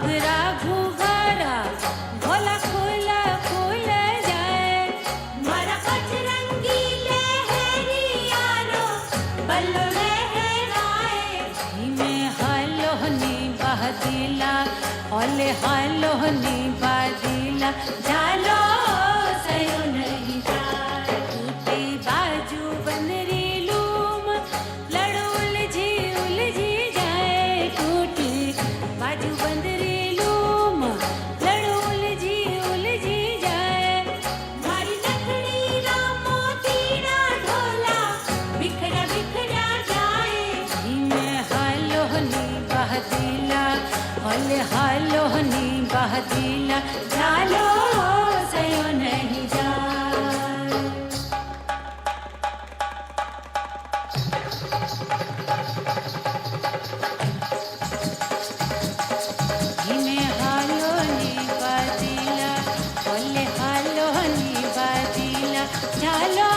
घाघरा घूघरा भोला खोला खोला जाए मारा पचरंगी लहरियारो बल्लो लहराए धीमे हालोहनी बहदिला ओले हालोहनी बहदिला जालो सयो नहीं जाए टूटी बाजू बनरी लूम लड़ो उलझी जाए टूटी बाजू बंदरी लूम लड़ो उलझी जाए मारी लकड़ी रामो तीरा ढोला बिखरा बिखरा जाए धीमे हालोहनी बहदिला ओले हालोहनी बहदिला जालो सयो नहीं जाए धीमे हालोहनी बहदिला ओले हालोहनी बहदिला जालो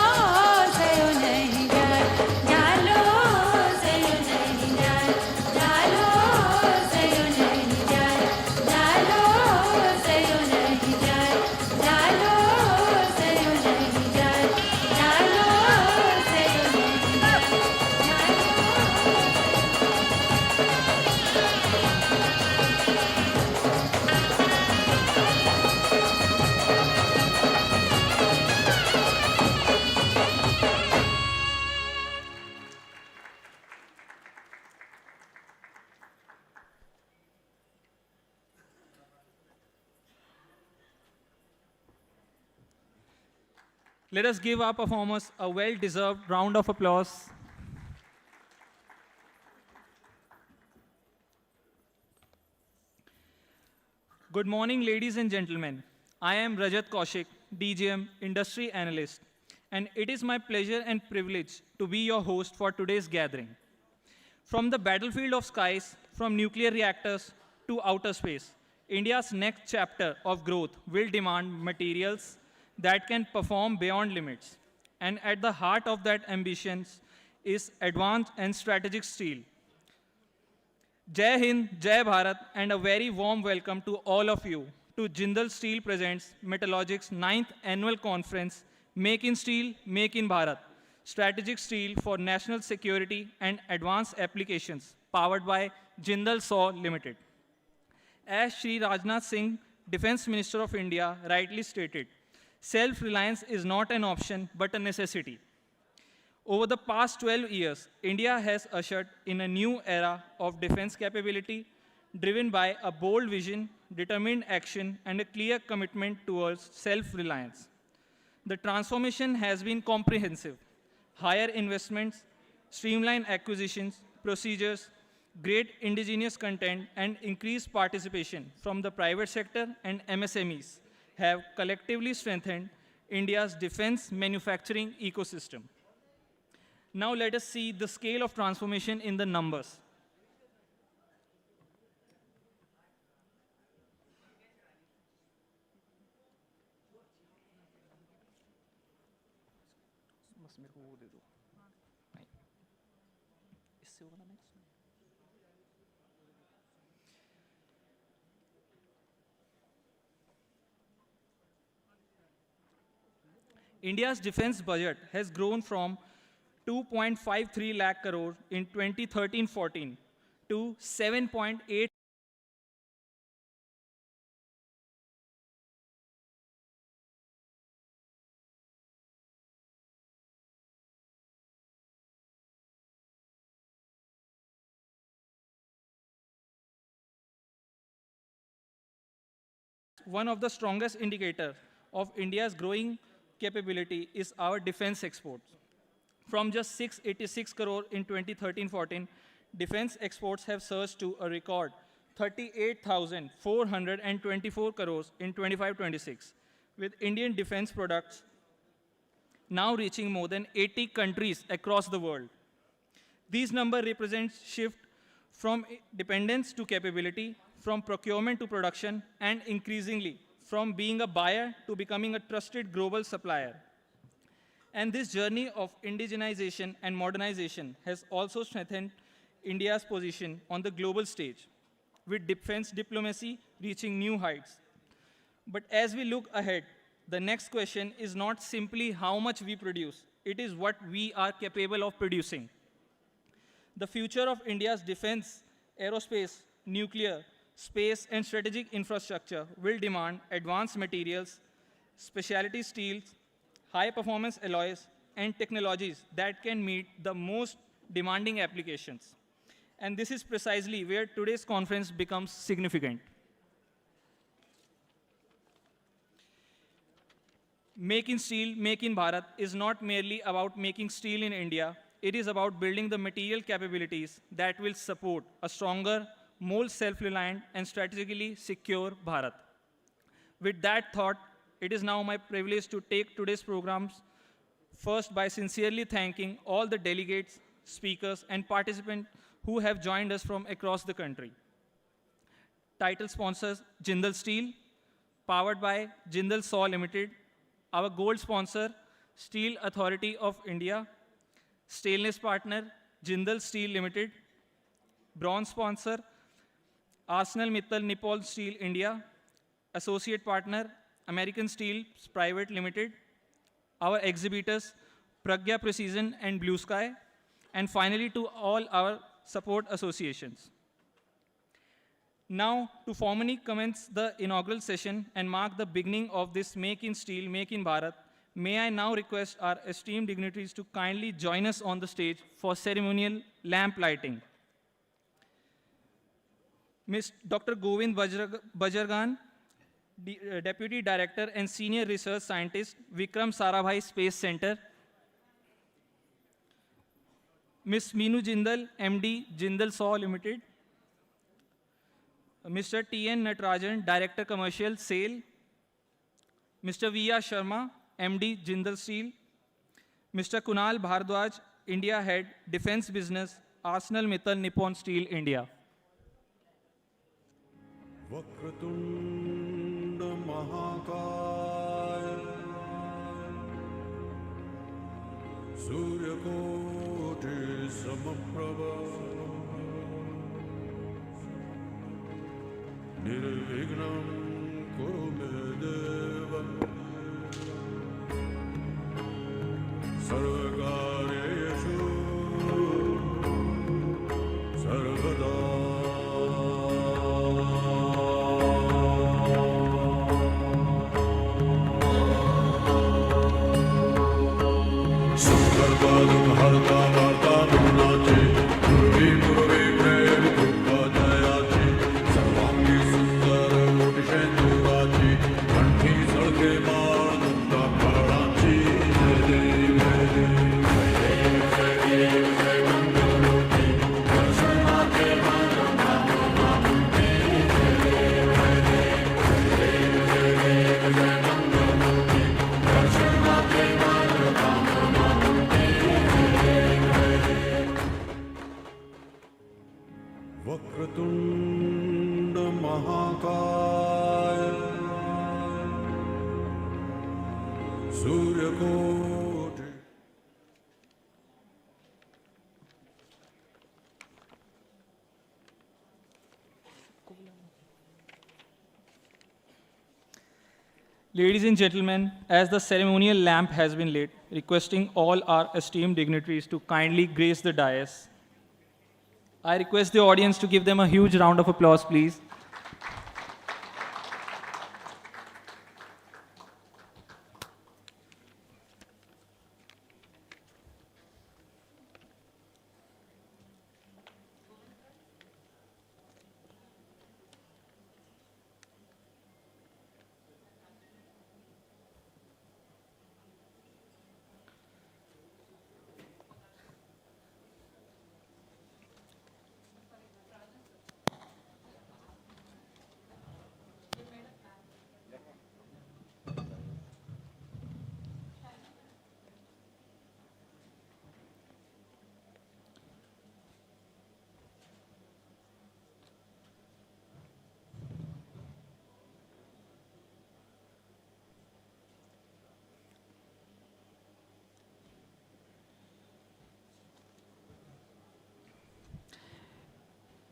सयो नहीं जाए जालो सयो नहीं जाए जालो सयो नहीं जाए जालो सयो नहीं जाए जालो सयो नहीं जाए जालो सयो नहीं जाए Let us give our performers a well-deserved round of applause. Good morning, ladies and gentlemen. I am Rajat Kaushik, DGM Industry Analyst, and it is my pleasure and privilege to be your host for today's gathering. From the battlefield of skies, from nuclear reactors to outer space, India's next chapter of growth will demand materials that can perform beyond limits. And at the heart of that ambition is advanced and strategic steel. Jai Hind, Jai Bharat, and a very warm welcome to all of you to Jindal Steel presents Metallogic's 9th annual conference, Make in Steel, Make in Bharat, Strategic Steel for National Security and Advanced Applications, powered by Jindal SAW Limited. As Shri Rajnath Singh, Defense Minister of India, rightly stated, self-reliance is not an option but a necessity. Over the past 12 years, India has ushered in a new era of defense capability driven by a bold vision, determined action, and a clear commitment towards self-reliance. The transformation has been comprehensive. Higher investments, streamlined acquisitions, procedures, great indigenous content, and increased participation from the private sector and MSMEs have collectively strengthened India's defense manufacturing ecosystem. Now let us see the scale of transformation in the numbers. India's defense budget has grown from 2.53 lakh crore in 2013-14 to 7.8 one of the strongest indicators of India's growing capability is our defense exports. From just 686 crore in 2013-14, defense exports have surged to a record 38,424 crores in 25-26, with Indian defense products now reaching more than 80 countries across the world. These numbers represent shift from dependence to capability, from procurement to production, and increasingly from being a buyer to becoming a trusted global supplier. And this journey of indigenization and modernization has also strengthened India's position on the global stage. with defense diplomacy reaching new heights. But as we look ahead, the next question is not simply how much we produce, it is what we are capable of producing. The future of India's defense, aerospace, nuclear, space, and strategic infrastructure will demand advanced materials, specialty steels, high performance alloys, and technologies that can meet the most demanding applications. And this is precisely where today's conference becomes significant. Make in Steel, Make in Bharat is not merely about making steel in India, it is about building the material capabilities that will support a stronger, more self-reliant, and strategically secure Bharat. With that thought, it is now my privilege to take today's programs first by sincerely thanking all the delegates, speakers, and participants who have joined us from across the country. Title sponsors Jindal Steel, powered by Jindal Saw Limited, our gold sponsor Steel Authority of India, stainless partner Jindal Steel Limited, bronze sponsor Arsenal Mittal Nippon Steel India, associate partner American Steel Private Limited, our exhibitors Pragya Precision and Blue Sky, and finally to all our support associations. Now, to formally commence the inaugural session and mark the beginning of this Make in Steel, Make in Bharat, may I now request our esteemed dignitaries to kindly join us on the stage for ceremonial lamp lighting. Ms. Dr. Govind Bajargan, Deputy Director and Senior Research Scientist, Vikram Sarabhai Space Center. Ms. Meenu Jindal, MD, Jindal Saw Limited. Mr. T.N. Natarajan, Director Commercial, SAIL. Mr. V.R. Sharma, MD, Jindal Steel. Mr. Kunal Bhardwaj, India Head, Defense Business, Arsenal Mittal Nippon Steel, India. Vakratunda महाकाय सूर्यकोटि समप्रभ निर्विघ्नं कुरु मे देव सर्वकार्येषु सर्वदा हरता वार्ता नाचे पूर्वी पूर्वी प्रेम कृपा जयाची सर्वांगी सुंदर कोटिशेंदुराची कंठी सळके माळ मुक्ता फळाची जय देव जय देव जय देव जय मंगलमूर्ती दर्शनाचे मनोकामनापूर्ती जय देव जय देव जय देव जय देव जय मंगलमूर्ती दर्शनाचे मनोकामनापूर्ती वक्रतुंड महाकाय सूर्यकोटि Ladies and gentlemen, as the ceremonial lamp has been lit, requesting all our esteemed dignitaries to kindly grace the dais. I request the audience to give them a huge round of applause, please.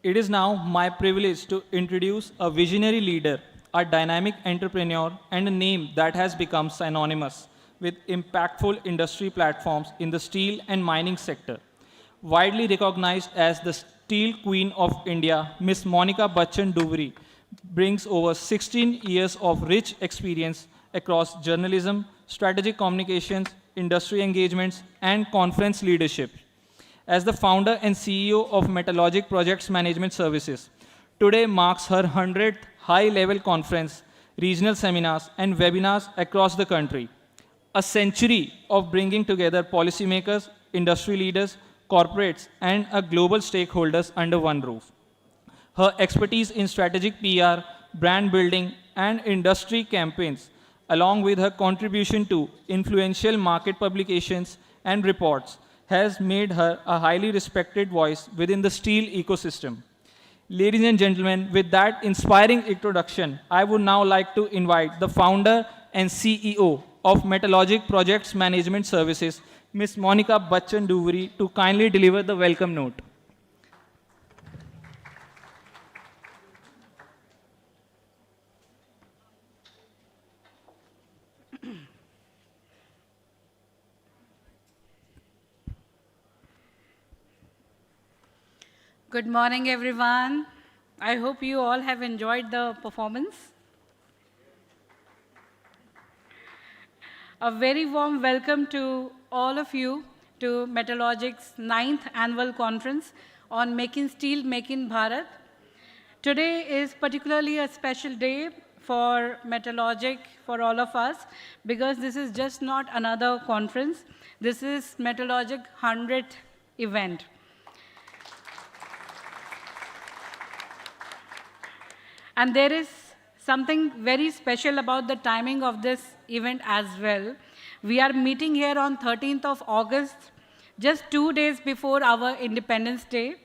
It is now my privilege to introduce a visionary leader, a dynamic entrepreneur, and a name that has become synonymous with impactful industry platforms in the steel and mining sector. Widely recognized as the Steel Queen of India, Miss Monica Bachchan Duvri brings over 16 years of rich experience across journalism, strategic communications, industry engagements, and conference leadership. As the founder and CEO of Metalogic Projects Management Services, today marks her 100th high-level conference, regional seminars, and webinars across the country. A century of bringing together policymakers, industry leaders, corporates, and global stakeholders under one roof. Her expertise in strategic PR, brand building, and industry campaigns, along with her contribution to influential market publications and reports, has made her a highly respected voice within the steel ecosystem. Ladies and gentlemen, with that inspiring introduction, I would now like to invite the founder and CEO of Metalogic Projects Management Services, Ms. Monica Bachchan Duvri, to kindly deliver the welcome note. Good morning, everyone. I hope you all have enjoyed the performance. A very warm welcome to all of you to Metallogic's 9th annual conference on Making Steel, Making Bharat. Today is particularly a special day for Metalogic, for all of us, because this is just not another conference. This is Metalogic 100th event. And there is something very special about the timing of this event as well. We are meeting here on 13th of August, just 2 days before our Independence Day.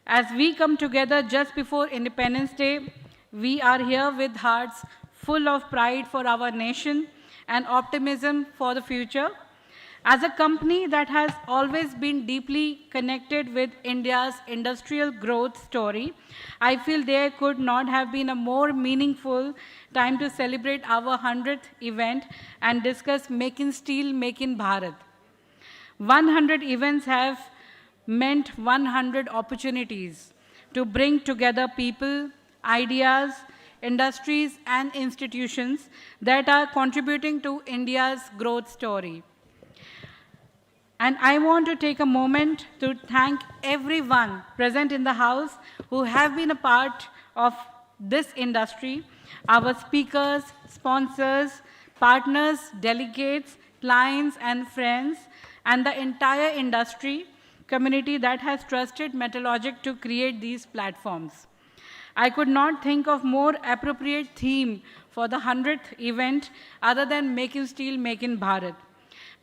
As we come together just before Independence Day, we are here with hearts full of pride for our nation and optimism for the future. As a company that has always been deeply connected with India's industrial growth story, I feel there could not have been a more meaningful time to celebrate our 100th event and discuss Making Steel, Making Bharat. 100 events have meant 100 opportunities to bring together people, ideas, industries, and institutions that are contributing to India's growth story. And I want to take a moment to thank everyone present in the house who have been a part of this industry, our speakers, sponsors, partners, delegates, clients, and friends, and the entire industry community that has trusted Metalogic to create these platforms. I could not think of more appropriate theme for the 100th event other than Making Steel, Making Bharat.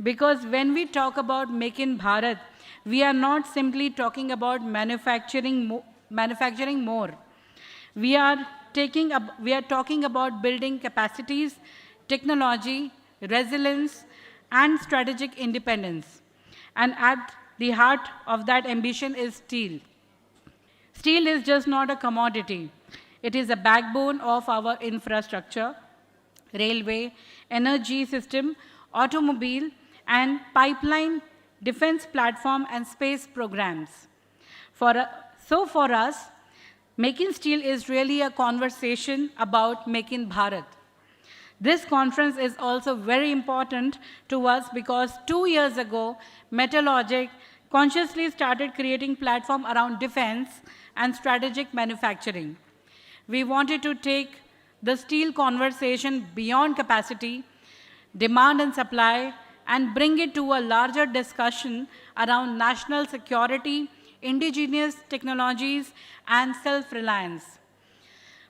Because when we talk about Make in Bharat, we are not simply talking about manufacturing more. We are talking about building capacities, technology, resilience, and strategic independence. And at the heart of that ambition is steel. Steel is just not a commodity. It is a backbone of our infrastructure, railway, energy system, automobile, and pipeline, defense platform, and space programs. So for us, Making Steel is really a conversation about Making Bharat. This conference is also very important to us because 2 years ago, Metalogic consciously started creating platform around defense and strategic manufacturing. We wanted to take the steel conversation beyond capacity, demand and supply, and bring it to a larger discussion around national security, indigenous technologies, and self-reliance.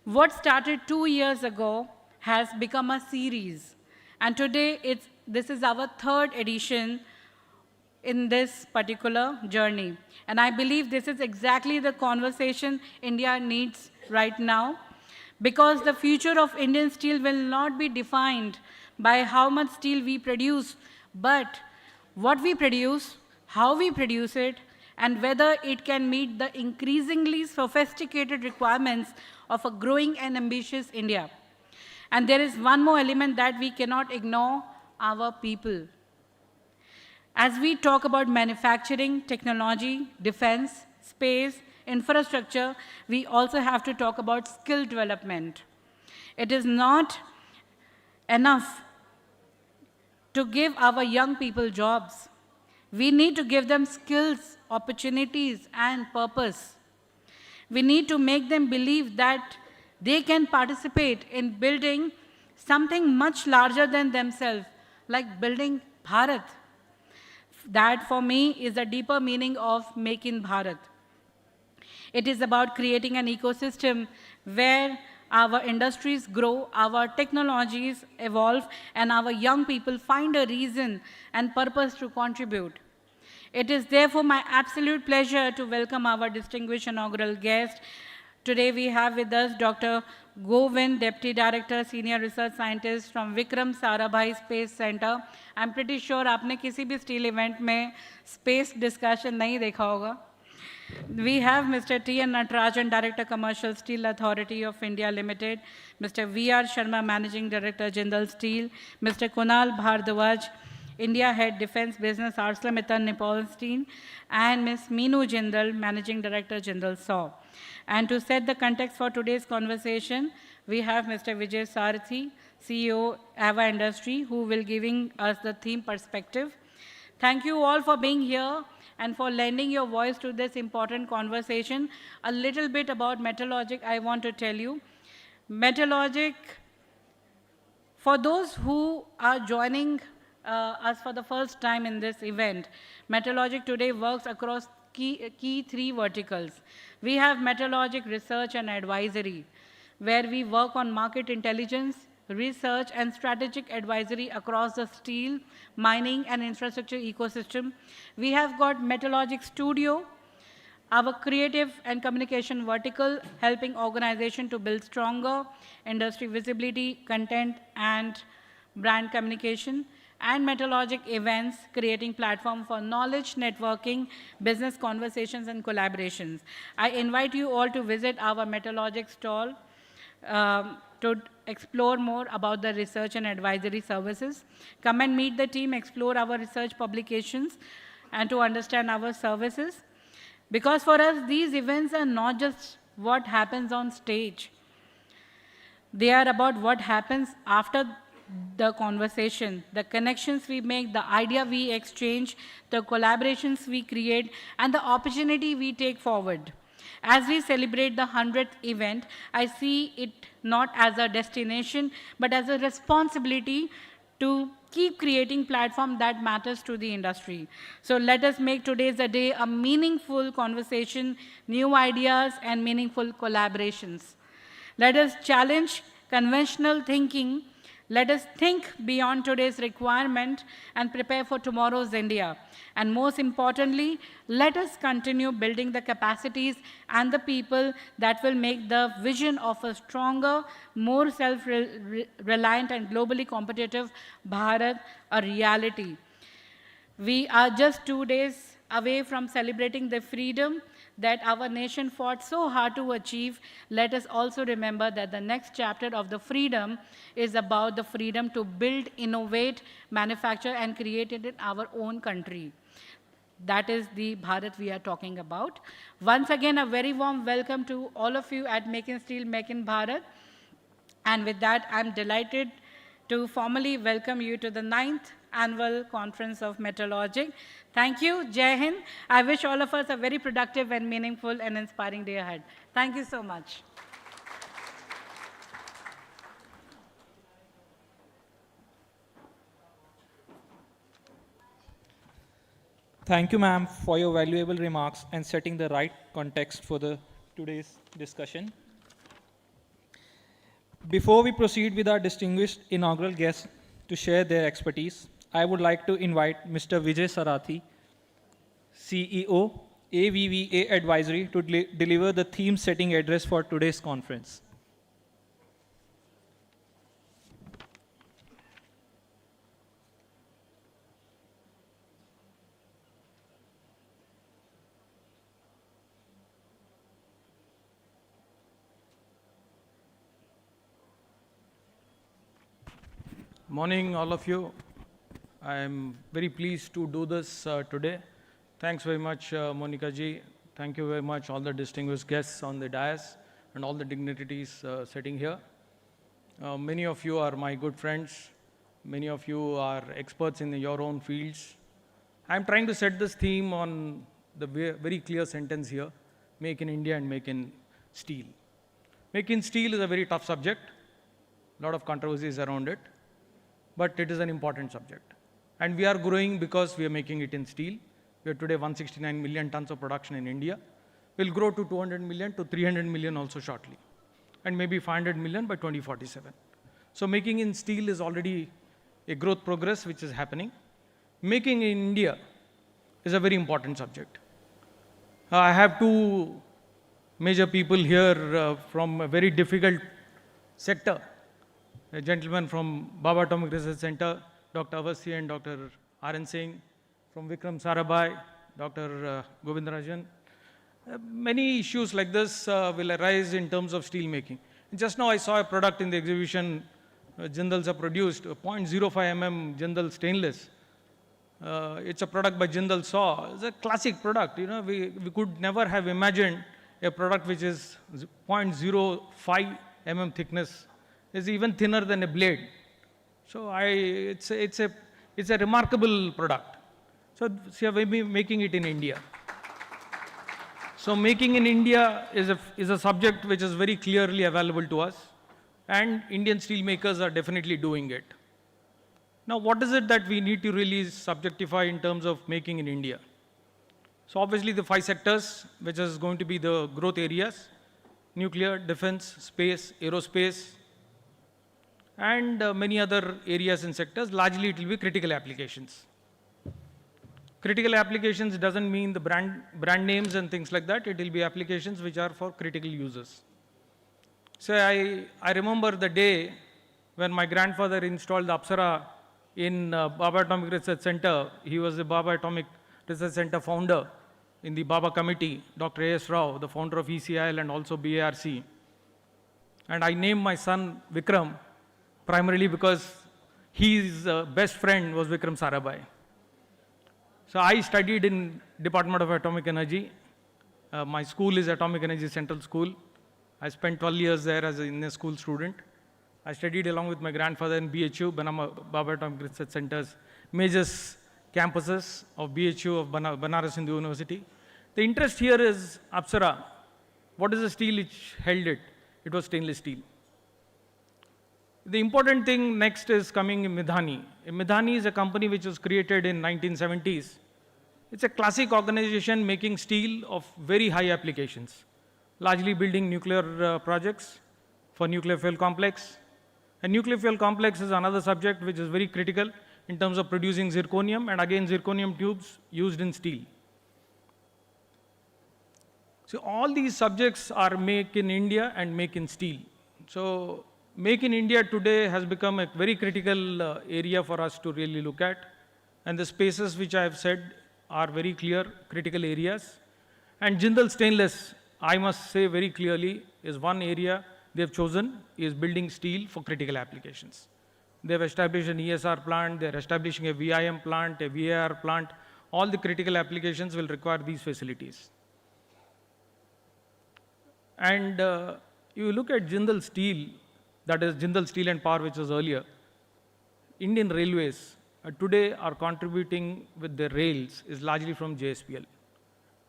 What started 2 years ago has become a series, and today this is our 3rd edition in this particular journey. And I believe this is exactly the conversation India needs right now, because the future of Indian steel will not be defined by how much steel we produce, but what we produce, how we produce it, and whether it can meet the increasingly sophisticated requirements of a growing and ambitious India. And there is one more element that we cannot ignore: our people. As we talk about manufacturing, technology, defense, space, infrastructure, we also have to talk about skill development. It is not enough to give our young people jobs. We need to give them skills, opportunities, and purpose. We need to make them believe that they can participate in building something much larger than themselves, like building Bharat. That, for me, is the deeper meaning of Make in Bharat. It is about creating an ecosystem where our industries grow, our technologies evolve, and our young people find a reason and purpose to contribute. It is therefore my absolute pleasure to welcome our distinguished inaugural guest. Today we have with us Dr. Govind, Deputy Director, Senior Research Scientist from Vikram Sarabhai Space Center. I'm pretty sure आपने किसी भी steel event में space discussion नहीं देखा होगा. We have Mr. T. N. Natarajan, Director, Commercial Steel Authority of India Limited, Mr. V. R. Sharma, Managing Director, Jindal Steel, Mr. Kunal Bhardwaj, India Head Defense Business, ArcelorMittal Nippon Steel, and Ms. Meenu Jindal, Managing Director, Jindal SAW. And to set the context for today's conversation, we have Mr. Vijay Sarathi, CEO, Ava Industry, who will giving us the theme perspective. Thank you all for being here and for lending your voice to this important conversation. A little bit about Metalogic I want to tell you. Metalogic, for those who are joining us for the first time in this event, Metalogic today works across key three verticals. We have Metalogic Research and Advisory, where we work on market intelligence, research, and strategic advisory across the steel, mining, and infrastructure ecosystem. We have got Metalogic Studio, our creative and communication vertical, helping organizations to build stronger industry visibility, content, and brand communication. And Metalogic Events, creating platform for knowledge, networking, business conversations, and collaborations. I invite you all to visit our Metalogic stall to explore more about the research and advisory services. Come and meet the team, explore our research publications, and to understand our services. Because for us, these events are not just what happens on stage. They are about what happens after the conversation, the connections we make, the idea we exchange, the collaborations we create, and the opportunity we take forward. As we celebrate the 100th event, I see it not as a destination, but as a responsibility to keep creating platform that matters to the industry. So let us make today's a day a meaningful conversation, new ideas, and meaningful collaborations. Let us challenge conventional thinking. Let us think beyond today's requirement and prepare for tomorrow's India. And most importantly, let us continue building the capacities and the people that will make the vision of a stronger, more self-reliant and globally competitive Bharat a reality. We are just 2 days away from celebrating the freedom that our nation fought so hard to achieve. Let us also remember that the next chapter of the freedom is about the freedom to build, innovate, manufacture, and create it in our own country. That is the Bharat we are talking about. Once again, a very warm welcome to all of you at Make in Steel, Make in Bharat. And with that, I'm delighted to formally welcome you to the 9th Annual Conference of Metalogic. Thank you, Jai Hind. I wish all of us a very productive and meaningful and inspiring day ahead. Thank you so much. Thank you, ma'am, for your valuable remarks and setting the right context for today's discussion. Before we proceed with our distinguished inaugural guests to share their expertise, I would like to invite Mr. Vijay Sarathi, CEO, AVVA Advisory, to deliver the theme-setting address for today's conference. Morning, all of you. I am very pleased to do this today. Thanks very much, Monica ji. Thank you very much, all the distinguished guests on the dais and all the dignitaries sitting here. Many of you are my good friends. Many of you are experts in your own fields. I'm trying to set this theme on the very clear sentence here, make in India and make in steel. Make in steel is a very tough subject, a lot of controversies around it, but it is an important subject. And we are growing because we are making it in steel. We are today 169 million tons of production in India. We'll grow to 200 million to 300 million also shortly, and maybe 500 million by 2047. So making in steel is already a growth progress which is happening. Making in India is a very important subject. I have two major people here from a very difficult sector. A gentleman from Baba Atomic Research Center, Dr. Avasthi and Dr. R.N. Singh, from Vikram Sarabhai, Dr. Govindarajan. Many issues like this will arise in terms of steel making. Just now I saw a product in the exhibition Jindals have produced, 0.05 mm Jindal stainless. It's a product by Jindal Saw. It's a classic product. You know, we could never have imagined a product which is 0.05 mm thickness. It's even thinner than a blade. So it's a remarkable product. So we are making it in India. So making in India is a subject which is very clearly available to us, and Indian steel makers are definitely doing it. Now, what is it that we need to really subjectify in terms of making in India? So obviously the 5 sectors, which is going to be the growth areas: nuclear, defense, space, aerospace, and many other areas and sectors. Largely it will be critical applications. Critical applications doesn't mean the brand names and things like that. It will be applications which are for critical users. So I remember the day when my grandfather installed the Apsara in Baba Atomic Research Center. He was the Baba Atomic Research Center founder in the Baba committee, Dr. A.S. Rao, the founder of ECIL and also BARC. And I named my son Vikram primarily because his best friend was Vikram Sarabhai. So I studied in Department of Atomic Energy. My school is Atomic Energy Central School. I spent 12 years there as in a school student. I studied along with my grandfather in BHU, Baba Atomic Research Center's major campuses of BHU of Banaras Hindu University. The interest here is Apsara. What is the steel which held it? It was stainless steel. The important thing next is coming in Midhani. Midhani is a company which was created in 1970s. It's a classic organization making steel of very high applications, largely building nuclear projects for nuclear fuel complex. A nuclear fuel complex is another subject which is very critical in terms of producing zirconium, and again zirconium tubes used in steel. So all these subjects are make in India and make in steel. So make in India today has become a very critical area for us to really look at, and the spaces which I have said are very clear critical areas. And Jindal Stainless, I must say very clearly, is one area they have chosen, is building steel for critical applications. They have established an ESR plant, they are establishing a VIM plant, a VAR plant. All the critical applications will require these facilities. And you look at Jindal Steel, that is Jindal Steel and Power, which was earlier. Indian Railways today are contributing with their rails is largely from JSPL,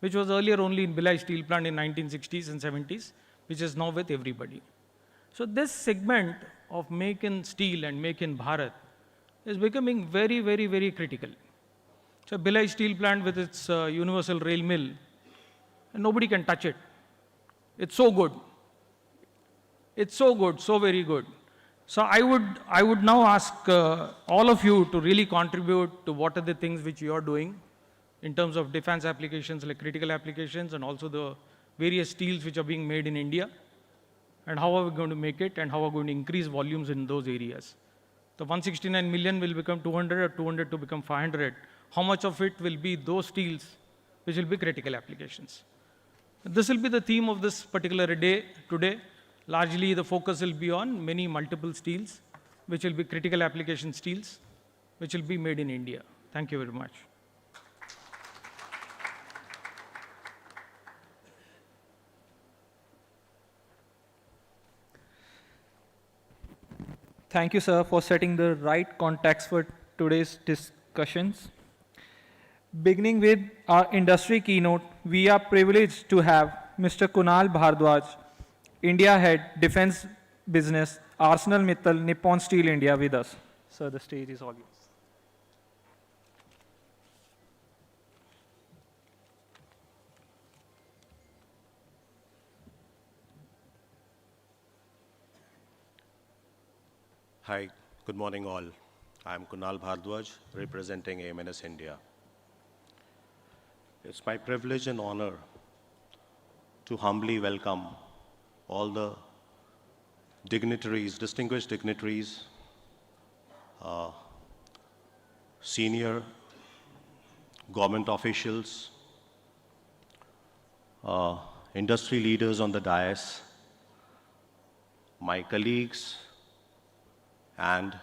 which was earlier only in Bhilai Steel Plant in 1960s and 70s, which is now with everybody. So this segment of make in steel and make in Bharat is becoming very, very, very critical. So Bhilai Steel Plant with its universal rail mill, nobody can touch it. It's so good. It's so good, so very good. So I would now ask all of you to really contribute to what are the things which you are doing in terms of defense applications, like critical applications, and also the various steels which are being made in India, and how are we going to make it, and how are we going to increase volumes in those areas. The 169 million will become 200, or 200 to become 500. How much of it will be those steels which will be critical applications? This will be the theme of this particular day today. Largely, the focus will be on many multiple steels which will be critical application steels, which will be made in India. Thank you very much. Thank you, sir, for setting the right context for today's discussions. Beginning with our industry keynote, we are privileged to have Mr. Kunal Bhardwaj, India Head, Defense Business, Arsenal Mittal, Nippon Steel India with us. Sir, the stage is all yours. Hi, good morning all. I'm Kunal Bhardwaj, representing AMNS India. It's my privilege and honor to humbly welcome all the dignitaries, distinguished dignitaries, senior government officials, industry leaders on the dais, my colleagues, and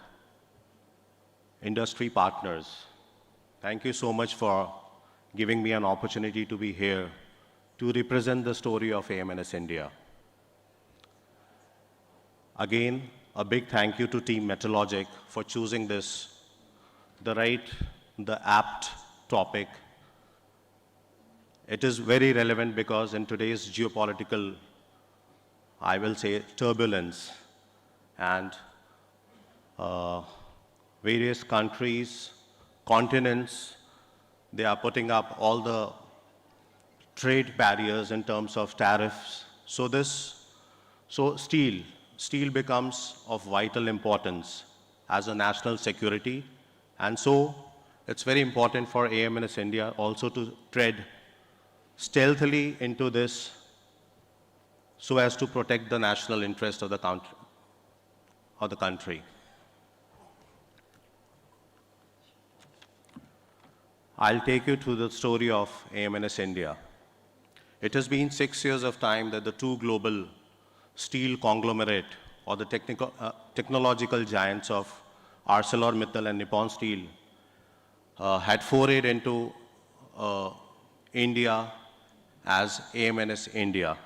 industry partners. Thank you so much for giving me an opportunity to be here to represent the story of AMNS India. Again, a big thank you to Team Metalogic for choosing this, the apt topic. It is very relevant because in today's geopolitical, I will say, turbulence, and various countries, continents, they are putting up all the trade barriers in terms of tariffs. So steel becomes of vital importance as a national security. And so it's very important for AMNS India also to tread stealthily into this so as to protect the national interest of the country. I'll take you through the story of AMNS India. It has been 6 years of time that the two global steel conglomerate or the technological giants of ArcelorMittal and Nippon Steel had forayed into India as AMNS India.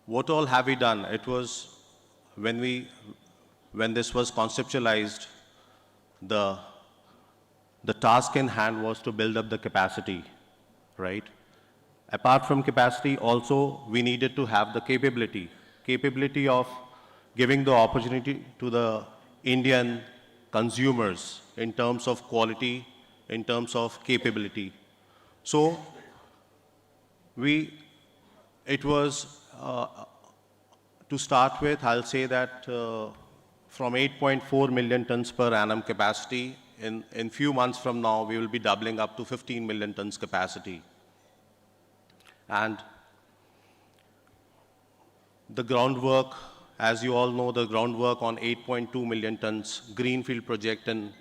What all have we done? It was when this was conceptualized, the task in hand was to build up the capacity, right? Apart from capacity, also we needed to have the capability of giving the opportunity to the Indian consumers in terms of quality, in terms of capability. So it was, to start with, I'll say that from 8.4 million tons per annum capacity, in few months from now, we will be doubling up to 15 million tons capacity. And the groundwork, as you all know, the groundwork on 8.2 million tons greenfield project in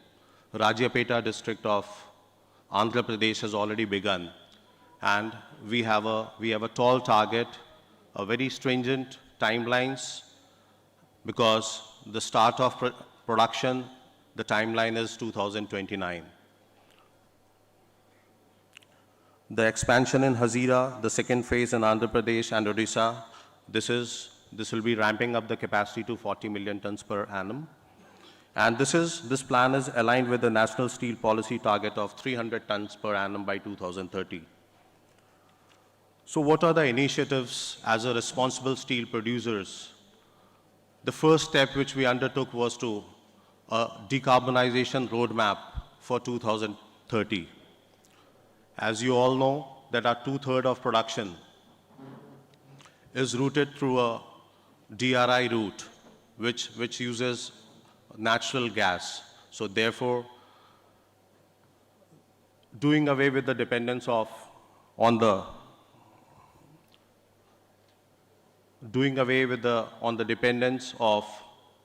Rajapeta district of Andhra Pradesh has already begun. And we have a tall target, a very stringent timelines, because the start of production, the timeline is 2029. The expansion in Hazira, the second phase in Andhra Pradesh and Odisha, this will be ramping up the capacity to 40 million tons per annum. And this plan is aligned with the National Steel Policy target of 300 tons per annum by 2030. So what are the initiatives as a responsible steel producers? The first step which we undertook was to a decarbonization roadmap for 2030. As you all know, that our 2/3 of production is routed through a DRI route, which uses natural gas. So therefore, doing away with the dependence on the dependence of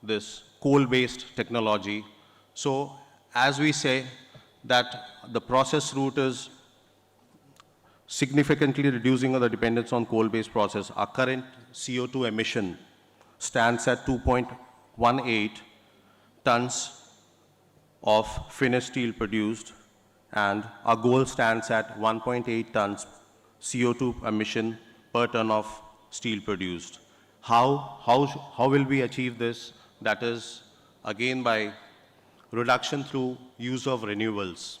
this coal-based technology. So as we say that the process route is significantly reducing the dependence on coal-based process, our current CO2 emission stands at 0.18 tons of finished steel produced, and our goal stands at 1.8 tons CO2 emission per ton of steel produced. How will we achieve this? That is, again, by reduction through use of renewables.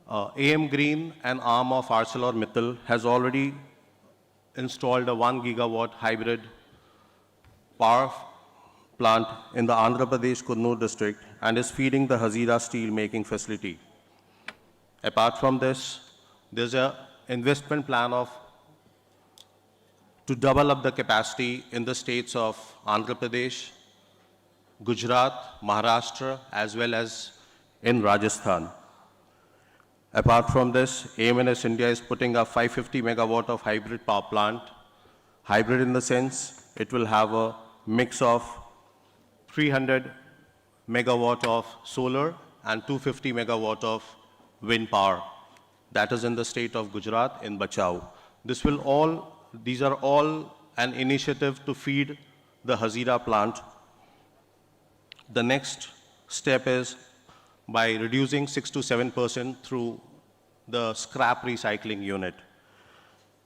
AM Green, an arm of ArcelorMittal, has already installed a 1 gigawatt hybrid power plant in the Andhra Pradesh Kurnool district and is feeding the Hazira steel making facility. Apart from this, there's an investment plan to double up the capacity in the states of Andhra Pradesh, Gujarat, Maharashtra, as well as in Rajasthan. Apart from this, AMNS India is putting up 550 megawatt of hybrid power plant. Hybrid in the sense, it will have a mix of 300 megawatt of solar and 250 megawatt of wind power. That is in the state of Gujarat in Bachau. These are all an initiative to feed the Hazira plant. The next step is by reducing 6 to 7% through the scrap recycling unit.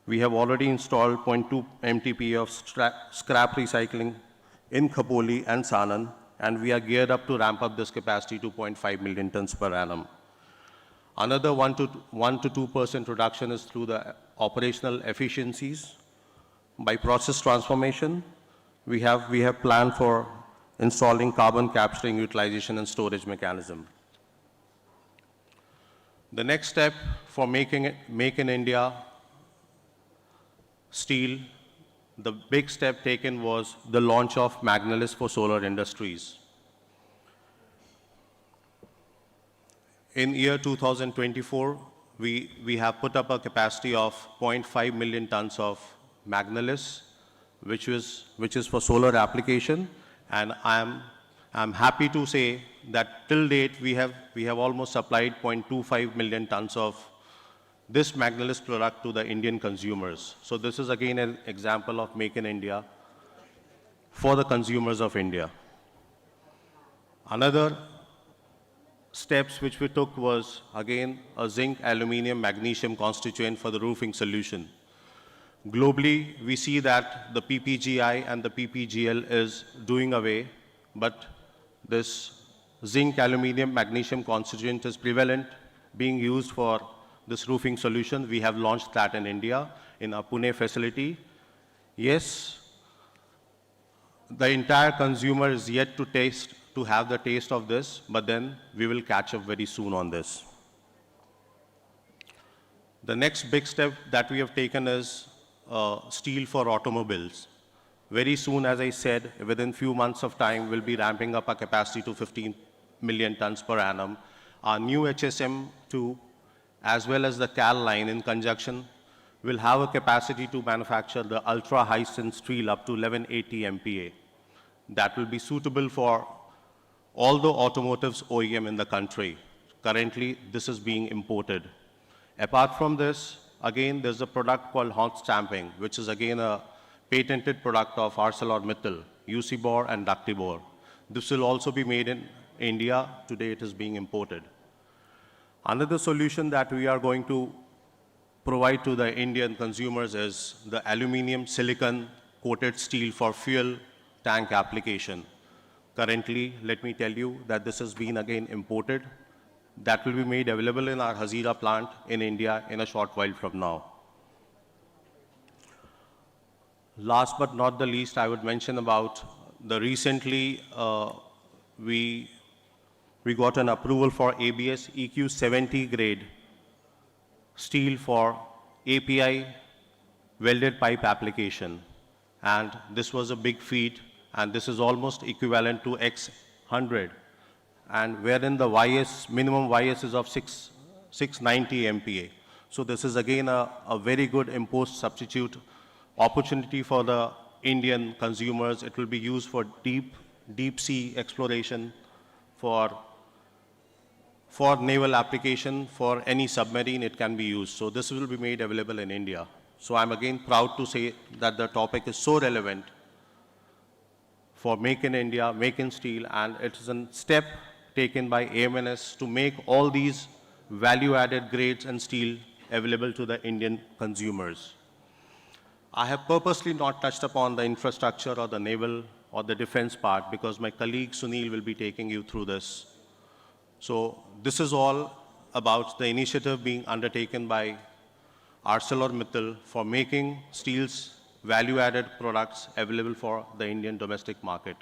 We have already installed 0.2 MTPA of scrap recycling in Khopoli and Sanand, and we are geared up to ramp up this capacity to 0.5 million tons per annum. Another 1 to 2% reduction is through the operational efficiencies. By process transformation, we have planned for installing carbon capturing, utilization, and storage mechanism. The next step for Make in India steel, the big step taken was the launch of Magnelis for solar industries. In year 2024, we have put up a capacity of 0.5 million tons of Magnelis, which is for solar application, and I'm happy to say that till date we have almost supplied 0.25 million tons of this Magnelis product to the Indian consumers. So this is again an example of Make in India for the consumers of India. Another steps which we took was again a zinc, aluminium, magnesium constituent for the roofing solution. Globally, we see that the PPGI and the PPGL is doing away, but this zinc, aluminium, magnesium constituent is prevalent, being used for this roofing solution. We have launched that in India, in our Pune facility. Yes, the entire consumer is yet to have the taste of this, but then we will catch up very soon on this. The next big step that we have taken is steel for automobiles. Very soon, as I said, within few months of time, we'll be ramping up our capacity to 15 million tons per annum. Our new HSM2, as well as the CAL line in conjunction, will have a capacity to manufacture the ultra high strength steel up to 1180 MPa. That will be suitable for all the automotives OEM in the country. Currently, this is being imported. Apart from this, again, there's a product called hot stamping, which is again a patented product of ArcelorMittal, UC-Bor and Ductibor. This will also be made in India. Today it is being imported. Another solution that we are going to provide to the Indian consumers is the aluminium silicon coated steel for fuel tank application. Currently, let me tell you that this has been again imported. That will be made available in our Hazira plant in India in a short while from now. Last but not the least, I would mention about the recently we got an approval for ABS EQ70 grade steel for API welded pipe application. And this was a big feat, and this is almost equivalent to X100, and wherein the minimum YS is of 690 MPa. So this is again a very good import substitute opportunity for the Indian consumers. It will be used for deep sea exploration, for naval application, for any submarine it can be used. So this will be made available in India. So I'm again proud to say that the topic is so relevant for Make in India, Make in Steel, and it is a step taken by AMNS to make all these value-added grades and steel available to the Indian consumers. I have purposely not touched upon the infrastructure or the naval or the defense part because my colleague Sunil will be taking you through this. So this is all about the initiative being undertaken by ArcelorMittal for making steel's value-added products available for the Indian domestic market.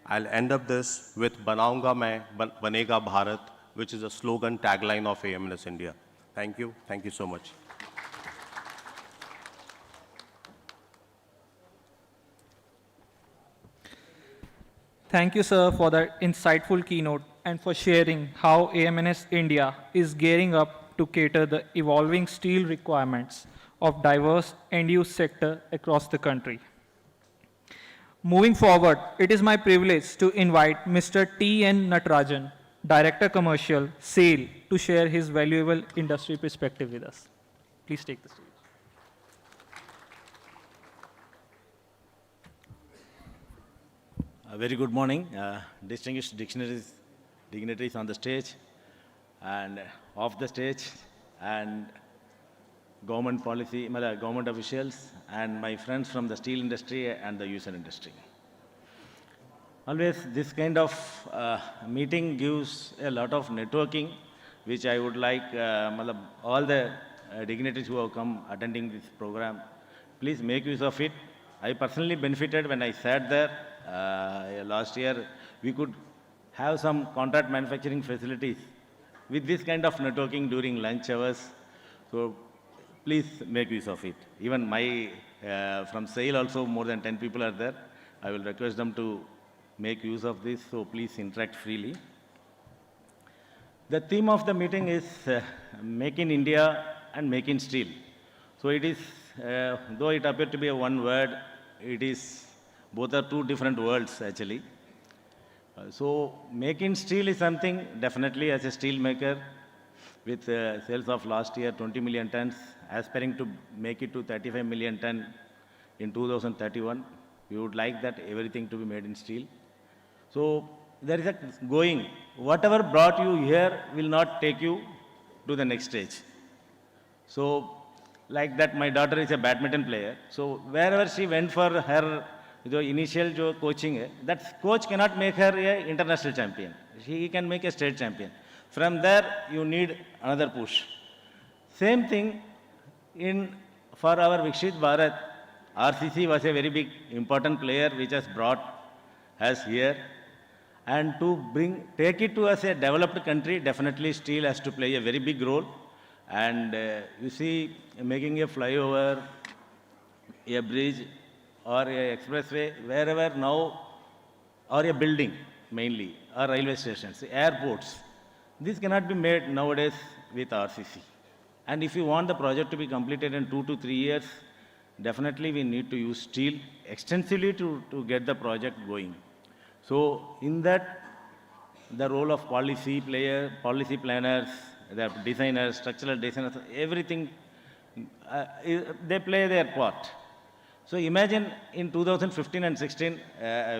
I'll end up this with Banaunga Main, Banega Bharat, which is a slogan tagline of AMNS India. Thank you. Thank you so much. Thank you, sir, for that insightful keynote and for sharing how AMNS India is gearing up to cater the evolving steel requirements of diverse end-use sector across the country. Moving forward, it is my privilege to invite Mr. T.N. Natarajan, Director Commercial, SAIL, to share his valuable industry perspective with us. Please take the stage. A very good morning, distinguished dignitaries on the stage and off the stage, and government policy, government officials, and my friends from the steel industry and the user industry. Always this kind of meeting gives a lot of networking, which I would like all the dignitaries who have come attending this program, please make use of it. I personally benefited when I sat there last year. We could have some contract manufacturing facilities with this kind of networking during lunch hours. So please make use of it. Even my, from SAIL also more than 10 people are there. I will request them to make use of this, so please interact freely. The theme of the meeting is Make in India and Make in Steel. So it is, though it appeared to be a one word, it is, both are two different worlds actually. So Make in Steel is something definitely as a steel maker with sales of last year 20 million tons, aspiring to make it to 35 million ton in 2031. We would like that everything to be made in steel. So there is a going, whatever brought you here will not take you to the next stage. So like that, my daughter is a badminton player. So wherever she went for her initial coaching, that coach cannot make her an international champion. He can make a state champion. From there, you need another push. Same thing for our Vikshit Bharat. RCC was a very big, important player which has brought us here. And to take it to as a developed country, definitely steel has to play a very big role. And you see, making a flyover, a bridge, or a expressway, wherever now, or a building mainly, or railway stations, airports. This cannot be made nowadays with RCC. And if you want the project to be completed in 2 to 3 years, definitely we need to use steel extensively to get the project going. So in that, the role of policy planners, the designers, structural designers, everything, they play their part. So imagine in 2015 and 16,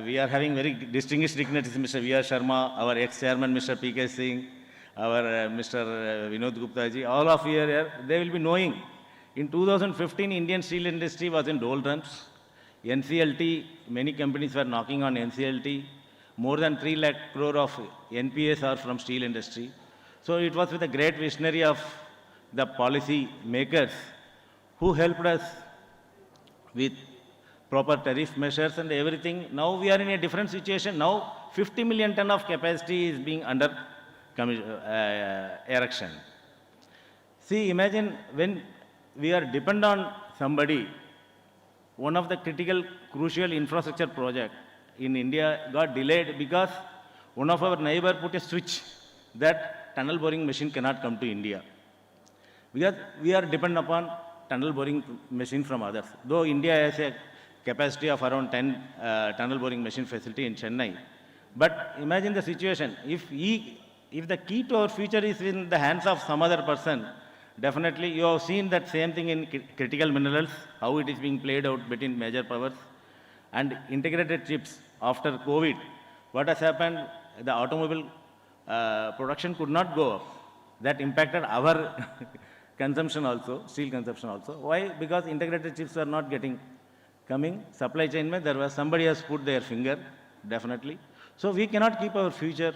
we are having very distinguished dignitaries, Mr. V.R. Sharma, our ex-chairman, Mr. P.K. Singh, our Mr. Vinod Gupta ji, all of you are here, they will be knowing. In 2015, Indian steel industry was in doldrums. NCLT, many companies were knocking on NCLT. More than 3 lakh crore of NPAs are from steel industry. So it was with a great visionary of the policy makers who helped us with proper tariff measures and everything. Now we are in a different situation. Now 50 million ton of capacity is being under erection. See, imagine when we are dependent on somebody, one of the critical, crucial infrastructure project in India got delayed because one of our neighbor put a switch that tunnel boring machine cannot come to India. Because we are dependent upon tunnel boring machine from others. Though India has a capacity of around 10 tunnel boring machine facility in Chennai. But imagine the situation, if the key to our future is in the hands of some other person, definitely you have seen that same thing in critical minerals, how it is being played out between major powers. and integrated chips after COVID, what has happened, the automobile production could not go up. That impacted our consumption also, steel consumption also. Why? Because integrated chips were not coming. Supply chain, there was somebody has put their finger, definitely. So we cannot keep our future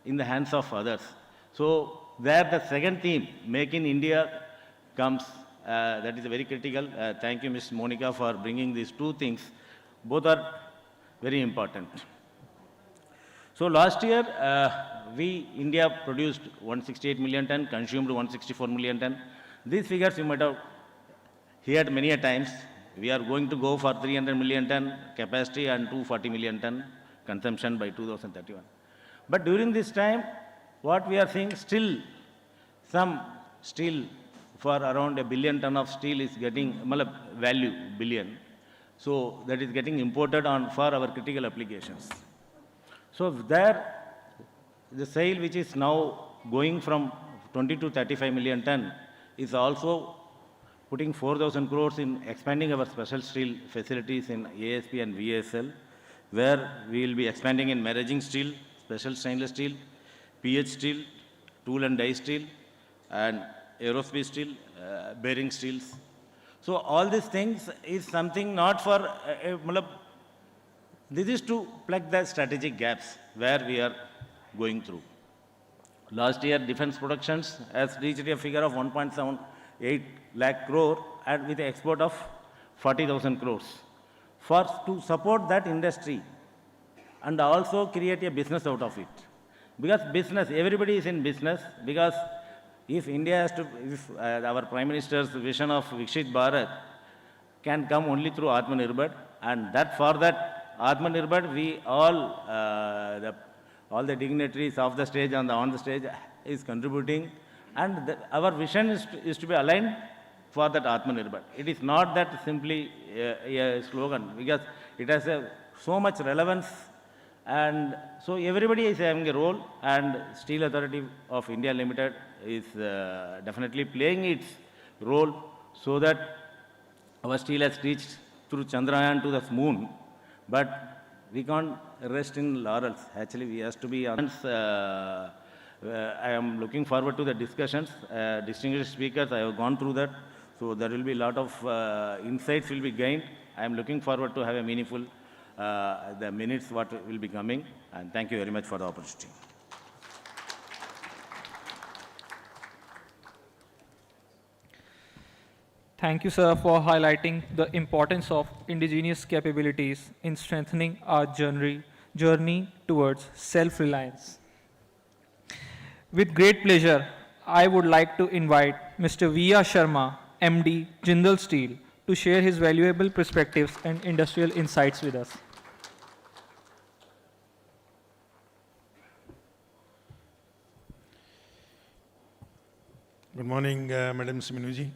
in the hands of others. So there the second theme, Make in India, comes. That is very critical. Thank you, Ms. Monica, for bringing these two things. Both are very important. So last year, India produced 168 million ton, consumed 164 million ton. These figures you might have heard many a times. We are going to go for 300 million ton capacity and 240 million ton consumption by 2031. But during this time, what we are seeing, still some steel for around 1 billion ton of steel is getting value billion. So that is getting imported for our critical applications. So there, the sale which is now going from 20 to 35 million ton is also putting 4,000 crores in expanding our special steel facilities in ASP and VSL, where we will be expanding in maraging steel, special stainless steel, PH steel, tool and die steel, and aerospace steel, bearing steels. So all these things is something not for, this is to plug the strategic gaps where we are going through. Last year, defense productions has reached a figure of 1.78 lakh crore and with an export of 40,000 crores. To support that industry and also create a business out of it. Because business, everybody is in business, because if India has to, if our Prime Minister's vision of Vikshit Bharat can come only through Atmanirbhar, and that for that Atmanirbhar, we all the dignitaries of the stage and on the stage is contributing, and our vision is to be aligned for that Atmanirbhar. It is not that simply a slogan, because it has so much relevance, and so everybody is having a role, and Steel Authority of India Limited is definitely playing its role so that our steel has reached through Chandrayaan to the moon, but we can't rest in laurels. Actually, we have to be honest. I am looking forward to the discussions. Distinguished speakers, I have gone through that. So there will be a lot of insights will be gained. I am looking forward to have a meaningful, the minutes what will be coming. And thank you very much for the opportunity. Thank you, sir, for highlighting the importance of indigenous capabilities in strengthening our journey towards self-reliance. With great pleasure, I would like to invite Mr. V.R. Sharma, MD, Jindal Steel, to share his valuable perspectives and industrial insights with us. Good morning, Madam Siminuji,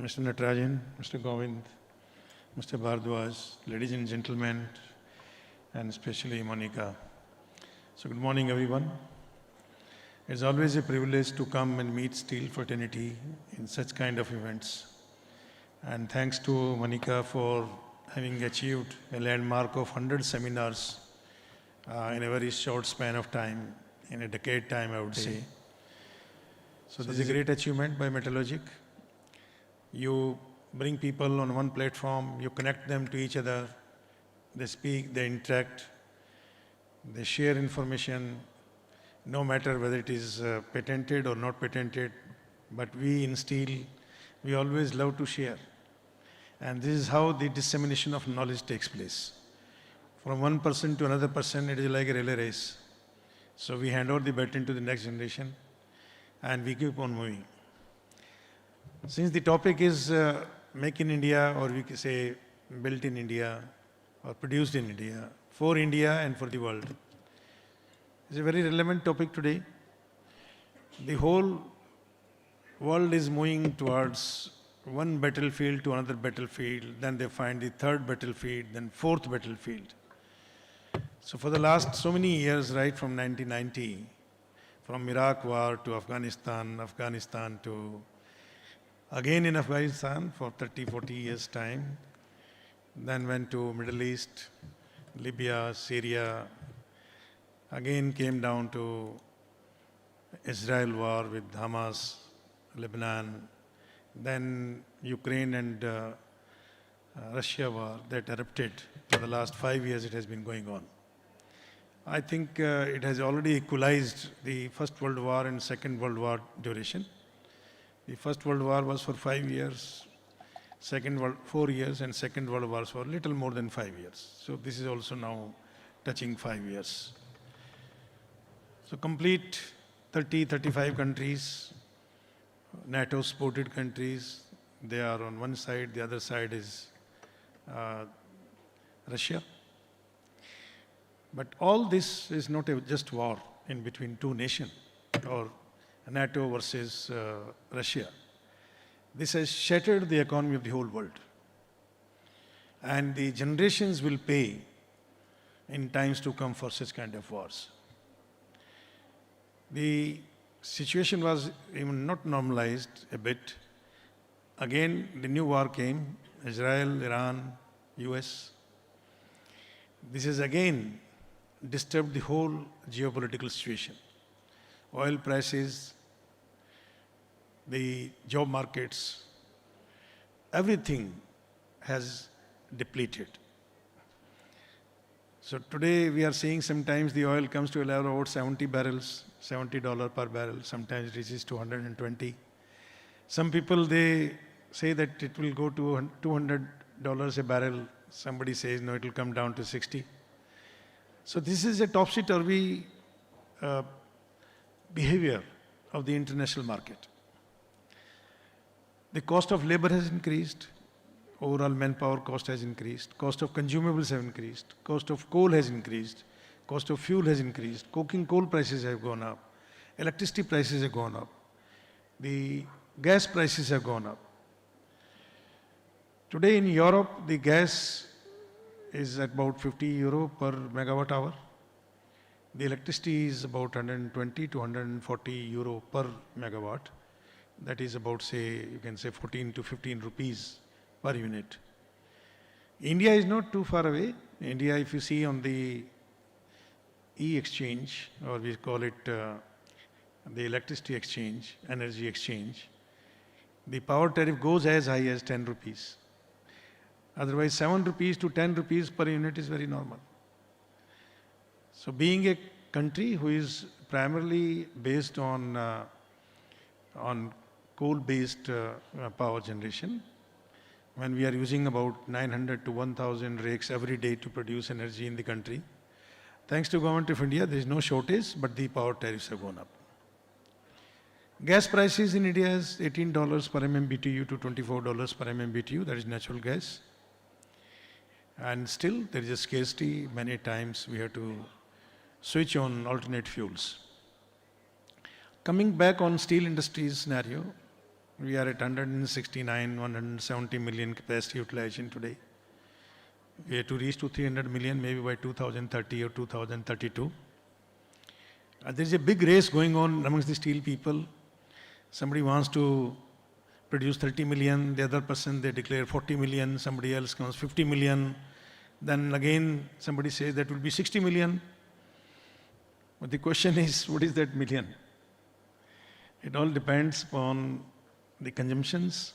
Mr. Natarajan, Mr. Govind, Mr. Bhardwaj, ladies and gentlemen, and especially Monica. So good morning, everyone. It's always a privilege to come and meet steel fraternity in such kind of events. And thanks to Monica for having achieved a landmark of 100 seminars in a very short span of time, in a decade time, I would say. So this is a great achievement by Metalogic. You bring people on one platform, you connect them to each other, they speak, they interact, they share information, no matter whether it is patented or not patented, but we in steel, we always love to share. And this is how the dissemination of knowledge takes place. From one person to another person, it is like a relay race. So we hand over the baton to the next generation, and we keep on moving. Since the topic is Make in India, or we can say built in India, or produced in India, for India and for the world, it's a very relevant topic today. The whole world is moving towards one battlefield to another battlefield, then they find the third battlefield, then fourth battlefield. So for the last so many years, right from 1990, from Iraq war to Afghanistan, Afghanistan to again in Afghanistan for 30, 40 years time, then went to Middle East, Libya, Syria, again came down to Israel war with Hamas, Lebanon, then Ukraine and Russia war that erupted. For the last 5 years it has been going on. I think it has already equalized the First World War and Second World War duration. The First World War was for 5 years, 4 years, and Second World War was for little more than 5 years. So this is also now touching 5 years. So complete 30, 35 countries, NATO supported countries, they are on one side, the other side is Russia. But all this is not just war in between two nations or NATO versus Russia. This has shattered the economy of the whole world. And the generations will pay in times to come for such kind of wars. The situation was even not normalized a bit. Again, the new war came, Israel, Iran, US. This has again disturbed the whole geopolitical situation. Oil prices, the job markets, everything has depleted. So today we are seeing sometimes the oil comes to a level of about 70 barrels, $70 per barrel, sometimes it reaches 220. Some people, they say that it will go to $200 a barrel. Somebody says, no, it will come down to 60. So this is a topsy-turvy behavior of the international market. The cost of labor has increased, overall manpower cost has increased, cost of consumables have increased, cost of coal has increased, cost of fuel has increased, coking coal prices have gone up, electricity prices have gone up, the gas prices have gone up. Today in Europe, the gas is at about 50 euro per megawatt hour. The electricity is about 120 to 140 euro per megawatt. That is about, say, you can say 14 to 15 rupees per unit. India is not too far away. India, if you see on the e-exchange, or we call it the electricity exchange, energy exchange, the power tariff goes as high as 10 rupees. Otherwise, 7 rupees to 10 rupees per unit is very normal. So being a country who is primarily based on coal-based power generation, when we are using about 900 to 1,000 rakes every day to produce energy in the country, thanks to Government of India, there is no shortage, but the power tariffs have gone up. Gas prices in India is $18 per MMBTU to $24 per MMBTU, that is natural gas. And still there is a scarcity. Many times we have to switch on alternate fuels. Coming back on steel industry's scenario, we are at 169, 170 million capacity utilization today. We have to reach to 300 million maybe by 2030 or 2032. There is a big race going on amongst the steel people. Somebody wants to produce 30 million, the other person they declare 40 million, somebody else comes 50 million, then again somebody says that will be 60 million. But the question is, what is that million? It all depends upon the consumptions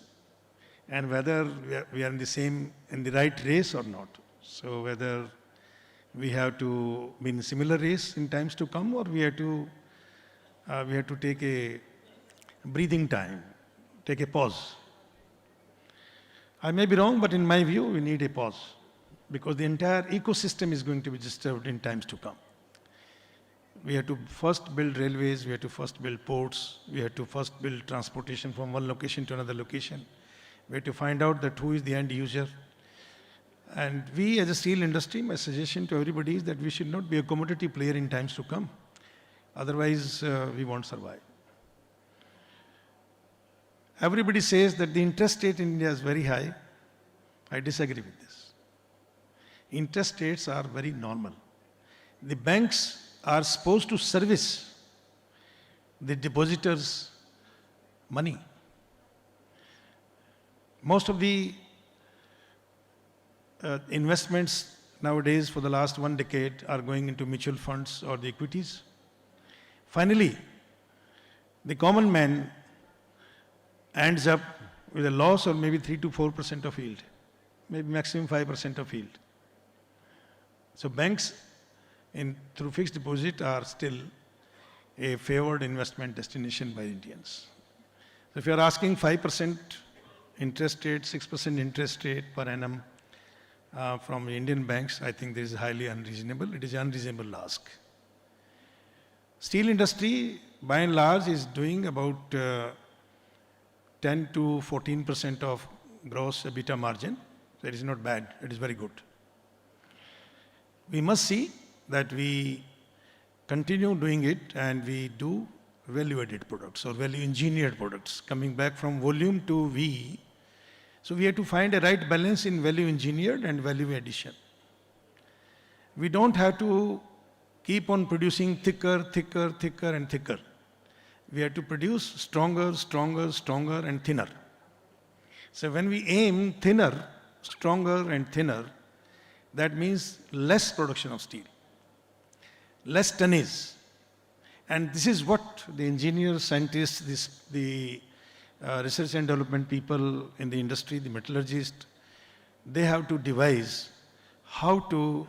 and whether we are in the right race or not. So whether we have to be in similar race in times to come, or we have to take a breathing time, take a pause. I may be wrong, but in my view, we need a pause because the entire ecosystem is going to be disturbed in times to come. We have to first build railways, we have to first build ports, we have to first build transportation from one location to another location. We have to find out that who is the end user. And we as a steel industry, my suggestion to everybody is that we should not be a commodity player in times to come. Otherwise, we won't survive. Everybody says that the interest rate in India is very high. I disagree with this. Interest rates are very normal. The banks are supposed to service the depositors' money. Most of the investments nowadays for the last 1 decade are going into mutual funds or the equities. Finally, the common man ends up with a loss of maybe 3 to 4% of yield, maybe maximum 5% of yield. So banks through fixed deposit are still a favored investment destination by Indians. So if you are asking 5% interest rate, 6% interest rate per annum from Indian banks, I think this is highly unreasonable. It is an unreasonable ask. Steel industry, by and large, is doing about 10 to 14% of gross EBITDA margin. So it is not bad, it is very good. We must see that we continue doing it and we do value-added products or value-engineered products, coming back from volume to V. So we have to find a right balance in value-engineered and value addition. We don't have to keep on producing thicker, thicker, thicker and thicker. We have to produce stronger, stronger, stronger and thinner. So when we aim thinner, stronger and thinner, that means less production of steel, less tonnage. And this is what the engineers, scientists, the research and development people in the industry, the metallurgists, they have to devise how to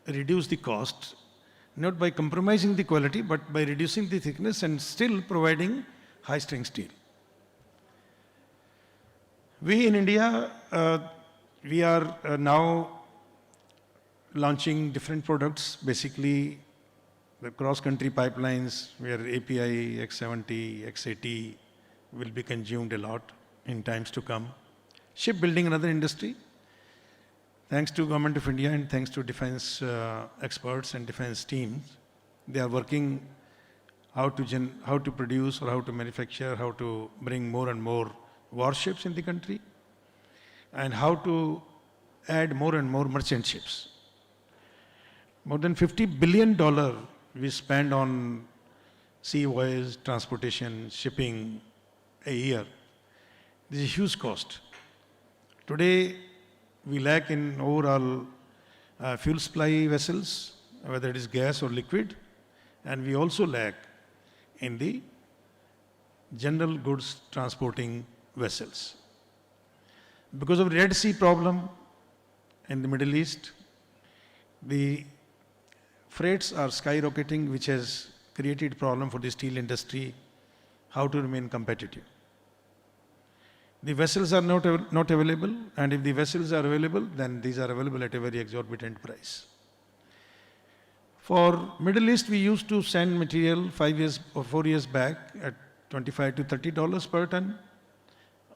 reduce the cost, not by compromising the quality, but by reducing the thickness and still providing high-strength steel. We in India, we are now launching different products, basically the cross-country pipelines where API, X70, X80 will be consumed a lot in times to come. Shipbuilding, another industry. Thanks to Government of India and thanks to defense experts and defense teams, they are working how to produce or how to manufacture, how to bring more and more warships in the country, and how to add more and more merchant ships. More than $50 billion we spend on sea voyage, transportation, shipping a year. This is a huge cost. Today, we lack in overall fuel supply vessels, whether it is gas or liquid, and we also lack in the general goods transporting vessels. Because of the Red Sea problem in the Middle East, the freights are skyrocketing, which has created problem for the steel industry, how to remain competitive. The vessels are not available, and if the vessels are available, then these are available at a very exorbitant price. For Middle East, we used to send material 5 years or 4 years back at $25 to $30 per ton.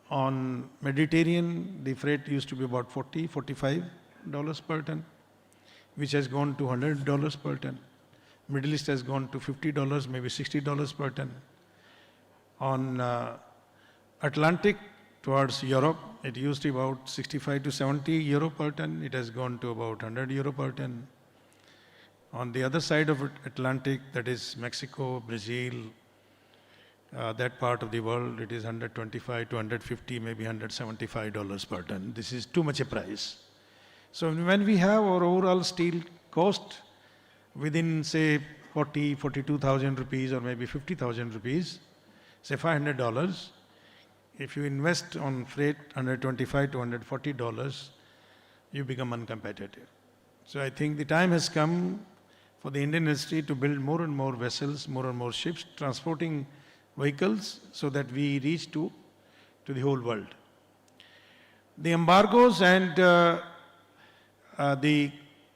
On Mediterranean, the freight used to be about $40, $45 per ton, which has gone to $100 per ton. Middle East has gone to $50, maybe $60 per ton. On Atlantic, towards Europe, it used to be about 65 to 70 euro per ton. It has gone to about 100 euro per ton. On the other side of Atlantic, that is Mexico, Brazil, that part of the world, it is 125 to 150, maybe $175 per ton. This is too much a price. So when we have our overall steel cost within, say, 42,000 rupees or maybe 50,000 rupees, say $500, if you invest on freight $125 to $140, you become uncompetitive. So I think the time has come for the Indian industry to build more and more vessels, more and more ships, transporting vehicles so that we reach to the whole world. The embargoes and the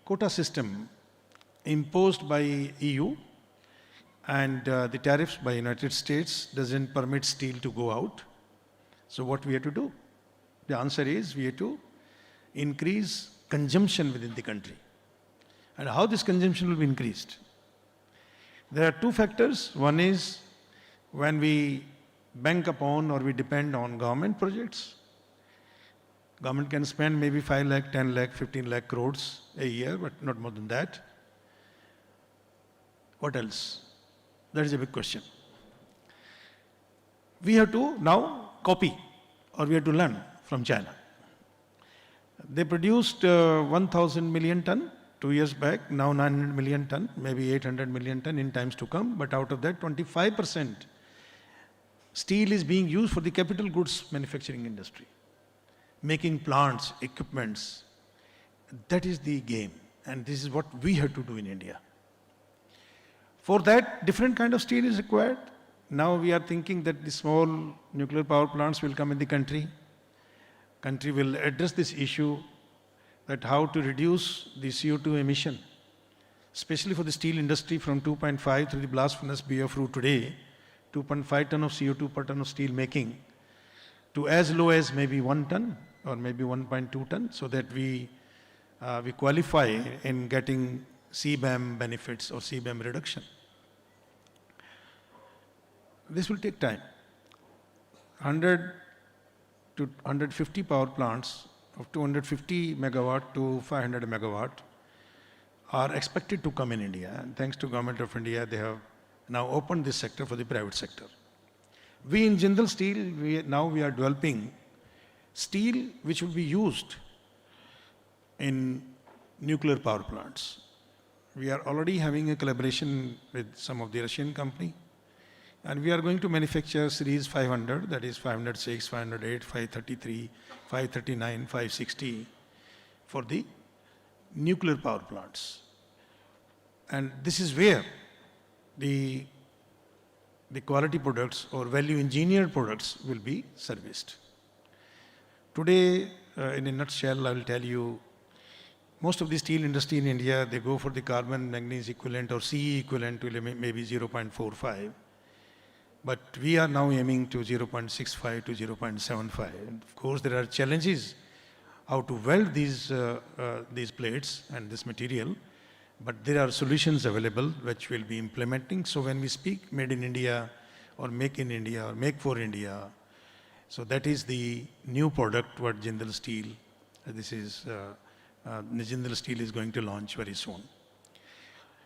quota system imposed by EU and the tariffs by United States doesn't permit steel to go out. So what we have to do? The answer is we have to increase consumption within the country. And how this consumption will be increased? There are two factors. One is when we bank upon or we depend on government projects. Government can spend maybe 5 lakh, 10 lakh, 15 lakh crores a year, but not more than that. What else? That is a big question. We have to now copy or we have to learn from China. They produced 1,000 million ton 2 years back, now 900 million ton, maybe 800 million ton in times to come, but out of that 25% steel is being used for the capital goods manufacturing industry, making plants, equipments. That is the game, and this is what we have to do in India. For that, different kind of steel is required. Now we are thinking that the small nuclear power plants will come in the country. Country will address this issue, that how to reduce the CO2 emission, especially for the steel industry from 2.5 through the blast furnace BF route today, 2.5 ton of CO2 per ton of steel making, to as low as maybe 1 ton or maybe 1.2 ton, so that we qualify in getting CBAM benefits or CBAM reduction. This will take time. 100 to 150 power plants of 250 megawatt to 500 megawatt are expected to come in India. And thanks to Government of India, they have now opened this sector for the private sector. We in Jindal Steel, we are developing steel which will be used in nuclear power plants. We are already having a collaboration with some of the Russian company, and we are going to manufacture series 500, that is 506, 508, 533, 539, 560 for the nuclear power plants. And this is where the quality products or value engineered products will be serviced. Today, in a nutshell, I will tell you, most of the steel industry in India, they go for the carbon manganese equivalent or CE equivalent to maybe 0.45. But we are now aiming to 0.65 to 0.75. And of course, there are challenges how to weld these plates and this material, but there are solutions available which we'll be implementing. So when we speak made in India or make in India or make for India, so that is the new product what Jindal Steel, Jindal Steel is going to launch very soon.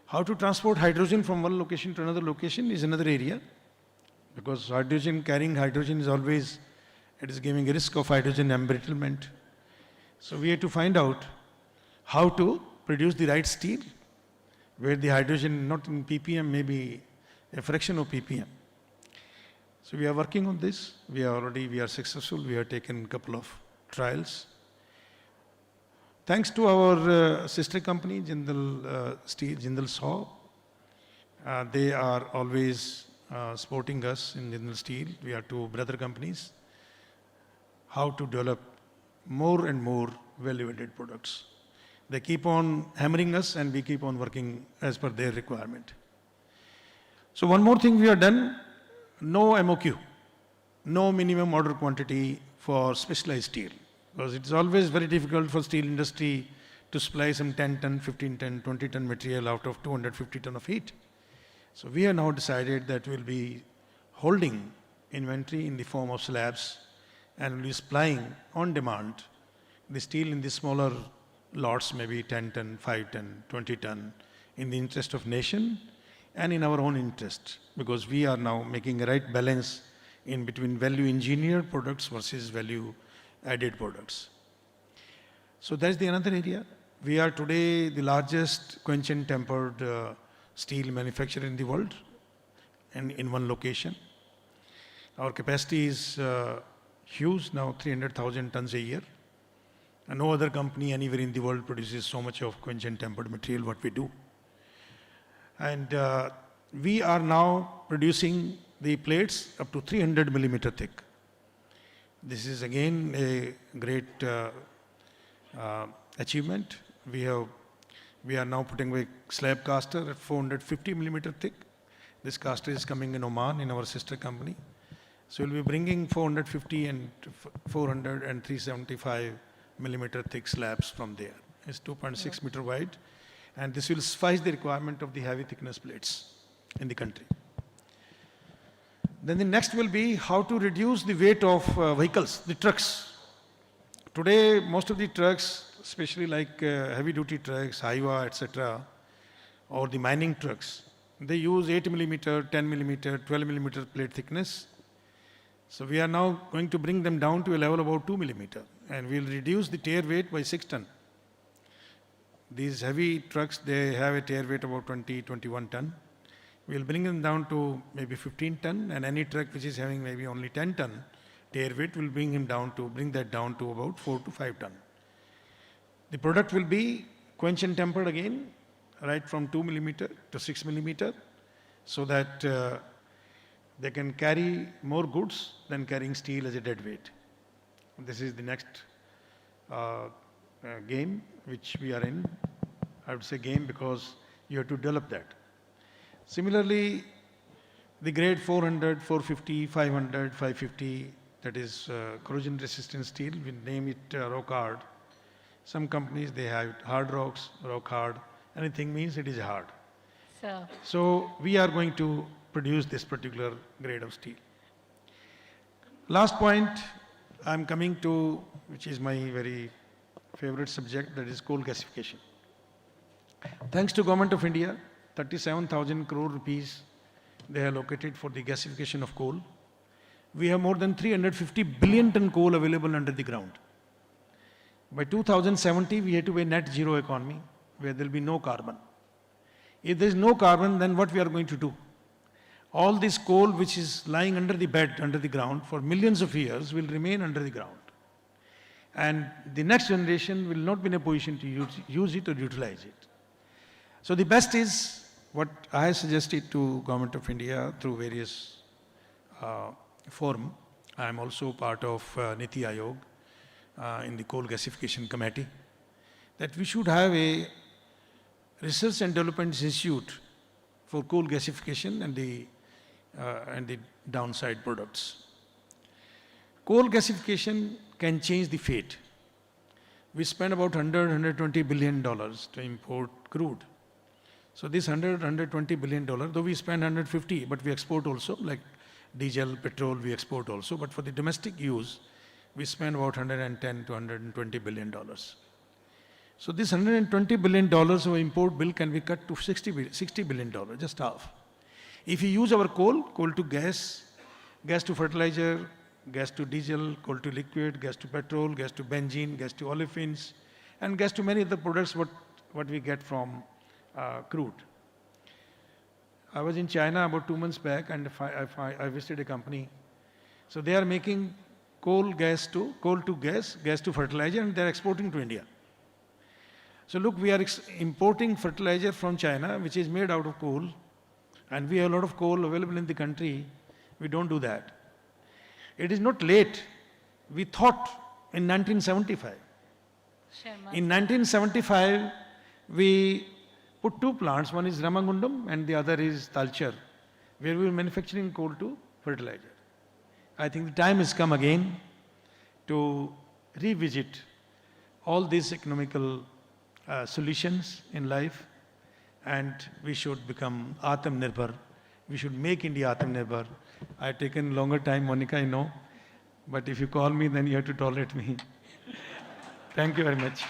How to transport hydrogen from one location to another location is another area, because carrying hydrogen is always, it is giving a risk of hydrogen embrittlement. So we have to find out how to produce the right steel, where the hydrogen not in ppm, maybe a fraction of ppm. So we are working on this. We are successful. We have taken a couple of trials. Thanks to our sister company, Jindal Steel, Jindal SAW, they are always supporting us in Jindal Steel. We are two brother companies. How to develop more and more value-added products. They keep on hammering us, and we keep on working as per their requirement. So one more thing we have done, no MOQ, no minimum order quantity for specialized steel, because it's always very difficult for steel industry to supply some 10 ton, 15 ton, 20 ton material out of 250 ton of heat. So we have now decided that we'll be holding inventory in the form of slabs and we'll be supplying on demand the steel in the smaller lots, maybe 10 ton, 5 ton, 20 ton, in the interest of nation and in our own interest, because we are now making a right balance in between value engineered products versus value added products. So that's the another area. We are today the largest quench and tempered steel manufacturer in the world, and in one location. Our capacity is huge now, 300,000 tons a year. And no other company anywhere in the world produces so much of quench and tempered material what we do. And we are now producing the plates up to 300 millimeter thick. This is again a great achievement. We are now putting a slab caster at 450 millimeter thick. This caster is coming in Oman in our sister company. So we'll be bringing 450 and 400 and 375 millimeter thick slabs from there. It's 2.6 meter wide, and this will suffice the requirement of the heavy thickness plates in the country. Then the next will be how to reduce the weight of vehicles, the trucks. Today, most of the trucks, especially like heavy duty trucks, highway, etc., or the mining trucks, they use 8 millimeter, 10 millimeter, 12 millimeter plate thickness. So we are now going to bring them down to a level of about 2 millimeter. and we'll reduce the tare weight by 6 ton. These heavy trucks, they have a tare weight about 20, 21 ton. We'll bring them down to maybe 15 ton, and any truck which is having maybe only 10 ton tare weight will bring that down to about 4 to 5 ton. The product will be quench and tempered again, right from 2 millimeter to 6 millimeter, so that they can carry more goods than carrying steel as a dead weight. This is the next game which we are in. I would say game because you have to develop that. Similarly, the grade 400, 450, 500, 550, that is corrosion resistant steel, we name it rock hard. Some companies, they have hard rocks, rock hard. Anything means it is hard. So we are going to produce this particular grade of steel. Last point I'm coming to, which is my very favorite subject, that is coal gasification. Thanks to Government of India, 37,000 crore rupees they have allocated for the gasification of coal. We have more than 350 billion ton coal available under the ground. By 2070, we have to be a net zero economy where there will be no carbon. If there is no carbon, then what we are going to do? All this coal which is lying under the bed, under the ground for millions of years will remain under the ground. And the next generation will not be in a position to use it or utilize it. So the best is what I suggested to Government of India through various forum. I am also part of Niti Aayog in the coal gasification committee, that we should have a research and development institute for coal gasification and the downside products. Coal gasification can change the fate. We spend about $120 billion to import crude. So this $120 billion, though we spend 150, but we export also, like diesel, petrol, we export also. But for the domestic use, we spend about $110 to $120 billion. So this $120 billion of import bill can be cut to $60 billion, just half. If you use our coal to gas, gas to fertilizer, gas to diesel, coal to liquid, gas to petrol, gas to benzene, gas to olefins, and gas to many other products what we get from crude. I was in China about 2 months back, and I visited a company. So they are making coal to gas, gas to fertilizer, and they are exporting to India. So look, we are importing fertilizer from China, which is made out of coal, and we have a lot of coal available in the country. We don't do that. It is not late. We thought in 1975. In 1975, we put 2 plants. One is Ramagundam and the other is Talcher, where we were manufacturing coal to fertilizer. I think the time has come again to revisit all these economical solutions in life, and we should become Atmanirbhar. We should make India Atmanirbhar. I've taken longer time, Monica, I know, but if you call me, then you have to tolerate me. Thank you very much.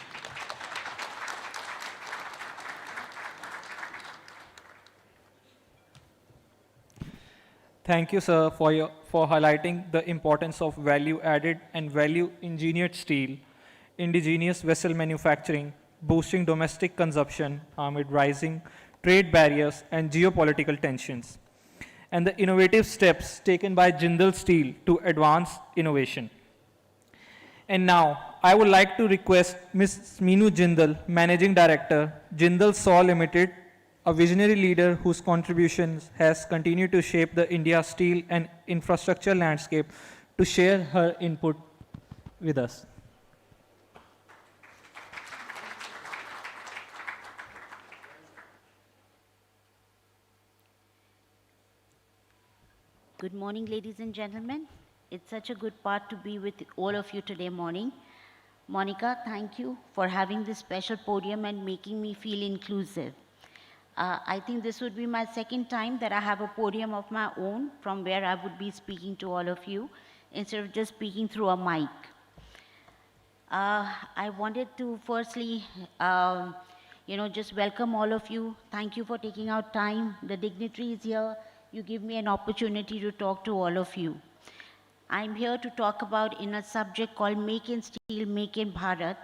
Thank you, sir, for highlighting the importance of value-added and value-engineered steel, indigenous vessel manufacturing, boosting domestic consumption amid rising trade barriers and geopolitical tensions, and the innovative steps taken by Jindal Steel to advance innovation. And now, I would like to request Ms. Meenu Jindal, Managing Director, Jindal SAW Limited, a visionary leader whose contributions has continued to shape the India steel and infrastructure landscape, to share her input with us. Good morning, ladies and gentlemen. It's such a good part to be with all of you today morning. Monica, thank you for having this special podium and making me feel inclusive. I think this would be my second time that I have a podium of my own from where I would be speaking to all of you instead of just speaking through a mic. I wanted to firstly, just welcome all of you. Thank you for taking out time. The dignitaries here, you give me an opportunity to talk to all of you. I'm here to talk about in a subject called Make in Steel, Make in Bharat.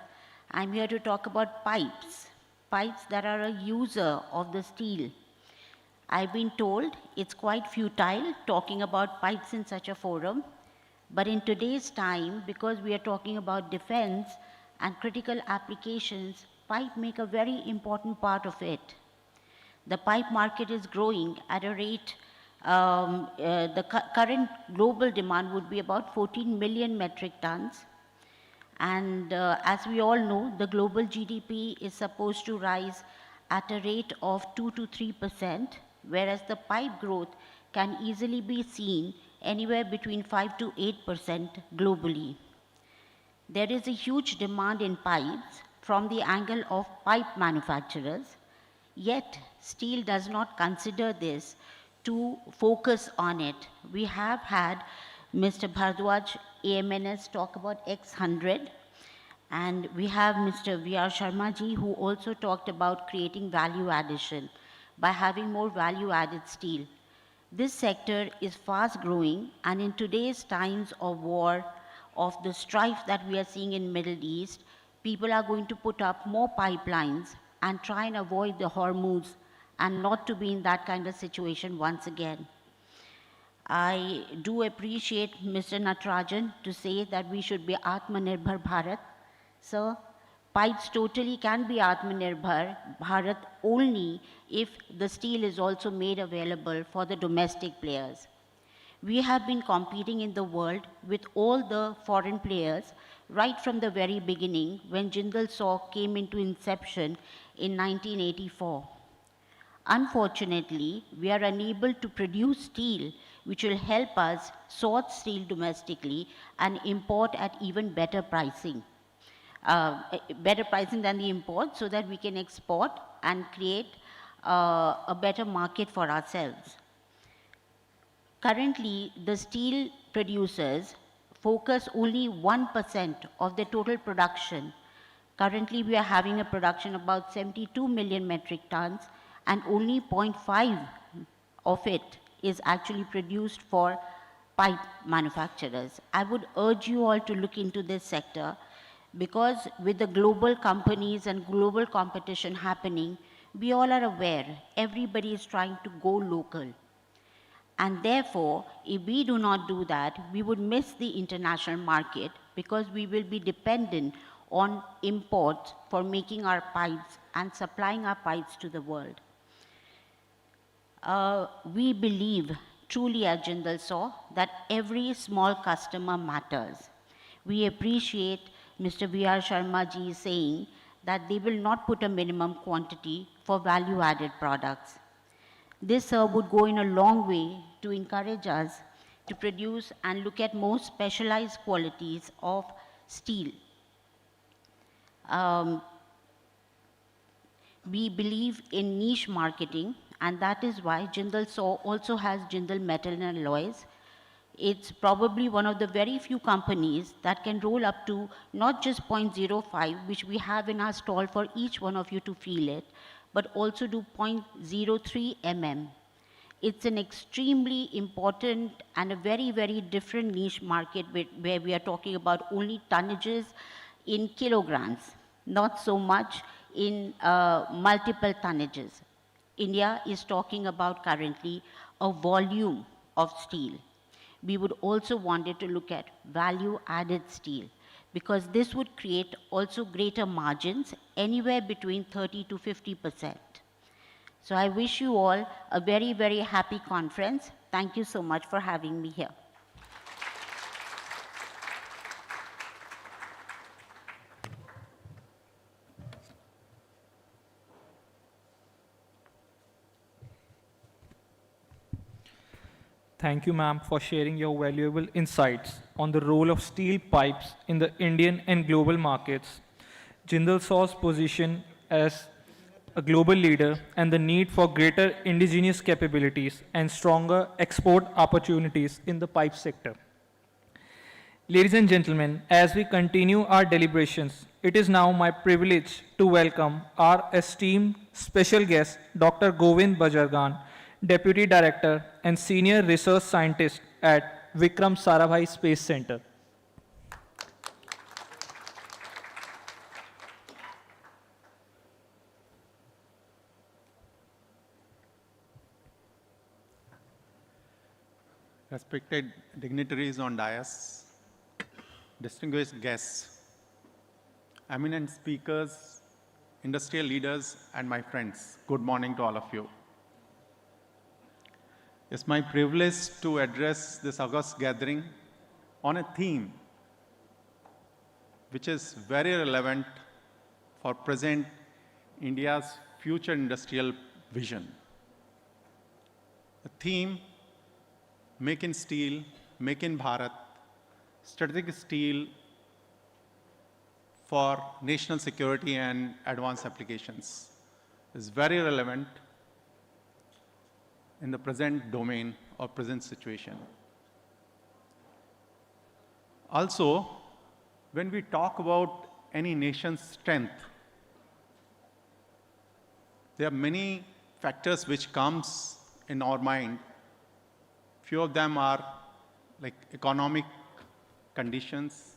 I'm here to talk about pipes, pipes that are a user of the steel. I've been told it's quite futile talking about pipes in such a forum, but in today's time, because we are talking about defense and critical applications, pipe make a very important part of it. The pipe market is growing at a rate, the current global demand would be about 14 million metric tons. And as we all know, the global GDP is supposed to rise at a rate of 2 to 3%, whereas the pipe growth can easily be seen anywhere between 5 to 8% globally. There is a huge demand in pipes from the angle of pipe manufacturers, yet steel does not consider this to focus on it. We have had Mr. Bharadwaj, AMNS, talk about X100, and we have Mr. V.R. Sharma ji, who also talked about creating value addition by having more value-added steel. This sector is fast growing, and in today's times of war, of the strife that we are seeing in Middle East, people are going to put up more pipelines and try and avoid the Hormuz and not to be in that kind of situation once again. I do appreciate Mr. Natarajan to say that we should be Atmanirbhar Bharat. Sir, pipes totally can be Atmanirbhar Bharat only if the steel is also made available for the domestic players. We have been competing in the world with all the foreign players right from the very beginning when Jindal SAW came into inception in 1984. Unfortunately, we are unable to produce steel which will help us source steel domestically and import at even better pricing. Better pricing than the import so that we can export and create a better market for ourselves. Currently, the steel producers focus only 1% of the total production. Currently, we are having a production about 72 million metric tons, and only 0.5 of it is actually produced for pipe manufacturers. I would urge you all to look into this sector, because with the global companies and global competition happening, we all are aware everybody is trying to go local. And therefore, if we do not do that, we would miss the international market because we will be dependent on imports for making our pipes and supplying our pipes to the world. We believe truly at Jindal SAW that every small customer matters. We appreciate Mr. V.R. Sharma ji saying that they will not put a minimum quantity for value-added products. This would go in a long way to encourage us to produce and look at more specialized qualities of steel. We believe in niche marketing, and that is why Jindal SAW also has Jindal Metal and Alloys. It's probably one of the very few companies that can roll up to not just 0.05, which we have in our stall for each one of you to feel it, but also do 0.03 mm. It's an extremely important and a very, very different niche market where we are talking about only tonnages in kilograms, not so much in multiple tonnages. India is talking about currently a volume of steel. We would also wanted to look at value-added steel, because this would create also greater margins, anywhere between 30 to 50%. So I wish you all a very, very happy conference. Thank you so much for having me here. Thank you, ma'am, for sharing your valuable insights on the role of steel pipes in the Indian and global markets, Jindal SAW's position as a global leader, and the need for greater indigenous capabilities and stronger export opportunities in the pipe sector. Ladies and gentlemen, as we continue our deliberations, it is now my privilege to welcome our esteemed special guest, Dr. Govind Bajargan, Deputy Director and Senior Research Scientist at Vikram Sarabhai Space Center. Respected dignitaries on dais, distinguished guests, eminent speakers, industrial leaders, and my friends, good morning to all of you. It's my privilege to address this august gathering on a theme which is very relevant for present India's future industrial vision. The theme, Make in Steel, Make in Bharat, strategic steel for national security and advanced applications, is very relevant in the present domain or present situation. Also, when we talk about any nation's strength, there are many factors which comes in our mind. Few of them are like economic conditions,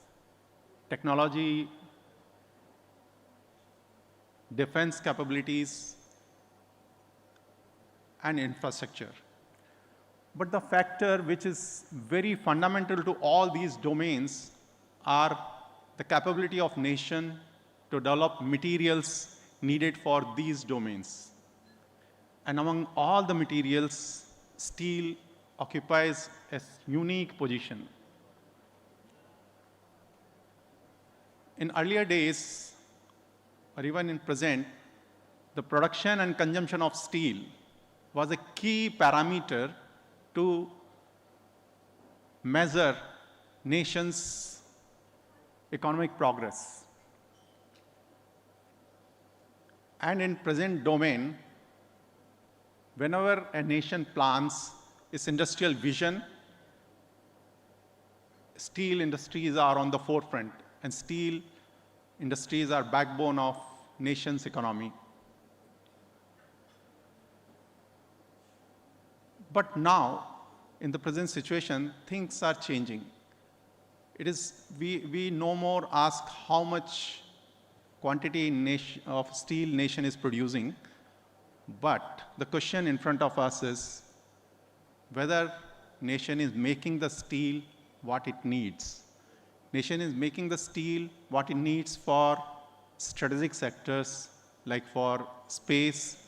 technology, defense capabilities, and infrastructure. But the factor which is very fundamental to all these domains are the capability of nation to develop materials needed for these domains. And among all the materials, steel occupies a unique position. In earlier days, or even in present, the production and consumption of steel was a key parameter to measure nation's economic progress. And in present domain, whenever a nation plans its industrial vision, steel industries are on the forefront, and steel industries are backbone of nation's economy. But now, in the present situation, things are changing. We no more ask how much quantity of steel nation is producing, but the question in front of us is whether nation is making the steel what it needs. Nation is making the steel what it needs for strategic sectors like for space,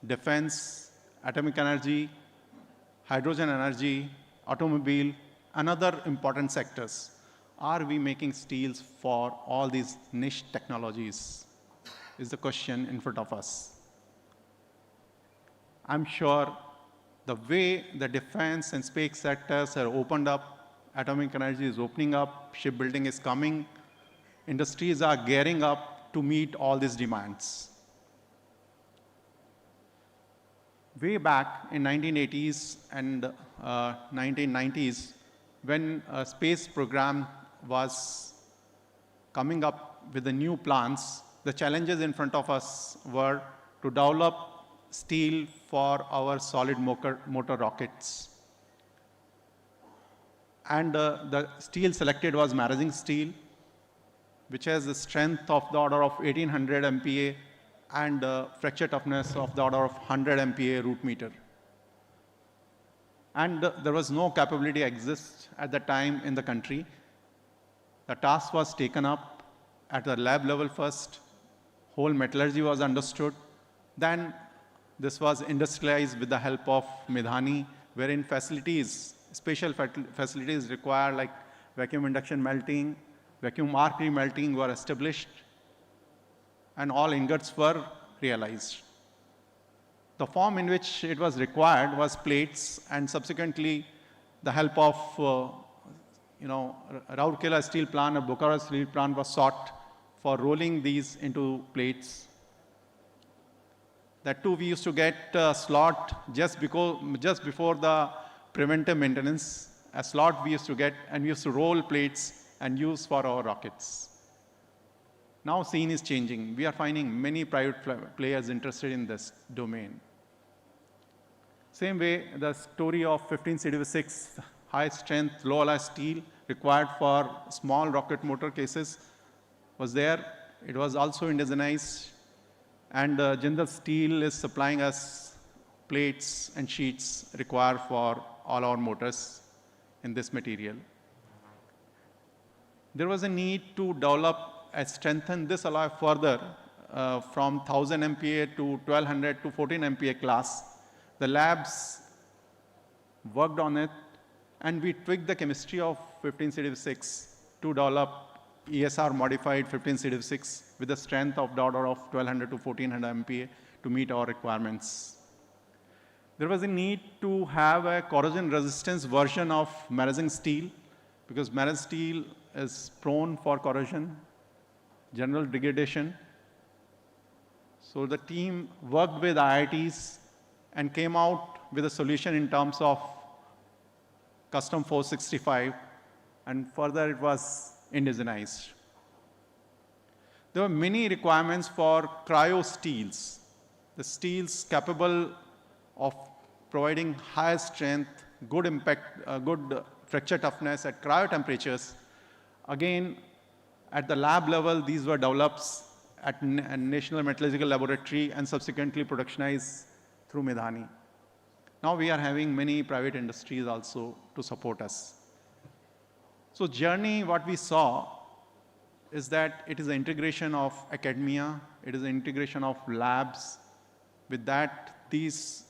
defense, atomic energy, hydrogen energy, automobile, and other important sectors. Are we making steels for all these niche technologies? Is the question in front of us. I'm sure the way the defense and space sectors are opened up, atomic energy is opening up, shipbuilding is coming, industries are gearing up to meet all these demands. Way back in 1980s and 1990s, when a space program was coming up with the new plans, the challenges in front of us were to develop steel for our solid motor rockets. And the steel selected was maraging steel, which has the strength of the order of 1800 MPa and fracture toughness of the order of 100 MPa root meter. And there was no capability exist at the time in the country. The task was taken up at the lab level first. Whole metallurgy was understood. Then this was industrialized with the help of Midhani, wherein facilities, special facilities required like vacuum induction melting, vacuum arc remelting were established, and all ingots were realized. The form in which it was required was plates, and subsequently the help of Rourkela steel plant or Bokaro steel plant was sought for rolling these into plates. That too, we used to get a slot just before the preventive maintenance. A slot we used to get, and we used to roll plates and use for our rockets. Now scene is changing. We are finding many private players interested in this domain. Same way, the story of 15 CW6 high strength, low alloy steel required for small rocket motor cases was there. It was also indigenized, and Jindal Steel is supplying us plates and sheets required for all our motors in this material. There was a need to develop and strengthen this alloy further from 1000 MPa to 1200 to 14 MPa class. The labs worked on it, and we tweaked the chemistry of 15C6 to develop ESR modified 15C6 with a strength of the order of 1200 to 1400 MPa to meet our requirements. There was a need to have a corrosion resistance version of Marazing steel, because Marazing steel is prone for corrosion, general degradation. So the team worked with IITs and came out with a solution in terms of custom 465, and further it was indigenized. There were many requirements for cryo steels, the steels capable of providing high strength, good impact, good fracture toughness at cryo temperatures. Again, at the lab level, these were developed at National Metallurgical Laboratory and subsequently productionized through Medhani. Now we are having many private industries also to support us. So journey, what we saw is that it is an integration of academia, it is an integration of labs. With that, these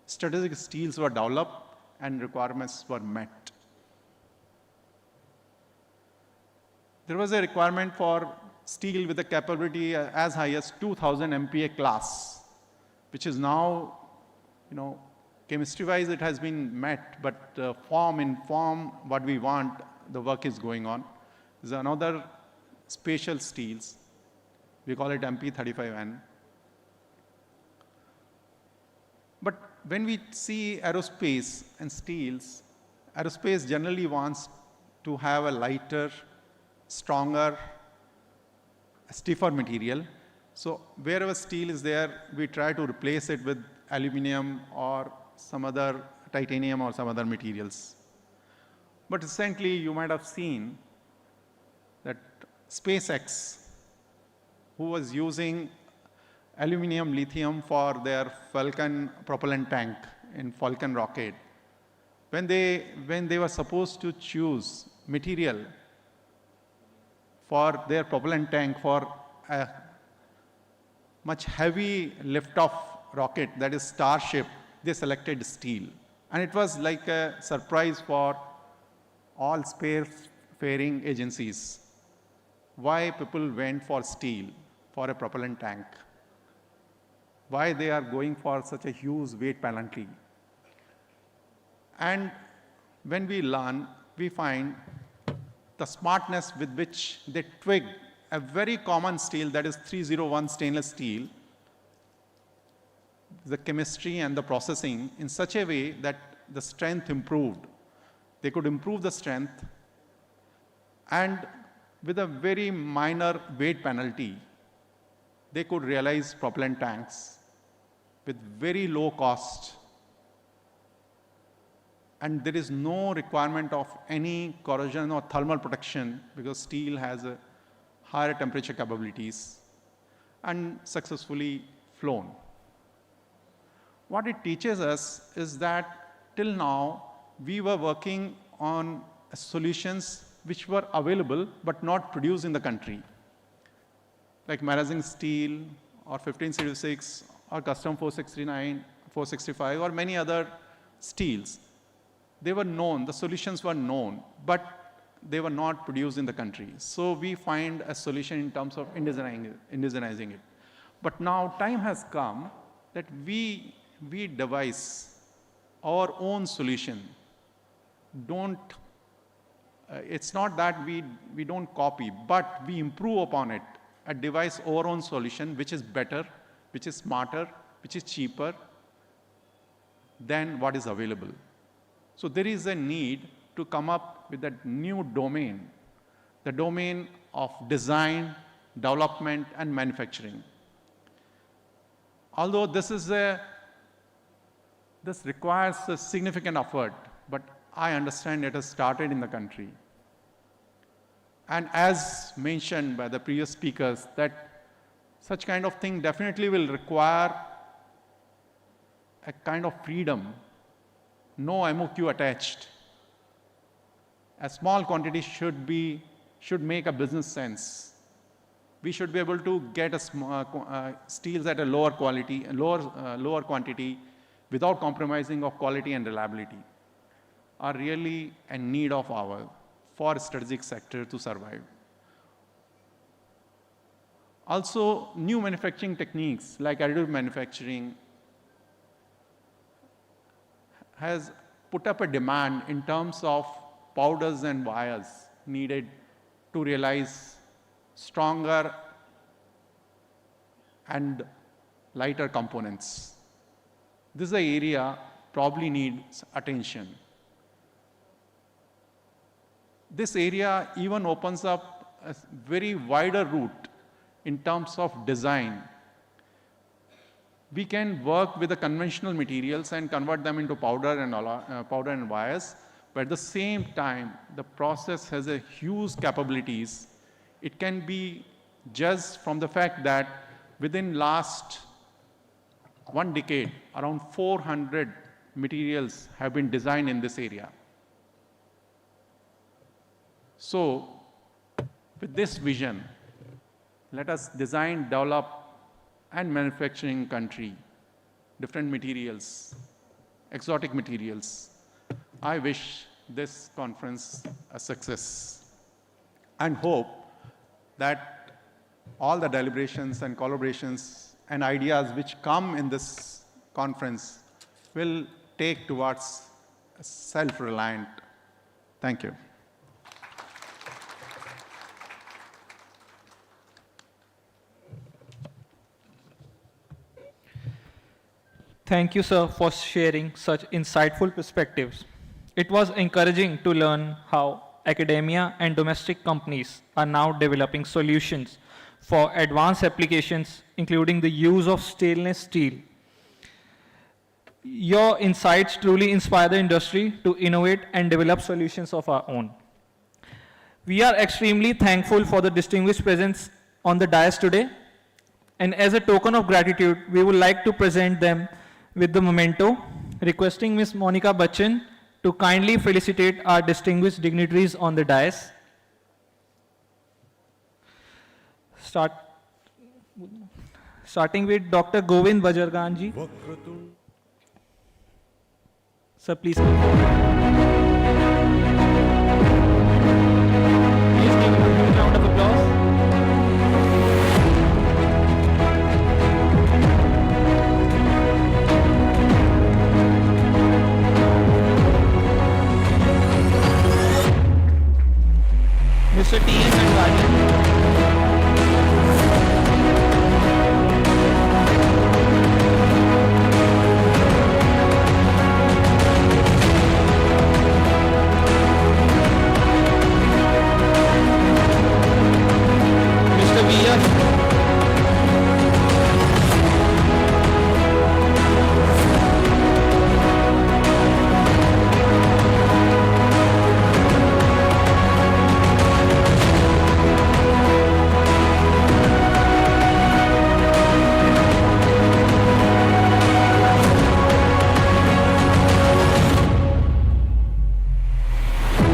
strategic steels were developed and requirements were met. There was a requirement for steel with a capability as high as 2000 MPa class, which is now, chemistry-wise it has been met, but in form, what we want, the work is going on. There's another special steels. We call it MP35N. But when we see aerospace and steels, aerospace generally wants to have a lighter, stronger, stiffer material. So wherever steel is there, we try to replace it with aluminum or some other titanium or some other materials. But recently, you might have seen that SpaceX, who was using aluminum lithium for their Falcon propellant tank in Falcon rocket, when they were supposed to choose material for their propellant tank for a much heavy lift-off rocket, that is Starship, they selected steel. And it was like a surprise for all spacefaring agencies. Why people went for steel for a propellant tank? Why they are going for such a huge weight penalty? And when we learn, we find the smartness with which they twig a very common steel, that is 301 stainless steel, the chemistry and the processing in such a way that the strength improved. They could improve the strength, and with a very minor weight penalty, they could realize propellant tanks with very low cost. And there is no requirement of any corrosion or thermal protection, because steel has a higher temperature capabilities and successfully flown. What it teaches us is that till now, we were working on solutions which were available but not produced in the country, like Marazing steel or 15C6 or custom 469, 465 or many other steels. They were known, the solutions were known, but they were not produced in the country. So we find a solution in terms of indigenizing it. But now time has come that we devise our own solution. It's not that we don't copy, but we improve upon it and devise our own solution, which is better, which is smarter, which is cheaper than what is available. So there is a need to come up with that new domain, the domain of design, development, and manufacturing. Although this requires a significant effort, but I understand it has started in the country. And as mentioned by the previous speakers, that such kind of thing definitely will require a kind of freedom, no MOQ attached. A small quantity should make a business sense. We should be able to get steels at a lower quality, lower quantity, without compromising of quality and reliability, are really a need of our for strategic sector to survive. Also, new manufacturing techniques like additive manufacturing has put up a demand in terms of powders and wires needed to realize stronger and lighter components. This is an area probably needs attention. This area even opens up a very wider route in terms of design. We can work with the conventional materials and convert them into powder and wires, but at the same time, the process has a huge capabilities. It can be judged from the fact that within last 1 decade, around 400 materials have been designed in this area. So, with this vision, let us design, develop, and manufacturing country, different materials, exotic materials. I wish this conference a success and hope that all the deliberations and collaborations and ideas which come in this conference will take towards self-reliant. Thank you. Thank you, sir, for sharing such insightful perspectives. It was encouraging to learn how academia and domestic companies are now developing solutions for advanced applications, including the use of stainless steel. Your insights truly inspire the industry to innovate and develop solutions of our own. We are extremely thankful for the distinguished presence on the dais today, and as a token of gratitude, we would like to present them with the memento, requesting Ms. Monica Bachchan to kindly felicitate our distinguished dignitaries on the dais. Starting with Dr. Govind Bajarganji. Sir, please come forward. Please give a huge round of applause. Mr. T.M. Advani. Mr. V.S.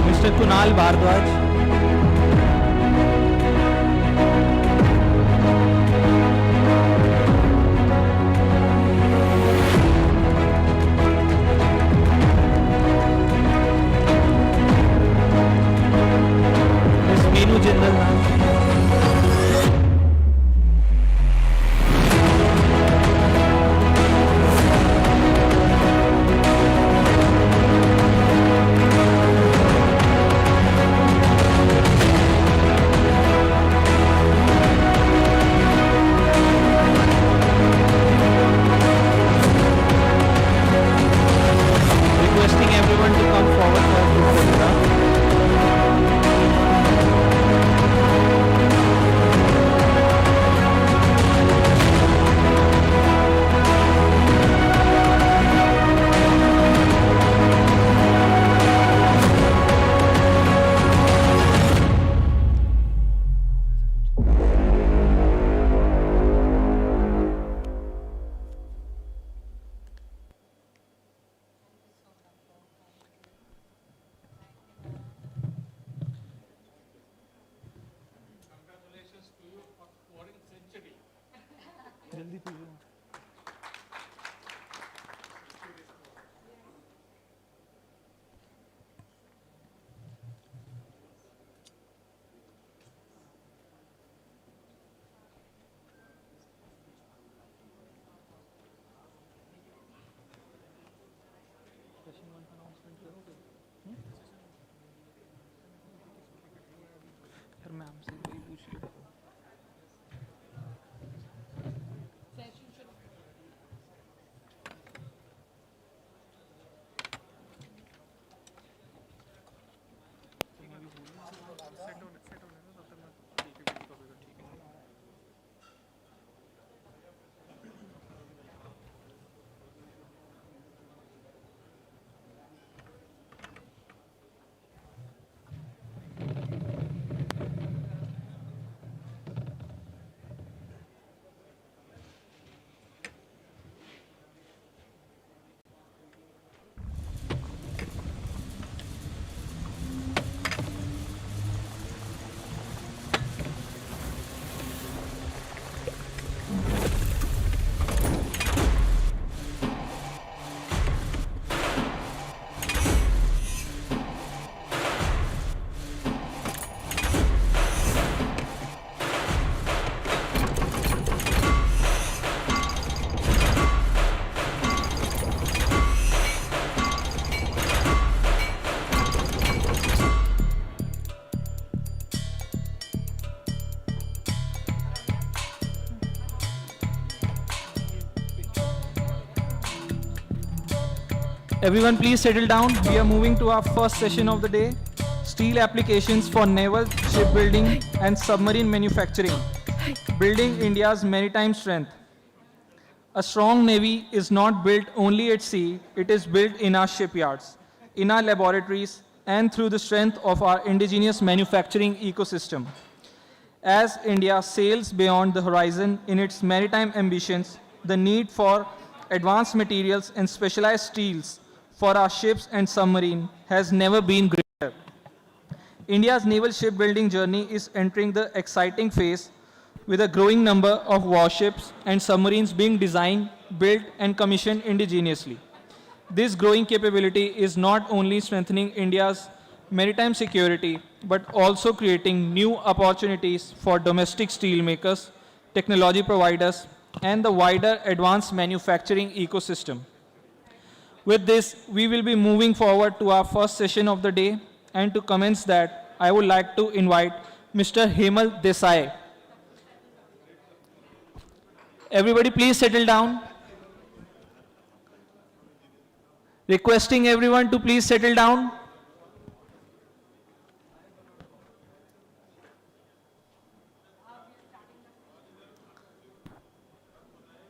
Mr. Kunal Bhardwaj. Ms. Meenu Jindal. Everyone please settle down. We are moving to our first session of the day. Steel applications for naval shipbuilding and submarine manufacturing. Building India's maritime strength. A strong navy is not built only at sea, it is built in our shipyards, in our laboratories, and through the strength of our indigenous manufacturing ecosystem. As India sails beyond the horizon in its maritime ambitions, the need for advanced materials and specialized steels for our ships and submarine has never been greater. India's naval shipbuilding journey is entering the exciting phase with a growing number of warships and submarines being designed, built, and commissioned indigenously. This growing capability is not only strengthening India's maritime security, but also creating new opportunities for domestic steelmakers, technology providers, and the wider advanced manufacturing ecosystem. With this, we will be moving forward to our first session of the day, and to commence that, I would like to invite Mr. Hemal Desai. Everybody please settle down. Requesting everyone to please settle down.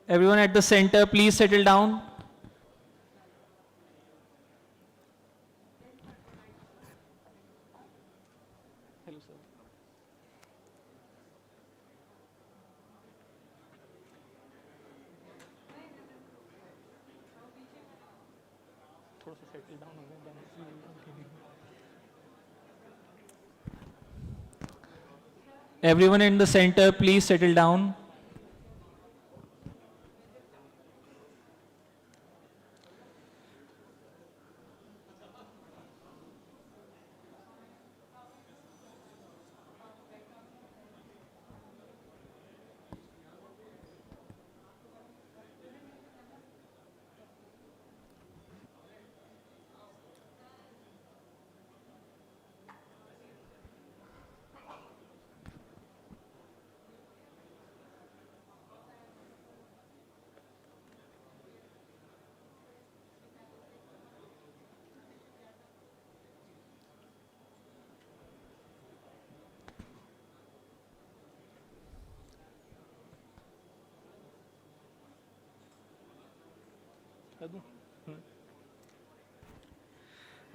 Everyone at the center, please settle down. Everyone in the center, please settle down.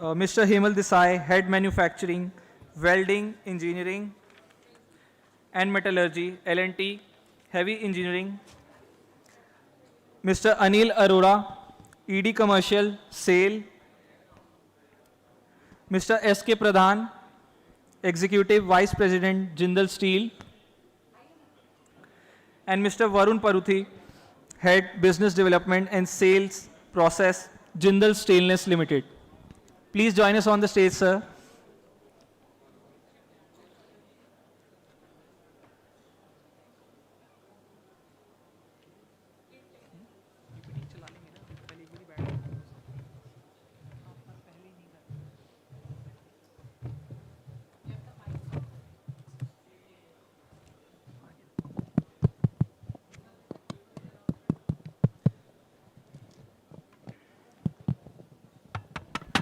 Mr. Hemal Desai, Head Manufacturing, Welding, Engineering and Metallurgy, L&T, Heavy Engineering. Mr. Anil Arora, ED Commercial, SAIL. Mr. S.K. Pradhan, Executive Vice President, Jindal Steel. And Mr. Varun Paruthi, Head Business Development and Sales Process, Jindal Stainless Limited. Please join us on the stage, sir.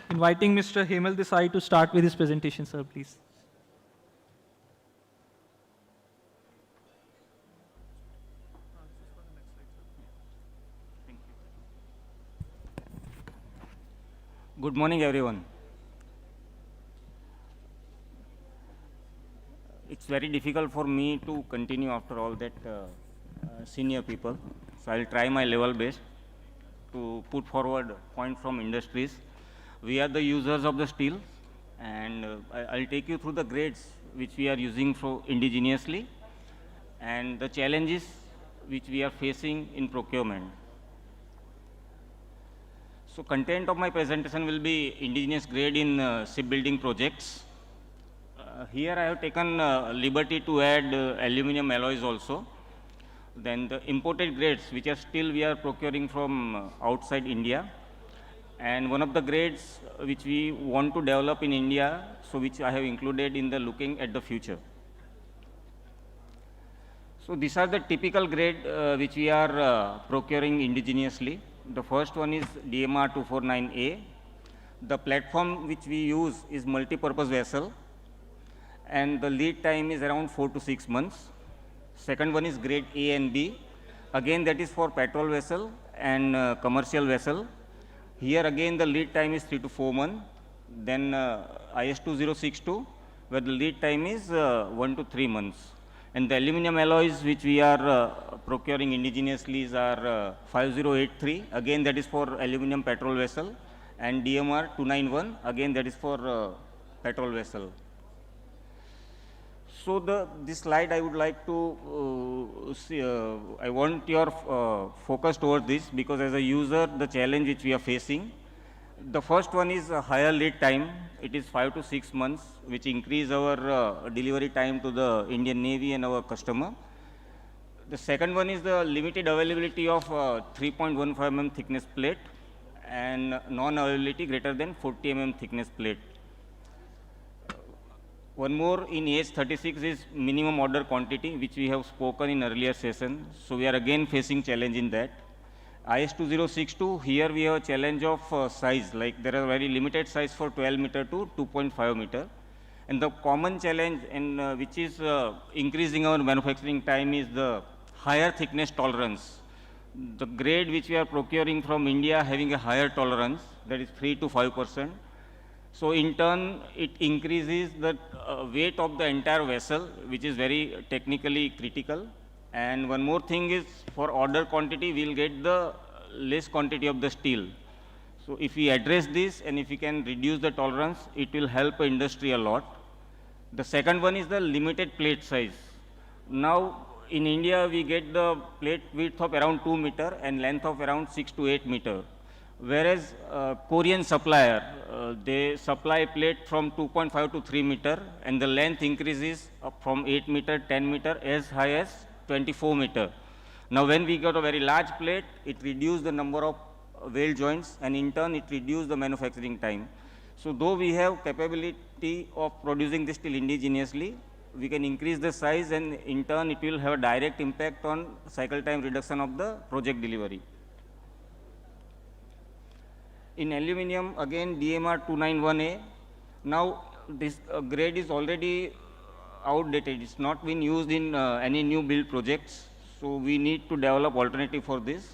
Inviting Mr. Hemal Desai to start with his presentation, sir, please. Good morning, everyone. It's very difficult for me to continue after all that senior people. So I'll try my level best to put forward point from industries. We are the users of the steel, and I'll take you through the grades which we are using for indigenously and the challenges which we are facing in procurement. So content of my presentation will be indigenous grade in shipbuilding projects. Here I have taken liberty to add aluminum alloys also. Then the imported grades which are still we are procuring from outside India. And one of the grades which we want to develop in India, so which I have included in the looking at the future. So these are the typical grade which we are procuring indigenously. The first one is DMR 249A. The platform which we use is multi-purpose vessel, and the lead time is around 4 to 6 months. Second one is grade A and B. Again, that is for petrol vessel and commercial vessel. Here again, the lead time is 3 to 4 months. Then IS 2062, where the lead time is 1 to 3 months. And the aluminum alloys which we are procuring indigenously are 5083. Again, that is for aluminum petrol vessel. And DMR 291, again that is for petrol vessel. So this slide I would like to see, I want your focus towards this, because as a user, the challenge which we are facing, the first one is a higher lead time. It is 5 to 6 months, which increase our delivery time to the Indian Navy and our customer. The second one is the limited availability of 3.15 mm thickness plate and non-availability greater than 40 mm thickness plate. One more in AH36 is minimum order quantity, which we have spoken in earlier session. So we are again facing challenge in that. IS 2062, here we have a challenge of size, like there are very limited size for 12 meter to 2.5 meter. And the common challenge, and which is increasing our manufacturing time, is the higher thickness tolerance. The grade which we are procuring from India having a higher tolerance, that is 3 to 5%. So in turn, it increases the weight of the entire vessel, which is very technically critical. And one more thing is, for order quantity, we'll get the less quantity of the steel. So if we address this and if we can reduce the tolerance, it will help industry a lot. The second one is the limited plate size. Now, in India, we get the plate width of around 2 meter and length of around 6 to 8 meter. Whereas Korean supplier, they supply plate from 2.5 to 3 meter, and the length increases up from 8 meter, 10 meter, as high as 24 meter. Now, when we got a very large plate, it reduces the number of weld joints, and in turn, it reduces the manufacturing time. So though we have capability of producing this steel indigenously, we can increase the size, and in turn it will have a direct impact on cycle time reduction of the project delivery. In aluminum, again DMR 291A, now this grade is already outdated. It's not been used in any new build projects, so we need to develop alternative for this.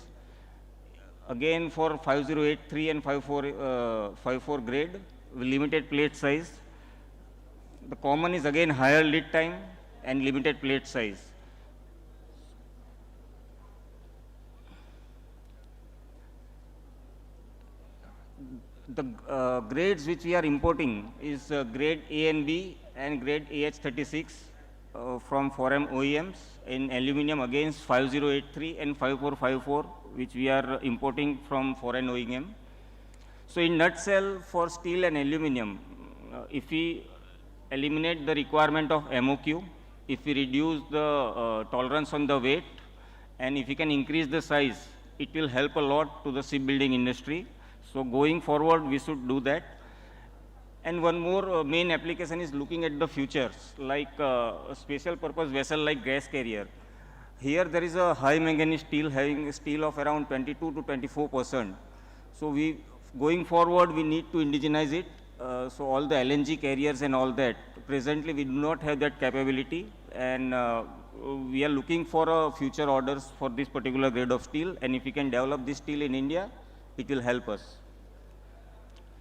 Again, for 5083 and 54 grade, with limited plate size. The common is again higher lead time and limited plate size. The grades which we are importing is grade A and B and grade AH36 from foreign OEMs. In aluminum, against 5083 and 5454, which we are importing from foreign OEM. So in nutshell, for steel and aluminum, if we eliminate the requirement of MOQ, if we reduce the tolerance on the weight, and if we can increase the size, it will help a lot to the shipbuilding industry. So going forward, we should do that. And one more main application is looking at the futures, like a special purpose vessel like gas carrier. Here there is a high manganese steel, having a steel of around 22 to 24%. So going forward, we need to indigenize it. So all the LNG carriers and all that, presently we do not have that capability, and we are looking for future orders for this particular grade of steel, and if we can develop this steel in India, it will help us.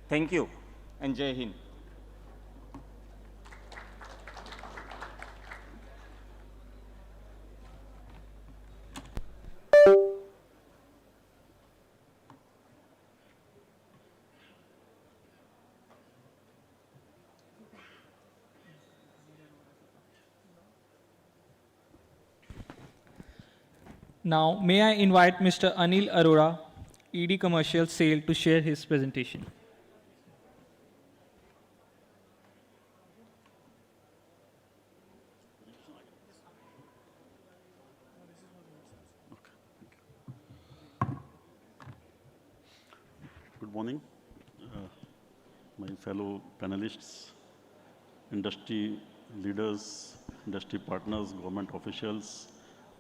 Thank you, and Jai Hind. Now, may I invite Mr. Anil Arora, ED Commercial Sale, to share his presentation. Good morning, my fellow panelists, industry leaders, industry partners, government officials.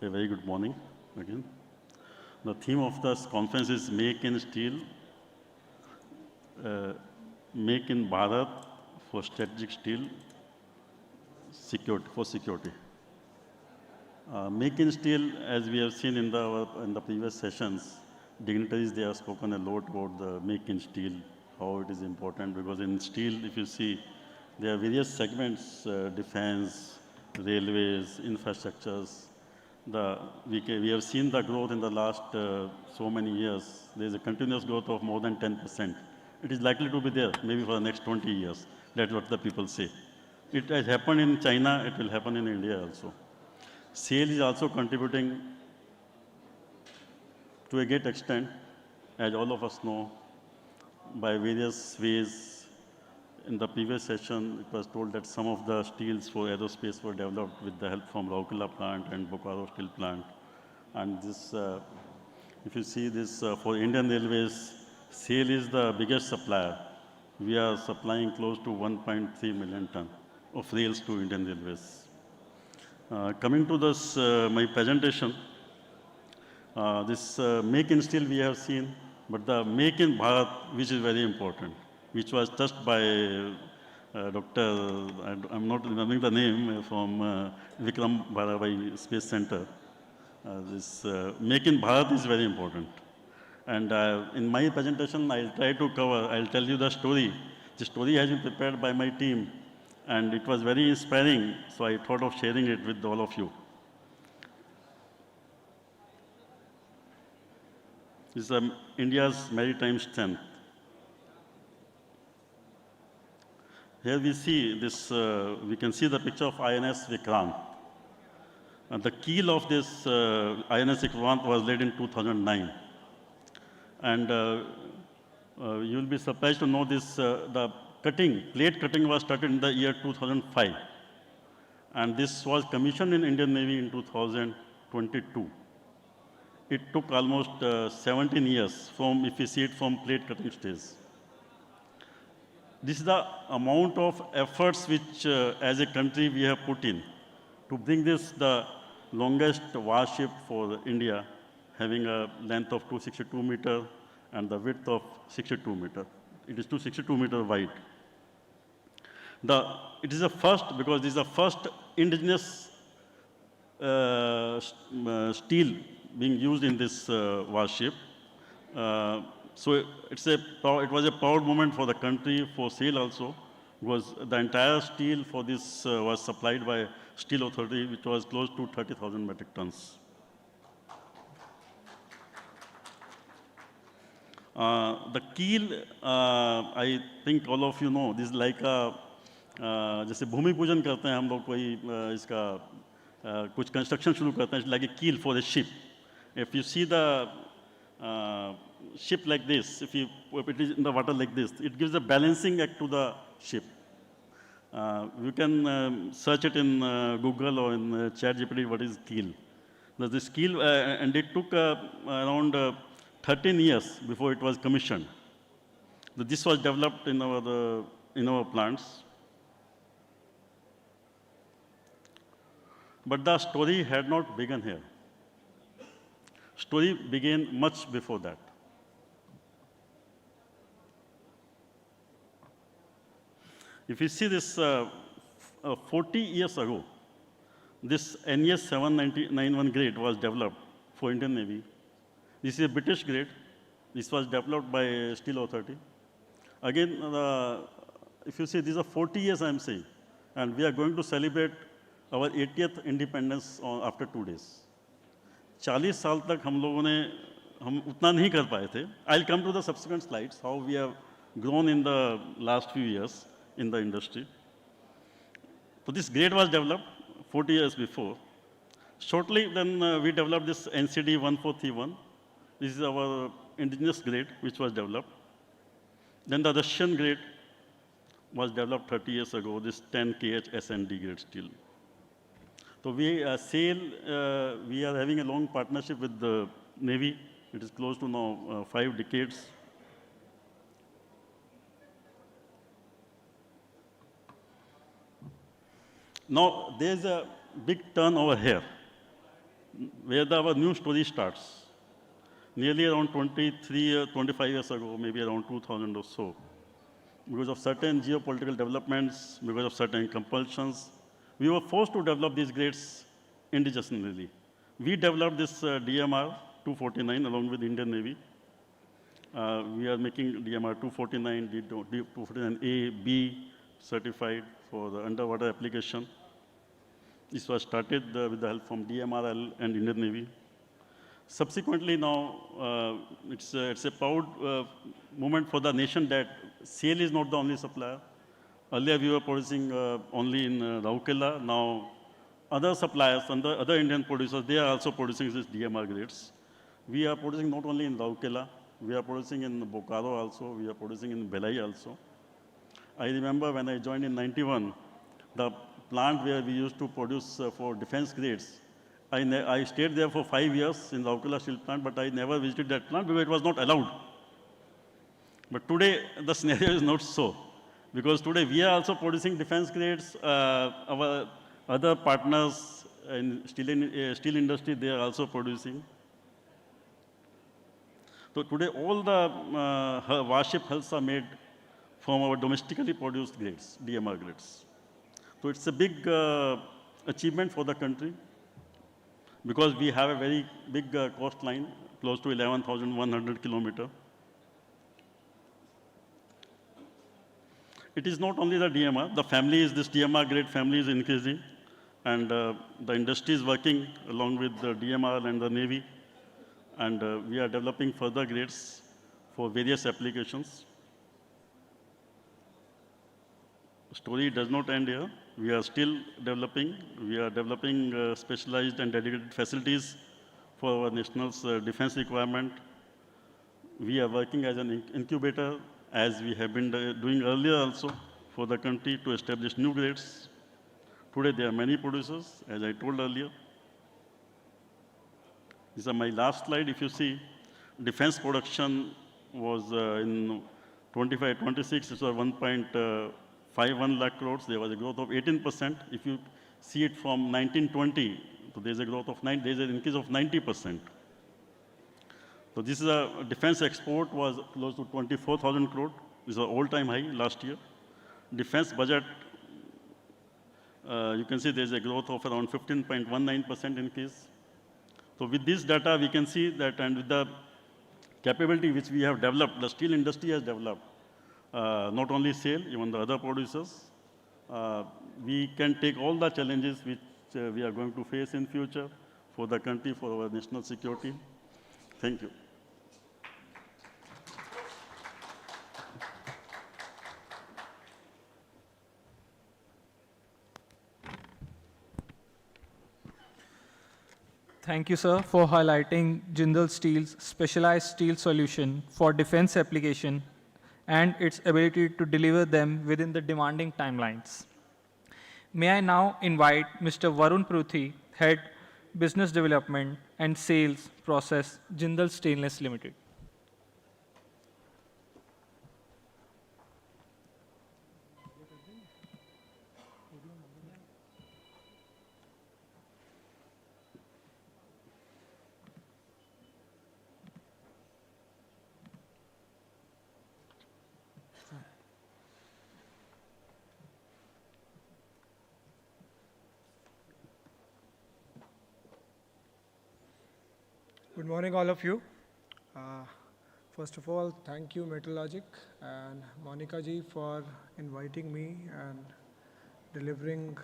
A very good morning again. The theme of this conference is Make in Steel, Make in Bharat for strategic steel, security. Make in steel, as we have seen in the previous sessions, dignitaries, they have spoken a lot about the make in steel, how it is important, because in steel, if you see, there are various segments, defense, railways, infrastructures. We have seen the growth in the last so many years. There is a continuous growth of more than 10%. It is likely to be there, maybe for the next 20 years. That's what the people say. It has happened in China, it will happen in India also. SAIL is also contributing to a great extent, as all of us know, by various ways. In the previous session, it was told that some of the steels for aerospace were developed with the help from Rourkela plant and Bokaro steel plant. And this, if you see this, for Indian Railways, SAIL is the biggest supplier. We are supplying close to 1.3 million ton of rails to Indian Railways. Coming to this, my presentation, this make in steel we have seen, but the make in Bharat, which is very important, which was touched by Dr. I'm not remembering the name, from Vikram Bharabhai Space Center. This make in Bharat is very important. And in my presentation, I'll try to cover, I'll tell you the story. The story has been prepared by my team, and it was very inspiring, so I thought of sharing it with all of you. This is India's maritime strength. Here we see this, we can see the picture of INS Vikrant. And the keel of this INS Vikrant was laid in 2009. And you'll be surprised to know this, the plate cutting was started in the year 2005. And this was commissioned in Indian Navy in 2022. It took almost 17 years from, if you see it from plate cutting stage. This is the amount of efforts which, as a country, we have put in to bring this the longest warship for India, having a length of 262 meter and the width of 62 meter. It is 262 meter wide. It is the first, because this is the first indigenous steel being used in this warship. So it was a proud moment for the country, for SAIL also, because the entire steel for this was supplied by Steel Authority, which was close to 30,000 metric tons. The keel, I think all of you know, this is like a, जैसे भूमि पूजन करते हैं हम लोग कोई इसका कुछ construction शुरू करते हैं, like a keel for the ship. If you see the ship like this, if it is in the water like this, it gives a balancing act to the ship. You can search it in Google or in ChatGPT, what is keel. This keel, and it took around 13 years before it was commissioned. This was developed in our plants. But the story had not begun here. Story began much before that. If you see this, 40 years ago, this NES 791 grade was developed for Indian Navy. This is a British grade. This was developed by Steel Authority. Again, if you see, these are 40 years, I'm saying, and we are going to celebrate our 80th independence after 2 days. 40 साल तक हम लोगों ने उतना नहीं कर पाए थे. I'll come to the subsequent slides, how we have grown in the last few years in the industry. So this grade was developed 40 years before. Shortly then we developed this NCD 1431. This is our indigenous grade which was developed. Then the Russian grade was developed 30 years ago, this 10 KH SND grade steel. So we SAIL, we are having a long partnership with the Navy. It is close to now 5 decades. Now there's a big turn over here, where our new story starts. nearly around 25 years ago, maybe around 2000 or so. Because of certain geopolitical developments, because of certain compulsions, we were forced to develop these grades indigenously. We developed this DMR 249 along with Indian Navy. We are making DMR 249, D249A, B certified for the underwater application. This was started with the help from DMRL and Indian Navy. Subsequently now, it's a proud moment for the nation that SAIL is not the only supplier. Earlier we were producing only in Rourkela. Now other suppliers, other Indian producers, they are also producing these DMR grades. We are producing not only in Rourkela, we are producing in Bokaro also, we are producing in Bhelai also. I remember when I joined in 91, the plant where we used to produce for defense grades, I stayed there for 5 years in the Rourkela steel plant, but I never visited that plant because it was not allowed. But today, the scenario is not so. Because today, we are also producing defense grades. Our other partners in steel industry, they are also producing. So today, all the warship hulls are made from our domestically produced grades, DMR grades. So it's a big achievement for the country because we have a very big coastline, close to 11,100 kilometers. It is not only the DMR, the family is, this DMR grade family is increasing, and the industry is working along with the DMR and the Navy, and we are developing further grades for various applications. The story does not end here. We are still developing. We are developing specialized and dedicated facilities for our national's defense requirement. We are working as an incubator, as we have been doing earlier also, for the country to establish new grades. Today, there are many producers, as I told earlier. These are my last slide. If you see, defense production was in 25-26, it was 1.51 lakh crores. There was a growth of 18%. If you see it from 1920, so there's a growth of there's an increase of 90%. So this is a defense export was close to 24,000 crore. This is an all-time high last year. Defense budget, you can see there's a growth of around 15.19% increase. So with this data, we can see that, and with the capability which we have developed, the steel industry has developed, not only SAIL, even the other producers, we can take all the challenges which we are going to face in future for the country, for our national security. Thank you. Thank you, sir, for highlighting Jindal Steel's specialized steel solution for defense application and its ability to deliver them within the demanding timelines. May I now invite Mr. Varun Pruthi, Head Business Development and Sales Process, Jindal Stainless Limited. Good morning, all of you. First of all, thank you, Metalogic and Monica ji, for inviting me and delivering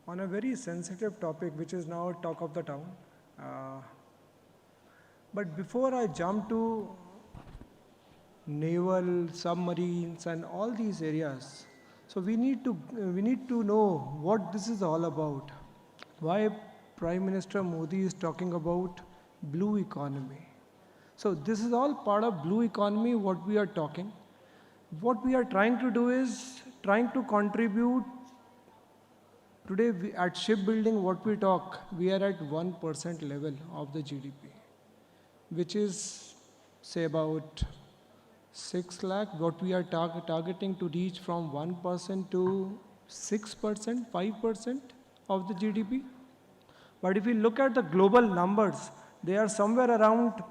on a very sensitive topic, which is now talk of the town. But before I jump to naval, submarines, and all these areas, so we need to know what this is all about. Why Prime Minister Modi is talking about blue economy. So this is all part of blue economy, what we are talking. What we are trying to do is trying to contribute. Today at shipbuilding, what we talk, we are at 1% level of the GDP, which is say about 6 lakh. What we are targeting to reach from 1% to 6%, 5% of the GDP. But if you look at the global numbers, they are somewhere around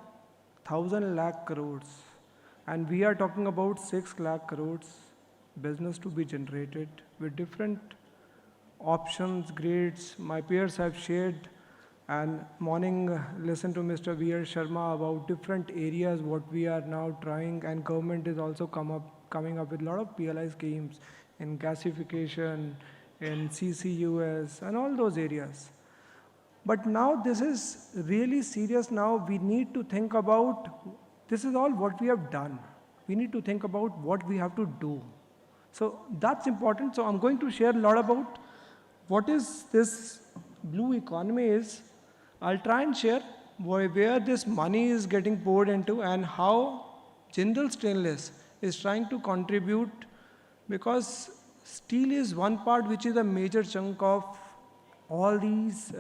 1,000 lakh crores. And we are talking about 6 lakh crores business to be generated with different options, grades. My peers have shared and morning listen to Mr. V.R. Sharma about different areas what we are now trying, and government is also coming up with a lot of PLI schemes in gasification, in CCUS and all those areas. But now this is really serious. Now we need to think about, this is all what we have done. We need to think about what we have to do. So that's important. So I'm going to share a lot about what is this blue economy is. I'll try and share where this money is getting poured into and how Jindal Stainless is trying to contribute, because steel is one part which is a major chunk of all these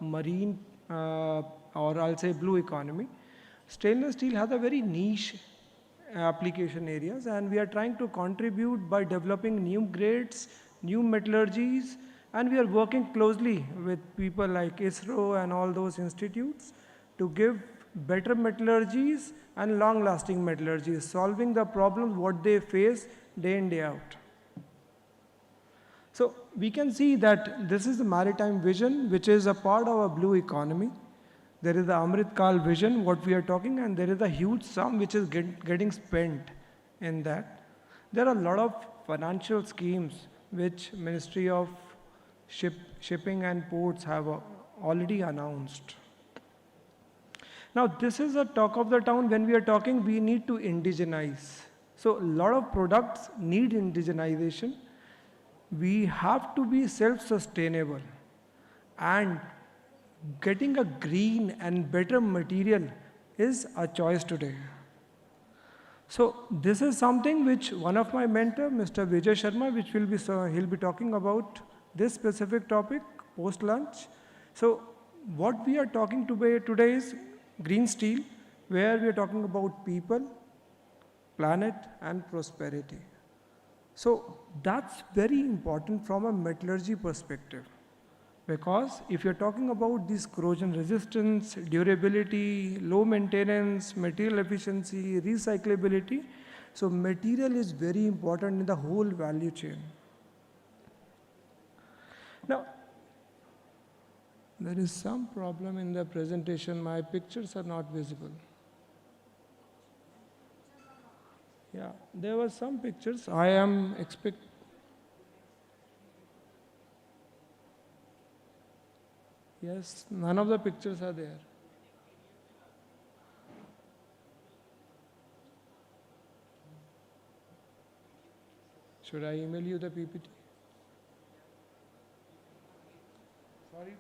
marine or I'll say blue economy. Stainless steel has a very niche application areas, and we are trying to contribute by developing new grades, new metallurgies, and we are working closely with people like ISRO and all those institutes to give better metallurgies and long-lasting metallurgies, solving the problems what they face day in, day out. So we can see that this is the maritime vision, which is a part of a blue economy. There is the Amrit Kal vision, what we are talking, and there is a huge sum which is getting spent in that. There are a lot of financial schemes which Ministry of Shipping and Ports have already announced. Now this is a talk of the town. When we are talking, we need to indigenize. So a lot of products need indigenization. We have to be self-sustainable, and getting a green and better material is a choice today. So this is something which one of my mentor, Mr. Vijay Sharma, which he'll be talking about this specific topic post lunch. So what we are talking today is green steel, where we are talking about people, planet and prosperity. So that's very important from a metallurgy perspective, because if you're talking about this corrosion resistance, durability, low maintenance, material efficiency, recyclability, so material is very important in the whole value chain. Now, there is some problem in the presentation. My pictures are not visible. Yeah, there were some pictures. I am expecting. Yes, none of the pictures are there. Should I email you the PPT? Sorry.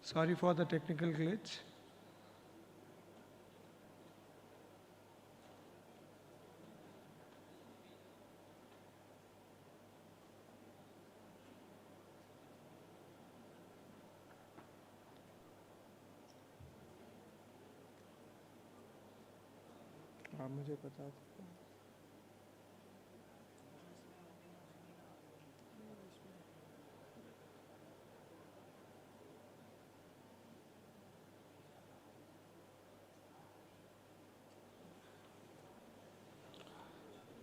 Sorry for the technical glitch. आप मुझे बता दो।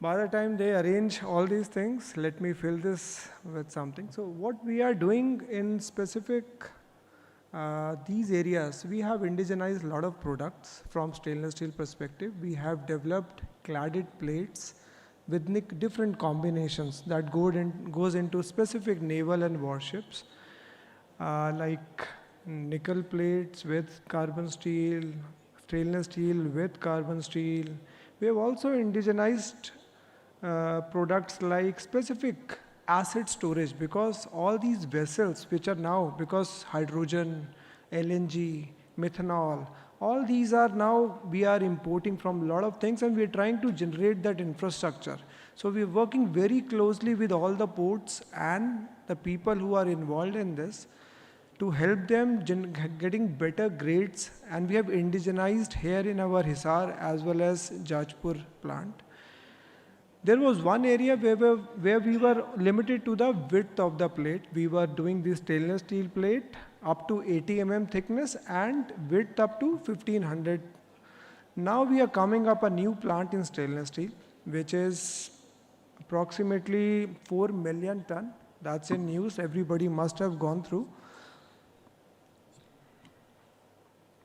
By the time they arrange all these things, let me fill this with something. So what we are doing in specific these areas, we have indigenized a lot of products from stainless steel perspective. We have developed cladded plates with different combinations that goes into specific naval and warships, like nickel plates with carbon steel, stainless steel with carbon steel. We have also indigenized products like specific acid storage, because all these vessels which are now, because hydrogen, LNG, methanol, all these are now, we are importing from a lot of things, and we are trying to generate that infrastructure. So we are working very closely with all the ports and the people who are involved in this to help them getting better grades, and we have indigenized here in our Hisar as well as Jajpur plant. There was one area where we were limited to the width of the plate. We were doing this stainless steel plate up to 80 mm thickness and width up to 1500. Now we are coming up a new plant in stainless steel, which is approximately 4 million ton. That's in news. Everybody must have gone through.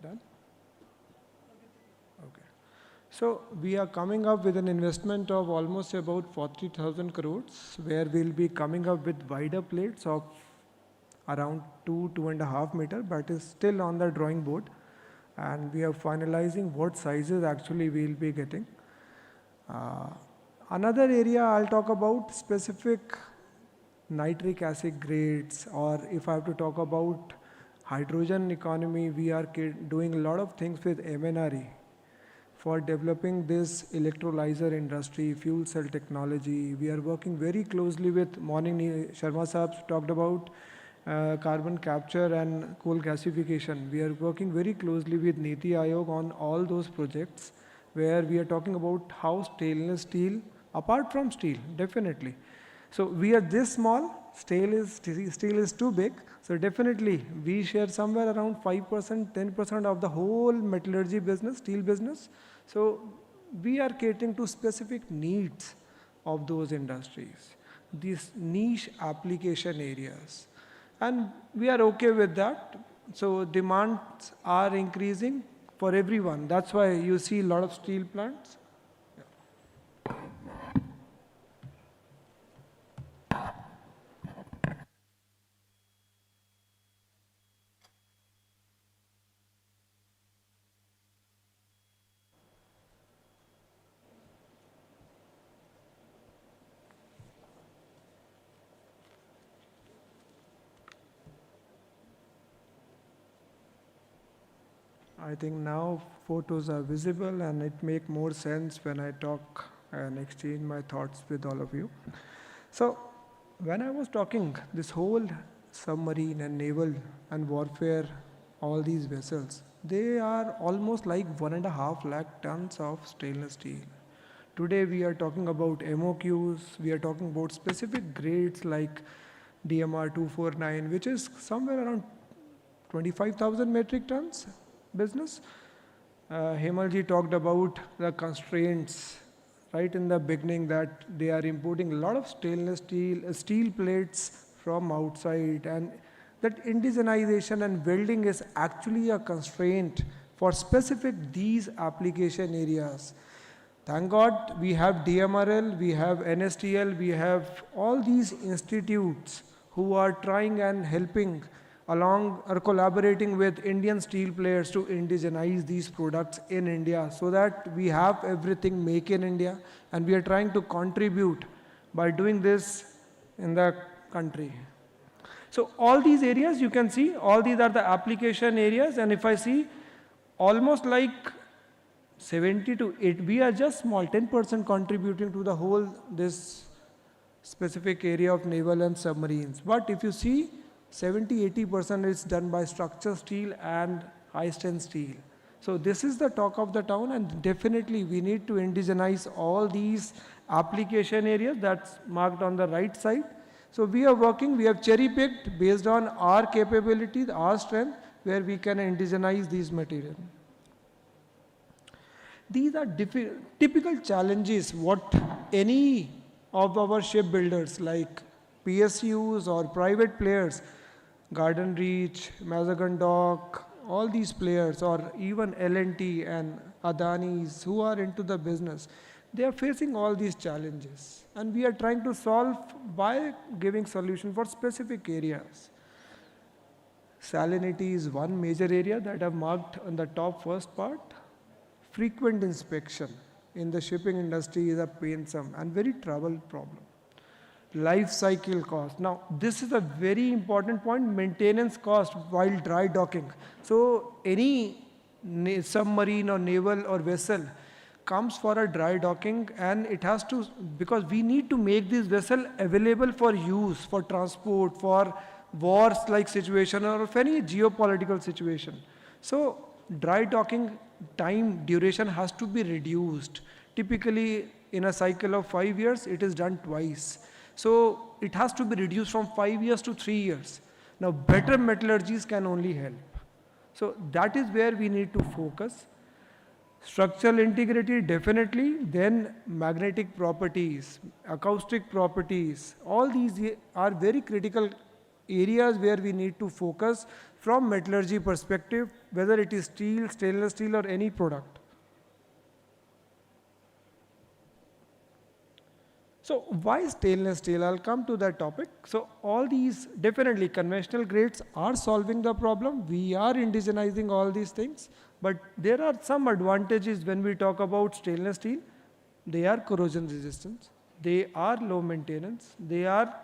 Done? Okay. So we are coming up with an investment of almost about 40,000 crores, where we'll be coming up with wider plates of around 2.5 meter, but is still on the drawing board. And we are finalizing what sizes actually we'll be getting. Another area I'll talk about specific nitric acid grades, or if I have to talk about hydrogen economy, we are doing a lot of things with MNRE for developing this electrolyzer industry, fuel cell technology. We are working very closely with, morning Sharma Saab talked about carbon capture and coal gasification. We are working very closely with Niti Aayog on all those projects, where we are talking about how stainless steel, apart from steel, definitely. So we are this small, steel is too big. So definitely we share somewhere around 5%, 10% of the whole metallurgy business, steel business. So we are catering to specific needs of those industries, these niche application areas. And we are okay with that. So demands are increasing for everyone. That's why you see a lot of steel plants. I think now photos are visible and it makes more sense when I talk and exchange my thoughts with all of you. So when I was talking, this whole submarine and naval and warfare, all these vessels, they are almost like 1.5 lakh tons of stainless steel. Today we are talking about MOQs, we are talking about specific grades like DMR 249, which is somewhere around 25,000 metric tons business. Hemalji talked about the constraints right in the beginning, that they are importing a lot of stainless steel plates from outside, and that indigenization and welding is actually a constraint for specific these application areas. Thank God we have DMRL, we have NSTL, we have all these institutes who are trying and helping along or collaborating with Indian steel players to indigenize these products in India, so that we have everything make in India, and we are trying to contribute by doing this in the country. So all these areas you can see, all these are the application areas, and if I see almost like 70 to 8, we are just small, 10% contributing to the whole this specific area of naval and submarines. But if you see, 70-80% is done by structural steel and high strength steel. So this is the talk of the town, and definitely we need to indigenize all these application areas that's marked on the right side. So we are working, we have cherry picked based on our capabilities, our strength, where we can indigenize these materials. These are typical challenges what any of our shipbuilders like PSUs or private players, Garden Reach, Mazagon Dock, all these players, or even L&T and Adani's who are into the business, they are facing all these challenges. And we are trying to solve by giving solution for specific areas. Salinity is one major area that I've marked on the top first part. Frequent inspection in the shipping industry is a painful and very trouble problem. Life cycle cost. Now, this is a very important point, maintenance cost while dry docking. So, any submarine or naval or vessel comes for a dry docking, and it has to, because we need to make this vessel available for use, for transport, for wars like situation, or of any geopolitical situation. So, dry docking time duration has to be reduced. Typically, in a cycle of 5 years, it is done twice. So it has to be reduced from 5 years to 3 years. Now, better metallurgies can only help. So that is where we need to focus. Structural integrity, definitely, then magnetic properties, acoustic properties, all these are very critical areas where we need to focus from metallurgy perspective, whether it is steel, stainless steel, or any product. So why stainless steel? I'll come to that topic. So all these, definitely conventional grades are solving the problem. We are indigenizing all these things, but there are some advantages when we talk about stainless steel. They are corrosion resistant, they are low maintenance, they are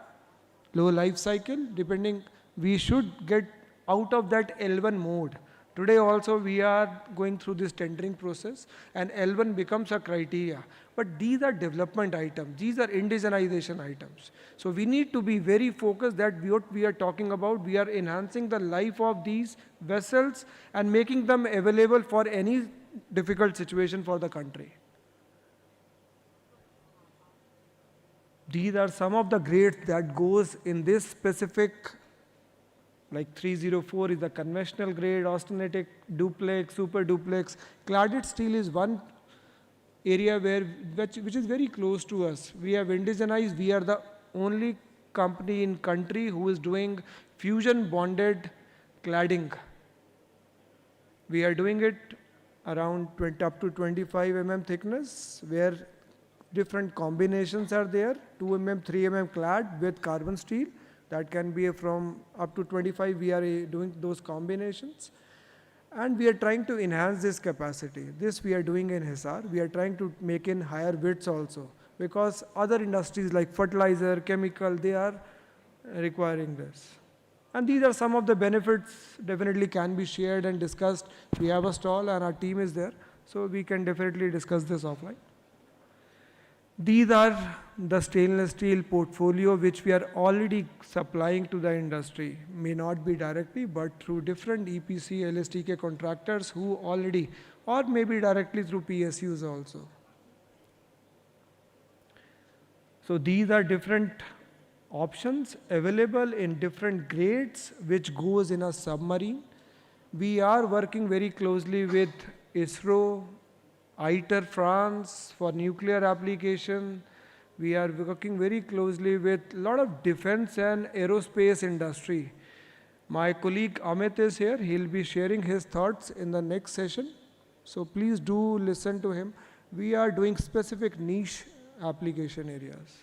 low life cycle, depending, we should get out of that L1 mode. Today also we are going through this tendering process and L1 becomes a criteria. But these are development items, these are indigenization items. So we need to be very focused that what we are talking about, we are enhancing the life of these vessels and making them available for any difficult situation for the country. These are some of the grades that goes in this specific, like 304 is the conventional grade, austenitic, duplex, super duplex. Cladded steel is one area which is very close to us. We have indigenized, we are the only company in country who is doing fusion bonded cladding. We are doing it around up to 25 mm thickness, where different combinations are there, 2 mm, 3 mm clad with carbon steel. That can be from up to 25, we are doing those combinations. And we are trying to enhance this capacity. This we are doing in Hisar. We are trying to make in higher widths also, because other industries like fertilizer, chemical, they are requiring this. And these are some of the benefits definitely can be shared and discussed. We have a stall and our team is there, so we can definitely discuss this offline. These are the stainless steel portfolio which we are already supplying to the industry. May not be directly, but through different EPC, LSTK contractors who already, or maybe directly through PSUs also. So these are different options available in different grades which goes in a submarine. We are working very closely with ISRO, ITER France for nuclear application. We are working very closely with a lot of defense and aerospace industry. My colleague Amit is here. He'll be sharing his thoughts in the next session. So please do listen to him. We are doing specific niche application areas.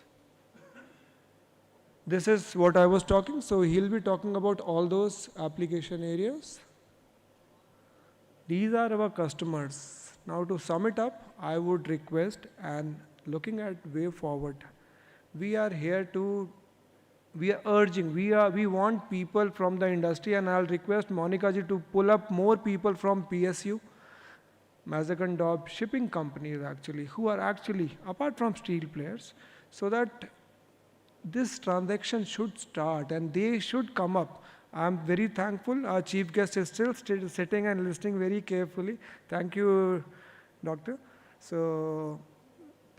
This is what I was talking. So he'll be talking about all those application areas. These are our customers. Now to sum it up, I would request, and looking at way forward, we are here to, we are urging, we want people from the industry, and I'll request Monica ji to pull up more people from PSU, Mazagon Dobb, shipping companies actually, who are actually, apart from steel players, so that this transaction should start and they should come up. I'm very thankful. Our chief guest is still sitting and listening very carefully. Thank you, Doctor. So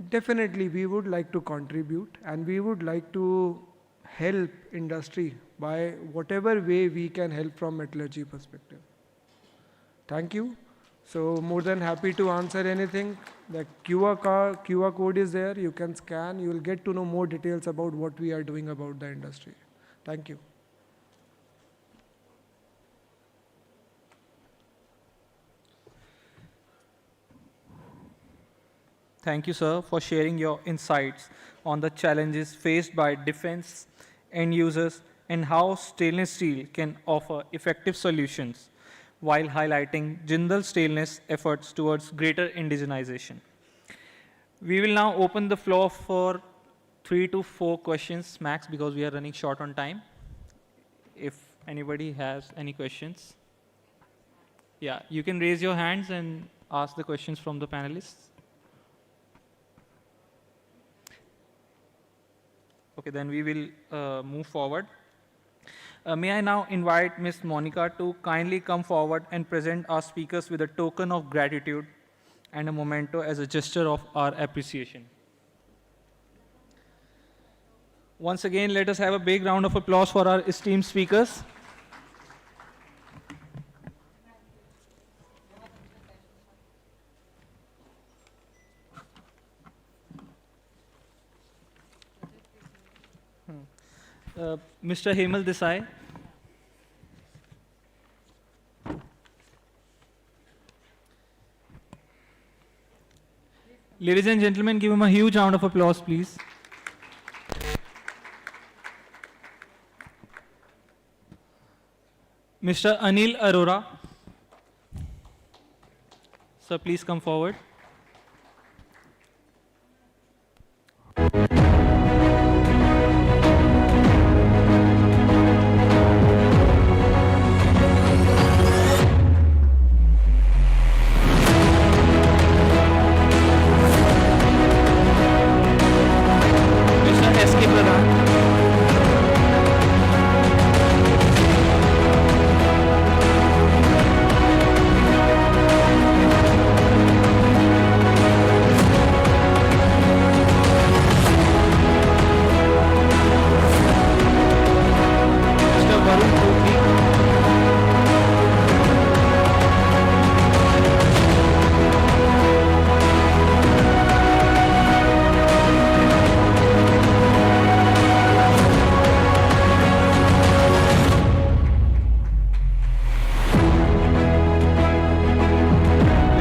definitely we would like to contribute and we would like to help industry by whatever way we can help from metallurgy perspective. Thank you. So more than happy to answer anything. The QR code is there. You can scan. You will get to know more details about what we are doing about the industry. Thank you. Thank you, sir, for sharing your insights on the challenges faced by defense end users and how stainless steel can offer effective solutions while highlighting Jindal Stainless efforts towards greater indigenization. We will now open the floor for 3 to 4 questions max because we are running short on time. If anybody has any questions. Yeah, you can raise your hands and ask the questions from the panelists. Okay, then we will move forward. May I now invite Ms. Monica to kindly come forward and present our speakers with a token of gratitude and a memento as a gesture of our appreciation. Once again, let us have a big round of applause for our esteemed speakers. Mr. Hemal Desai. Ladies and gentlemen, give him a huge round of applause, please. Mr. Anil Arora. Sir, please come forward. Mr. S.K. Pradhan. Mr. Varun Kotli.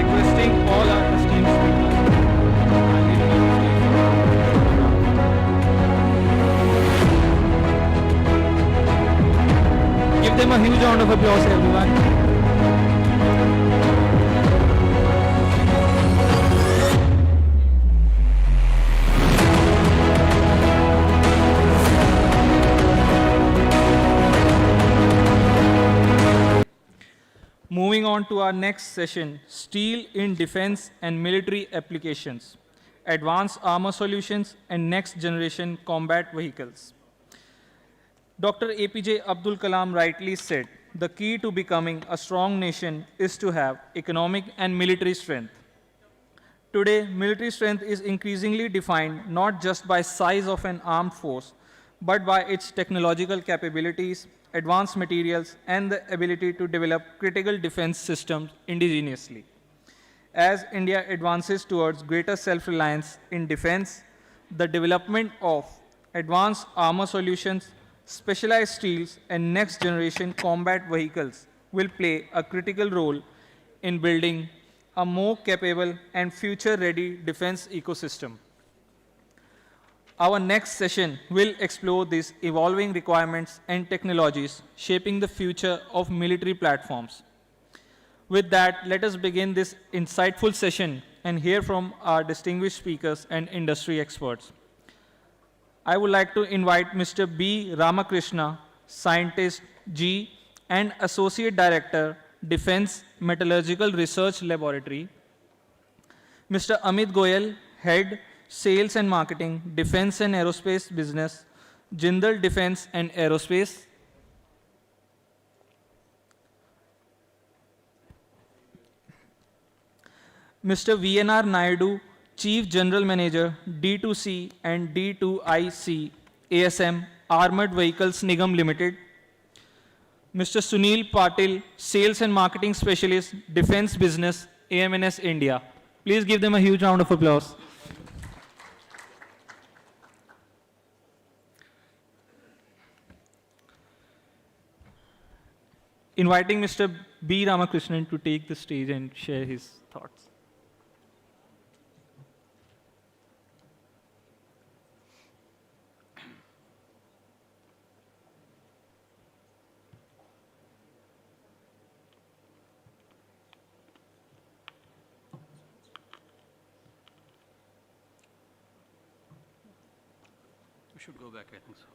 Requesting all our esteemed speakers kindly remain on stage for a Give them a huge round of applause, everyone. Moving on to our next session, Steel in Defense and Military Applications, Advanced Armor Solutions and Next Generation Combat Vehicles. Dr. APJ Abdul Kalam rightly said, the key to becoming a strong nation is to have economic and military strength. Today, military strength is increasingly defined not just by size of an armed force, but by its technological capabilities, advanced materials, and the ability to develop critical defense systems indigenously. As India advances towards greater self-reliance in defense, the development of advanced armor solutions, specialized steels, and next-generation combat vehicles will play a critical role in building a more capable and future-ready defense ecosystem. Our next session will explore these evolving requirements and technologies shaping the future of military platforms. With that, let us begin this insightful session and hear from our distinguished speakers and industry experts. I would like to invite Mr. B. Ramakrishna, Scientist G and Associate Director, Defense Metallurgical Research Laboratory, Mr. Amit Goyal, Head, Sales and Marketing, Defense and Aerospace Business, Jindal Defense and Aerospace, Mr. VNR Naidu, Chief General Manager, D2C and D2IC, ASM, Armored Vehicles Nigam Limited, Mr. Sunil Patil, Sales and Marketing Specialist, Defense Business, AMNS India. Please give them a huge round of applause. Inviting Mr. B. Ramakrishnan to take the stage and share his thoughts. We should go back, I think so.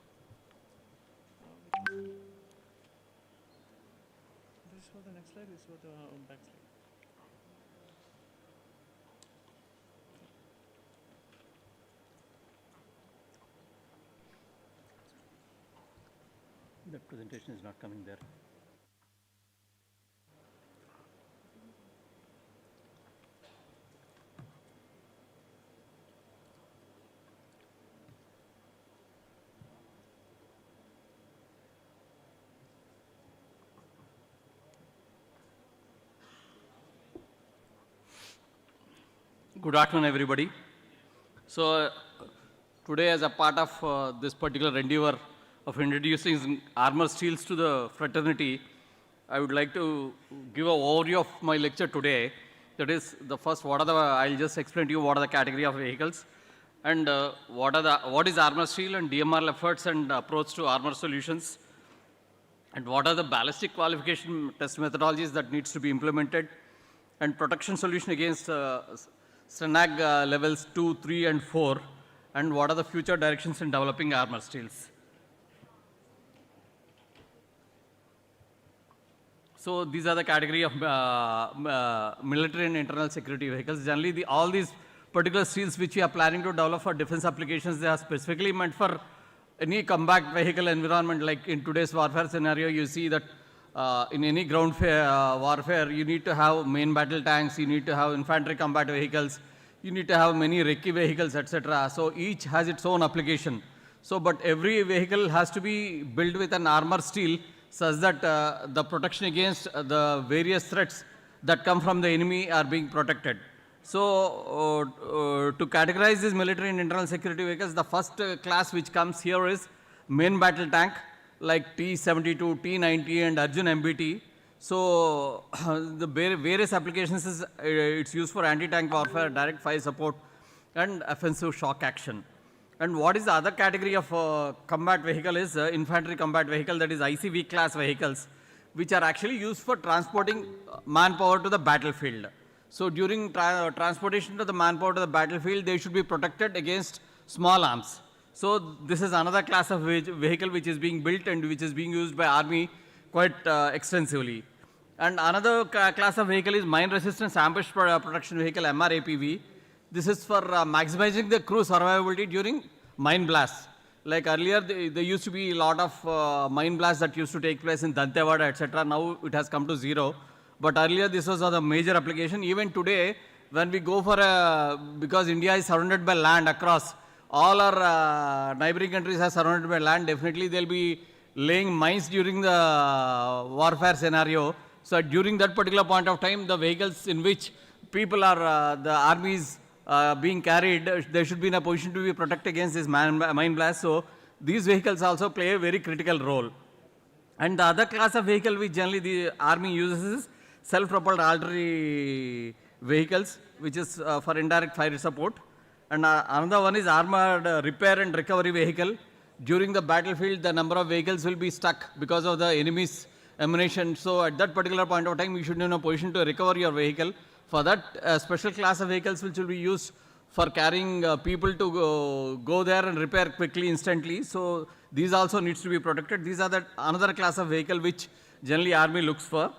This was the next slide, this was the back slide. That presentation is not coming there. Good afternoon, everybody. So, today, as a part of this particular endeavor of introducing armor steels to the fraternity, I would like to give an overview of my lecture today. That is, the first, I'll just explain to you what are the category of vehicles, and what is armor steel and DMRL efforts and approach to armor solutions, and what are the ballistic qualification test methodologies that needs to be implemented, and protection solution against STRANAG levels 2, 3, and 4, and what are the future directions in developing armor steels. So these are the category of military and internal security vehicles. Generally, all these particular steels which we are planning to develop for defense applications, they are specifically meant for any combat vehicle environment. Like in today's warfare scenario, you see that in any ground warfare, you need to have main battle tanks, you need to have infantry combat vehicles, you need to have many recce vehicles, etc. So each has its own application. So, but every vehicle has to be built with an armor steel such that the protection against the various threats that come from the enemy are being protected. So, to categorize these military and internal security vehicles, the first class which comes here is main battle tank, like T-72, T-90 and Arjun MBT. So the various applications is it's used for anti-tank warfare, direct fire support and offensive shock action. And what is the other category of combat vehicle is infantry combat vehicle, that is ICV class vehicles, which are actually used for transporting manpower to the battlefield. So during transportation of the manpower to the battlefield, they should be protected against small arms. So this is another class of vehicle which is being built and which is being used by army quite extensively. And another class of vehicle is mine resistance ambush protection vehicle, MRAPV. This is for maximizing the crew survivability during mine blasts. Like earlier, there used to be a lot of mine blasts that used to take place in Dantewada, etc. Now it has come to zero. But earlier, this was the major application. Even today, when we go for because India is surrounded by land across, all our neighboring countries are surrounded by land, definitely they'll be laying mines during the warfare scenario. So during that particular point of time, the vehicles in which people are, the armies being carried, they should be in a position to be protected against this mine blast. So these vehicles also play a very critical role. And the other class of vehicle which generally the army uses is self-propelled artillery vehicles, which is for indirect fire support. And another one is armored repair and recovery vehicle. During the battlefield, the number of vehicles will be stuck because of the enemy's ammunition. So at that particular point of time, you should be in a position to recover your vehicle. For that, special class of vehicles which will be used for carrying people to go there and repair quickly, instantly. So these also needs to be protected. These are another class of vehicle which generally army looks for.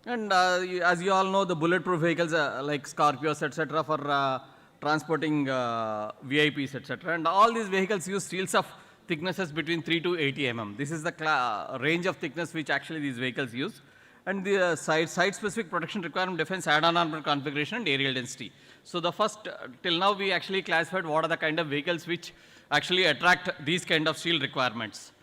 And as you all know, the bulletproof vehicles like Scorpios, etc. for transporting VIPs, etc. And all these vehicles use steels of thicknesses between 3 to 80 mm. This is the range of thickness which actually these vehicles use. And the site-specific protection requirement defense add-on armor configuration and aerial density. So the first, till now we actually classified what are the kind of vehicles which actually attract these kind of steel requirements.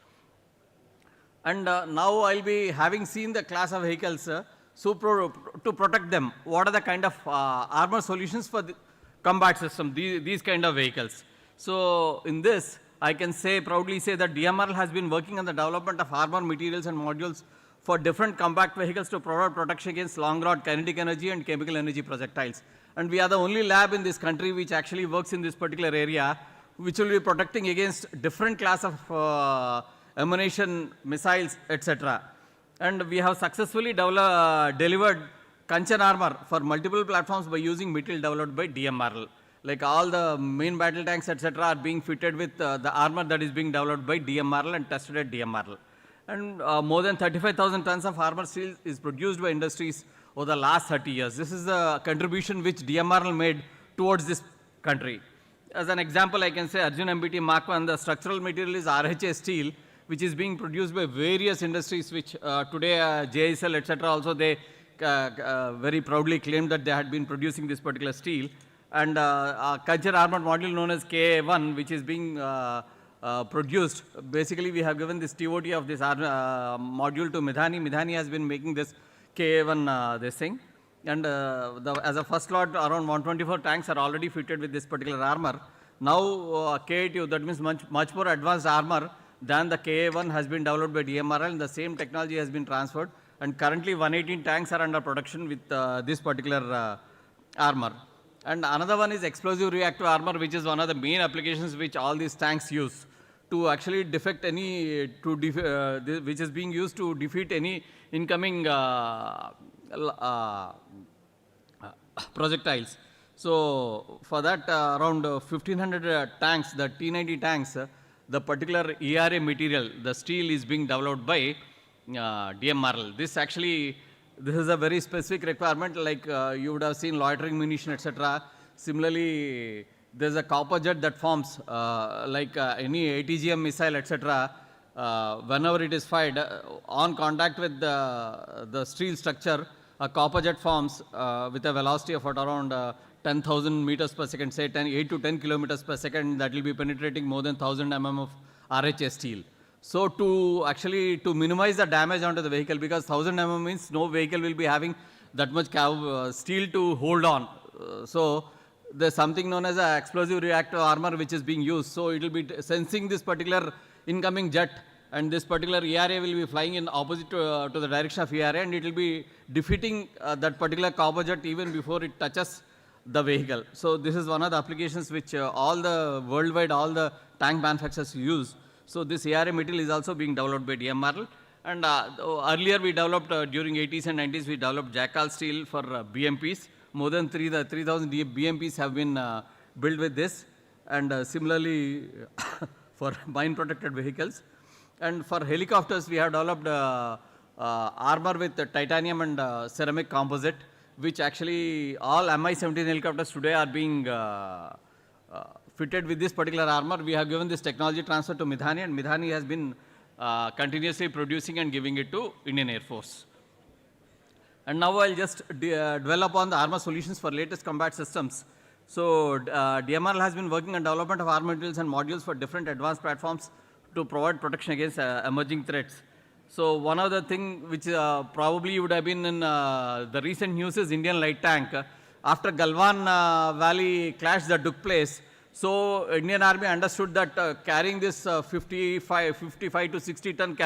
And now I'll be having seen the class of vehicles, so to protect them, what are the kind of armor solutions for the combat system, these kind of vehicles. So in this, I can proudly say that DMRL has been working on the development of armor materials and modules for different combat vehicles to provide protection against long-rod kinetic energy and chemical energy projectiles. And we are the only lab in this country which actually works in this particular area, which will be protecting against different class of ammunition, missiles, etc. And we have successfully delivered Kanchan armor for multiple platforms by using material developed by DMRL. Like all the main battle tanks, etc. are being fitted with the armor that is being developed by DMRL and tested at DMRL. And more than 35,000 tons of armor steel is produced by industries over the last 30 years. This is the contribution which DMRL made towards this country. As an example, I can say Arjun MBT Mark 1, the structural material is RHA steel, which is being produced by various industries, which today JSL, etc. also they very proudly claimed that they had been producing this particular steel. And Kanchan armored module known as KA1, which is being produced. Basically, we have given this TOT of this module to Midhani. Midhani has been making this KA1 this thing. And as a first lot, around 124 tanks are already fitted with this particular armor. Now, KA2, that means much more advanced armor than the KA1 has been developed by DMRL, and the same technology has been transferred. And currently, 118 tanks are under production with this particular armor. And another one is explosive reactive armor, which is one of the main applications which all these tanks use to actually defect any, which is being used to defeat any incoming projectiles. So for that, around 1500 tanks, the T90 tanks, the particular ERA material, the steel is being developed by DMRL. This is a very specific requirement, like you would have seen loitering munition, etc. Similarly, there's a copper jet that forms, like any ATGM missile, etc. Whenever it is fired, on contact with the steel structure, a copper jet forms with a velocity of around 10,000 meters per second, say 8 to 10 kilometers per second, that will be penetrating more than 1,000 mm of RHA steel. So to minimize the damage onto the vehicle, because 1,000 mm means no vehicle will be having that much steel to hold on. So there's something known as a explosive reactive armor which is being used. So it will be sensing this particular incoming jet, and this particular ERA will be flying in opposite to the direction of ERA, and it will be defeating that particular copper jet even before it touches the vehicle. So this is one of the applications which all the tank manufacturers use. So this ERA material is also being developed by DMRL. And earlier we developed, during 80s and 90s, we developed Jackal steel for BMPs. More than 3,000 BMPs have been built with this. And similarly, for mine-protected vehicles. And for helicopters, we have developed armor with titanium and ceramic composite, which actually all Mi-17 helicopters today are being fitted with this particular armor. We have given this technology transfer to Midhani, and Midhani has been continuously producing and giving it to Indian Air Force. And now I'll just dwell upon the armor solutions for latest combat systems. So DMRL has been working on development of armor materials and modules for different advanced platforms to provide protection against emerging threats. So one of the things which probably would have been in the recent news is Indian light tank. After Galwan Valley clash that took place, so Indian Army understood that carrying this 55 to 60 ton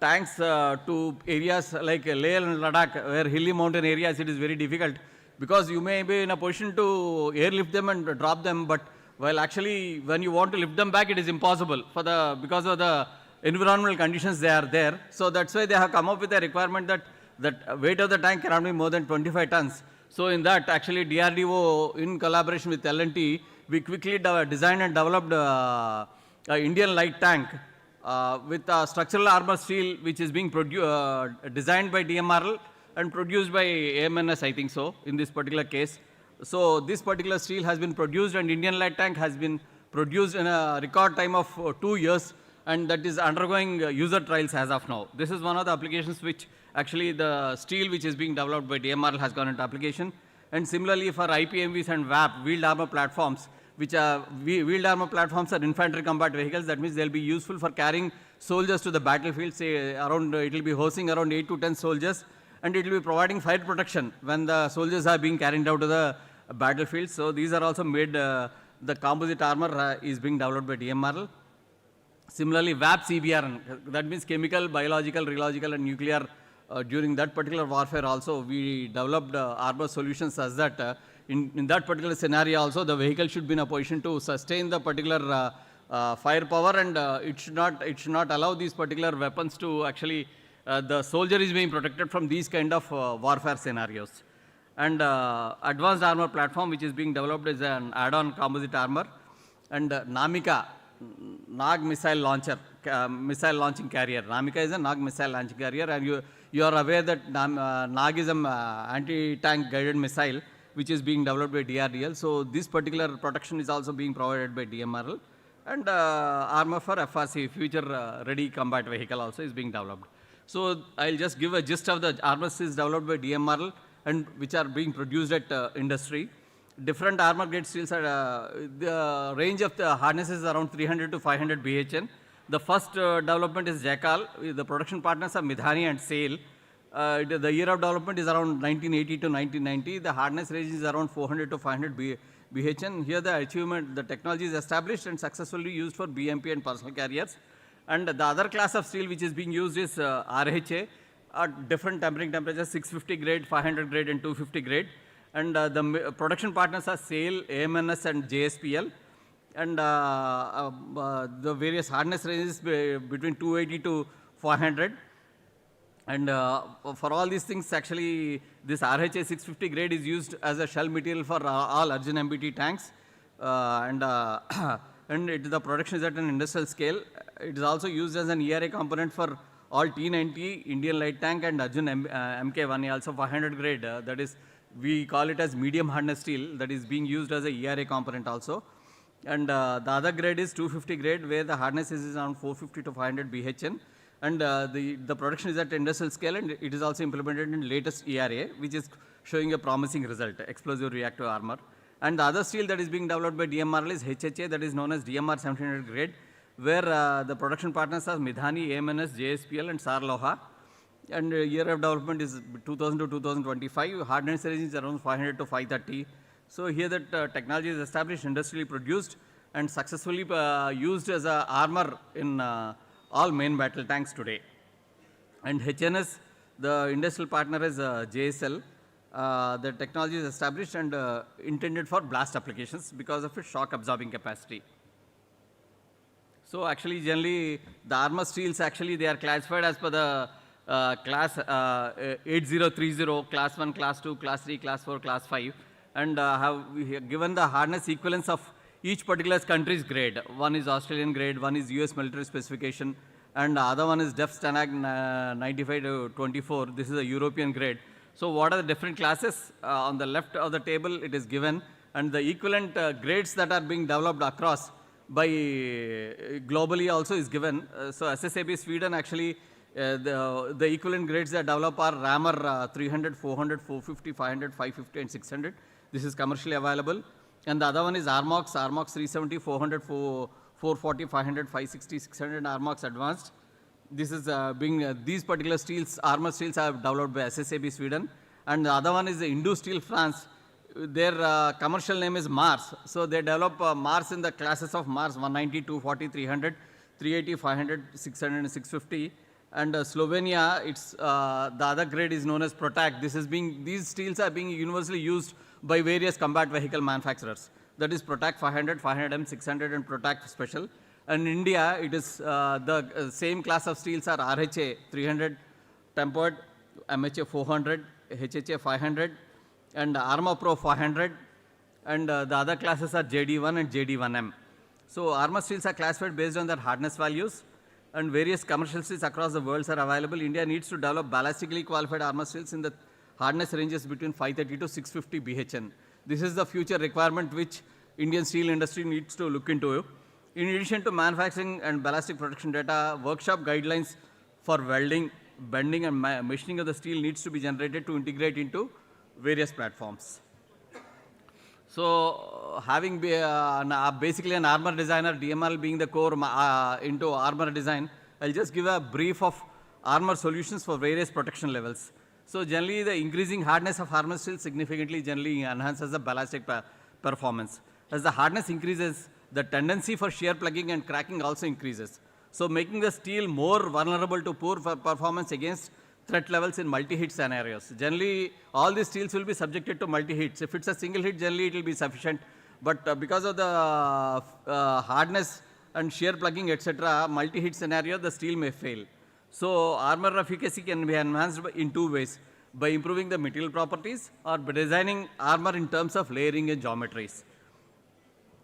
tanks to areas like Leh and Ladakh, where hilly mountain areas, it is very difficult, because you may be in a position to airlift them and drop them, but while actually when you want to lift them back, it is impossible because of the environmental conditions they are there. So that's why they have come up with a requirement that weight of the tank cannot be more than 25 tons. So in that, actually DRDO, in collaboration with L&T, we quickly designed and developed an Indian light tank with structural armor steel, which is being designed by DMRL and produced by AMNS, I think so, in this particular case. So this particular steel has been produced, and Indian light tank has been produced in a record time of 2 years, and that is undergoing user trials as of now. This is one of the applications which actually the steel which is being developed by DMRL has gone into application. And similarly for IPMVs and WAP, wheeled armor platforms, which are wheeled armor platforms are infantry combat vehicles. That means they'll be useful for carrying soldiers to the battlefield, say around, it will be hosting around 8 to 10 soldiers, and it will be providing fire protection when the soldiers are being carried out to the battlefield. So these are also made, the composite armor is being developed by DMRL. Similarly, WAP CBRN, that means chemical, biological, rheological, and nuclear. During that particular warfare also, we developed armor solutions as that in that particular scenario also, the vehicle should be in a position to sustain the particular firepower, and it should not allow these particular weapons to actually, the soldier is being protected from these kind of warfare scenarios. And advanced armor platform which is being developed is an add-on composite armor. And Namika, Nag missile launcher, missile launching carrier. Namika is a Nag missile launching carrier, and you are aware that Nag is an anti-tank guided missile which is being developed by DRDL. So this particular protection is also being provided by DMRL. And armor for FRC, future ready combat vehicle, also is being developed. So I'll just give a gist of the armor is developed by DMRL and which are being produced at industry. Different armor grade steels are, the range of the harnesses is around 300 to 500 BHN. The first development is Jackal. The production partners are Midhani and SAIL. The year of development is around 1980 to 1990. The hardness range is around 400 to 500 BHN. Here the achievement, the technology is established and successfully used for BMP and personal carriers. And the other class of steel which is being used is RHA at different tempering temperatures, 650 grade, 500 grade and 250 grade. And the production partners are SAIL, AMNS and JSPL. And the various hardness ranges between 280 to 400. And for all these things, actually, this RHA 650 grade is used as a shell material for all Arjun MBT tanks. And the production is at an industrial scale. It is also used as an ERA component for all T90, Indian light tank, and Arjun MK1, also 500 grade. That is, we call it as medium hardness steel, that is being used as a ERA component also. And the other grade is 250 grade, where the hardness is around 450 to 500 BHN. And the production is at industrial scale, and it is also implemented in latest ERA, which is showing a promising result, explosive reactive armor. And the other steel that is being developed by DMRL is HHA, that is known as DMR 1700 grade, where the production partners are Midhani, AMNS, JSPL, and Sarloha. And year of development is 2000 to 2025. Hardness range is around 500 to 530. So here that technology is established, industrially produced, and successfully used as a armor in all main battle tanks today. And HNS, the industrial partner is JSL. The technology is established and intended for blast applications because of its shock absorbing capacity. So actually, generally, the armor steels, actually, they are classified as per the class 8030, class 1, class 2, class 3, class 4, class 5, and have given the hardness equivalence of each particular country's grade. One is Australian grade, one is US military specification, and the other one is DEF Stanag 95 to 24. This is a European grade. So what are the different classes? On the left of the table, it is given, and the equivalent grades that are being developed across by globally also is given. So SSAB Sweden, actually, the equivalent grades that develop are Rammer 300, 400, 450, 500, 550, and 600. This is commercially available. And the other one is Armox 370, 400, 440, 500, 560, 600, and Armox Advanced. This is these particular steels, armor steels, are developed by SSAB Sweden. And the other one is the Indu Steel France. Their commercial name is Mars. So they develop Mars in the classes of Mars 190, 240, 300, 380, 500, 600, and 650. And Slovenia, it's the other grade is known as Protac. These steels are being universally used by various combat vehicle manufacturers. That is Protac 500, 500M, 600, and Protac Special. And in India, it is the same class of steels are RHA 300 tempered, MHA 400, HHA 500, and Armor Pro 400, and the other classes are JD1 and JD1M. So armor steels are classified based on their hardness values, and various commercial steels across the world are available. India needs to develop ballistically qualified armor steels in the hardness ranges between 530 to 650 BHN. This is the future requirement which Indian steel industry needs to look into. In addition to manufacturing and ballistic protection data, workshop guidelines for welding, bending, and machining of the steel needs to be generated to integrate into various platforms. So having basically an armor designer, DML being the core into armor design, I'll just give a brief of armor solutions for various protection levels. So generally, the increasing hardness of armor steel significantly generally enhances the ballistic performance. As the hardness increases, the tendency for shear plugging and cracking also increases. So making the steel more vulnerable to poor performance against threat levels in multi-hit scenarios. Generally, all these steels will be subjected to multi-hits. If it's a single hit, generally it will be sufficient. But because of the hardness and shear plugging, etc., multi-hit scenario, the steel may fail. So armor efficacy can be enhanced in two ways: by improving the material properties or by designing armor in terms of layering and geometries.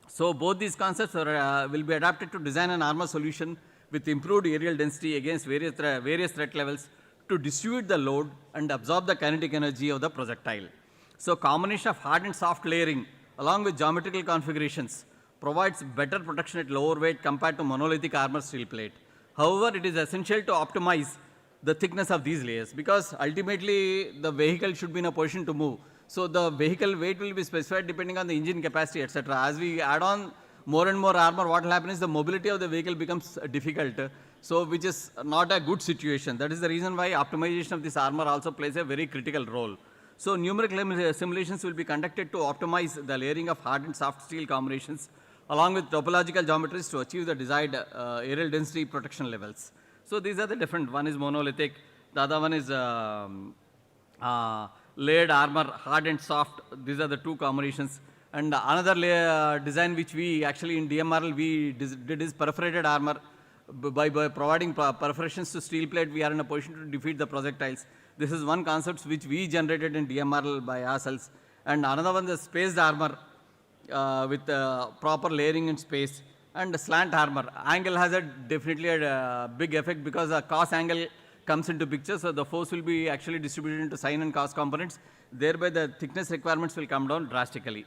So both these concepts will be adapted to design an armor solution with improved aerial density against various threat levels to distribute the load and absorb the kinetic energy of the projectile. So combination of hard and soft layering along with geometrical configurations provides better protection at lower weight compared to monolithic armor steel plate. However, it is essential to optimize the thickness of these layers because ultimately the vehicle should be in a position to move. So the vehicle weight will be specified depending on the engine capacity, etc. As we add on more and more armor, what will happen is the mobility of the vehicle becomes difficult. So which is not a good situation. That is the reason why optimization of this armor also plays a very critical role. So numerical simulations will be conducted to optimize the layering of hard and soft steel combinations along with topological geometries to achieve the desired aerial density protection levels. So these are the different, one is monolithic, the other one is layered armor, hard and soft. These are the two combinations. And another design which we actually in DMRL we did is perforated armor. By providing perforations to steel plate, we are in a position to defeat the projectiles. This is one concept which we generated in DMRL by ourselves. And another one, the spaced armor with proper layering in space. And slant armor. Angle has definitely a big effect because the cos angle comes into picture. So the force will be actually distributed into sine and cos components. Thereby the thickness requirements will come down drastically.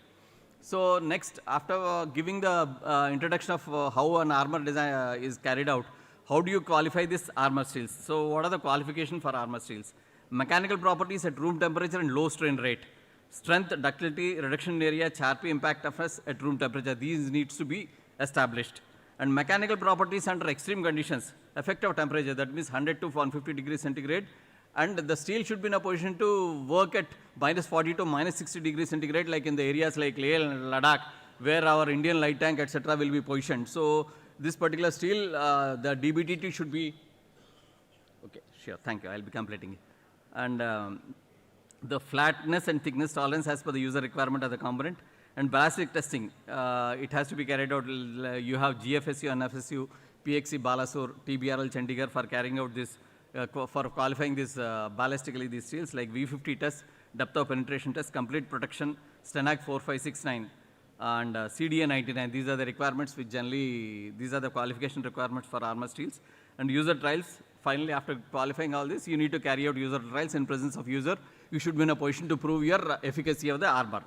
So next, after giving the introduction of how an armor design is carried out, how do you qualify this armor steels? So what are the qualifications for armor steels? Mechanical properties at room temperature and low strain rate. Strength, ductility, reduction in area, Charpy impact toughness at room temperature. These needs to be established. And mechanical properties under extreme conditions, effective temperature, that means 100 to 150 degrees centigrade. And the steel should be in a position to work at -40 to -60 degrees centigrade, like in the areas like Leh and Ladakh, where our Indian light tank, etc., will be positioned. So this particular steel, the DBTT should be, okay, sure, thank you, I'll be completing it. And the flatness and thickness tolerance as per the user requirement of the component. And ballistic testing, it has to be carried out. You have GFSU, NFSU, PXC, Balasur, TBRL, Chandigarh for carrying out this, for qualifying this ballistically these steels like V50 test, depth of penetration test, complete protection, STENAG 4569 and CDA 99. These are the requirements which generally, these are the qualification requirements for armor steels. And user trials, finally after qualifying all this, you need to carry out user trials in presence of user. You should be in a position to prove your efficacy of the armor.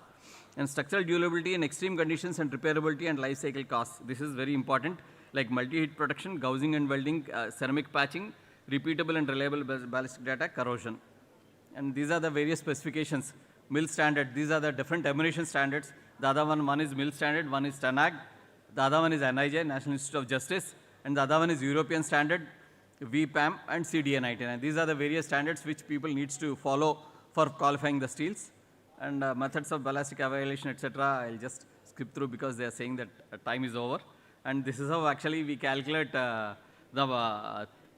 And structural durability in extreme conditions and repairability and life cycle costs. This is very important, like multi-hit protection, gouging and welding, ceramic patching, repeatable and reliable ballistic data, corrosion. And these are the various specifications. MIL standard, these are the different emulation standards. The other one is MIL standard, one is STANAG, the other one is NIJ, National Institute of Justice, and the other one is European standard, VPAM and CDA 99. These are the various standards which people needs to follow for qualifying the steels. And methods of ballistic evaluation, etc. I'll just skip through because they are saying that time is over. And this is how actually we calculate the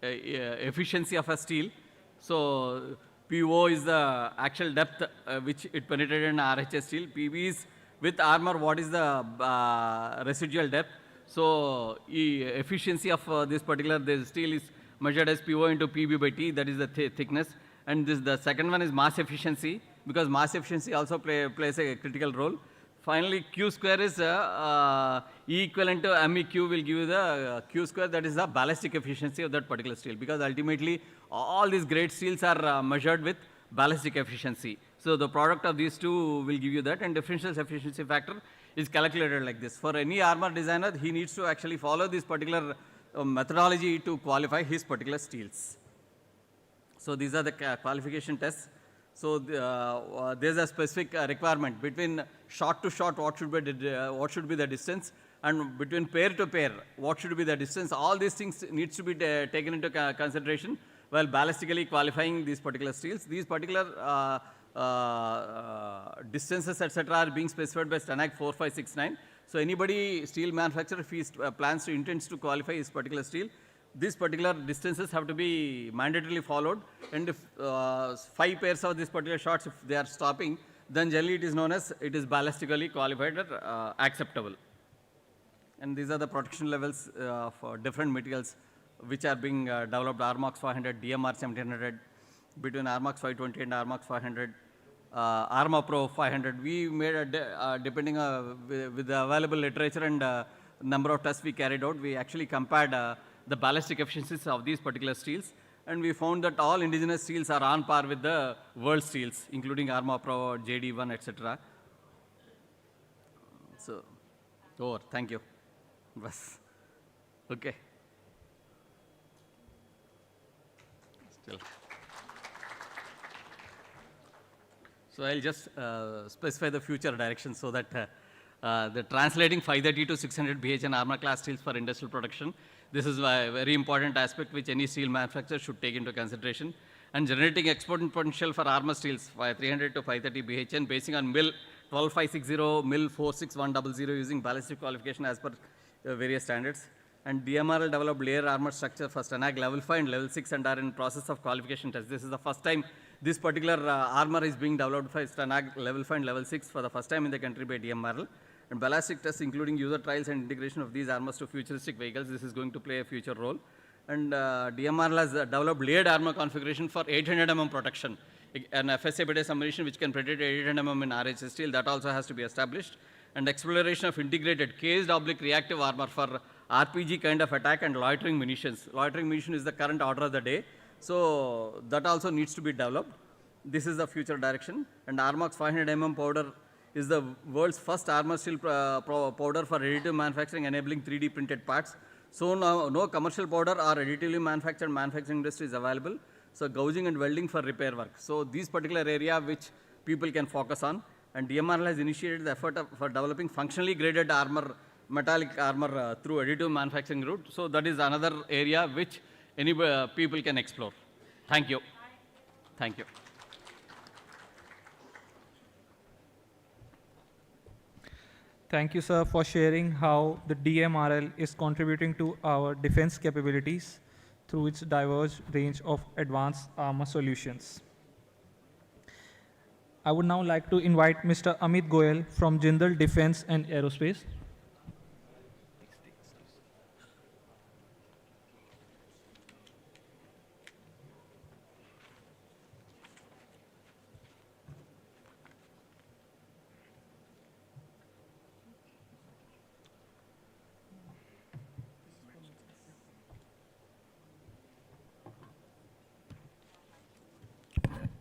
efficiency of a steel. So PO is the actual depth which it penetrated in RHS steel. PB is with armor, what is the residual depth. So efficiency of this particular steel is measured as PO into PB by T, that is the thickness. And the second one is mass efficiency, because mass efficiency also plays a critical role. Finally, Q square is E equivalent to MEQ will give you the Q square, that is the ballistic efficiency of that particular steel, because ultimately all these great steels are measured with ballistic efficiency. So the product of these two will give you that, and differential efficiency factor is calculated like this. For any armor designer, he needs to actually follow this particular methodology to qualify his particular steels. So these are the qualification tests. So there's a specific requirement between shot to shot, what should be the distance, and between pair to pair, what should be the distance. All these things needs to be taken into consideration while ballistically qualifying these particular steels. These particular distances, etc., are being specified by STANAG 4569. So anybody, steel manufacturer, if he intends to qualify his particular steel, these particular distances have to be mandatorily followed, and if 5 pairs of these particular shots, if they are stopping, then generally it is known as it is ballistically qualified or acceptable. And these are the protection levels for different materials which are being developed: Armox 500, DMR 1700, between Armox 520 and Armox 500, Arma Pro 500. We made depending with the available literature and number of tests we carried out, we actually compared the ballistic efficiencies of these particular steels, and we found that all indigenous steels are on par with the world steels, including Arma Pro, JD1, etc. So, over. Thank you. Bas. Okay. Still. So I'll just specify the future direction so that the translating 530 to 600 BHN armor class steels for industrial production. This is a very important aspect which any steel manufacturer should take into consideration. And generating export potential for armor steels, 300 to 530 BHN, basing on MIL 12560, MIL 46100 using ballistic qualification as per various standards. And DMRL developed layer armor structure for STANAG level 5 and level 6 and are in process of qualification test. This is the first time this particular armor is being developed for STANAG level 5 and level 6 for the first time in the country by DMRL. And ballistic tests, including user trials and integration of these armors to futuristic vehicles, this is going to play a future role. And DMRL has developed layered armor configuration for 800 mm protection. An FSA submarine which can penetrate 800 mm in RHS steel, that also has to be established. And exploration of integrated cased oblique reactive armor for RPG kind of attack and loitering munitions. Loitering munition is the current order of the day. So that also needs to be developed. This is the future direction. And Armox 500 mm powder is the world's first armor steel powder for additive manufacturing, enabling 3D printed parts. So now no commercial powder or additively manufactured manufacturing industry is available. So gouging and welding for repair work. So these particular area which people can focus on. And DMRL has initiated the effort for developing functionally graded armor, metallic armor through additive manufacturing route. So that is another area which any people can explore. Thank you. Thank you. Thank you, sir, for sharing how the DMRL is contributing to our defense capabilities through its diverse range of advanced armor solutions. I would now like to invite Mr. Amit Goyal from Jindal Defense and Aerospace.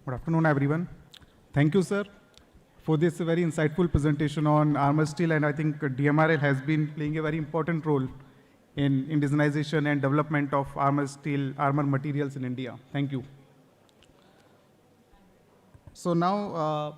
Good afternoon, everyone. Thank you, sir, for this very insightful presentation on armor steel. And I think DMRL has been playing a very important role in indigenization and development of armor steel, armor materials in India. Thank you. So now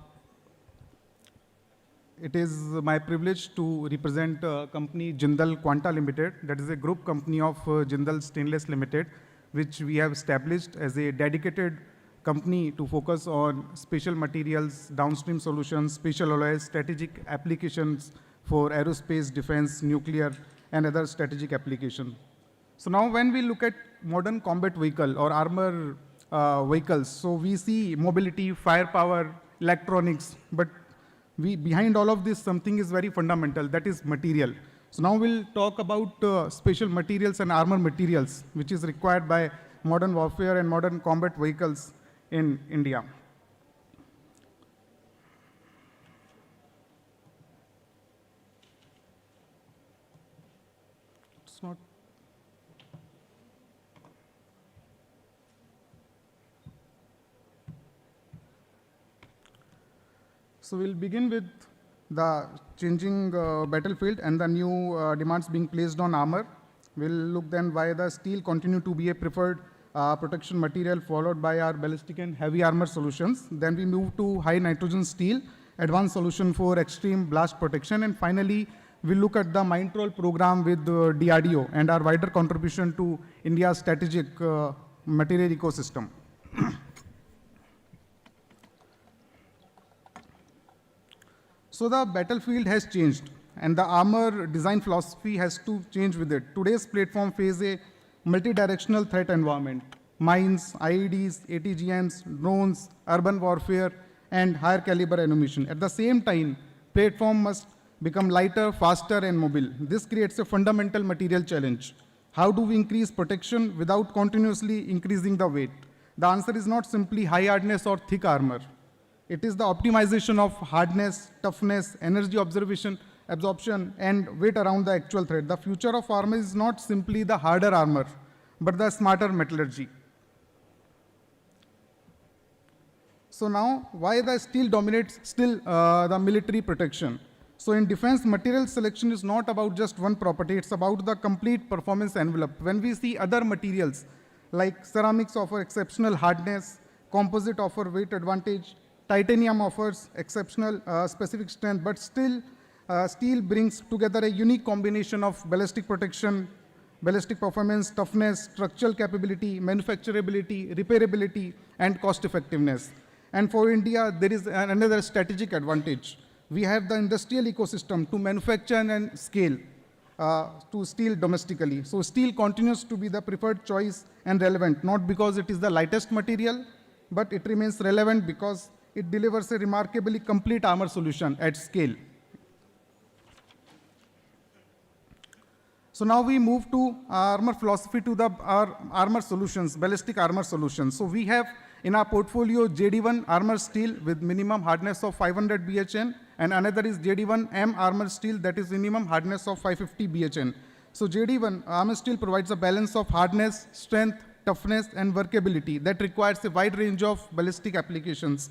it is my privilege to represent company Jindal Quanta Limited. That is a group company of Jindal Stainless Limited, which we have established as a dedicated company to focus on special materials, downstream solutions, special alloys, strategic applications for aerospace, defense, nuclear, and other strategic applications. So now when we look at modern combat vehicle or armor vehicles, so we see mobility, firepower, electronics, but behind all of this, something is very fundamental, that is material. So now we'll talk about special materials and armor materials, which is required by modern warfare and modern combat vehicles in India. It's not. So we'll begin with the changing battlefield and the new demands being placed on armor. We'll look then why the steel continue to be a preferred protection material, followed by our ballistic and heavy armor solutions. Then we move to high nitrogen steel, advanced solution for extreme blast protection. And finally, we look at the mine troll program with DRDO and our wider contribution to India's strategic material ecosystem. So the battlefield has changed and the armor design philosophy has to change with it. Today's platform faces a multi-directional threat environment: mines, IEDs, ATGMs, drones, urban warfare, and higher caliber ammunition. At the same time, platform must become lighter, faster, and mobile. This creates a fundamental material challenge. How do we increase protection without continuously increasing the weight? The answer is not simply high hardness or thick armor. It is the optimization of hardness, toughness, energy absorption, and weight around the actual threat. The future of armor is not simply the harder armor, but the smarter metallurgy. So now, why the steel dominates still the military protection? So in defense, material selection is not about just one property, it's about the complete performance envelope. When we see other materials, like ceramics offer exceptional hardness, composite offer weight advantage, titanium offers exceptional specific strength, but still steel brings together a unique combination of ballistic protection, ballistic performance, toughness, structural capability, manufacturability, repairability, and cost effectiveness. And for India, there is another strategic advantage. We have the industrial ecosystem to manufacture and scale to steel domestically. So steel continues to be the preferred choice and relevant, not because it is the lightest material, but it remains relevant because it delivers a remarkably complete armor solution at scale. So now we move to armor philosophy to our armor solutions, ballistic armor solutions. So we have in our portfolio JD1 armor steel with minimum hardness of 500 BHN, and another is JD1M armor steel that is minimum hardness of 550 BHN. So JD1 armor steel provides a balance of hardness, strength, toughness, and workability that requires a wide range of ballistic applications.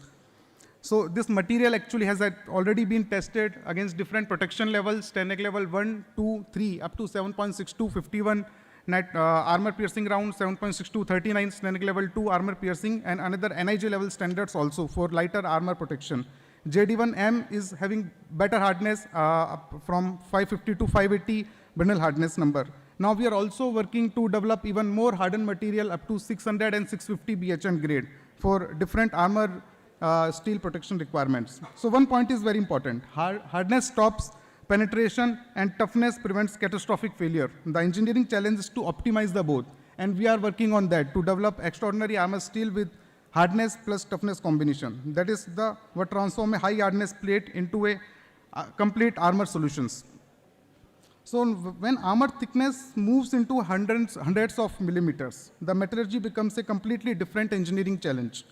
So this material actually has already been tested against different protection levels, TENEC level 1, 2, 3, up to 7.62, 51 net armor piercing round, 7.62, 39 TENEC level 2 armor piercing, and another NIJ level standards also for lighter armor protection. JD1M is having better hardness from 550 to 580 brittle hardness number. Now we are also working to develop even more hardened material up to 600 and 650 BHN grade for different armor steel protection requirements. So one point is very important. Hardness stops penetration and toughness prevents catastrophic failure. The engineering challenge is to optimize the both. And we are working on that to develop extraordinary armor steel with hardness plus toughness combination. That is what transforms a high hardness plate into a complete armor solutions. So when armor thickness moves into hundreds of millimeters, the metallurgy becomes a completely different engineering challenge.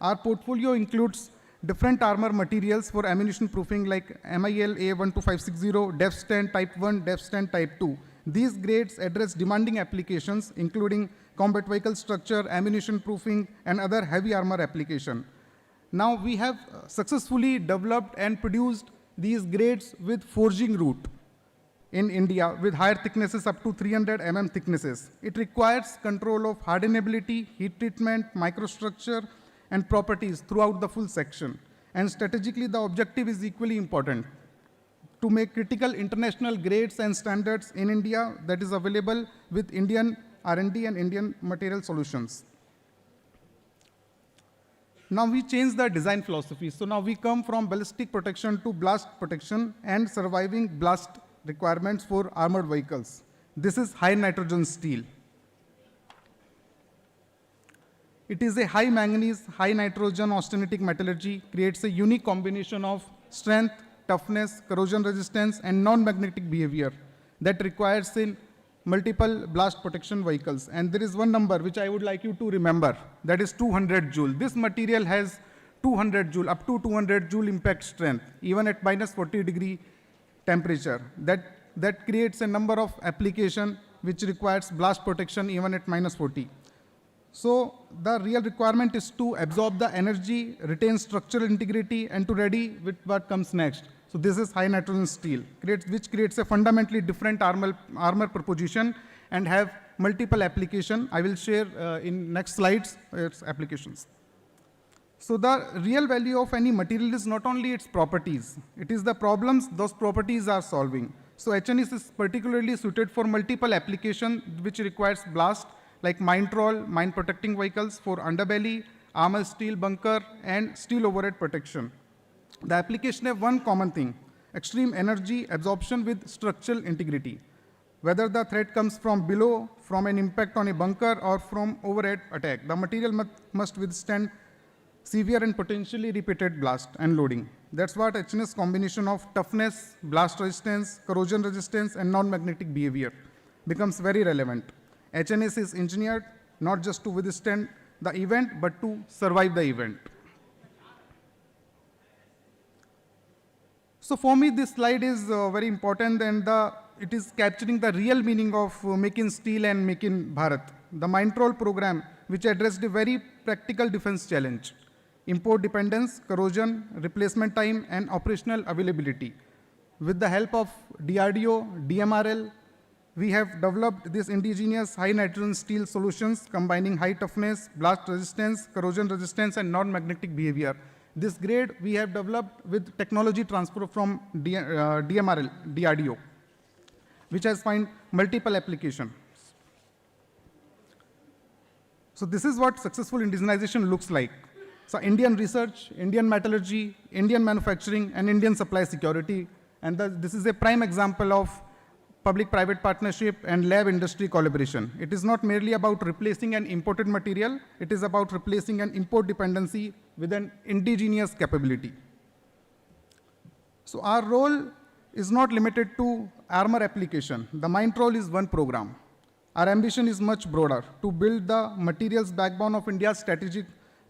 Our portfolio includes different armor materials for ammunition proofing like MIL A12560, DEF-10 Type 1, DEF-10 Type 2. These grades address demanding applications including combat vehicle structure, ammunition proofing, and other heavy armor application. Now we have successfully developed and produced these grades with forging route in India with higher thicknesses up to 300 mm thicknesses. It requires control of hardenability, heat treatment, microstructure, and properties throughout the full section. And strategically, the objective is equally important to make critical international grades and standards in India that is available with Indian R&D and Indian material solutions. Now we change the design philosophy. So now we come from ballistic protection to blast protection and surviving blast requirements for armored vehicles. This is high nitrogen steel. It is a high manganese, high nitrogen austenitic metallurgy, creates a unique combination of strength, toughness, corrosion resistance, and non-magnetic behavior that requires in multiple blast protection vehicles. And there is one number which I would like you to remember, that is 200 joule. This material has 200 joule, up to 200 joule impact strength, even at minus 40 degree temperature. That creates a number of applications which requires blast protection even at minus 40. So the real requirement is to absorb the energy, retain structural integrity, and to ready with what comes next. So this is high nitrogen steel, which creates a fundamentally different armor proposition and have multiple application. I will share in next slides its applications. So the real value of any material is not only its properties, it is the problems those properties are solving. So HNS is particularly suited for multiple applications which requires blast, like mine troll, mine protecting vehicles for underbelly, armor steel bunker, and steel overhead protection. The application have one common thing, extreme energy absorption with structural integrity. Whether the threat comes from below, from an impact on a bunker, or from overhead attack, the material must withstand severe and potentially repeated blast and loading. That's what HNS combination of toughness, blast resistance, corrosion resistance, and non-magnetic behavior becomes very relevant. HNS is engineered not just to withstand the event, but to survive the event. So for me, this slide is very important, and it is capturing the real meaning of Make in Steel and Make in Bharat. The mine troll program, which addressed a very practical defense challenge: import dependence, corrosion, replacement time, and operational availability. With the help of DRDO, DMRL, we have developed these indigenous high nitrogen steel solutions combining high toughness, blast resistance, corrosion resistance, and non-magnetic behavior. This grade we have developed with technology transfer from DMRL, DRDO, which has found multiple applications. So this is what successful indigenization looks like. So Indian research, Indian metallurgy, Indian manufacturing, and Indian supply security. And this is a prime example of public-private partnership and lab industry collaboration. It is not merely about replacing an imported material, it is about replacing an import dependency with an indigenous capability. So our role is not limited to armor application. The Mindtrol is one program. Our ambition is much broader, to build the materials backbone of India's strategic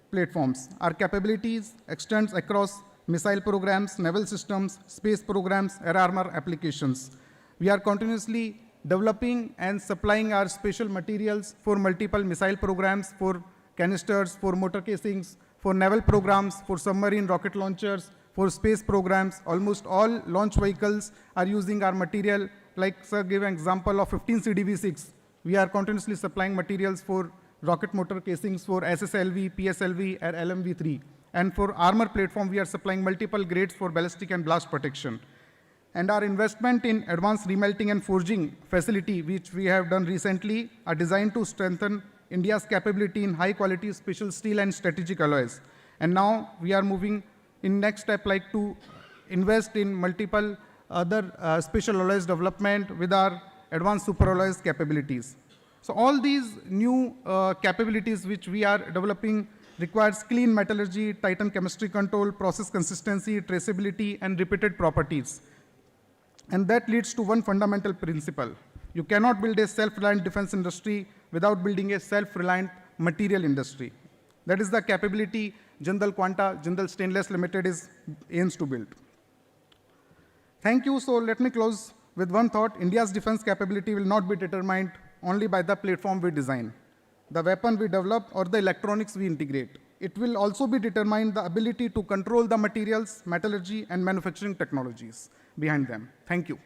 platforms. Our capabilities extends across missile programs, naval systems, space programs, air armor applications. We are continuously developing and supplying our special materials for multiple missile programs, for canisters, for motor casings, for naval programs, for submarine rocket launchers, for space programs. Almost all launch vehicles are using our material. Like, sir, give an example of 15 CDV6. We are continuously supplying materials for rocket motor casings for SSLV, PSLV, and LMV3. And for armor platform, we are supplying multiple grades for ballistic and blast protection. And our investment in advanced remelting and forging facility, which we have done recently, are designed to strengthen India's capability in high-quality special steel and strategic alloys. And now we are moving in next step, like to invest in multiple other special alloys development with our advanced superalloys capabilities. So all these new capabilities which we are developing requires clean metallurgy, tighten chemistry control, process consistency, traceability, and repeated properties. And that leads to one fundamental principle. You cannot build a self-reliant defense industry without building a self-reliant material industry. That is the capability Jindal Quanta, Jindal Stainless Limited aims to build. Thank you. So let me close with one thought. India's defense capability will not be determined only by the platform we design, the weapon we develop, or the electronics we integrate. It will also be determined the ability to control the materials, metallurgy, and manufacturing technologies behind them. Thank you.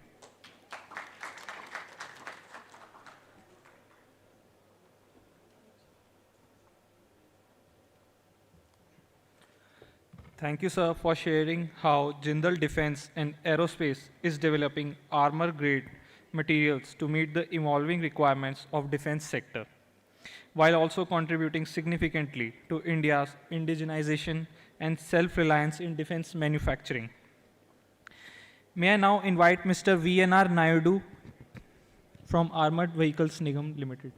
Thank you, sir, for sharing how Jindal Defense and Aerospace is developing armor-grade materials to meet the evolving requirements of defense sector, while also contributing significantly to India's indigenization and self-reliance in defense manufacturing. May I now invite Mr. VNR Naidu from Armored Vehicles Nigam Limited.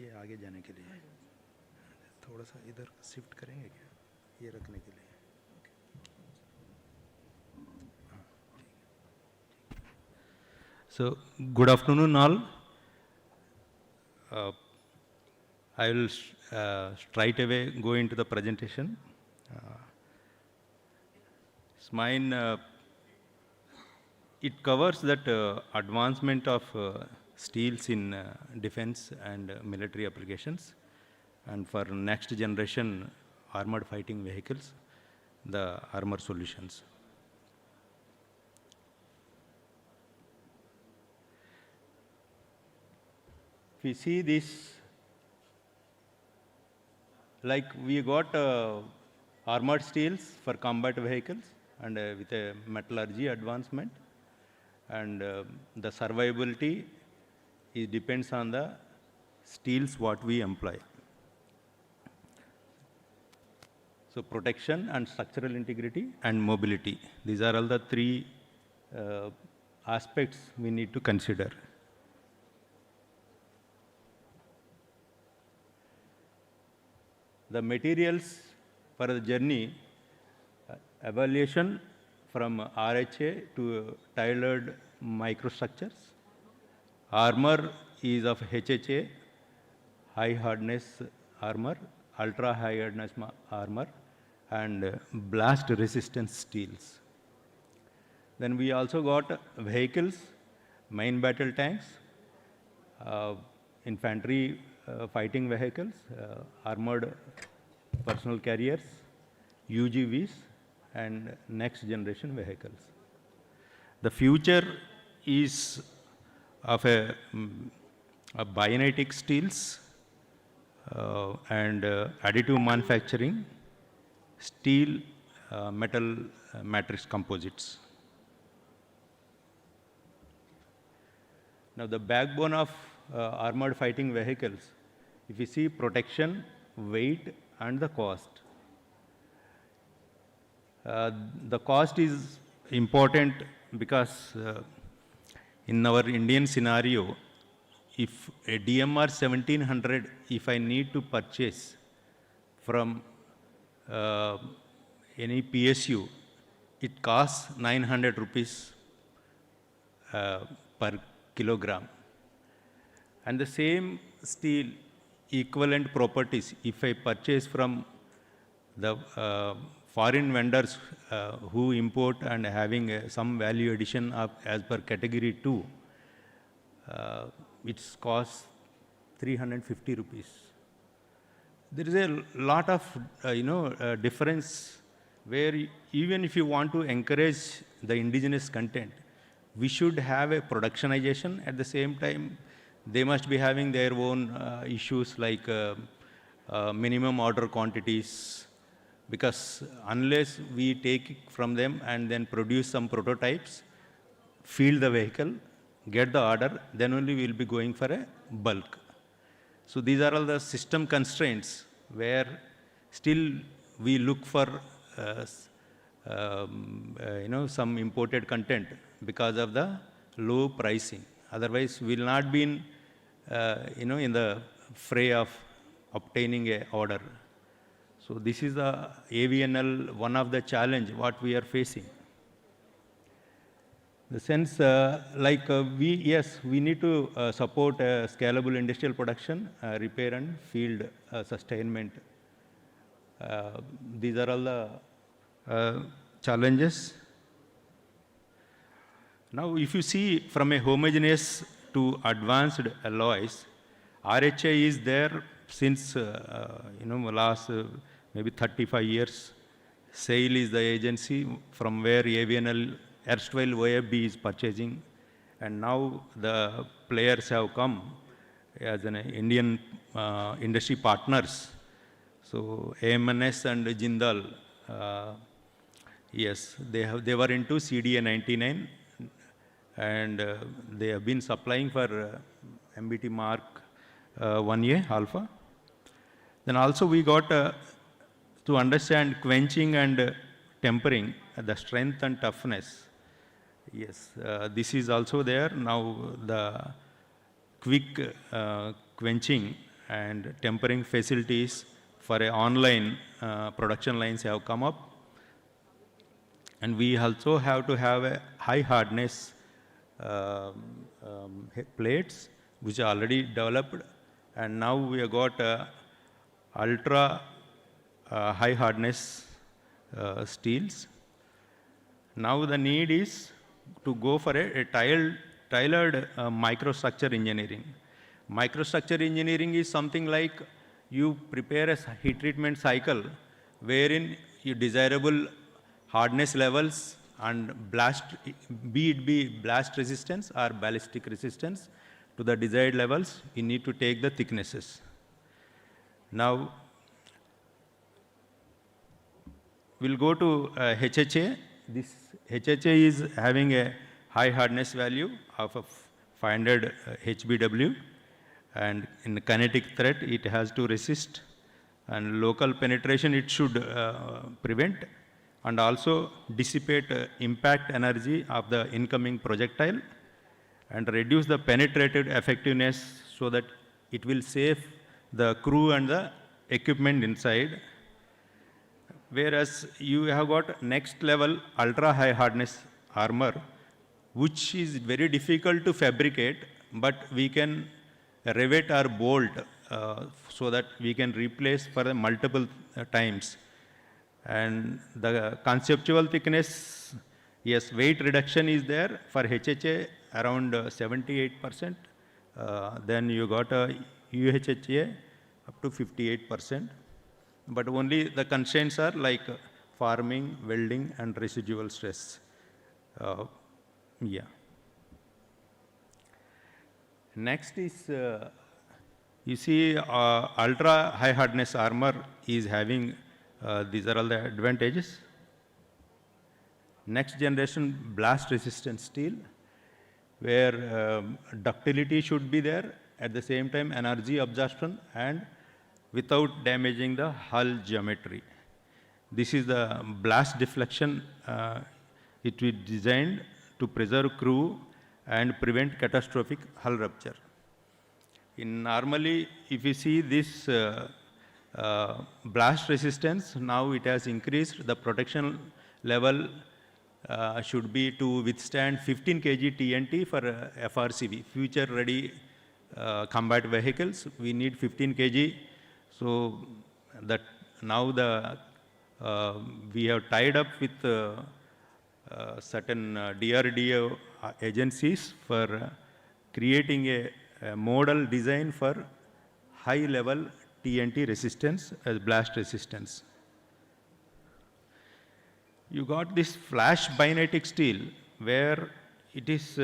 ये आगे जाने के लिए थोड़ा सा इधर shift करेंगे क्या, ये रखने के लिए. So, good afternoon all. I will straight away go into the presentation. Mine, it covers that advancement of steels in defense and military applications, and for next generation armored fighting vehicles, the armor solutions. If we see this, like we got armored steels for combat vehicles and with a metallurgy advancement, and the survivability, it depends on the steels what we employ. So protection and structural integrity and mobility, these are all the three aspects we need to consider. The materials for the journey, evaluation from RHA to tailored microstructures. Armor is of HHA, high hardness armor, ultra high hardness armor, and blast resistant steels. Then we also got vehicles, main battle tanks, infantry fighting vehicles, armored personal carriers, UGVs, and next generation vehicles. The future is of a bionic steels, and additive manufacturing, steel, metal matrix composites. Now the backbone of armored fighting vehicles, if you see protection, weight and the cost. The cost is important because in our Indian scenario, if a DMR 1700, if I need to purchase from any PSU, it costs 900 rupees per kilogram. And the same steel equivalent properties, if I purchase from the foreign vendors who import and having some value addition of, as per category 2, it's cost 350 rupees. There is a lot of difference where even if you want to encourage the indigenous content, we should have a productionization. At the same time, they must be having their own issues like minimum order quantities, because unless we take it from them and then produce some prototypes, field the vehicle, get the order, then only we will be going for a bulk. So these are all the system constraints where still we look for some imported content because of the low pricing. Otherwise, we will not be in the fray of obtaining a order. So this is the AVNL, one of the challenge what we are facing. The sense we need to support scalable industrial production, repair and field sustainment. These are all the challenges. Now, if you see from a homogeneous to advanced alloys, RHI is there since last maybe 35 years. SAIL is the agency from where AVNL, erstwhile OFB is purchasing, and now the players have come as an Indian industry partners. So AMNS and Jindal, yes, they were into CDA 99, and they have been supplying for MBT Mark 1A Alpha. Then also we got to understand quenching and tempering, the strength and toughness. Yes, this is also there. Now the quick quenching and tempering facilities for a online production lines have come up. And we also have to have a high hardness plates which are already developed, and now we have got ultra high hardness steels. Now the need is to go for a tailored microstructure engineering. Microstructure engineering is something like you prepare a heat treatment cycle wherein you desirable hardness levels and blast, be it be blast resistance or ballistic resistance to the desired levels, you need to take the thicknesses. Now, we'll go to HHA. This HHA is having a high hardness value of 500 HBW, and in kinetic threat it has to resist, and local penetration it should prevent, and also dissipate impact energy of the incoming projectile and reduce the penetrative effectiveness so that it will save the crew and the equipment inside. Whereas you have got next level ultra high hardness armor, which is very difficult to fabricate, but we can rivet or bolt so that we can replace for multiple times. And the conceptual thickness, yes, weight reduction is there for HHA around 78%. Then you got a UHHA up to 58%. But only the constraints are like farming, welding, and residual stress. Yeah. Next is You see, ultra high hardness armor is having, these are all the advantages. Next generation blast resistant steel, where ductility should be there, at the same time energy absorption and without damaging the hull geometry. This is the blast deflection. It was designed to preserve crew and prevent catastrophic hull rupture. Normally, if you see this blast resistance, now it has increased. The protection level should be to withstand 15 kg TNT for FRCV, future ready combat vehicles. We need 15 kg. So that now we have tied up with certain DRDO agencies for creating a model design for high level TNT resistance as blast resistance. You got this flash binetic steel where it is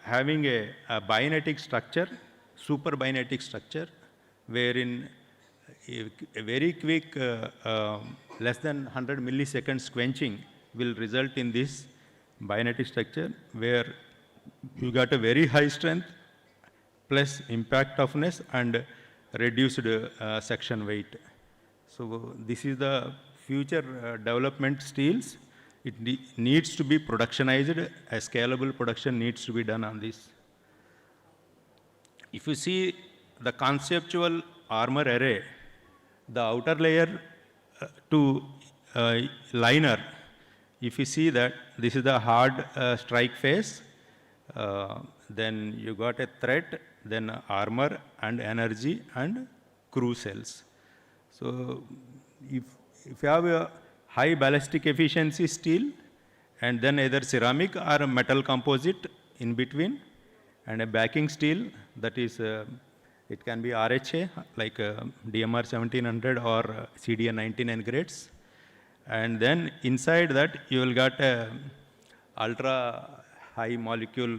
having a binetic structure, super binetic structure, wherein a very quick, less than 100 milliseconds quenching will result in this binetic structure, where you got a very high strength plus impact toughness and reduced section weight. So this is the future development steels. It needs to be productionized. A scalable production needs to be done on this. If you see the conceptual armor array, the outer layer to liner, if you see that this is the hard strike face, then you got a thread, then armor and energy and crew cells. So if you have a high ballistic efficiency steel and then either ceramic or a metal composite in between and a backing steel, that is it can be RHA like DMR 1700 or CDN 99 grades, and then inside that you will get a ultra high molecule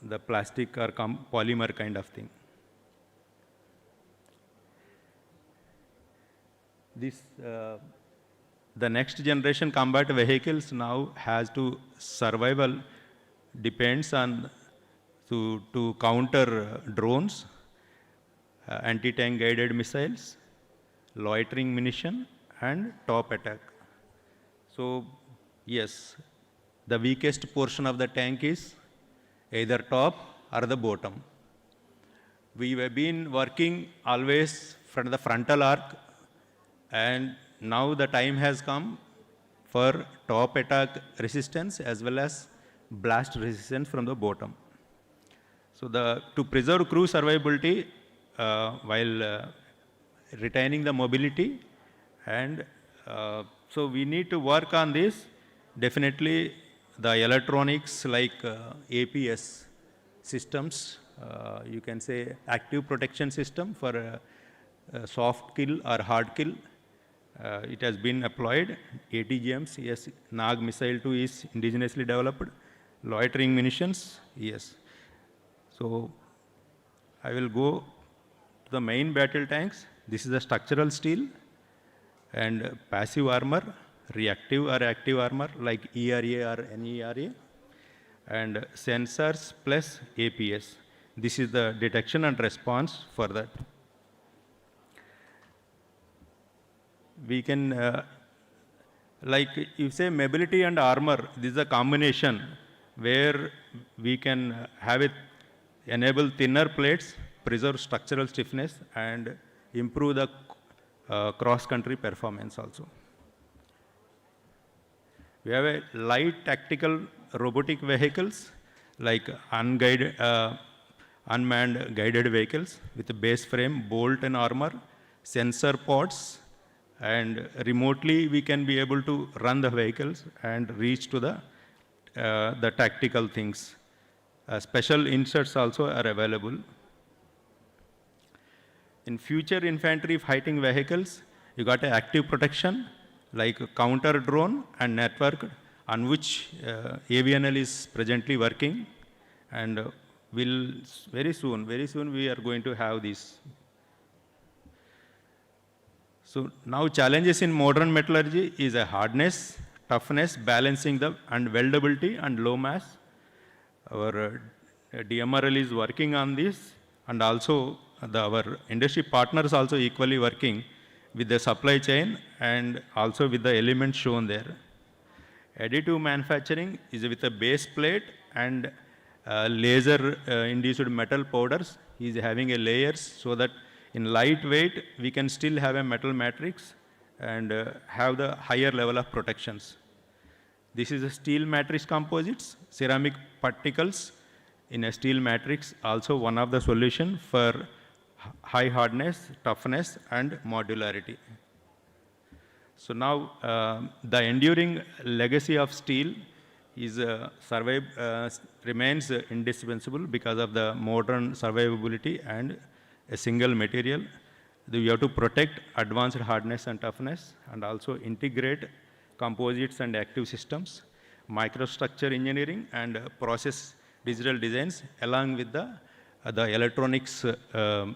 the plastic or polymer kind of thing. This the next generation combat vehicles now has to survival depends on to counter drones, anti-tank guided missiles, loitering munition and top attack. So yes, the weakest portion of the tank is either top or the bottom. We have been working always from the frontal arc, and now the time has come for top attack resistance as well as blast resistance from the bottom. So to preserve crew survivability while retaining the mobility, and so we need to work on this. Definitely the electronics like APS systems, you can say active protection system for soft kill or hard kill. It has been applied. ATGMs, yes. NAG missile 2 is indigenously developed. Loitering munitions, yes. So I will go to the main battle tanks. This is the structural steel and passive armor, reactive or active armor like ERA or NERA, and sensors plus APS. This is the detection and response for that. We can, like you say, mobility and armor, this is a combination where we can have it enable thinner plates, preserve structural stiffness, and improve the cross-country performance also. We have a light tactical robotic vehicles like unmanned guided vehicles with a base frame, bolt and armor, sensor pods, and remotely we can be able to run the vehicles and reach to the tactical things. Special inserts also are available. In future infantry fighting vehicles, you got an active protection like counter drone and network on which AVNL is presently working, and will very soon we are going to have this. So now challenges in modern metallurgy is a hardness, toughness, balancing the and weldability and low mass. Our DMRL is working on this, and also our industry partners also equally working with the supply chain and also with the elements shown there. Additive manufacturing is with a base plate and laser induced metal powders. He is having a layers so that in lightweight we can still have a metal matrix and have the higher level of protections. This is a steel matrix composites, ceramic particles in a steel matrix, also one of the solution for high hardness, toughness and modularity. So now the enduring legacy of steel is remains indispensable because of the modern survivability and a single material. We have to protect advanced hardness and toughness and also integrate composites and active systems, microstructure engineering and process digital designs along with the electronics,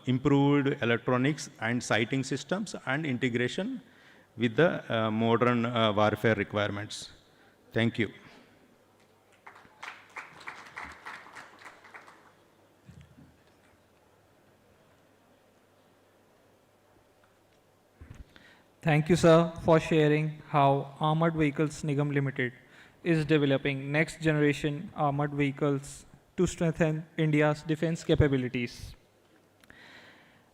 improved electronics and sighting systems and integration with the modern warfare requirements. Thank you. Thank you, sir, for sharing how Armored Vehicles Nigam Limited is developing next generation armored vehicles to strengthen India's defense capabilities.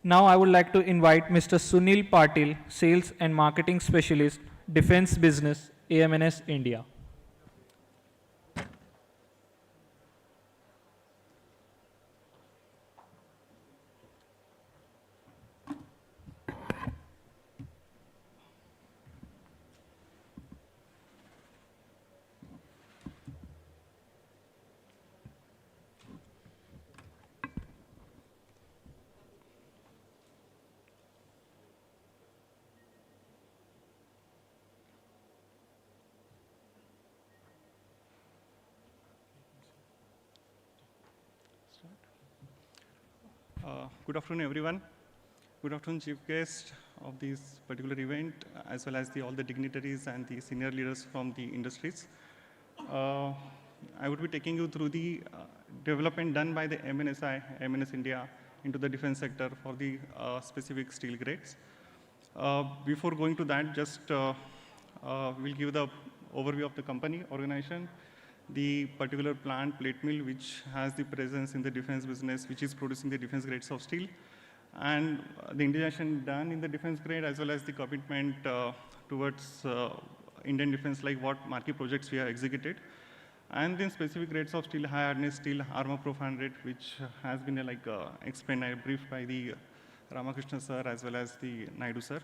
Now I would like to invite Mr. Sunil Patil, Sales and Marketing Specialist, Defense Business, AMNS India. Good afternoon, everyone. Good afternoon, chief guest of this particular event, as well as all the dignitaries and the senior leaders from the industries. I would be taking you through the development done by the MNS India into the defense sector for the specific steel grades. Before going to that, just we'll give the overview of the company, organization, the particular plant, plate mill, which has the presence in the defense business, which is producing the defense grades of steel, and the integration done in the defense grade, as well as the commitment towards Indian defense, like what marquee projects we have executed, and then specific grades of steel, high hardness steel, armor proof 100, which has been explained and briefed by the Ramakrishna sir as well as the Naidu sir.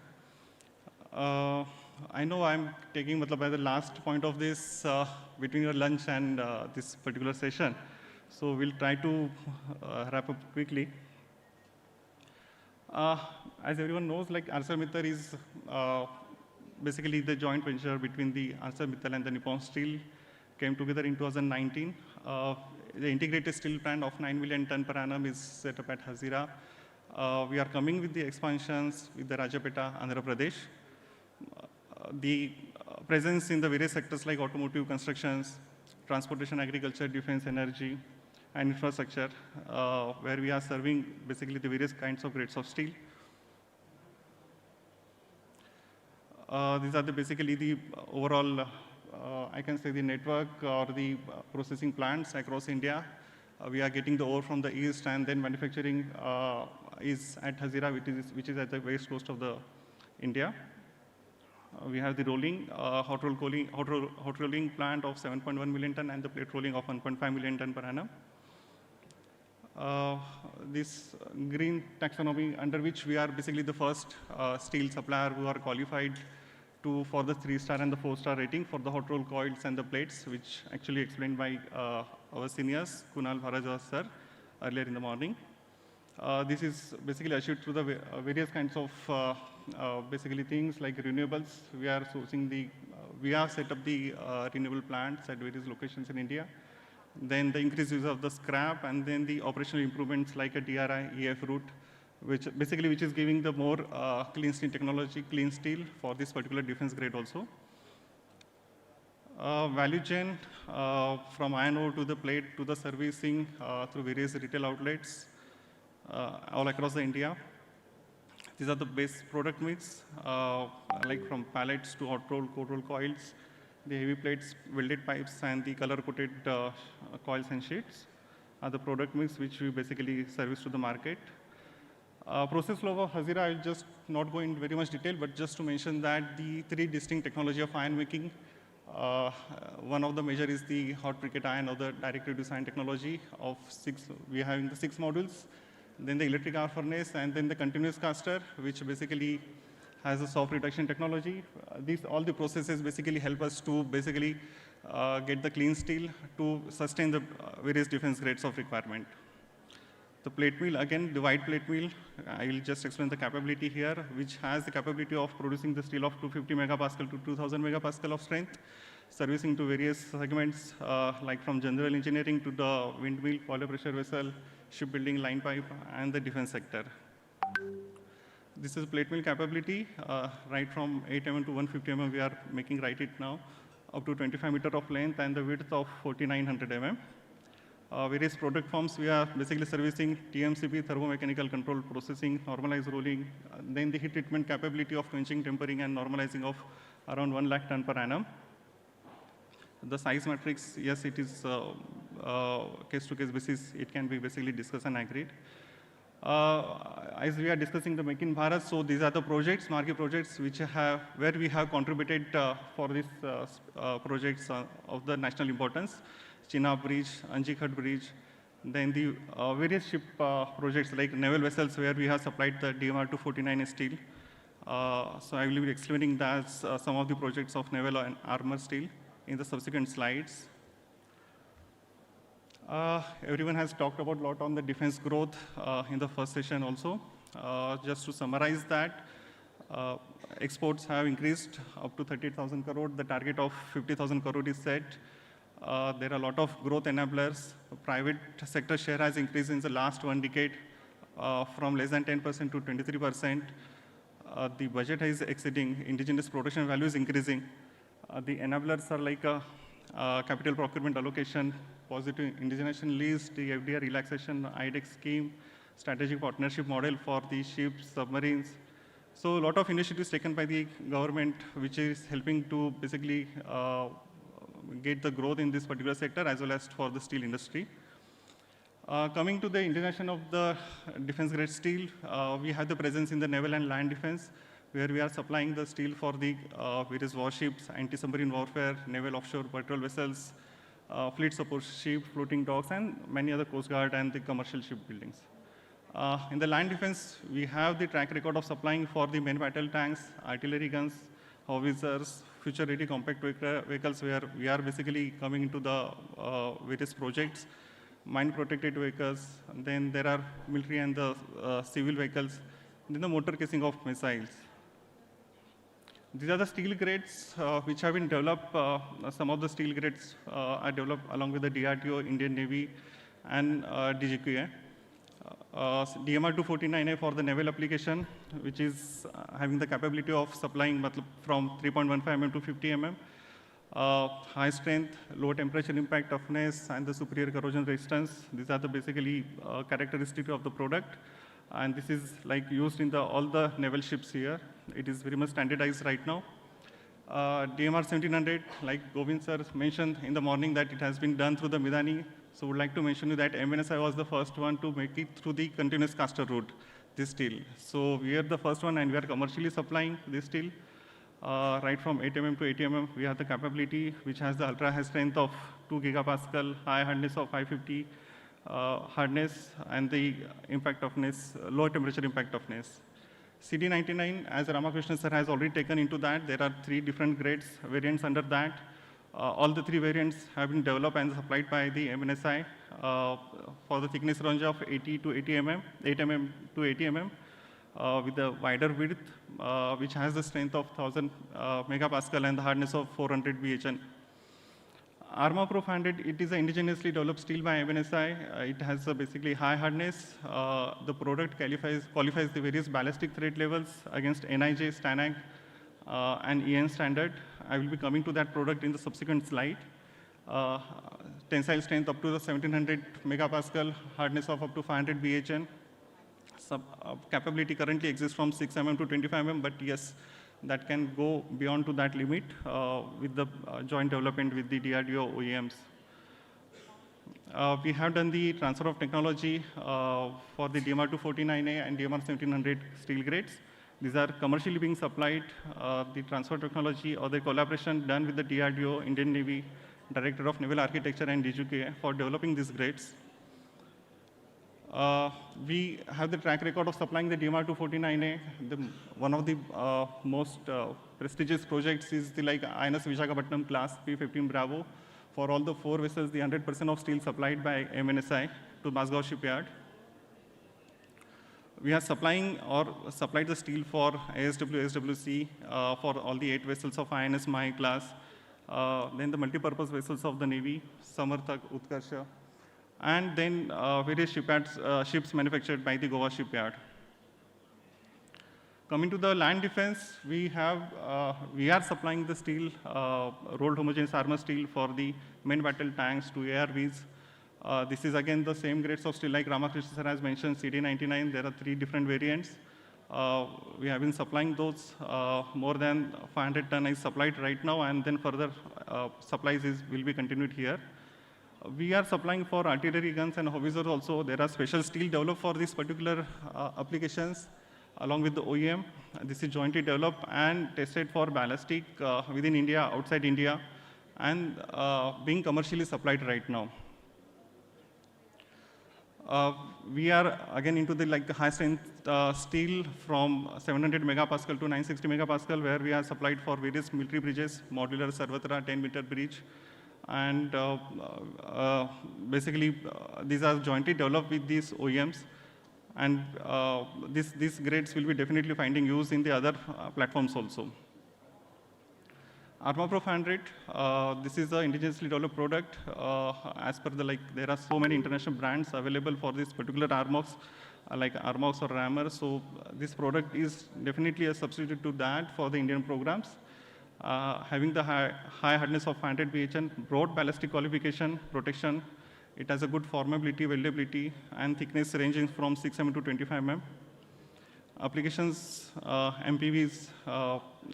I know I'm taking by the last point of this between your lunch and this particular session. So we'll try to wrap up quickly. As everyone knows, ArcelorMittal is basically the joint venture between the ArcelorMittal and the Nippon Steel came together in 2019. The integrated steel plant of 9 million ton per annum is set up at Hazira. We are coming with the expansions with the Rajapeta, Andhra Pradesh. The presence in the various sectors like automotive, constructions, transportation, agriculture, defense, energy, and infrastructure, where we are serving basically the various kinds of grades of steel. These are basically the overall, I can say the network or the processing plants across India. We are getting the ore from the east, and then manufacturing is at Hazira, which is at the west coast of the India. We have the rolling, hot rolling plant of 7.1 million ton and the plate rolling of 1.5 million ton per annum. This green taxonomy, under which we are basically the first steel supplier who are qualified for the 3-star and the 4-star rating for the hot roll coils and the plates, which actually explained by our seniors, Kunal Bharat sir, earlier in the morning. This is basically achieved through the various kinds of basically things like renewables. We are sourcing we have set up the renewable plants at various locations in India. then the increased use of the scrap, and then the operational improvements like a DRI, EF route, which is giving the more clean steel technology, clean steel for this particular defense grade also. Value chain from iron ore to the plate to the servicing through various retail outlets all across the India. These are the base product mix, like from pallets to hot roll, cold roll coils, the heavy plates, welded pipes, and the color-coated coils and sheets are the product mix which we basically service to the market. Process flow of Hazira, I'll just not go in very much detail, but just to mention that the three distinct technology of iron making, one of the major is the hot briquette iron or the direct reduced iron technology of 6, we are having the 6 modules, then the electric arc furnace, and then the continuous caster, which basically has a soft reduction technology. All the processes basically help us to basically get the clean steel to sustain the various defense grades of requirement. The plate mill, again, the wide plate mill, I will just explain the capability here, which has the capability of producing the steel of 250 megapascal to 2000 megapascal of strength, servicing to various segments, like from general engineering to the windmill, polar pressure vessel, shipbuilding, line pipe, and the defense sector. This is plate mill capability, right from 8 mm to 150 mm we are making right it now, up to 25 meter of length and the width of 4900 mm. Various product forms we are basically servicing TMCP, thermomechanical control processing, normalized rolling, then the heat treatment capability of quenching, tempering, and normalizing of around 1 lakh ton per annum. The size matrix, yes, it is case-to-case basis, it can be basically discussed and agreed. As we are discussing the Make in Bharat, so these are the projects, marquee projects, where we have contributed for these projects of the national importance. Chenab Bridge, Anjikhat Bridge, then the various ship projects like naval vessels where we have supplied the DMR 249 steel. So I will be explaining that some of the projects of naval and armor steel in the subsequent slides. Everyone has talked about a lot on the defense growth in the first session also. Just to summarize that, exports have increased up to 30,000 crore. The target of 50,000 crore is set. There are a lot of growth enablers. Private sector share has increased in the last 1 decade from less than 10% to 23%. The budget is exceeding, indigenous production value is increasing. The enablers are like capital procurement allocation, positive indigenization list, the FDI relaxation, IDEX scheme, strategic partnership model for the ships, submarines. So a lot of initiatives taken by the government, which is helping to basically get the growth in this particular sector as well as for the steel industry. Coming to the integration of the defense grade steel, we have the presence in the naval and land defense, where we are supplying the steel for the various warships, anti-submarine warfare, naval offshore patrol vessels, fleet support ship, floating docks, and many other Coast Guard and the commercial ship buildings. In the land defense, we have the track record of supplying for the main battle tanks, artillery guns, howitzers, future-ready compact vehicles, where we are basically coming into the various projects, mine-protected vehicles, and then there are military and the civil vehicles, then the motor casing of missiles. These are the steel grades which have been developed. Some of the steel grades are developed along with the DRDO, Indian Navy, and DGQA. DMR 249A for the naval application, which is having the capability of supplying from 3.15 mm to 50 mm. High strength, low temperature impact toughness, and the superior corrosion resistance. These are the basically characteristics of the product. And this is like used in all the naval ships here. It is very much standardized right now. DMR 1700, like Govind sir mentioned in the morning that it has been done through the Midani. So would like to mention you that MNSI was the first one to make it through the continuous caster route, this steel. So we are the first one and we are commercially supplying this steel. Right from 8 mm to 80 mm, we have the capability which has the ultra high strength of 2 gigapascal, high hardness of 550, hardness, and the impact toughness, low temperature impact toughness. CD99, as Ramakrishnan sir has already taken into that, there are 3 different grades, variants under that. All the 3 variants have been developed and supplied by the MNSI for the thickness range of 80 to 80 mm, 8 mm to 80 mm, with a wider width, which has the strength of 1000 megapascal and the hardness of 400 BHN. Arma Pro 500, it is an indigenously developed steel by MNSI. It has basically high hardness. The product qualifies the various ballistic threat levels against NIJ, STANAG, and EN standard. I will be coming to that product in the subsequent slide. Tensile strength up to the 1700 megapascal, hardness of up to 500 BHN. Capability currently exists from 6 mm to 25 mm, but yes, that can go beyond to that limit with the joint development with the DRDO OEMs. We have done the transfer of technology for the DMR 249A and DMR 1700 steel grades. These are commercially being supplied. The transfer technology or the collaboration done with the DRDO, Indian Navy, Director of Naval Architecture and DGK for developing these grades. We have the track record of supplying the DMR 249A. One of the most prestigious projects is the INS Visakhapatnam class P-15 Bravo. For all the 4 vessels, the 100% of steel supplied by MNSI to Masgaon shipyard. We are supplying or supplied the steel for ASW, SWC for all the 8 vessels of INS Mahi class. Then the multi-purpose vessels of the Navy, Samarthak, Utkarsha, and then various ships manufactured by the Goa shipyard. Coming to the land defense, we are supplying the steel, rolled homogeneous armor steel for the main battle tanks to ARVs. This is again the same grades of steel like Ramakrishna sir has mentioned, CD99. There are 3 different variants. We have been supplying those. More than 500 ton is supplied right now, and then further supplies will be continued here. We are supplying for artillery guns and howitzer also. There are special steel developed for these particular applications along with the OEM. This is jointly developed and tested for ballistic within India, outside India, and being commercially supplied right now. We are again into the high strength steel from 700 megapascal to 960 megapascal, where we are supplied for various military bridges, modular Sarvatra 10-meter bridge. And basically, these are jointly developed with these OEMs. And these grades will be definitely finding use in the other platforms also. Arma Pro 500, this is an indigenously developed product. As per there are so many international brands available for this particular Armox, like Armox or Rammer. So this product is definitely a substitute to that for the Indian programs. Having the high hardness of 500 BHN, broad ballistic qualification, protection. It has a good formability, weldability, and thickness ranging from 6 mm to 25 mm. Applications, MPVs,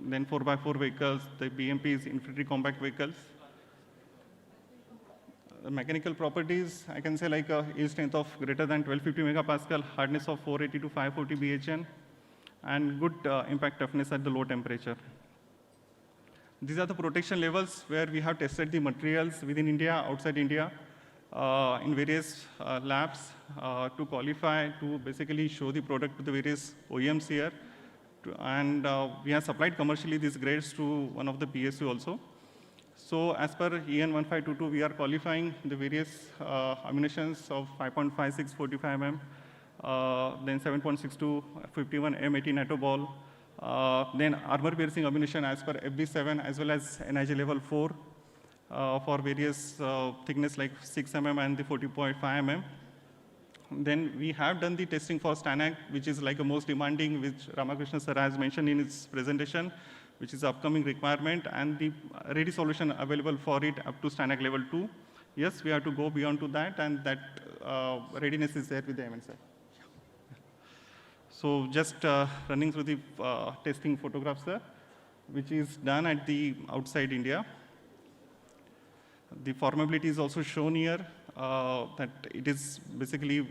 then 4x4 vehicles, the BMPs, infantry compact vehicles. Mechanical properties, I can say yield strength of greater than 1250 megapascal, hardness of 480 to 540 BHN, and good impact toughness at the low temperature. These are the protection levels where we have tested the materials within India, outside India, in various labs to qualify, to basically show the product to the various OEMs here. And we have supplied commercially these grades to one of the PSU also. So as per EN 1522, we are qualifying the various ammunitions of 5.56 45 mm, then 7.62 51 M80 NATO ball, then armor piercing ammunition as per FB7 as well as NIJ level 4 for various thickness like 6 mm and the 40.5 mm. Then we have done the testing for STANAG, which is like a most demanding, which Ramakrishna sir has mentioned in his presentation, which is upcoming requirement, and the ready solution available for it up to STANAG level 2. Yes, we have to go beyond to that, and that readiness is there with the MNSI. So just running through the testing photographs there, which is done at the outside India. The formability is also shown here, that it is basically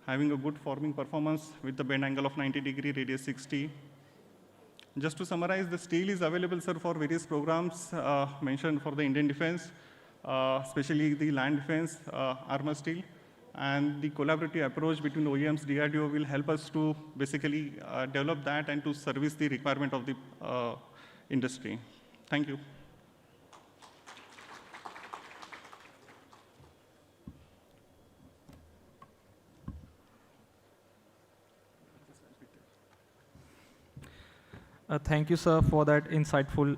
having a good forming performance with the bend angle of 90 degree, radius 60. Just to summarize, the steel is available, sir, for various programs mentioned for the Indian defense, especially the land defense, armor steel. And the collaborative approach between OEMs, DRDO will help us to basically develop that and to service the requirement of the industry. Thank you. Thank you, sir, for that insightful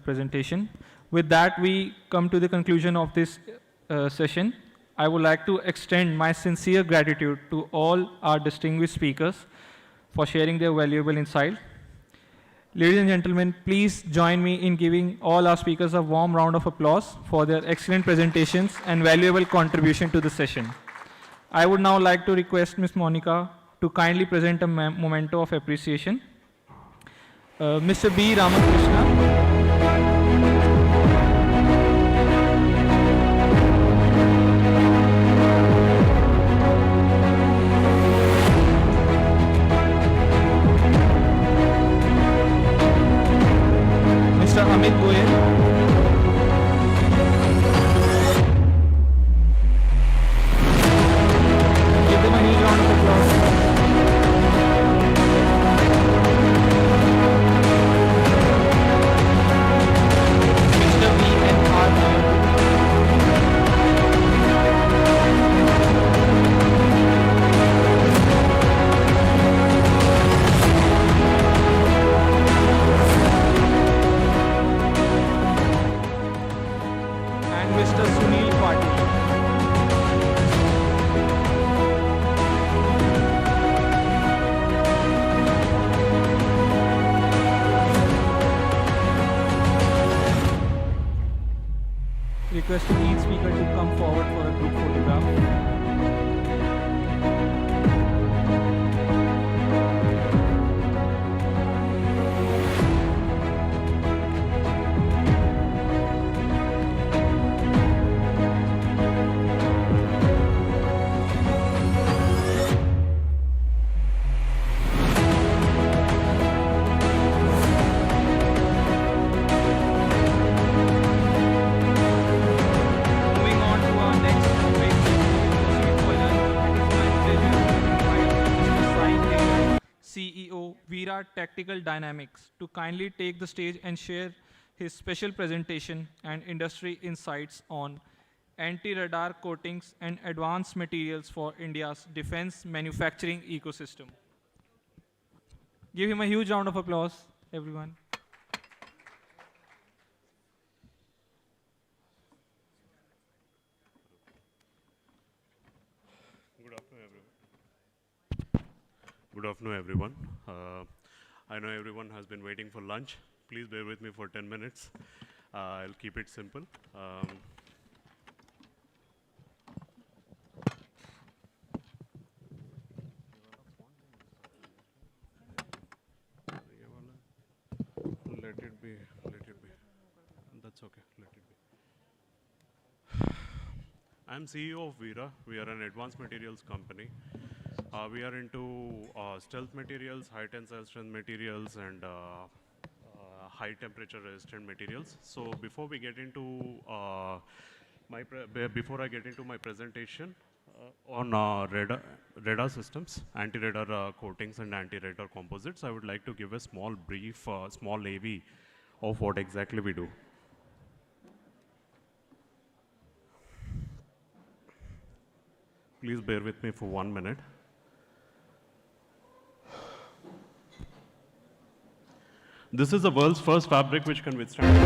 presentation. With that, we come to the conclusion of this session. I would like to extend my sincere gratitude to all our distinguished speakers for sharing their valuable insight. Ladies and gentlemen, please join me in giving all our speakers a warm round of applause for their excellent presentations and valuable contribution to the session. I would now like to request Ms. Monica to kindly present a memento of appreciation. Mr. B. Ramakrishna. Mr. Amit Goyal. Give them a huge round of applause. Mr. V.N.R. and Mr. Sunil Patil. Requesting each speaker to come forward for a group photograph. Moving on to our next topic, CEO, Veera Tactical Dynamics, to kindly take the stage and share his special presentation and industry insights on anti-radar coatings and advanced materials for India's defense manufacturing ecosystem. Give him a huge round of applause, everyone. Good afternoon, everyone. I know everyone has been waiting for lunch. Please bear with me for 10 minutes. I'll keep it simple. Let it be, let it be. That's okay, let it be. I'm CEO of Veera. We are an advanced materials company. We are into stealth materials, high tensile strength materials, and high temperature resistant materials. So before we get into before I get into my presentation on radar systems, anti-radar coatings and anti-radar composites, I would like to give a small brief, small AV of what exactly we do. Please bear with me for 1 minute. This is the world's first fabric which can withstand.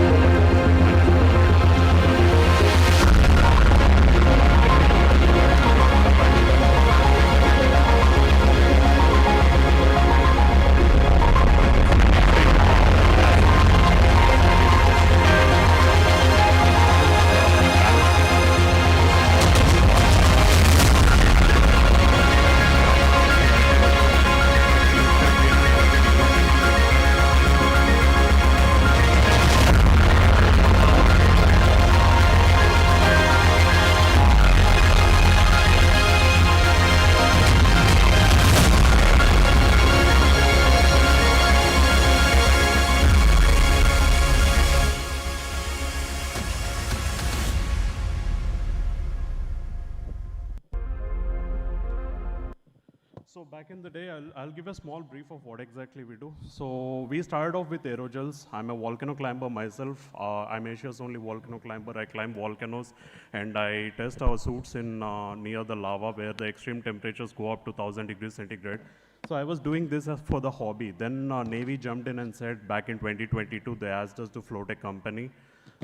So back in the day, I'll give a small brief of what exactly we do. So we started off with aerogels. I'm a volcano climber myself. I'm Asia's only volcano climber. I climb volcanoes and I test our suits in near the lava where the extreme temperatures go up to 1000 degrees centigrade. So I was doing this as for the hobby. Then Navy jumped in and said back in 2022, they asked us to float a company.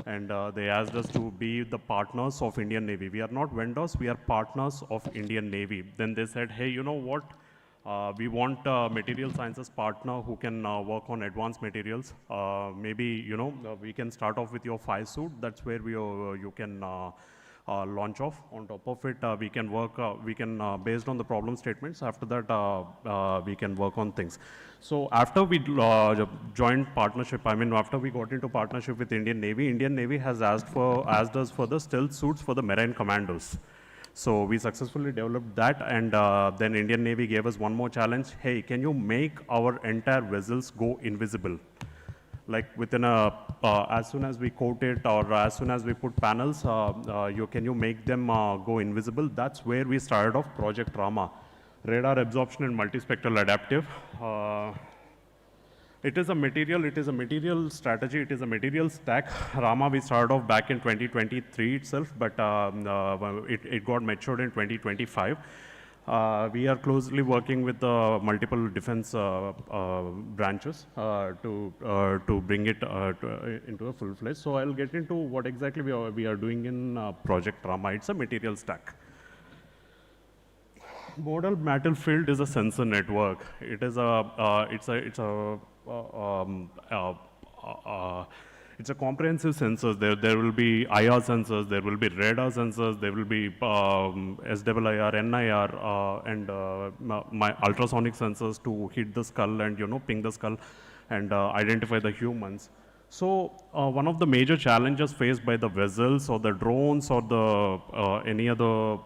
and they asked us to be the partners of Indian Navy. We are not vendors, we are partners of Indian Navy. Then they said, hey, you know what? We want a material sciences partner who can work on advanced materials. Maybe, we can start off with your 5 suit. That's where you can launch off. On top of it, we can work, based on the problem statements, after that, we can work on things. So after we joined partnership, after we got into partnership with Indian Navy has asked us for the stealth suits for the marine commandos. So we successfully developed that, and then Indian Navy gave us one more challenge. Hey, can you make our entire vessels go invisible? Like within as soon as we coat it or as soon as we put panels, can you make them go invisible? That's where we started off Project Rama. Radar absorption and multispectral adaptive. It is a material strategy, it is a material stack. Rama we started off back in 2023 itself, but it got matured in 2025. We are closely working with multiple defense branches to bring it into a full-fledged. So I'll get into what exactly we are doing in Project Rama. It's a material stack. Model battlefield is a sensor network. It is it's a comprehensive sensors. There will be IR sensors, there will be radar sensors, there will be SIR, NIR, and my ultrasonic sensors to hit the skull and ping the skull and identify the humans. So one of the major challenges faced by the vessels or the drones or the any other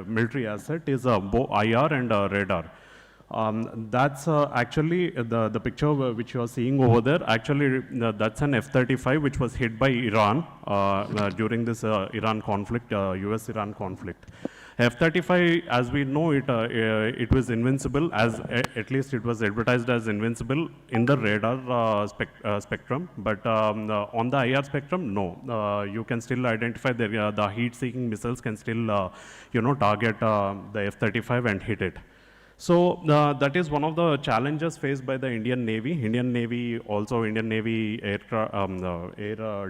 military asset is both IR and radar. That's actually the picture which you are seeing over there. Actually, that's an F-35 which was hit by Iran during this Iran conflict, US-Iran conflict. F-35, as we know, it was invincible, at least it was advertised as invincible in the radar spectrum, but on the IR spectrum, no. You can still identify the heat-seeking missiles can still, target the F-35 and hit it. So that is one of the challenges faced by the Indian Navy. Indian Navy Air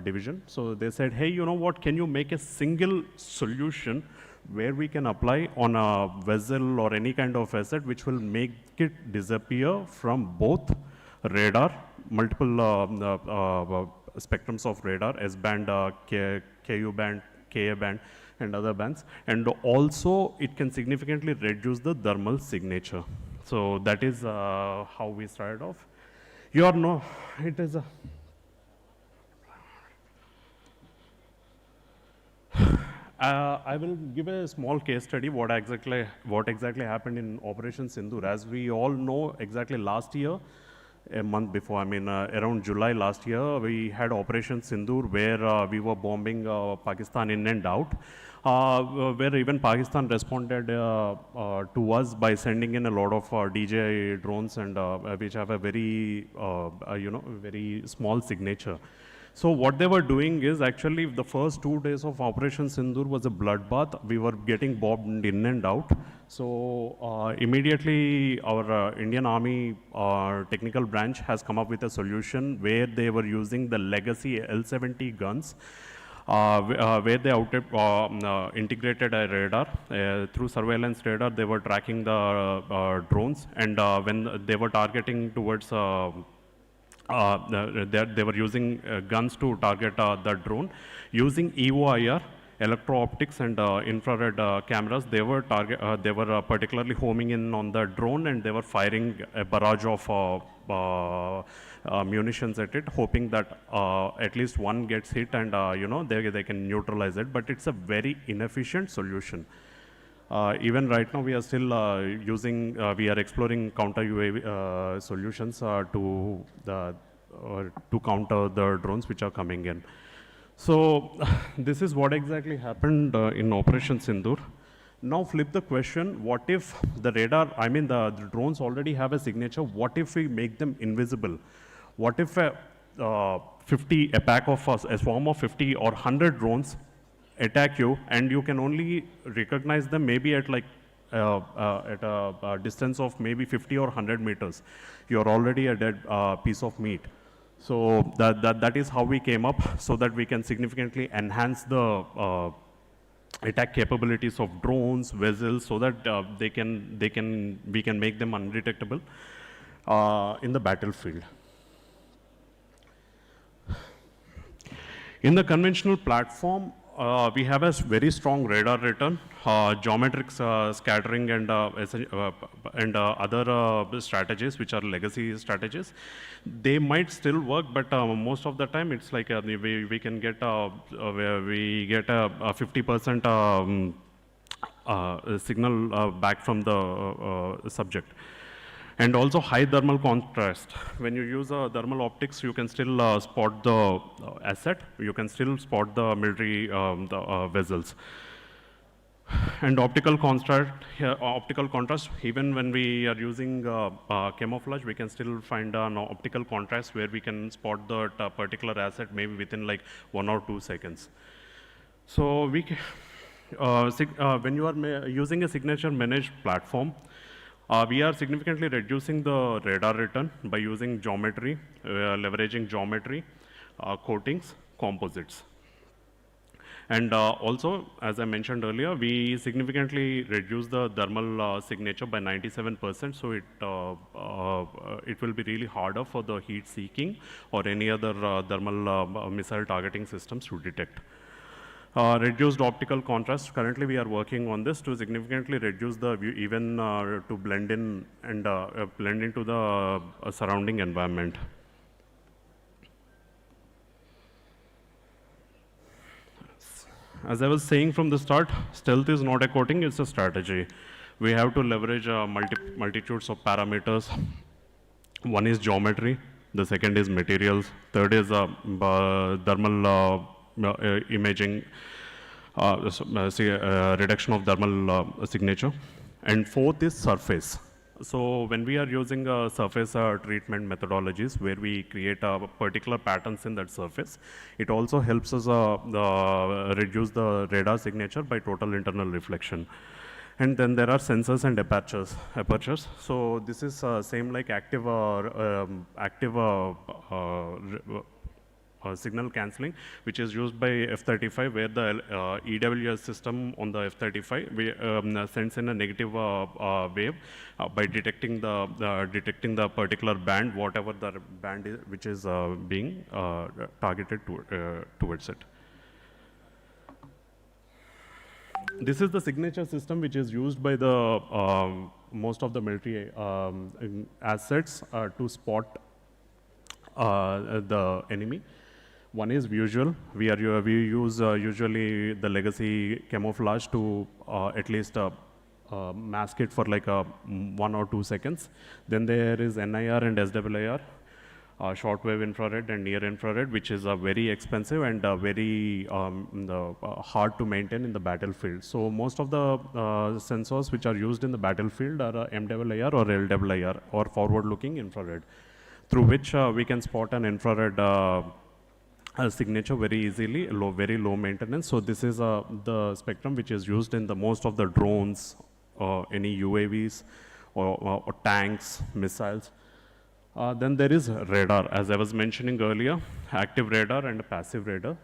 Division. So they said, hey, you know what? Can you make a single solution where we can apply on a vessel or any kind of asset which will make it disappear from both radar, multiple spectrums of radar, S-band, KU band, Ka band, and other bands, and also it can significantly reduce the thermal signature. So that is how we started off. It is a I will give a small case study what exactly happened in Operation Sindoor. As we all know, exactly last year, a month before, around July last year, we had Operation Sindoor where we were bombing Pakistan in and out, where even Pakistan responded to us by sending in a lot of DJI drones and which have a very, very small signature. So what they were doing is actually the first 2 days of Operation Sindoor was a bloodbath. We were getting bombed in and out. So immediately our Indian Army technical branch has come up with a solution where they were using the legacy L-70 guns, where they integrated a radar. Through surveillance radar, they were tracking the drones, and when they were targeting towards they were using guns to target the drone. Using EOIR, electro-optics and infrared cameras, they were particularly homing in on the drone, and they were firing a barrage of munitions at it, hoping that at least one gets hit and they can neutralize it. But it's a very inefficient solution. Even right now, we are still we are exploring counter UAV solutions to counter the drones which are coming in. So this is what exactly happened in Operation Sindoor. Now flip the question, what if the radar, the drones already have a signature, what if we make them invisible? What if a pack of a swarm of 50 or 100 drones attack you, and you can only recognize them maybe at at a distance of maybe 50 or 100 meters. You're already a dead piece of meat. So that is how we came up, so that we can significantly enhance the attack capabilities of drones, vessels, so that we can make them undetectable in the battlefield. In the conventional platform, we have a very strong radar return, geometric scattering, and other strategies which are legacy strategies. They might still work, but most of the time it's like we can get a 50% signal back from the subject. And also high thermal contrast. When you use thermal optics, you can still spot the asset. You can still spot the military vessels. And optical contrast, even when we are using camouflage, we can still find an optical contrast where we can spot the particular asset maybe within like 1 or 2 seconds. So when you are using a signature managed platform, we are significantly reducing the radar return by using geometry, leveraging geometry, coatings, composites. And also, as I mentioned earlier, we significantly reduce the thermal signature by 97%, so it will be really harder for the heat seeking or any other thermal missile targeting systems to detect. Reduced optical contrast. Currently, we are working on this to significantly reduce the view, even to blend in and blend into the surrounding environment. As I was saying from the start, stealth is not a coating; it's a strategy. We have to leverage multitudes of parameters. One is geometry. The second is materials. Third is thermal imaging, reduction of thermal signature. And fourth is surface. So when we are using surface treatment methodologies where we create particular patterns in that surface, it also helps us reduce the radar signature by total internal reflection. And then there are sensors and apertures. So this is same like active signal cancelling, which is used by F-35, where the EWS system on the F-35 sends in a negative wave by detecting the particular band, whatever the band is, which is being targeted towards it. This is the signature system which is used by the most of the military assets to spot the enemy. One is visual. We use usually the legacy camouflage to at least mask it for like 1 or 2 seconds. Then there is NIR and SWIR, shortwave infrared and near infrared, which is very expensive and very hard to maintain in the battlefield. So most of the sensors which are used in the battlefield are MWIR or LWIR, or forward-looking infrared, through which we can spot an infrared signature very easily, very low maintenance. So this is the spectrum which is used in the most of the drones, any UAVs or tanks, missiles. Then there is radar, as I was mentioning earlier, active radar and passive radar,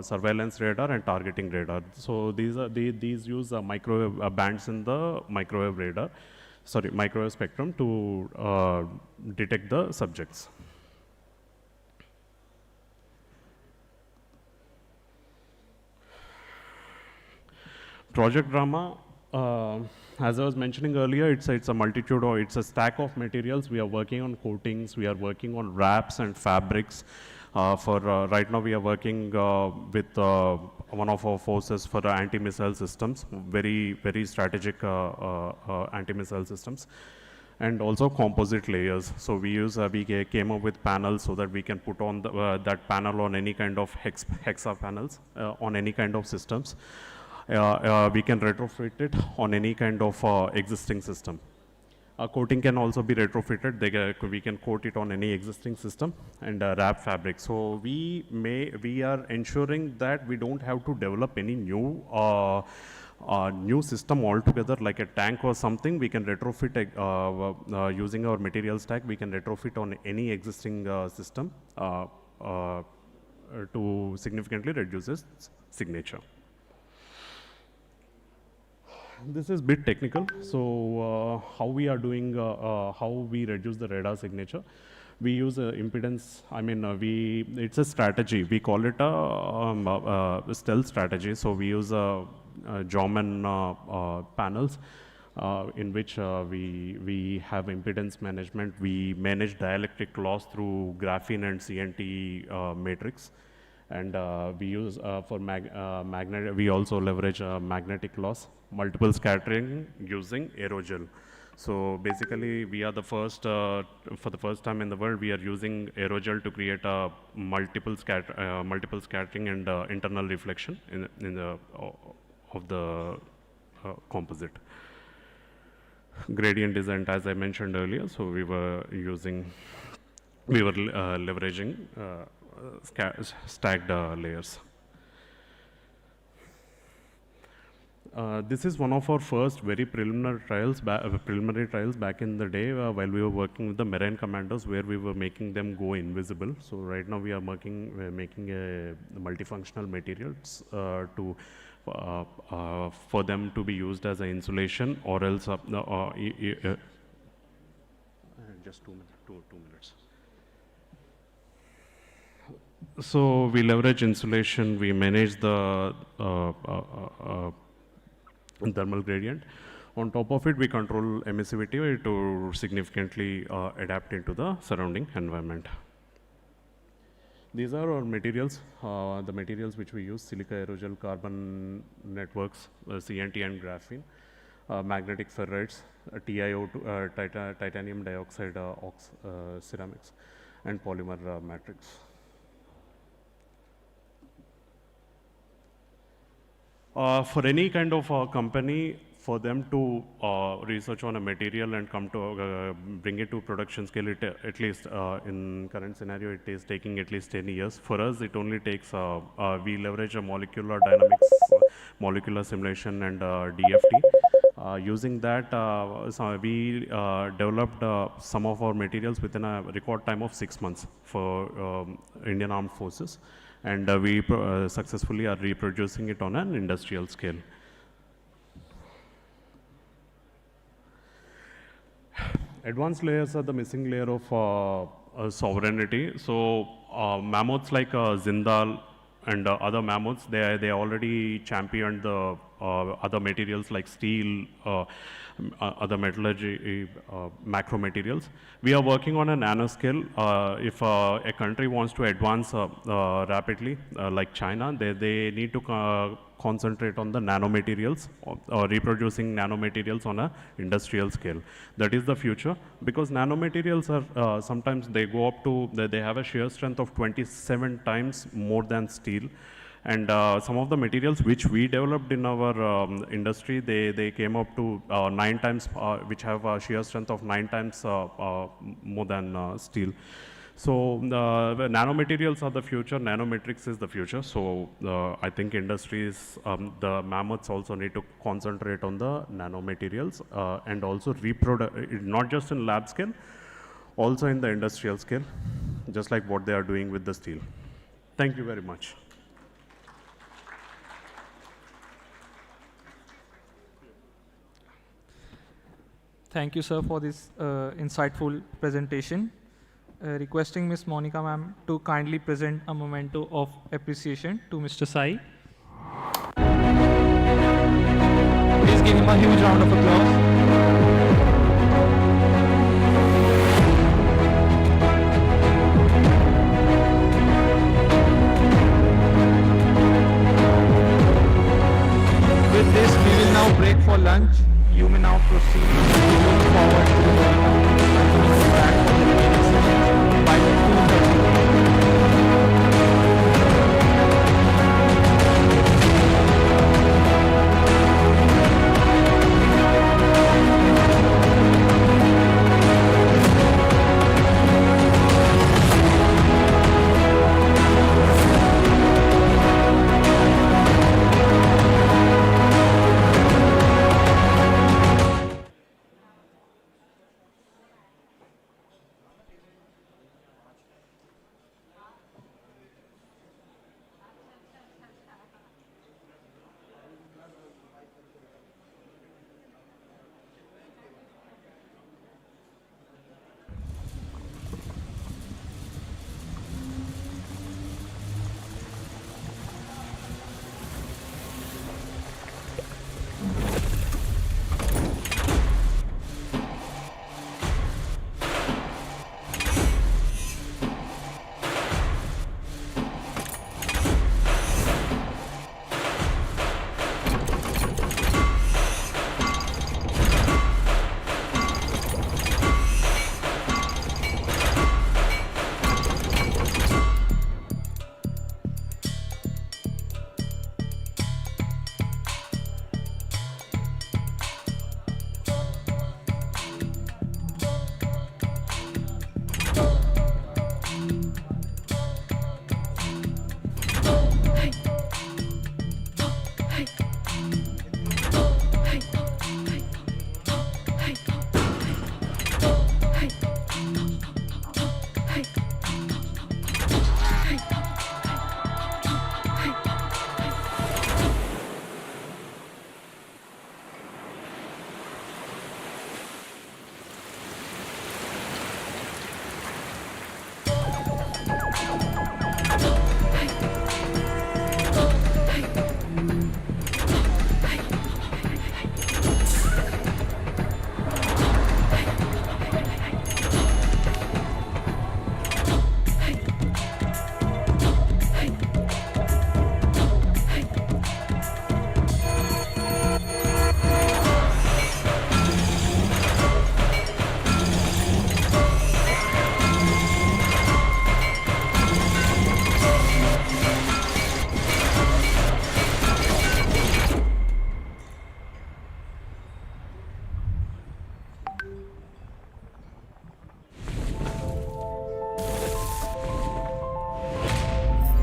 surveillance radar and targeting radar. So these use microwave bands in the microwave spectrum to detect the subjects. Project Drama, as I was mentioning earlier, it's a multitude, or it's a stack of materials. We are working on coatings, we are working on wraps and fabrics. Right now we are working with one of our forces for the anti-missile systems, very, very strategic anti-missile systems. And also composite layers. So we came up with panels so that we can put on that panel on any kind of hexa panels, on any kind of systems. We can retrofit it on any kind of existing system. Coating can also be retrofitted. We can coat it on any existing system and wrap fabric. So we are ensuring that we don't have to develop any new new system altogether, like a tank or something, we can retrofit using our material stack. We can retrofit on any existing system to significantly reduce its signature. This is bit technical. So how we are doing, how we reduce the radar signature. We use impedance, it's a strategy. We call it a stealth strategy. So we use German panels in which we have impedance management. We manage dielectric loss through graphene and CNT matrix. And we use for magnetic, we also leverage magnetic loss, multiple scattering using aerogel. So basically, we are the first, for the first time in the world, we are using aerogel to create a multiple scattering and internal reflection in the of the composite. Gradient descent, as I mentioned earlier, so we were leveraging stacked layers. This is one of our first very preliminary trials back in the day while we were working with the marine commandos, where we were making them go invisible. So right now we are making multifunctional materials for them to be used as an insulation, or else just 2 minutes. So we leverage insulation, we manage the thermal gradient. On top of it, we control emissivity to significantly adapt into the surrounding environment. These are our materials, the materials which we use: silica aerogel, carbon networks, CNT and graphene, magnetic ferrites, TiO2, titanium dioxide ceramics, and polymer matrix. For any kind of company, for them to research on a material and come to bring it to production scale, at least in current scenario, it is taking at least 10 years. For us, it only takes, we leverage a molecular dynamics, molecular simulation, and DFT. Using that, so we developed some of our materials within a record time of 6 months for Indian Armed Forces. And we successfully are reproducing it on an industrial scale. Advanced layers are the missing layer of sovereignty. So mammoths like Zindal and other mammoths, they already championed the other materials like steel, other metallurgy, macro materials. We are working on a nanoscale. If a country wants to advance rapidly, like China, they need to concentrate on the nanomaterials, or reproducing nanomaterials on a industrial scale. That is the future, because nanomaterials are sometimes they go up to, they have a shear strength of 27 times more than steel. And some of the materials which we developed in our industry, they came up to 9 times, which have a shear strength of 9 times more than steel. So the nanomaterials are the future, nanometrics is the future. So I think industries, the mammoths also need to concentrate on the nanomaterials and also reproduce, not just in lab scale, also in the industrial scale, just like what they are doing with the steel. Thank you very much. Thank you, sir, for this insightful presentation. Requesting Ms. Monica ma'am to kindly present a memento of appreciation to Mr. Sai. Please give him a huge round of applause. With this, we will now break for lunch. You may now proceed. We look forward to continuing the back for the remaining session by 2:30.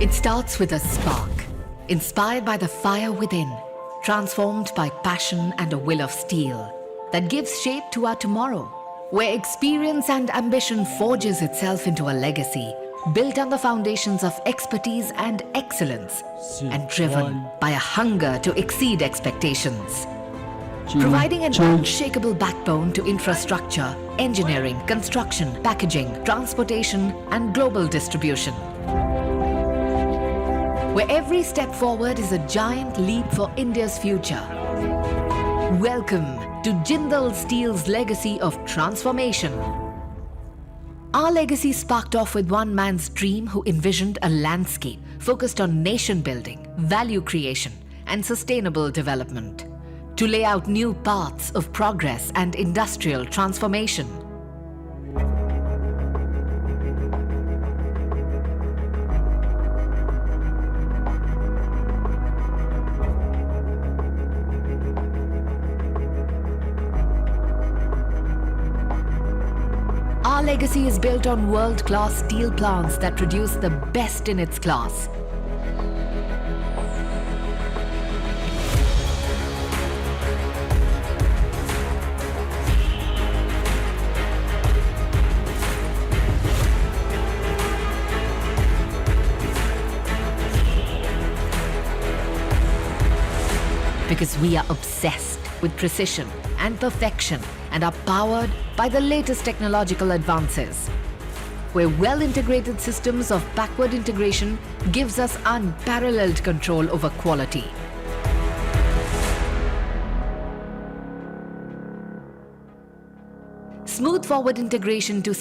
It starts with a spark, inspired by the fire within, transformed by passion and a will of steel that gives shape to our tomorrow, where experience and ambition forges itself into a legacy built on the foundations of expertise and excellence, and driven by a hunger to exceed expectations. Providing an unshakable backbone to infrastructure, engineering, construction, packaging, transportation, and global distribution. Where every step forward is a giant leap for India's future. Welcome to Jindal Steel's legacy of transformation. Our legacy sparked off with one man's dream who envisioned a landscape focused on nation building, value creation, and sustainable development, to lay out new paths of progress and industrial transformation. Our legacy is built on world-class steel plants that produce the best in its class. Because we are obsessed with precision and perfection and are powered by the latest technological advances, where well-integrated systems of backward integration gives us unparalleled control over quality. Smooth forward integration to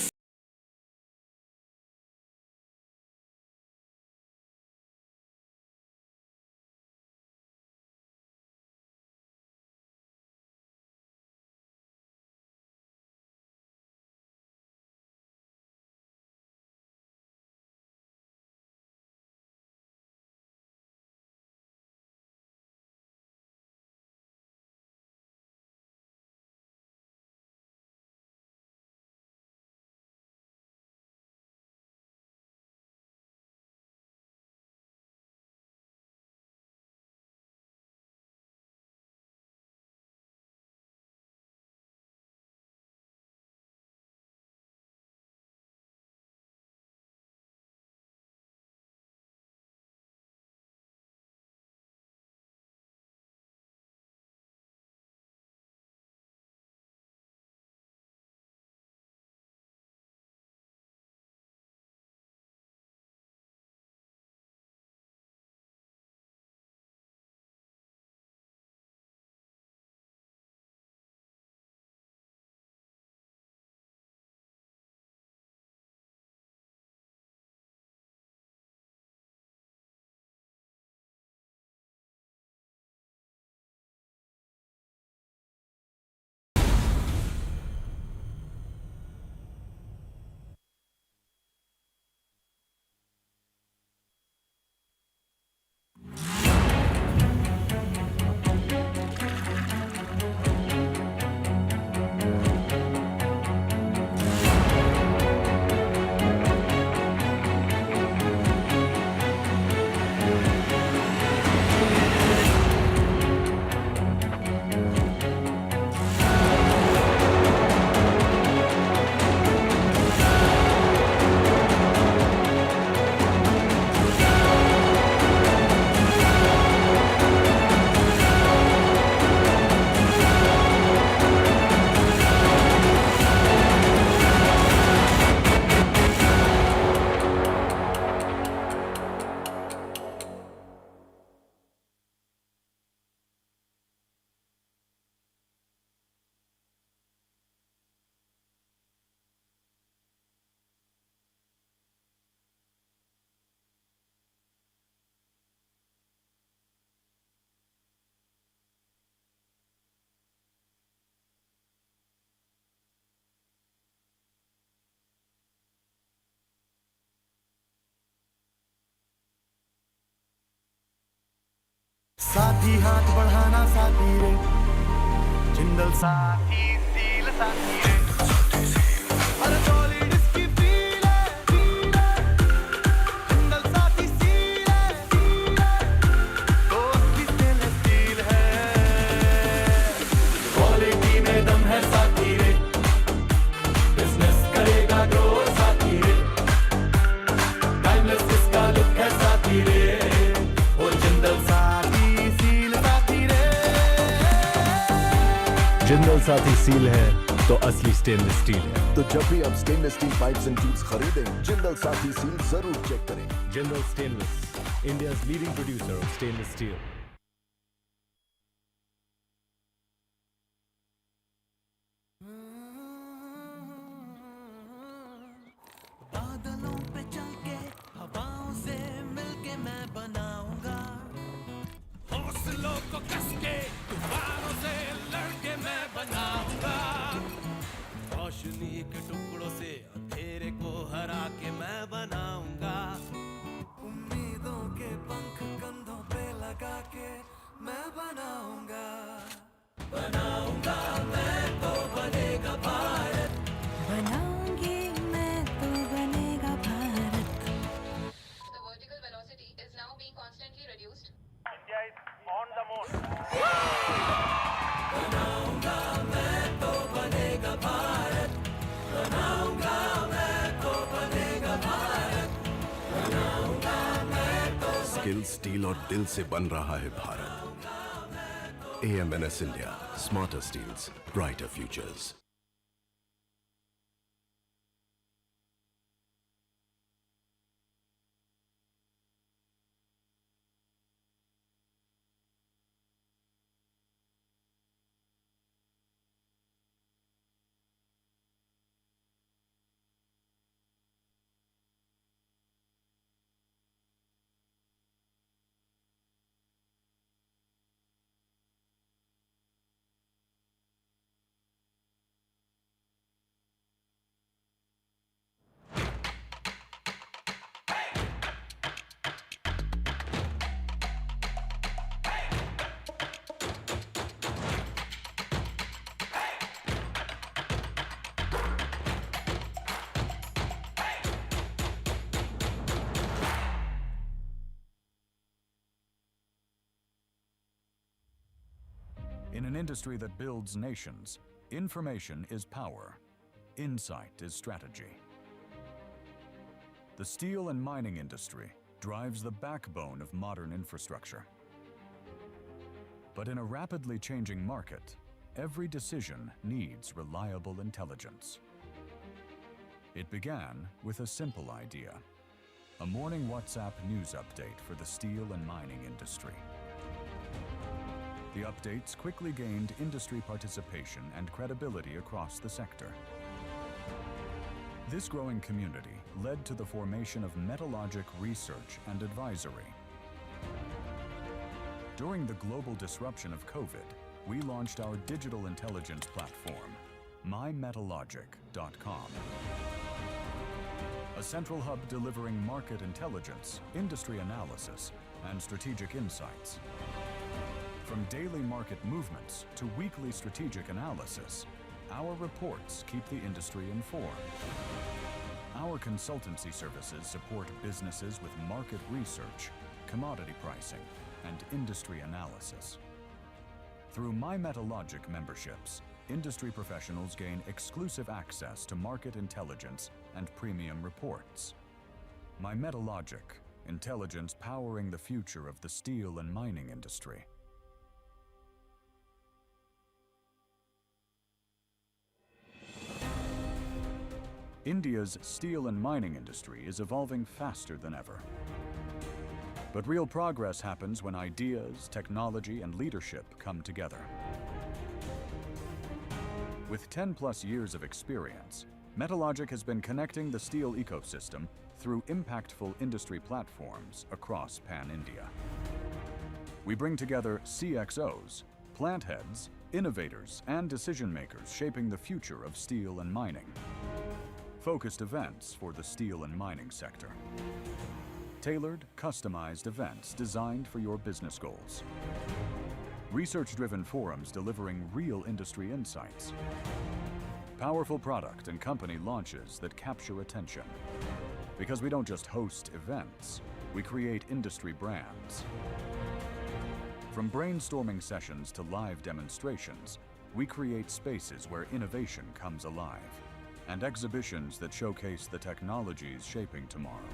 साथी हाथ बढ़ाना साथी रे जिंदल साथी steel साथी रे अरे solid इसकी फील है जिंदल साथी स्टील जिंदल साथी सील है तो असली स्टेनलेस स्टील है। तो जब भी आप stainless steel pipes and tubes खरीदें, जिंदल साथी सील जरूर चेक करें। Jindal stainless, India's leading producer of stainless steel. बादलों पे चल के हवाओं से मिलके मैं बनाऊंगा, हौसलों को कस के तूफानों से लड़के मैं बनाऊंगा, रोशनी के टुकड़ों से अंधेरे को हरा के मैं बनाऊंगा, उम्मीदों के पंख कंधों पे लगा के मैं बनाऊंगा, बनाऊंगा मैं तो बनेगा भारत, बनाऊंगी मैं तो बनेगा Bharat. The vertical velocity is now being constantly reduced. India is on the moon. बनाऊंगा मैं तो बनेगा भारत, बनाऊंगा मैं तो बनेगा भारत, बनाऊंगा मैं तो। स्किल, स्टील और दिल से बन रहा है Bharat. AMNS India, smarter steels, brighter futures. In an industry that builds nations, information is power, insight is strategy. The steel and mining industry drives the backbone of modern infrastructure. But in a rapidly changing market, every decision needs reliable intelligence. It began with a simple idea: a morning WhatsApp news update for the steel and mining industry. The updates quickly gained industry participation and credibility across the sector. This growing community led to the formation of Metalogic Research and Advisory. During the global disruption of COVID, we launched our digital intelligence platform, mymetalogic.com. A central hub delivering market intelligence, industry analysis, and strategic insights. From daily market movements to weekly strategic analysis, our reports keep the industry informed. Our consultancy services support businesses with market research, commodity pricing, and industry analysis. Through MyMetalogic memberships, industry professionals gain exclusive access to market intelligence and premium reports. MyMetalogic, intelligence powering the future of the steel and mining industry. India's steel and mining industry is evolving faster than ever. But real progress happens when ideas, technology, and leadership come together. With 10+ years of experience, Metalogic has been connecting the steel ecosystem through impactful industry platforms across Pan-India. We bring together CXOs, plant heads, innovators, and decision-makers shaping the future of steel and mining. Focused events for the steel and mining sector. Tailored, customized events designed for your business goals. Research-driven forums delivering real industry insights. Powerful product and company launches that capture attention. Because we don't just host events, we create industry brands. From brainstorming sessions to live demonstrations, we create spaces where innovation comes alive, and exhibitions that showcase the technologies shaping tomorrow.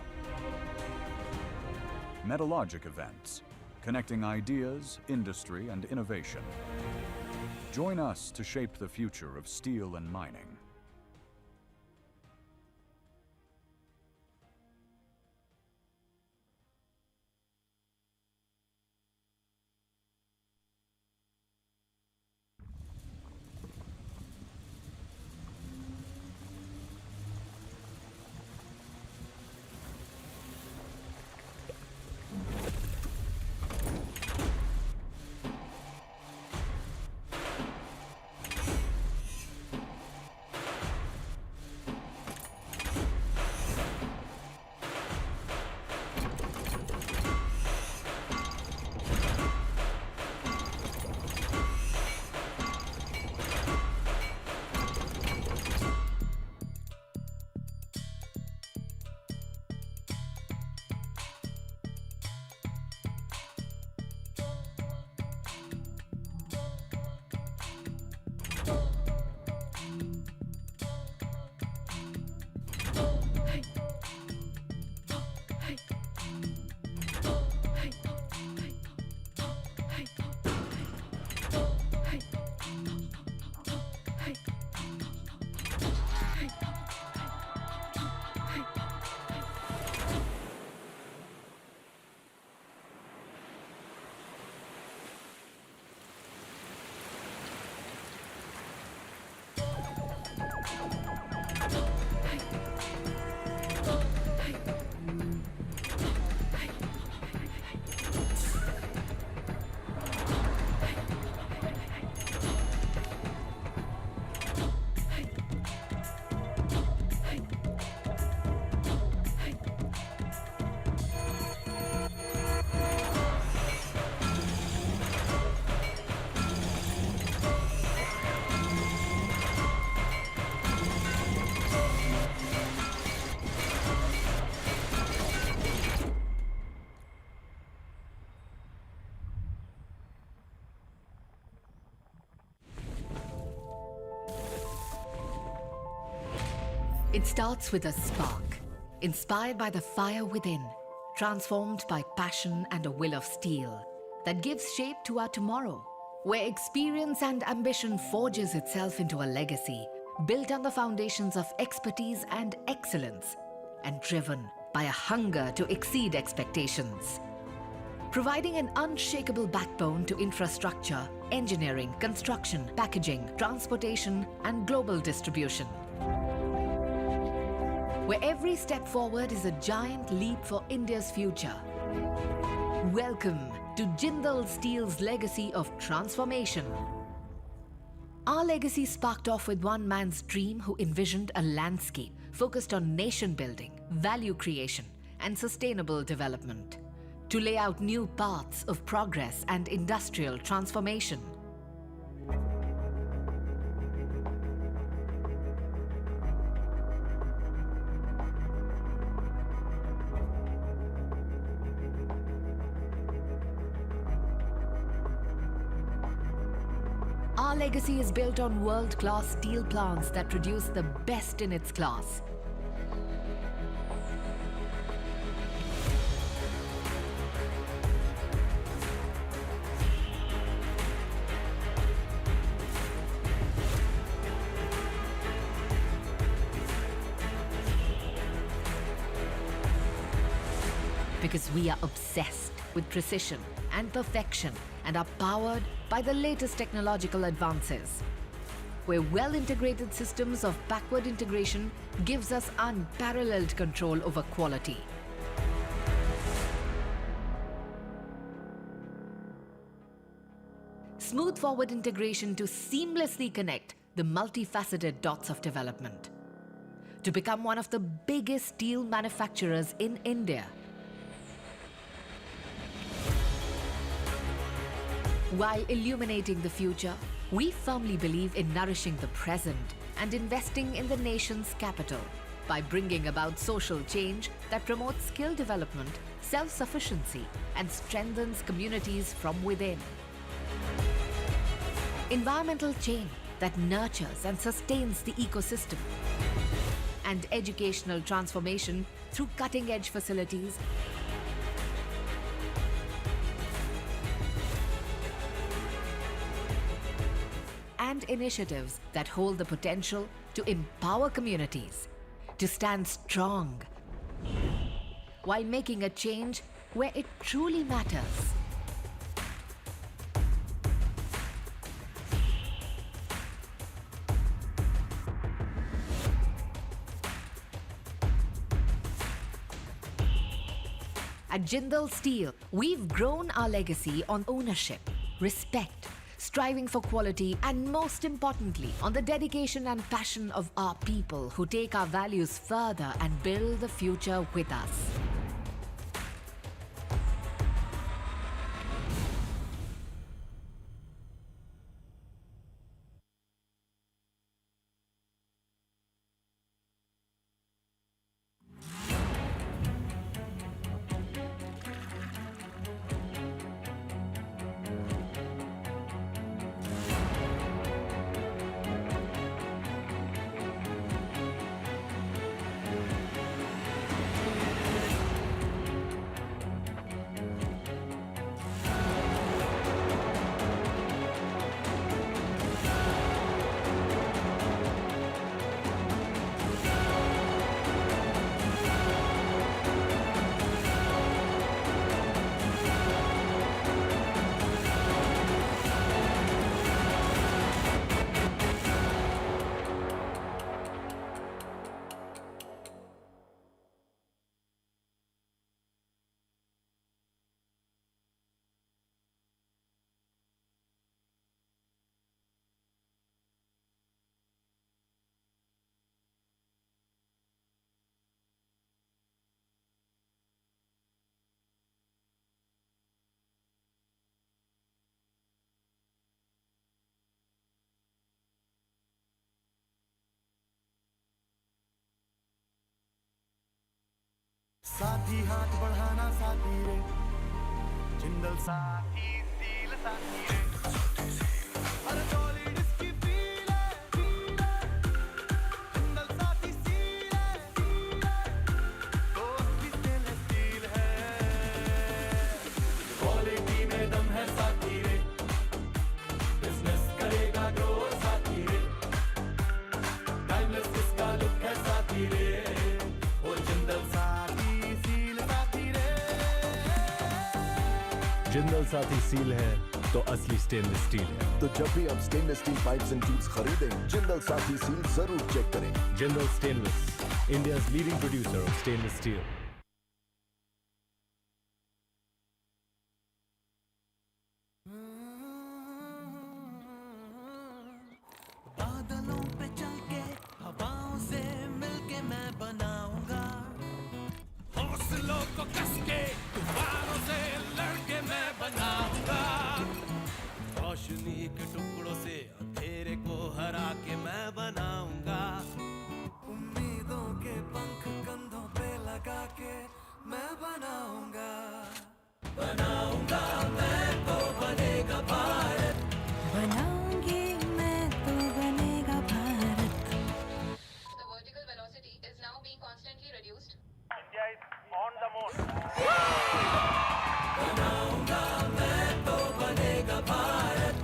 Metalogic events, connecting ideas, industry, and innovation. Join us to shape the future of steel and mining. It starts with a spark, inspired by the fire within, transformed by passion and a will of steel, that gives shape to our tomorrow, where experience and ambition forges itself into a legacy, built on the foundations of expertise and excellence, and driven by a hunger to exceed expectations. Providing an unshakable backbone to infrastructure, engineering, construction, packaging, transportation, and global distribution. Where every step forward is a giant leap for India's future. Welcome to Jindal Steel's legacy of transformation. Our legacy sparked off with one man's dream who envisioned a landscape focused on nation building, value creation, and sustainable development, to lay out new paths of progress and industrial transformation. Our legacy is built on world-class steel plants that produce the best in its class. Because we are obsessed with precision and perfection and are powered by the latest technological advances, where well-integrated systems of backward integration gives us unparalleled control over quality. Smooth forward integration to seamlessly connect the multifaceted dots of development. To become one of the biggest steel manufacturers in India. While illuminating the future, we firmly believe in nourishing the present and investing in the nation's capital by bringing about social change that promotes skill development, self-sufficiency, and strengthens communities from within. Environmental change that nurtures and sustains the ecosystem. And educational transformation through cutting-edge facilities and initiatives that hold the potential to empower communities, to stand strong, while making a change where it truly matters. At Jindal Steel, we've grown our legacy on ownership, respect, striving for quality, and most importantly, on the dedication and passion of our people who take our values further and build the future with us. साथी हाथ बढ़ाना साथी रे जिंदल साथी steel साथी रे अरे solid इसकी फील है जिंदल साथी स्टील है दोस्ती स्टेनलेस स्टील है क्वालिटी में दम है साथी रे बिजनेस करेगा ग्रो साथी रे टाइमलेस इसका लुक है साथी रे ओ जिंदल जिंदल साथी सील है तो असली स्टेनलेस स्टील है। तो जब भी आप stainless steel pipes and tubes खरीदें, जिंदल साथी सील जरूर चेक करें। Jindal stainless, India's leading producer of stainless steel. बादलों पे चल के हवाओं से मिलके मैं बनाऊंगा हौसलों को कस के तूफानों से लड़के मैं बनाऊंगा रोशनी के टुकड़ों से अंधेरे को हरा के मैं बनाऊंगा उम्मीदों के पंख कंधों पे लगा के मैं बनाऊंगा बनाऊंगा मैं तो बनेगा भारत बनाऊंगी मैं तो बनेगा Bharat. The vertical velocity is now being constantly reduced. India is on the moon. बनाऊंगा मैं तो बनेगा भारत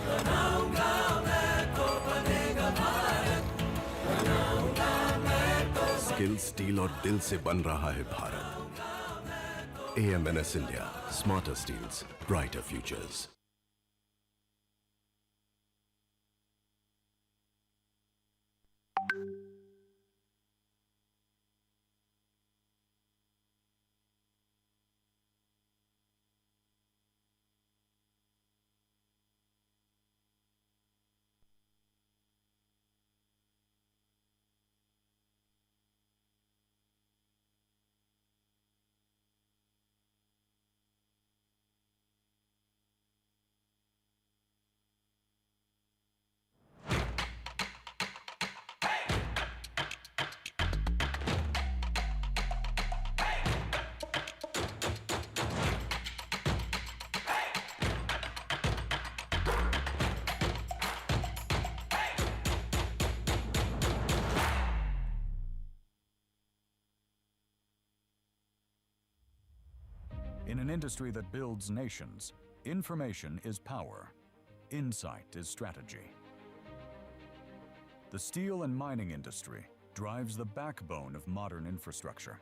बनाऊंगा मैं तो बनेगा भारत बनाऊंगा मैं तो स्किल स्टील और दिल से बन रहा है Bharat. AMNS India, smarter steels, brighter futures. In an industry that builds nations, information is power, insight is strategy. The steel and mining industry drives the backbone of modern infrastructure.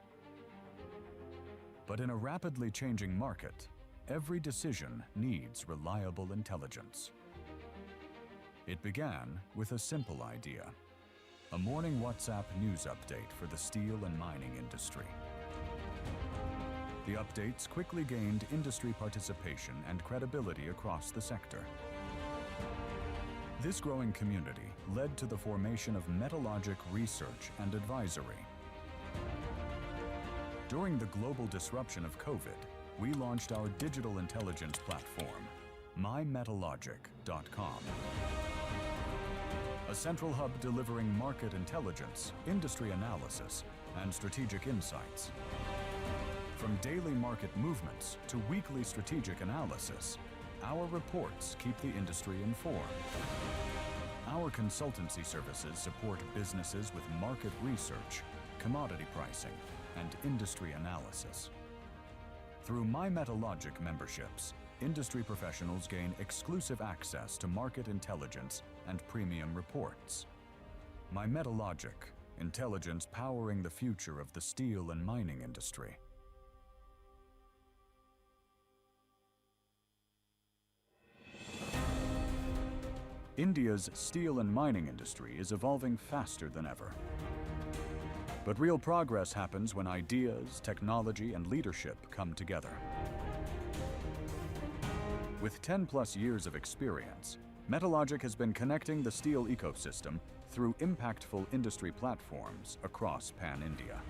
But in a rapidly changing market, every decision needs reliable intelligence. It began with a simple idea: a morning WhatsApp news update for the steel and mining industry. The updates quickly gained industry participation and credibility across the sector. This growing community led to the formation of Metalogic Research and Advisory. During the global disruption of COVID, we launched our digital intelligence platform, mymetalogic.com. A central hub delivering market intelligence, industry analysis, and strategic insights. From daily market movements to weekly strategic analysis, our reports keep the industry informed. Our consultancy services support businesses with market research, commodity pricing, and industry analysis. Through MyMetalogic memberships, industry professionals gain exclusive access to market intelligence and premium reports. MyMetalogic, intelligence powering the future of the steel and mining industry. India's steel and mining industry is evolving faster than ever. But real progress happens when ideas, technology, and leadership come together. With 10+ years of experience, Metalogic has been connecting the steel ecosystem through impactful industry platforms across Pan-India.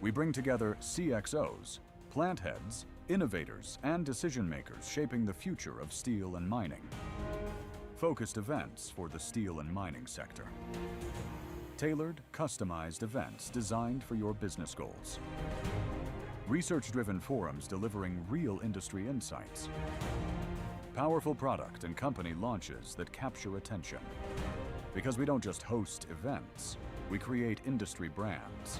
We bring together CXOs, plant heads, innovators, and decision-makers shaping the future of steel and mining. Focused events for the steel and mining sector. Tailored, customized events designed for your business goals. Research-driven forums delivering real industry insights. Powerful product and company launches that capture attention. Because we don't just host events, we create industry brands.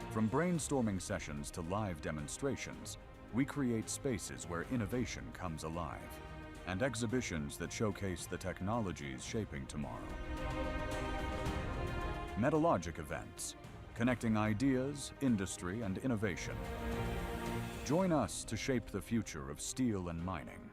From brainstorming sessions to live demonstrations, we create spaces where innovation comes alive, and exhibitions that showcase the technologies shaping tomorrow. Metalogic events, connecting ideas, industry, and innovation. Join us to shape the future of steel and mining.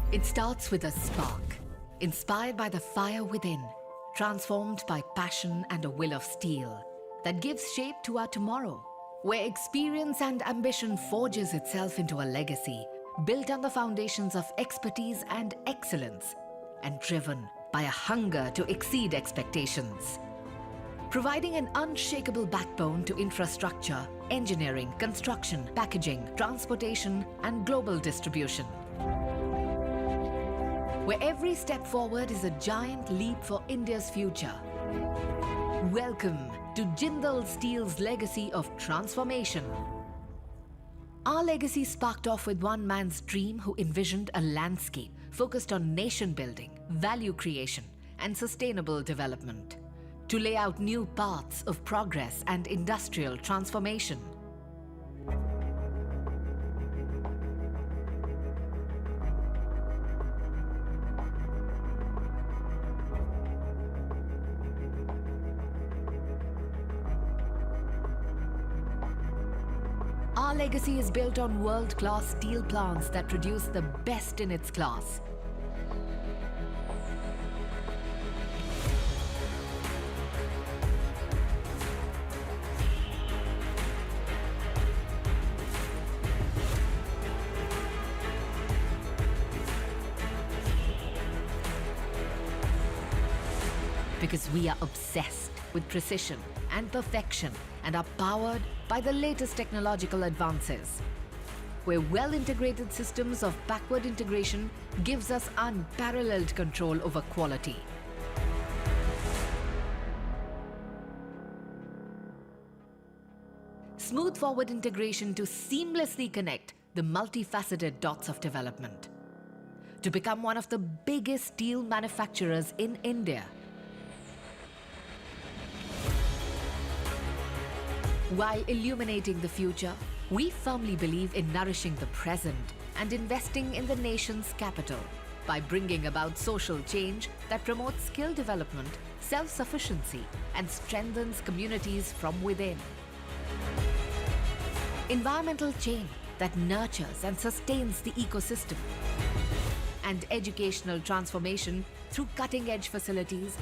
It starts with a spark, inspired by the fire within, transformed by passion and a will of steel, that gives shape to our tomorrow, where experience and ambition forges itself into a legacy built on the foundations of expertise and excellence, and driven by a hunger to exceed expectations. Providing an unshakable backbone to infrastructure, engineering, construction, packaging, transportation, and global distribution. Where every step forward is a giant leap for India's future. Welcome to Jindal Steel's legacy of transformation. Our legacy sparked off with one man's dream who envisioned a landscape focused on nation building, value creation, and sustainable development, to lay out new paths of progress and industrial transformation. Our legacy is built on world-class steel plants that produce the best in its class. Because we are obsessed with precision and perfection and are powered by the latest technological advances, where well-integrated systems of backward integration gives us unparalleled control over quality. Smooth forward integration to seamlessly connect the multifaceted dots of development. To become one of the biggest steel manufacturers in India. While illuminating the future, we firmly believe in nourishing the present and investing in the nation's capital by bringing about social change that promotes skill development, self-sufficiency, and strengthens communities from within. Environmental change that nurtures and sustains the ecosystem. And educational transformation through cutting-edge facilities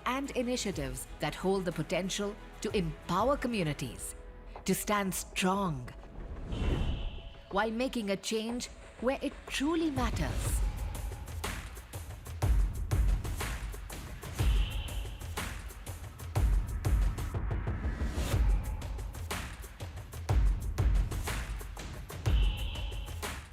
and initiatives that hold the potential to empower communities, to stand strong, while making a change where it truly matters.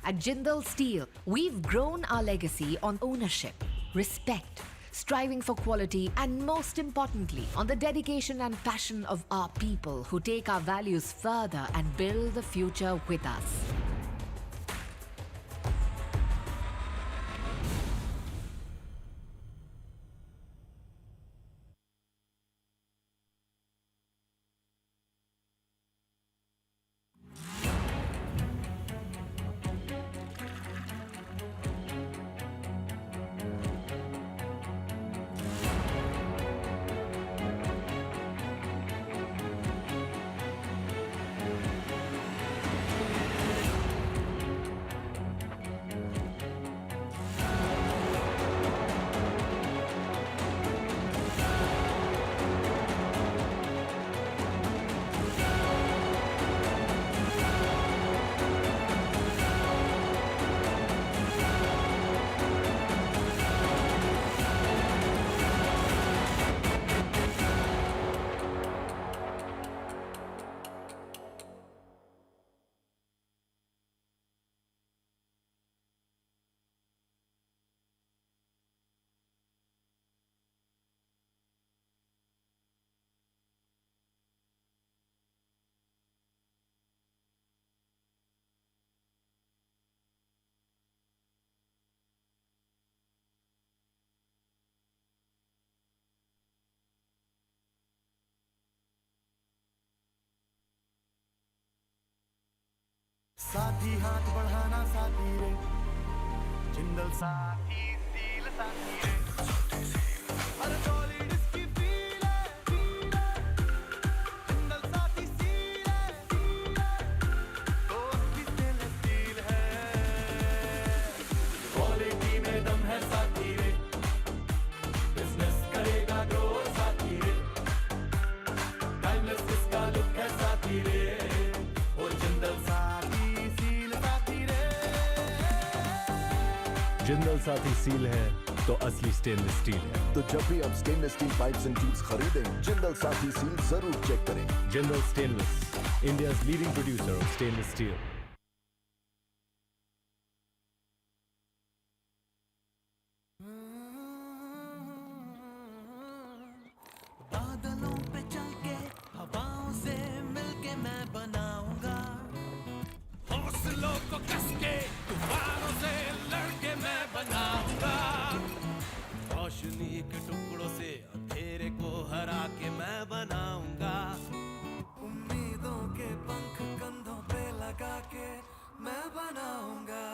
At Jindal Steel, we've grown our legacy on ownership, respect, striving for quality, and most importantly, on the dedication and passion of our people who take our values further and build the future with us. साथी हाथ बढ़ाना साथी रे जिंदल साथी steel साथी रे अरे solid इसकी फील है जिंदल साथी स्टील है जिंदल साथी सील है तो असली स्टेनलेस स्टील है। तो जब भी आप stainless steel pipes and tubes खरीदें, जिंदल साथी सील जरूर चेक करें। Jindal stainless, India's leading producer of stainless steel. बादलों पे चल के हवाओं से मिलके मैं बनाऊंगा, हौसलों को कस के तूफानों से लड़के मैं बनाऊंगा, रोशनी के टुकड़ों से अंधेरे को हरा के मैं बनाऊंगा, उम्मीदों के पंख कंधों पे लगा के मैं बनाऊंगा,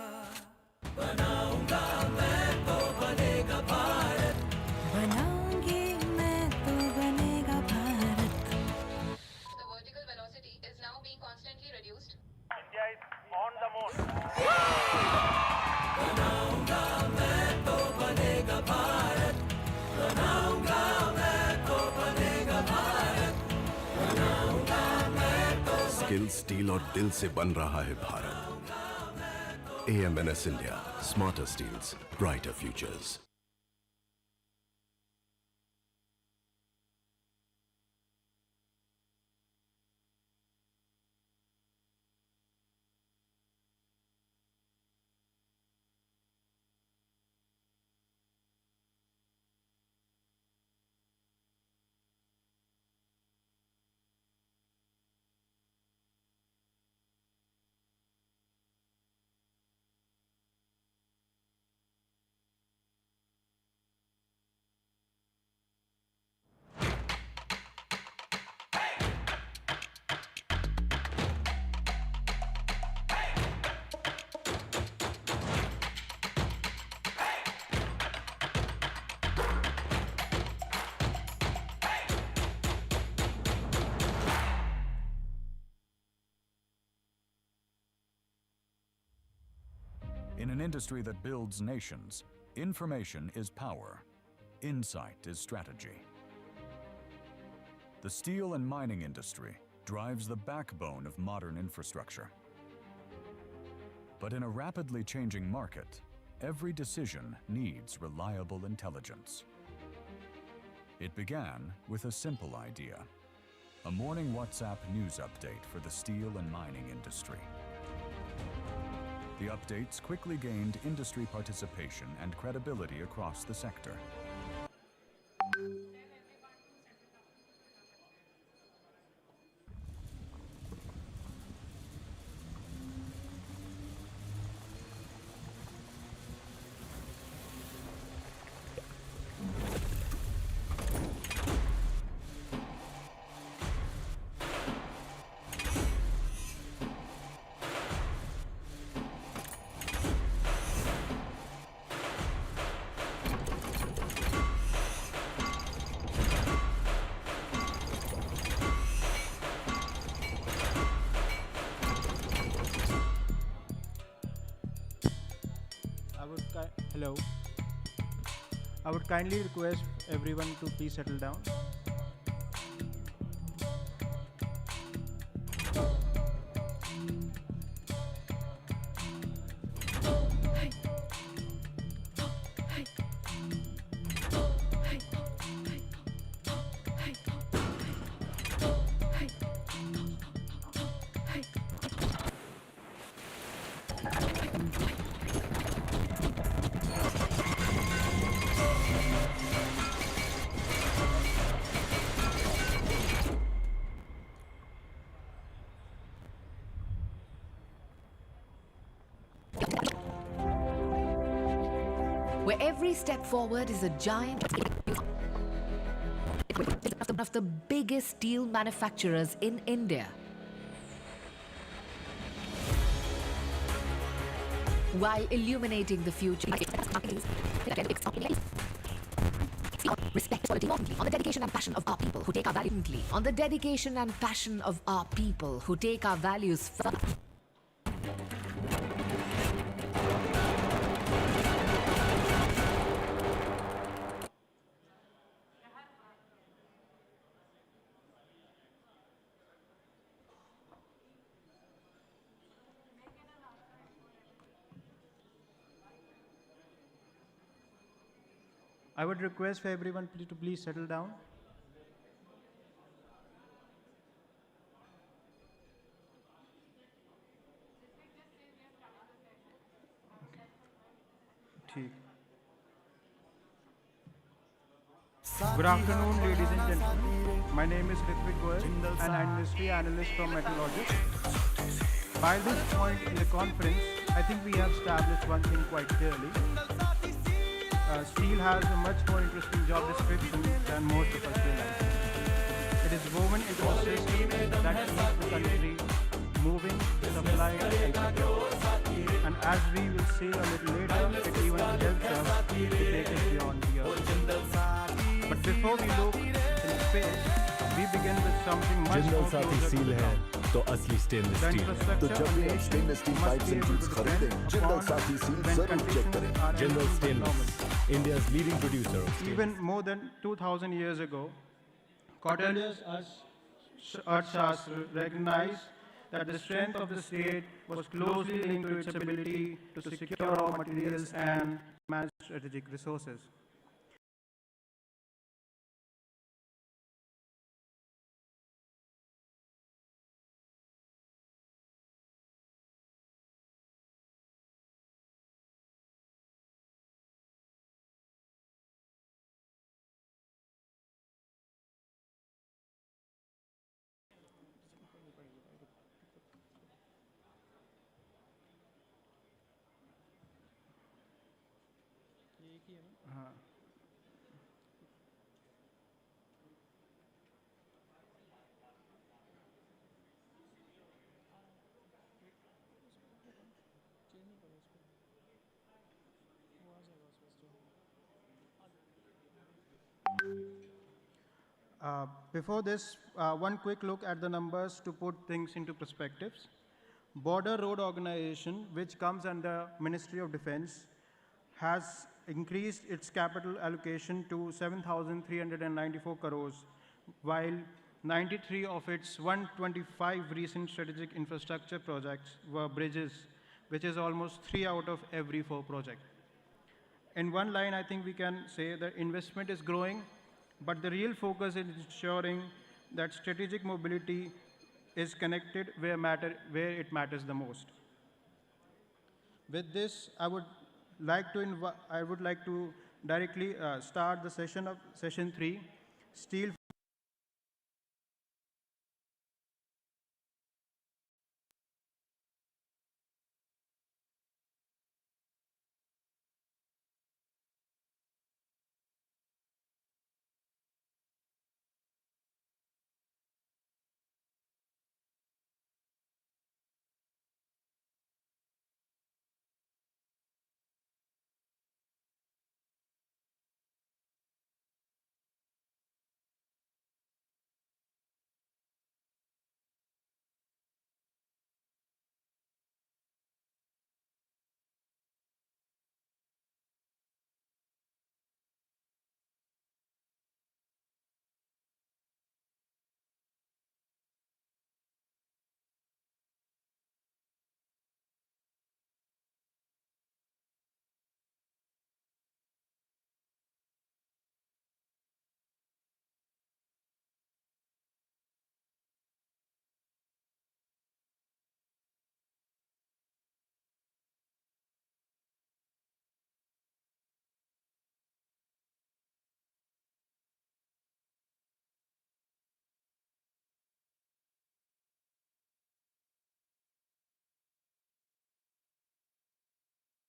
बनाऊंगा मैं तो बनेगा भारत, बनाऊंगी मैं तो बनेगा Bharat. The vertical velocity is now being constantly reduced. India is on the moon. बनाऊंगा मैं तो बनेगा भारत, बनाऊंगा मैं तो बनेगा भारत, बनाऊंगा मैं तो। स्किल, स्टील और दिल से बन रहा है Bharat. AMNS India, smarter steels, brighter futures. In an industry that builds nations, information is power, insight is strategy. The steel and mining industry drives the backbone of modern infrastructure. But in a rapidly changing market, every decision needs reliable intelligence. It began with a simple idea: a morning WhatsApp news update for the steel and mining industry. The updates quickly gained industry participation and credibility across the sector. Hello. I would kindly request everyone to please settle down. Where every step forward is a giant of the biggest steel manufacturers in India. While illuminating the future, respect quality on the dedication and passion of our people who take our values on the dedication and passion of our people who take our values further. I would request for everyone to please settle down. Okay. Good afternoon, ladies and gentlemen. My name is Ritvik Goyal, and I'm industry analyst from Metalogic. By this point in the conference, I think we have established one thing quite clearly. Steel has a much more interesting job description than most of us realize. It is woven into a system that keeps the country moving, supplied, and secure. And as we will see a little later, it even helps us to take it beyond the earth. But before we look in space, we begin with something much Jindal more साथी closer to seal the है ground. तो असली stainless The steel है infrastructure तो जब भी of आप nation stainless steel must pipes be and able tubes to खरीदें depend जिंदल upon साथी सील when जरूर चेक conditions करें are Jindal anything but stainless normal. India's leading producer of steel Even more than 2,000 years ago, Cordelius Arthashastra recognized that the strength of the state was closely linked to its ability to secure raw materials and manage strategic resources. हाँ. Before this, one quick look at the numbers to put things into perspectives. Border Road Organization, which comes under Ministry of Defense, has increased its capital allocation to 7,394 crores, while 93 of its 125 recent strategic infrastructure projects were bridges, which is almost 3 out of every 4 projects. In one line, I think we can say that investment is growing, but the real focus is ensuring that strategic mobility is connected where it matters the most. With this, I would like to directly start the session 3, steel.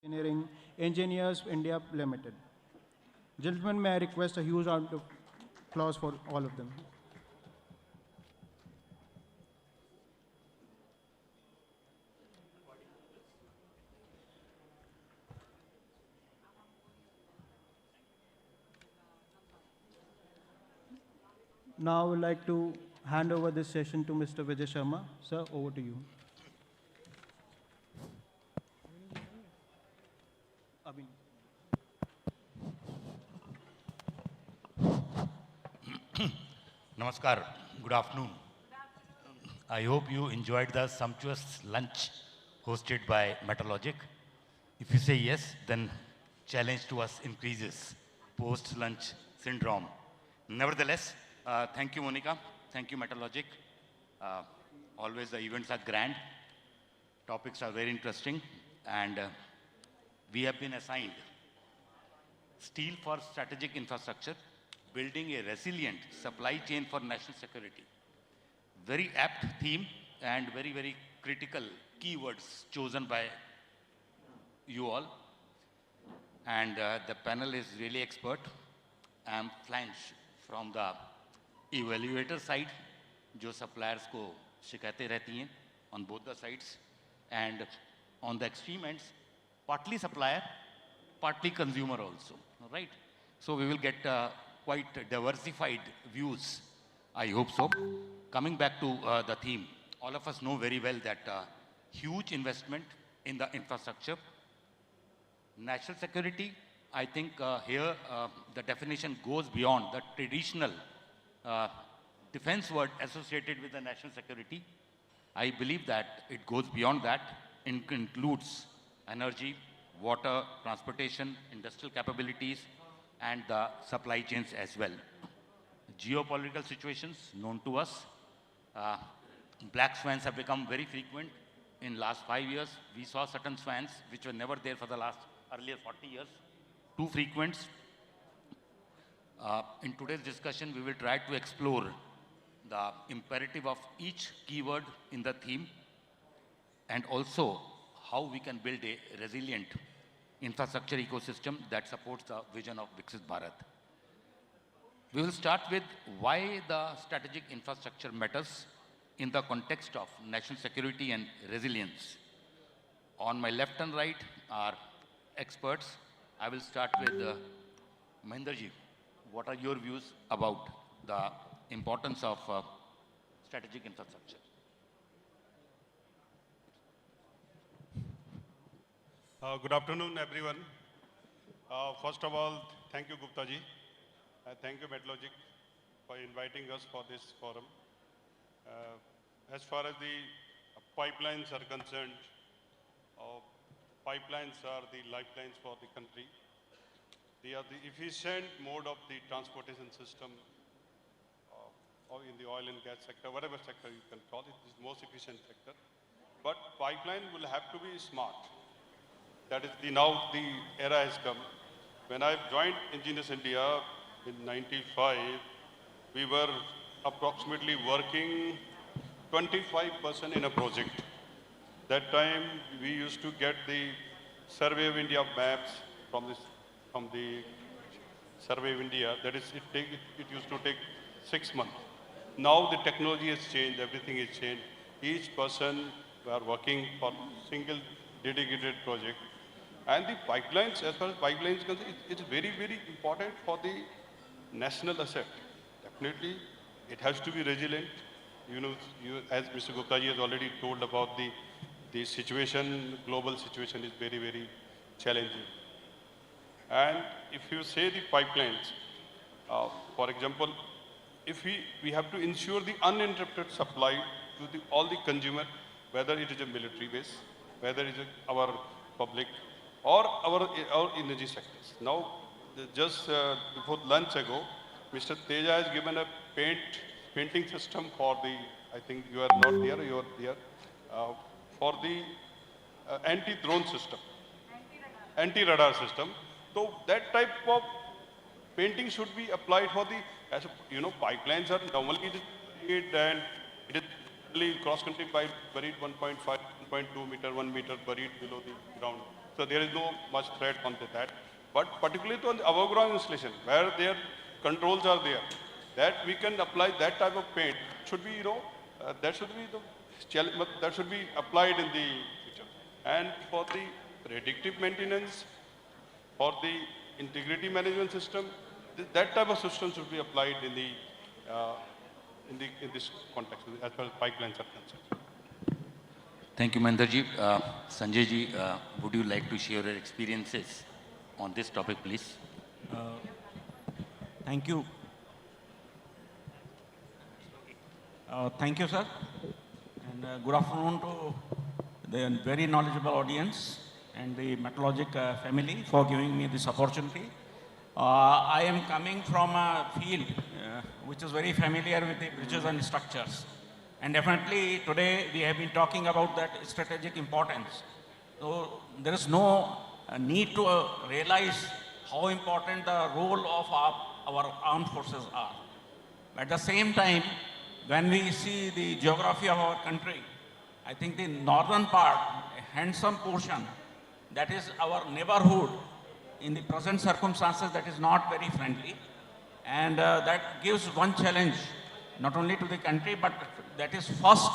Engineering Engineers India Limited. Gentlemen, may I request a huge round of applause for all of them. Now I would like to hand over this session to Mr. Vijay Sharma. Sir, over to you. Namaskar, good afternoon. I hope you enjoyed the sumptuous lunch hosted by Metalogic. If you say yes, then challenge to us increases. post-lunch syndrome. Nevertheless, thank you, Monica. Thank you, Metalogic. Always the events are grand. Topics are very interesting. And we have been assigned Steel for Strategic Infrastructure, building a resilient supply chain for national security. Very apt theme and very, very critical keywords chosen by you all. And the panel is really expert. I am flanked from the evaluator side, जो suppliers को शिकायतें रहती हैं on both the sides, and on the extreme ends, partly supplier, partly consumer also, right? So we will get quite diversified views, I hope so. Coming back to the theme, all of us know very well that huge investment in the infrastructure. National security, I think here the definition goes beyond the traditional defense word associated with the national security. I believe that it goes beyond that. It includes energy, water, transportation, industrial capabilities, and the supply chains as well. Geopolitical situations known to us. Black swans have become very frequent in last 5 years. We saw certain swans which were never there for the earlier 40 years. Too frequent. In today's discussion, we will try to explore the imperative of each keyword in the theme, and also how we can build a resilient infrastructure ecosystem that supports the vision of Viksit Bharat. We will start with why the strategic infrastructure matters in the context of national security and resilience. On my left and right are experts. I will start with Mahinderji. What are your views about the importance of strategic infrastructure? Good afternoon, everyone. First of all, thank you, Gupta ji. Thank you, Metalogic, for inviting us for this forum. As far as the pipelines are concerned, pipelines are the lifelines for the country. They are the efficient mode of the transportation system, or in the oil and gas sector, whatever sector you can call it, is the most efficient sector. But pipeline will have to be smart. That is now the era has come. When I joined Engineers India in '95, we were approximately working 25% in a project. That time we used to get the Survey of India maps from the Survey of India. That is, it used to take 6 months. Now the technology has changed, everything is changed. Each person we are working for single dedicated project. And the pipelines, as far as pipelines concerned, it's very, very important for the national asset. Definitely, it has to be resilient. You know, as Mr. Gupta ji has already told about the situation, global situation is very, very challenging. And if you say the pipelines, for example, if we have to ensure the uninterrupted supply to all the consumer, whether it is a military base, whether it is our public, or our energy sectors. Now, just before lunch ago, Mr. Teja has given a painting system for the, I think you are not there, you are there, for the anti-drone system, anti-radar system. So that type of painting should be applied for the, as you know, pipelines are normally buried, and it is really cross-country pipe buried 1.5, 1.2 meter, 1 meter buried below the ground. So there is no much threat on that. But particularly to the above ground installation, where their controls are there, that we can apply that type of paint should be, you know, that should be applied in the future. And for the predictive maintenance, for the integrity management system, that type of system should be applied in this context as far as pipelines are concerned. Thank you, Mahinderji. Sanjay ji, would you like to share your experiences on this topic, please? Thank you. Thank you, sir. And good afternoon to the very knowledgeable audience and the Metalogic family for giving me this opportunity. I am coming from a field which is very familiar with the bridges and structures. And definitely today we have been talking about that strategic importance. So there is no need to realize how important the role of our armed forces are. At the same time, when we see the geography of our country, I think the northern part, a handsome portion, that is our neighborhood in the present circumstances that is not very friendly. And that gives one challenge, not only to the country, but that is first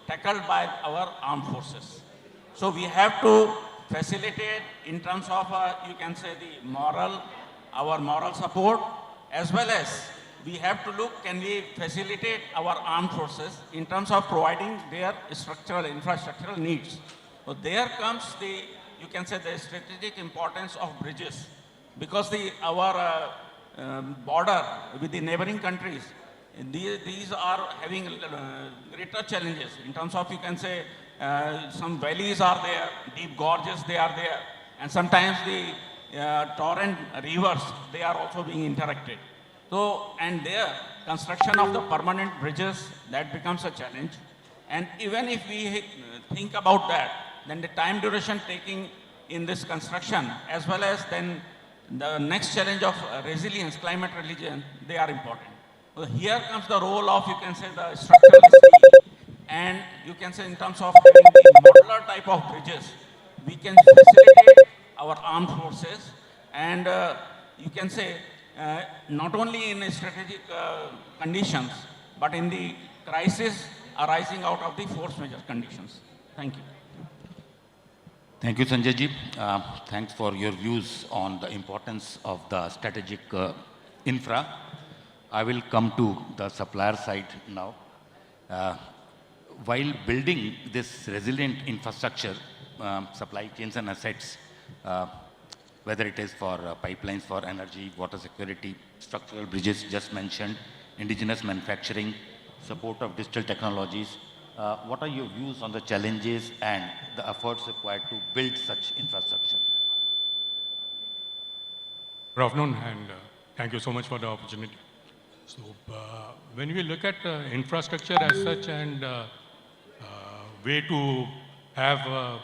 tackled by our armed forces. So we have to facilitate in terms of, you can say, the moral, our moral support, as well as we have to look, can we facilitate our armed forces in terms of providing their structural, infrastructural needs. So there comes the, you can say, the strategic importance of bridges, because our border with the neighboring countries, these are having greater challenges in terms of, you can say, some valleys are there, deep gorges they are there, and sometimes the torrent rivers, they are also being interacted. So, and there, construction of the permanent bridges, that becomes a challenge. And even if we think about that, then the time duration taking in this construction, as well as then the next challenge of resilience, climate resilience, they are important. So here comes the role of, you can say, the structural steel. And you can say in terms of having the modular type of bridges, we can facilitate our armed forces. And you can say, not only in strategic conditions, but in the crisis arising out of the force majeure conditions. Thank you. Thank you, Sanjay ji. Thanks for your views on the importance of the strategic infra. I will come to the supplier side now. While building this resilient infrastructure, supply chains and assets, whether it is for pipelines for energy, water security, structural bridges just mentioned, indigenous manufacturing, support of digital technologies. What are your views on the challenges and the efforts required to build such infrastructure? Good afternoon, and thank you so much for the opportunity. So, when we look at infrastructure as such and way to have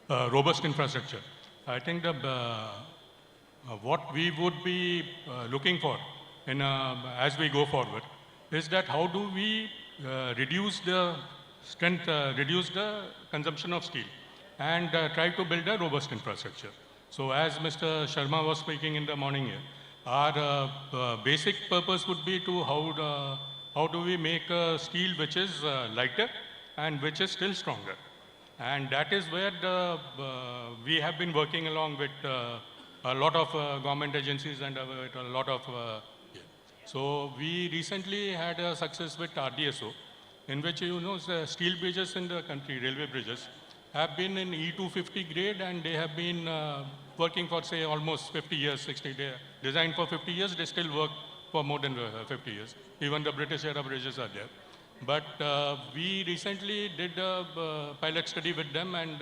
robust infrastructure, I think what we would be looking for in, as we go forward is that how do we reduce the strength, reduce the consumption of steel and try to build a robust infrastructure. So as Mr. Sharma was speaking in the morning here, our basic purpose would be to how do we make steel which is lighter and which is still stronger. And that is where we have been working along with a lot of government agencies and with a lot of. So we recently had a success with RDSO, in which, you know, the steel bridges in the country, railway bridges, have been in E250 grade, and they have been working for, say, almost 50 years, 60. They are designed for 50 years, they still work for more than 50 years. Even the British era bridges are there. But we recently did a pilot study with them and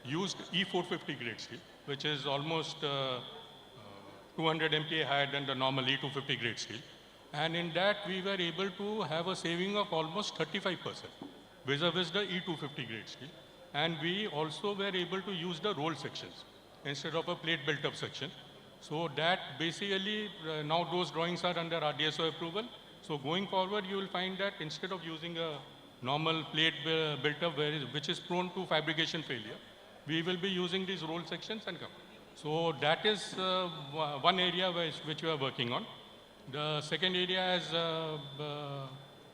used E450 grade steel, which is almost 200 MPa higher than the normal E250 grade steel. And in that, we were able to have a saving of almost 35% vis-a-vis the E250 grade steel. And we also were able to use the roll sections instead of a plate built-up section. So that basically, now those drawings are under RDSO approval. So going forward, you will find that instead of using a normal plate built up which is prone to fabrication failure, we will be using these roll sections and come. So that is one area which we are working on. The second area, as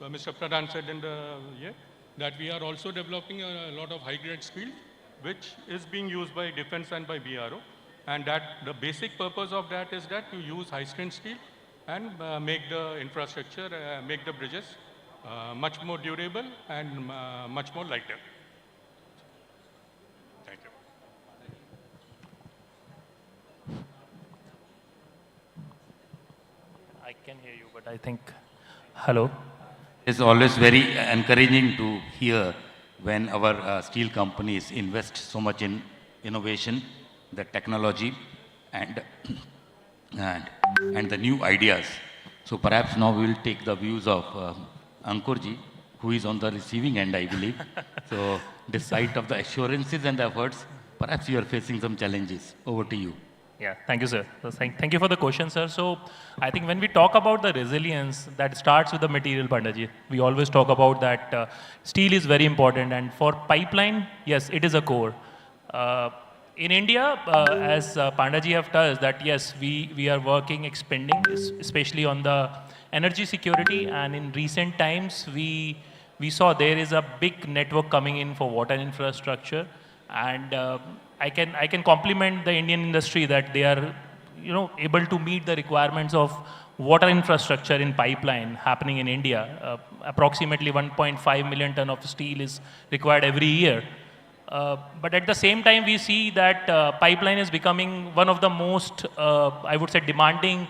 Mr. Pradhan said in the year, that we are also developing a lot of high-grade steel, which is being used by defense and by BRO. And that the basic purpose of that is that you use high-strength steel and make the infrastructure, make the bridges much more durable and much more lighter. Thank you. I can hear you, but I think, hello? It's always very encouraging to hear when our steel companies invest so much in innovation, the technology, and, and, and the new ideas. So perhaps now we will take the views of Ankurji, who is on the receiving end, I believe. So despite of the assurances and the efforts, perhaps you are facing some challenges. Over to you. Yeah, thank you, sir. So thank you for the question, sir. So I think when we talk about the resilience, that starts with the material, Pandaji. We always talk about that steel is very important, and for pipeline, yes, it is a core. In India, as Pandaji have touched, that yes, we are working, expanding, especially on the energy security, and in recent times, we saw there is a big network coming in for water infrastructure, and I can compliment the Indian industry that they are, able to meet the requirements of water infrastructure in pipeline happening in India. Approximately 1.5 million ton of steel is required every year. But at the same time, we see that pipeline is becoming one of the most, I would say, demanding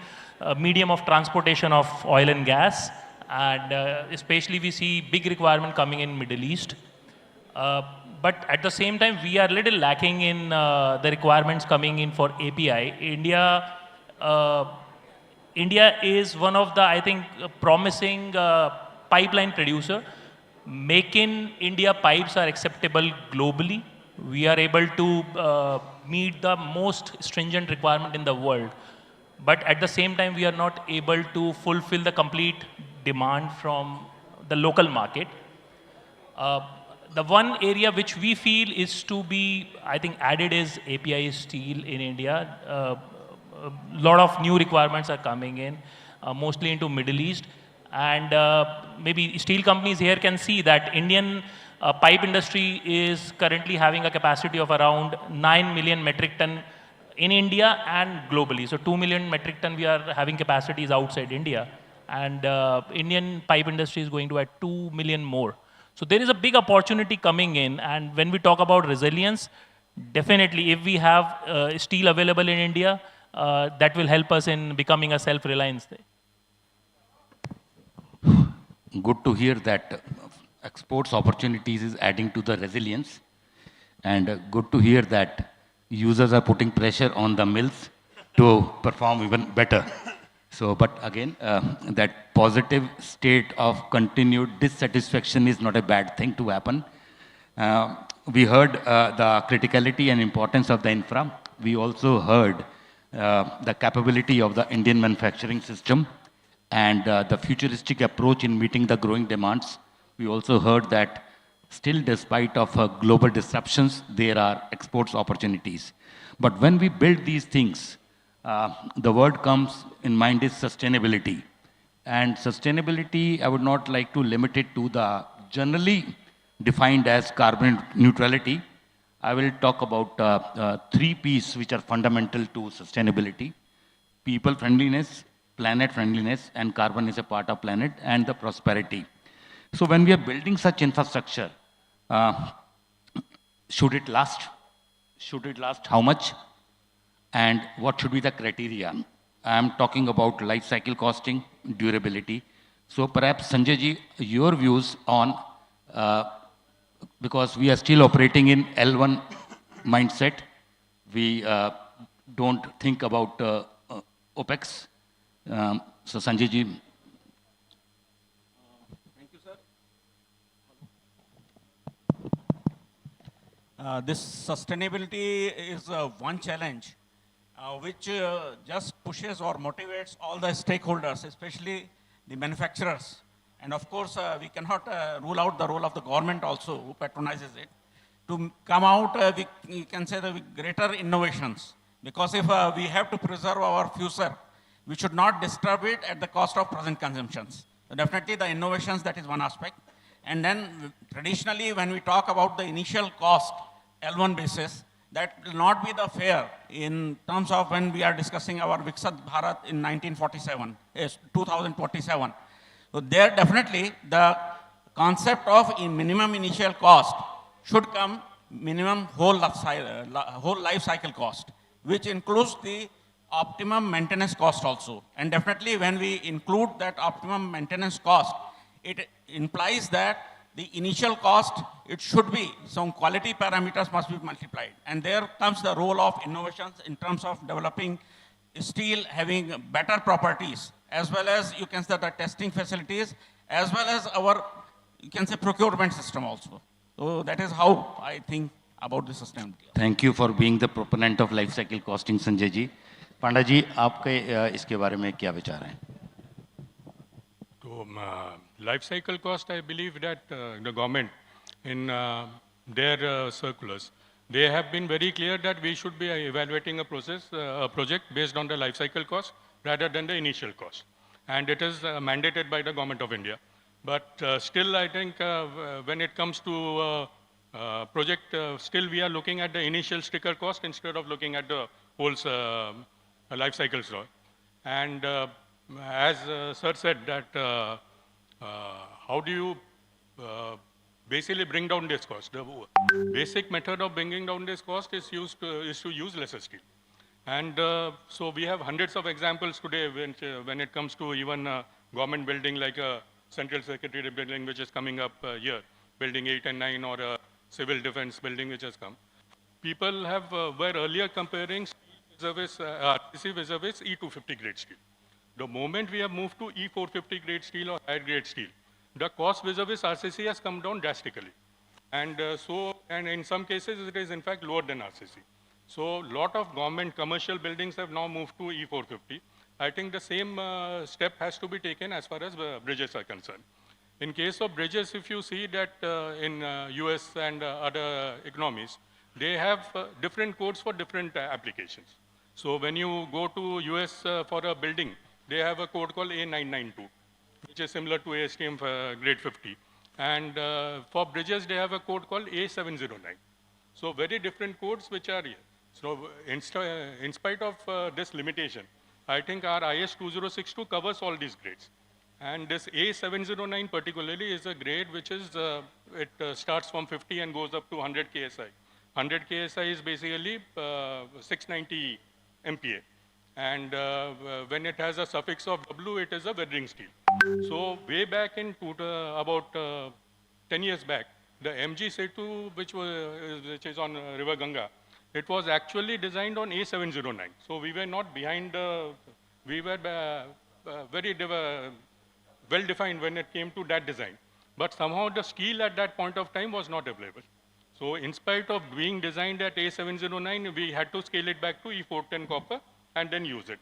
medium of transportation of oil and gas. And especially we see big requirement coming in Middle East. But at the same time, we are a little lacking in the requirements coming in for API. India is one of the, I think, promising pipeline producer. Make in India pipes are acceptable globally. We are able to meet the most stringent requirement in the world. But at the same time, we are not able to fulfill the complete demand from the local market. The one area which we feel is to be, I think, added is API steel in India. A lot of new requirements are coming in, mostly into Middle East. And maybe steel companies here can see that Indian pipe industry is currently having a capacity of around 9 million metric ton in India and globally. So 2 million metric ton we are having capacities outside India. And Indian pipe industry is going to add 2 million more. So there is a big opportunity coming in, and when we talk about resilience, definitely if we have steel available in India, that will help us in becoming a self-reliance. Good to hear that exports opportunities is adding to the resilience, and good to hear that users are putting pressure on the mills to perform even better. So, but again, that positive state of continued dissatisfaction is not a bad thing to happen. We heard the criticality and importance of the infra. We also heard the capability of the Indian manufacturing system and the futuristic approach in meeting the growing demands. We also heard that still despite of global disruptions, there are exports opportunities. But when we build these things, the word comes in mind is sustainability. And sustainability, I would not like to limit it to the generally defined as carbon neutrality. I will talk about 3 P's which are fundamental to sustainability: people friendliness, planet friendliness, and carbon is a part of planet, and the prosperity. So when we are building such infrastructure, should it last? Should it last how much? And what should be the criteria? I am talking about life cycle costing, durability. So perhaps Sanjay ji, your views on, because we are still operating in L1 mindset, we don't think about OPEX. So Sanjay ji. Thank you, sir. This sustainability is one challenge which just pushes or motivates all the stakeholders, especially the manufacturers. And of course, we cannot rule out the role of the government also, who patronizes it, to come out, we can say, the greater innovations. Because if we have to preserve our future, we should not disturb it at the cost of present consumptions. So definitely the innovations, that is one aspect. And then traditionally, when we talk about the initial cost, L1 basis, that will not be the fair in terms of when we are discussing our Viksit Bharat in 2047. So there definitely the concept of minimum initial cost should come minimum whole life cycle cost, which includes the optimum maintenance cost also. And definitely when we include that optimum maintenance cost, it implies that the initial cost, it should be, some quality parameters must be multiplied. And there comes the role of innovations in terms of developing steel having better properties, as well as you can say the testing facilities, as well as our, you can say, procurement system also. So that is how I think about the sustainability. Thank you for being the proponent of life cycle costing, Sanjay ji. पांडा जी, आपके इसके बारे में क्या विचार हैं? So, life cycle cost, I believe that the government, in their circulars, they have been very clear that we should be evaluating a project based on the life cycle cost rather than the initial cost. And it is mandated by the government of India. But still, I think when it comes to project, still we are looking at the initial sticker cost instead of looking at the whole life cycle cost. And as sir said that how do you basically bring down this cost? The basic method of bringing down this cost is to use lesser steel. And so we have hundreds of examples today when it comes to even government building like a Central Secretariat building which is coming up here, building 8 and 9, or a civil defense building which has come. People have were earlier comparing steel RCC vis-a-vis E250 grade steel. The moment we have moved to E450 grade steel or higher grade steel, the cost vis-a-vis RCC has come down drastically. And and in some cases, it is in fact lower than RCC. So a lot of government commercial buildings have now moved to E450. I think the same step has to be taken as far as bridges are concerned. In case of bridges, if you see that in US and other economies, they have different codes for different applications. So when you go to US for a building, they have a code called A992, which is similar to ASTM grade 50. And for bridges, they have a code called A709. So very different codes which are here. So in spite of this limitation, I think our IS 2062 covers all these grades. And this A709 particularly is a grade which is, it starts from 50 and goes up to 100 KSI. 100 KSI is basically 690 MPa. And when it has a suffix of W, it is a weathering steel. So way back in about 10 years back, the MG Setu, which is on River Ganga, it was actually designed on A709. So we were not behind, we were very well defined when it came to that design. But somehow the steel at that point of time was not available. So in spite of being designed at A709, we had to scale it back to E410 copper and then use it.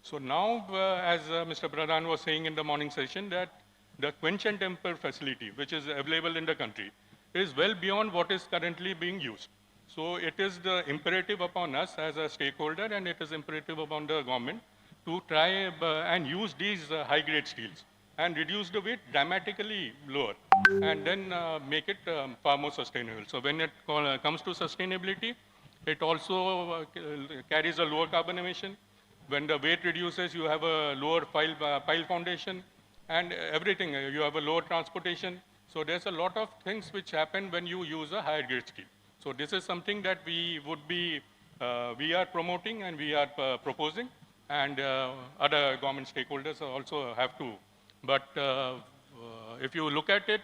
So now, as Mr. Pradhan was saying in the morning session, that the quench and temper facility, which is available in the country, is well beyond what is currently being used. So it is the imperative upon us as a stakeholder, and it is imperative upon the government to try and use these high-grade steels and reduce the weight dramatically lower, and then make it far more sustainable. So when it comes to sustainability, it also carries a lower carbon emission. When the weight reduces, you have a lower pile foundation, and everything. You have a lower transportation. So there's a lot of things which happen when you use a higher grade steel. So this is something that we would be, we are promoting and we are proposing, and other government stakeholders also have to. But if you look at it,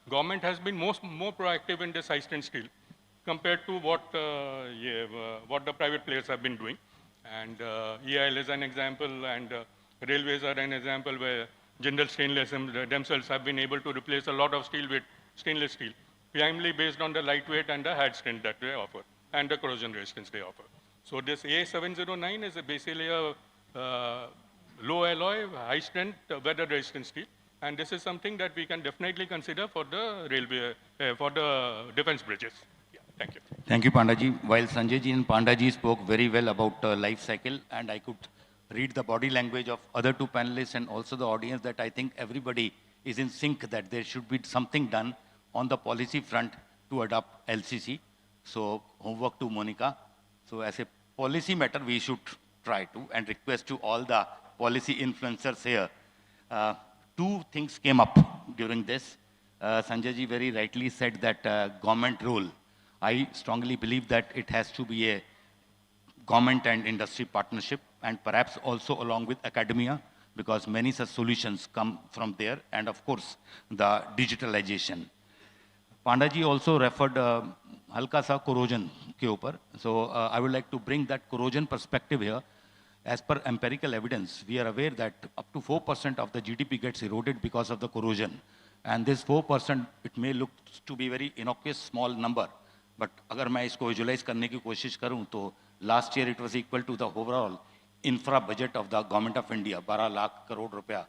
government has been more proactive in this high-strength steel compared to what the private players have been doing. And EIL is an example, and railways are an example where Jindal Stainless themselves have been able to replace a lot of steel with stainless steel, primarily based on the lightweight and the hard strength that they offer, and the corrosion resistance they offer. So this A709 is basically a low alloy, high strength, weather resistant steel. And this is something that we can definitely consider for the railway, for the defense bridges. Yeah, thank you. Thank you, Pandaji. While Sanjay ji and Pandaji spoke very well about life cycle, and I could read the body language of other two panelists and also the audience, that I think everybody is in sync that there should be something done on the policy front to adopt LCC. So homework to Monica. So as a policy matter, we should try to, and request to all the policy influencers here. Two things came up during this. Sanjay ji very rightly said that government role. I strongly believe that it has to be a government and industry partnership, and perhaps also along with academia, because many such solutions come from there, and of course, the digitalization. Panda ji also referred halka sa corrosion ke upar. So I would like to bring that corrosion perspective here. As per empirical evidence, we are aware that up to 4% of the GDP gets eroded because of the corrosion. And this 4%, it may look to be very innocuous, small number. But agar मैं इसको visualize करने की कोशिश करूं तो last year it was equal to the overall infra budget of the government of India, 12 lakh crore रुपया.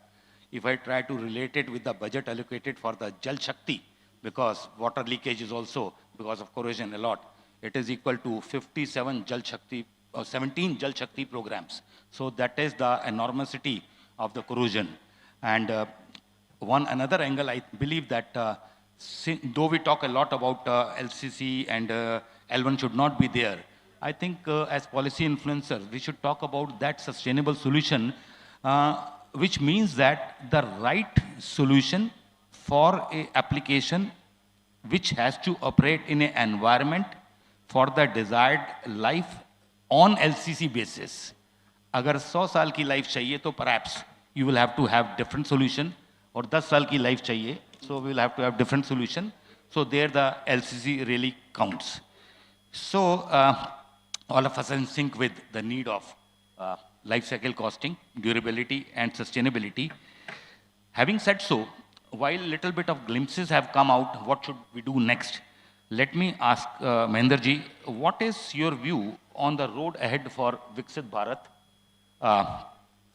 If I try to relate it with the budget allocated for the Jal Shakti, because water leakage is also because of corrosion a lot, it is equal to 57 Jal Shakti, 17 Jal Shakti programs. So that is the enormity of the corrosion. And one another angle, I believe that though we talk a lot about LCC and L1 should not be there, I think as policy influencers, we should talk about that sustainable solution, which means that the right solution for a application which has to operate in an environment for the desired life on LCC basis. अगर 100 साल की life चाहिए तो perhaps you will have to have different solution, और 10 साल की life चाहिए, so we will have to have different solution. So there the LCC really counts. So all of us are in sync with the need of life cycle costing, durability and sustainability. Having said so, while little bit of glimpses have come out, what should we do next? Let me ask Mahendra ji, what is your view on the road ahead for Viksit Bharat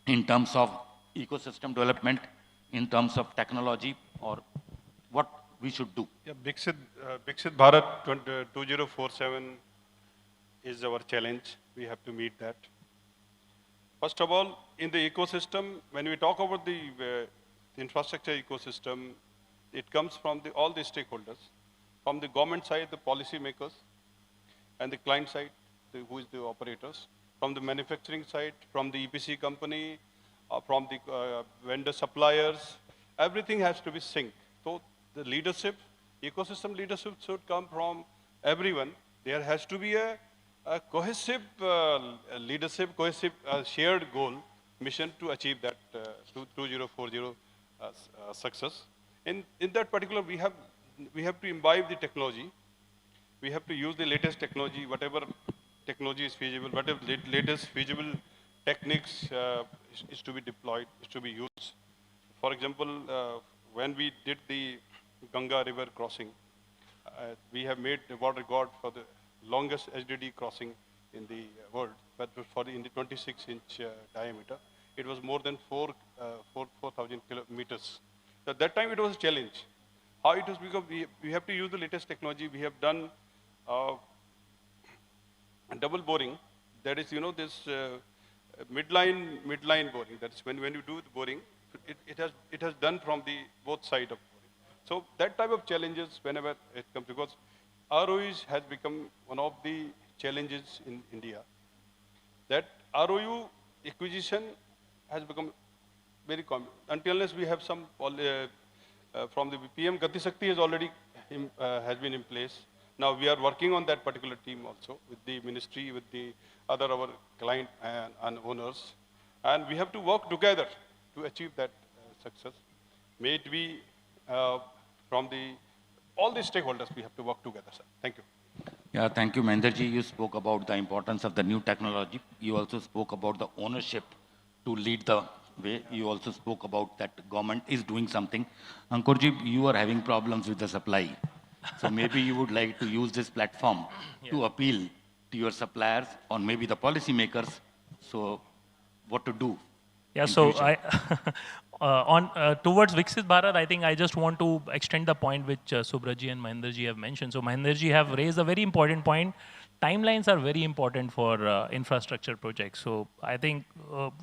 in terms of ecosystem development, in terms of technology, or what we should do? Yeah, Viksit Bharat 2047 is our challenge. We have to meet that. First of all, in the ecosystem, when we talk about the infrastructure ecosystem, it comes from all the stakeholders. From the government side, the policy makers, and the client side, who is the operators. From the manufacturing side, from the EPC company, from the vendor suppliers, everything has to be synced. So the leadership, ecosystem leadership should come from everyone. There has to be a cohesive leadership, cohesive shared goal, mission to achieve that 2040 success. In that particular, we have to imbibe the technology. We have to use the latest technology, whatever technology is feasible, whatever latest feasible techniques is to be deployed, is to be used. For example, when we did the Ganga River crossing, we have made the water record for the longest HDD crossing in the world, but in the 26-inch diameter. It was more than 4,000 kilometers. So at that time, it was a challenge. How it was, because we have to use the latest technology. We have done double boring. That is, this midline boring. That is when you do the boring, it has done from the both side of boring. So that type of challenges, whenever it comes, because ROUs has become one of the challenges in India. That ROU acquisition has become very common. Until we have some from the PM Gati Shakti has already has been in place. Now we are working on that particular team also with the ministry, with the other our client and owners, and we have to work together to achieve that success. May it be from all the stakeholders, we have to work together, sir. Thank you. Yeah, thank you, Mahendra ji. You spoke about the importance of the new technology. You also spoke about the ownership to lead the way. You also spoke about that government is doing something. Ankur ji, you are having problems with the supply. So maybe you would like to use this platform to appeal to your suppliers or maybe the policy makers. So what to do? Yeah, so towards Viksit Bharat, I think I just want to extend the point which Subraji and Mahendra ji have mentioned. So Mahendra ji have raised a very important point. Timelines are very important for infrastructure projects. So I think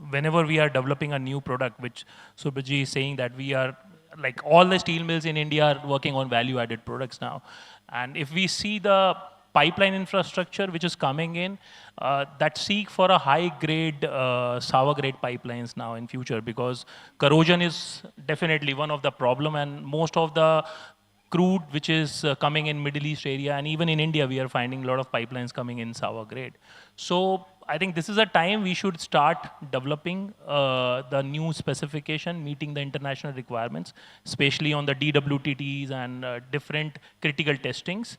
whenever we are developing a new product, which Subraji is saying that we are, like all the steel mills in India are working on value-added products now. And if we see the pipeline infrastructure which is coming in, that seek for a high-grade, sour-grade pipelines now in future, because corrosion is definitely one of the problem, and most of the crude which is coming in Middle East area and even in India, we are finding a lot of pipelines coming in sour grade. So I think this is a time we should start developing the new specification, meeting the international requirements, especially on the DWTTs and different critical testings.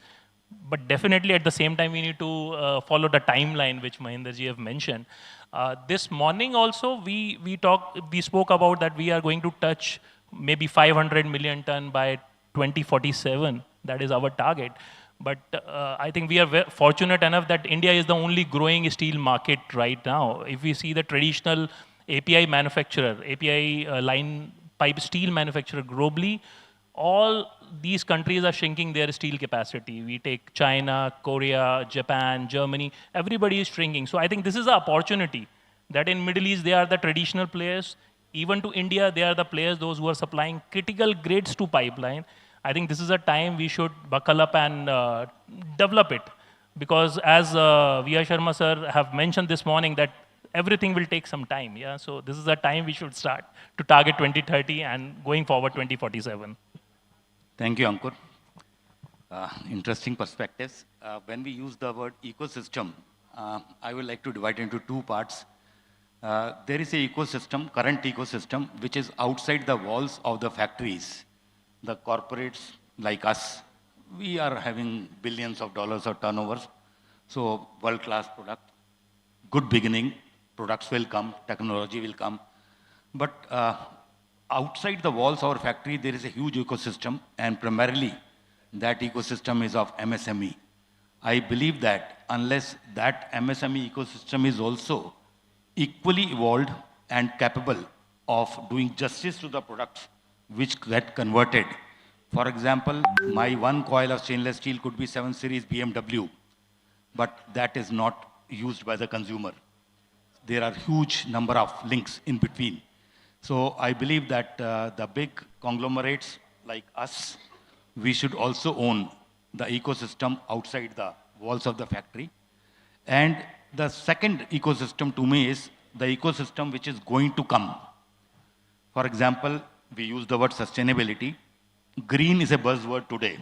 But definitely at the same time, we need to follow the timeline which Mahendraji have mentioned. This morning also, we spoke about that we are going to touch maybe 500 million ton by 2047. That is our target. But I think we are fortunate enough that India is the only growing steel market right now. If we see the traditional API manufacturer, API line pipe steel manufacturer globally, all these countries are shrinking their steel capacity. We take China, Korea, Japan, Germany, everybody is shrinking. So I think this is an opportunity that in Middle East, they are the traditional players. Even to India, they are the players, those who are supplying critical grades to pipeline. I think this is a time we should buckle up and develop it. Because as V.R. Sharma sir have mentioned this morning that everything will take some time. Yeah, so this is a time we should start to target 2030 and going forward 2047. Thank you, Ankur. Interesting perspectives. When we use the word ecosystem, I would like to divide into two parts. There is a ecosystem, current ecosystem, which is outside the walls of the factories. The corporates like us, we are having billions of dollars of turnovers. So world-class product, good beginning, products will come, technology will come. But outside the walls of our factory, there is a huge ecosystem, and primarily that ecosystem is of MSME. I believe that unless that MSME ecosystem is also equally evolved and capable of doing justice to the products which get converted. For example, my one coil of stainless steel could be 7 Series BMW, but that is not used by the consumer. There are huge number of links in between. So I believe that the big conglomerates like us, we should also own the ecosystem outside the walls of the factory. And the second ecosystem to me is the ecosystem which is going to come. For example, we use the word sustainability. Green is a buzzword today.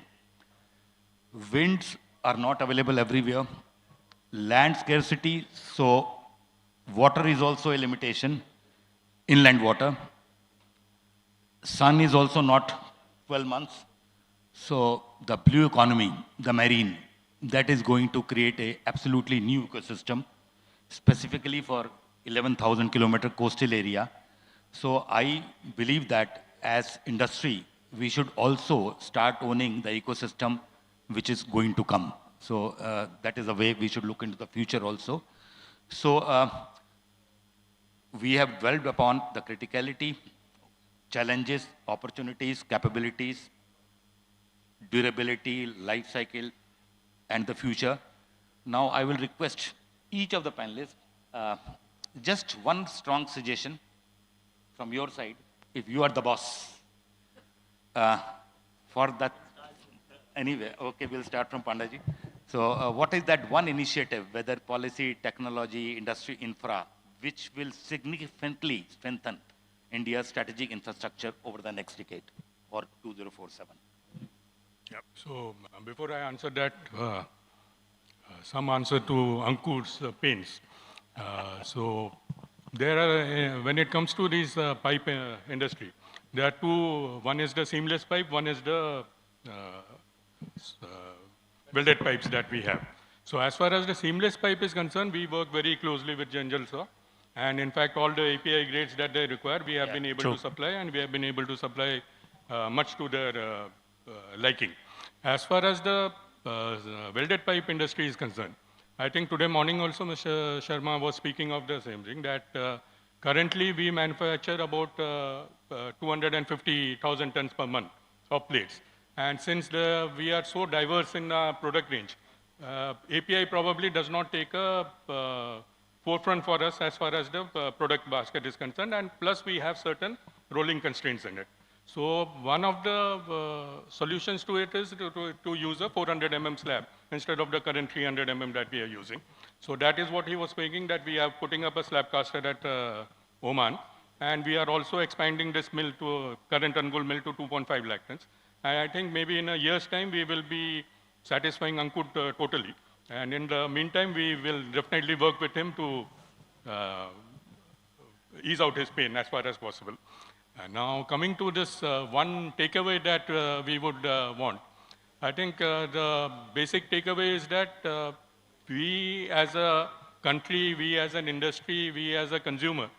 Winds are not available everywhere. Land scarcity, so water is also a limitation. Inland water. Sun is also not 12 months. So the blue economy, the marine, that is going to create a absolutely new ecosystem, specifically for 11,000 kilometer coastal area. So I believe that as industry, we should also start owning the ecosystem which is going to come. So that is a way we should look into the future also. So we have dwelled upon the criticality, challenges, opportunities, capabilities, durability, life cycle, and the future. Now I will request each of the panelists, just one strong suggestion from your side, if you are the boss. For that, anyway, okay, we'll start from Pandaji. So what is that one initiative, whether policy, technology, industry, infra, which will significantly strengthen India's strategic infrastructure over the next decade or 2047? Yeah. So before I answer that, some answer to Ankur's pains. So there are, when it comes to this pipe industry, there are two. One is the seamless pipe, one is the welded pipes that we have. So as far as the seamless pipe is concerned, we work very closely with Jindal Saw. And in fact, all the API grades that they require, we have been able to supply, and we have been able to supply much to their liking. As far as the welded pipe industry is concerned, I think today morning also Mr. Sharma was speaking of the same thing, that currently we manufacture about 250,000 tons per month of plates. And since we are so diverse in the product range, API probably does not take a forefront for us as far as the product basket is concerned, and plus we have certain rolling constraints in it. So one of the solutions to it is to use a 400 mm slab instead of the current 300 mm that we are using. So that is what he was speaking, that we are putting up a slab caster at Oman, and we are also expanding this mill to current Angul mill to 2.5 lakh tons. And I think maybe in a year's time we will be satisfying Ankur totally. And in the meantime, we will definitely work with him to ease out his pain as far as possible. And now coming to this one takeaway that we would want. I think the basic takeaway is that we as a country, we as an industry, we as a consumer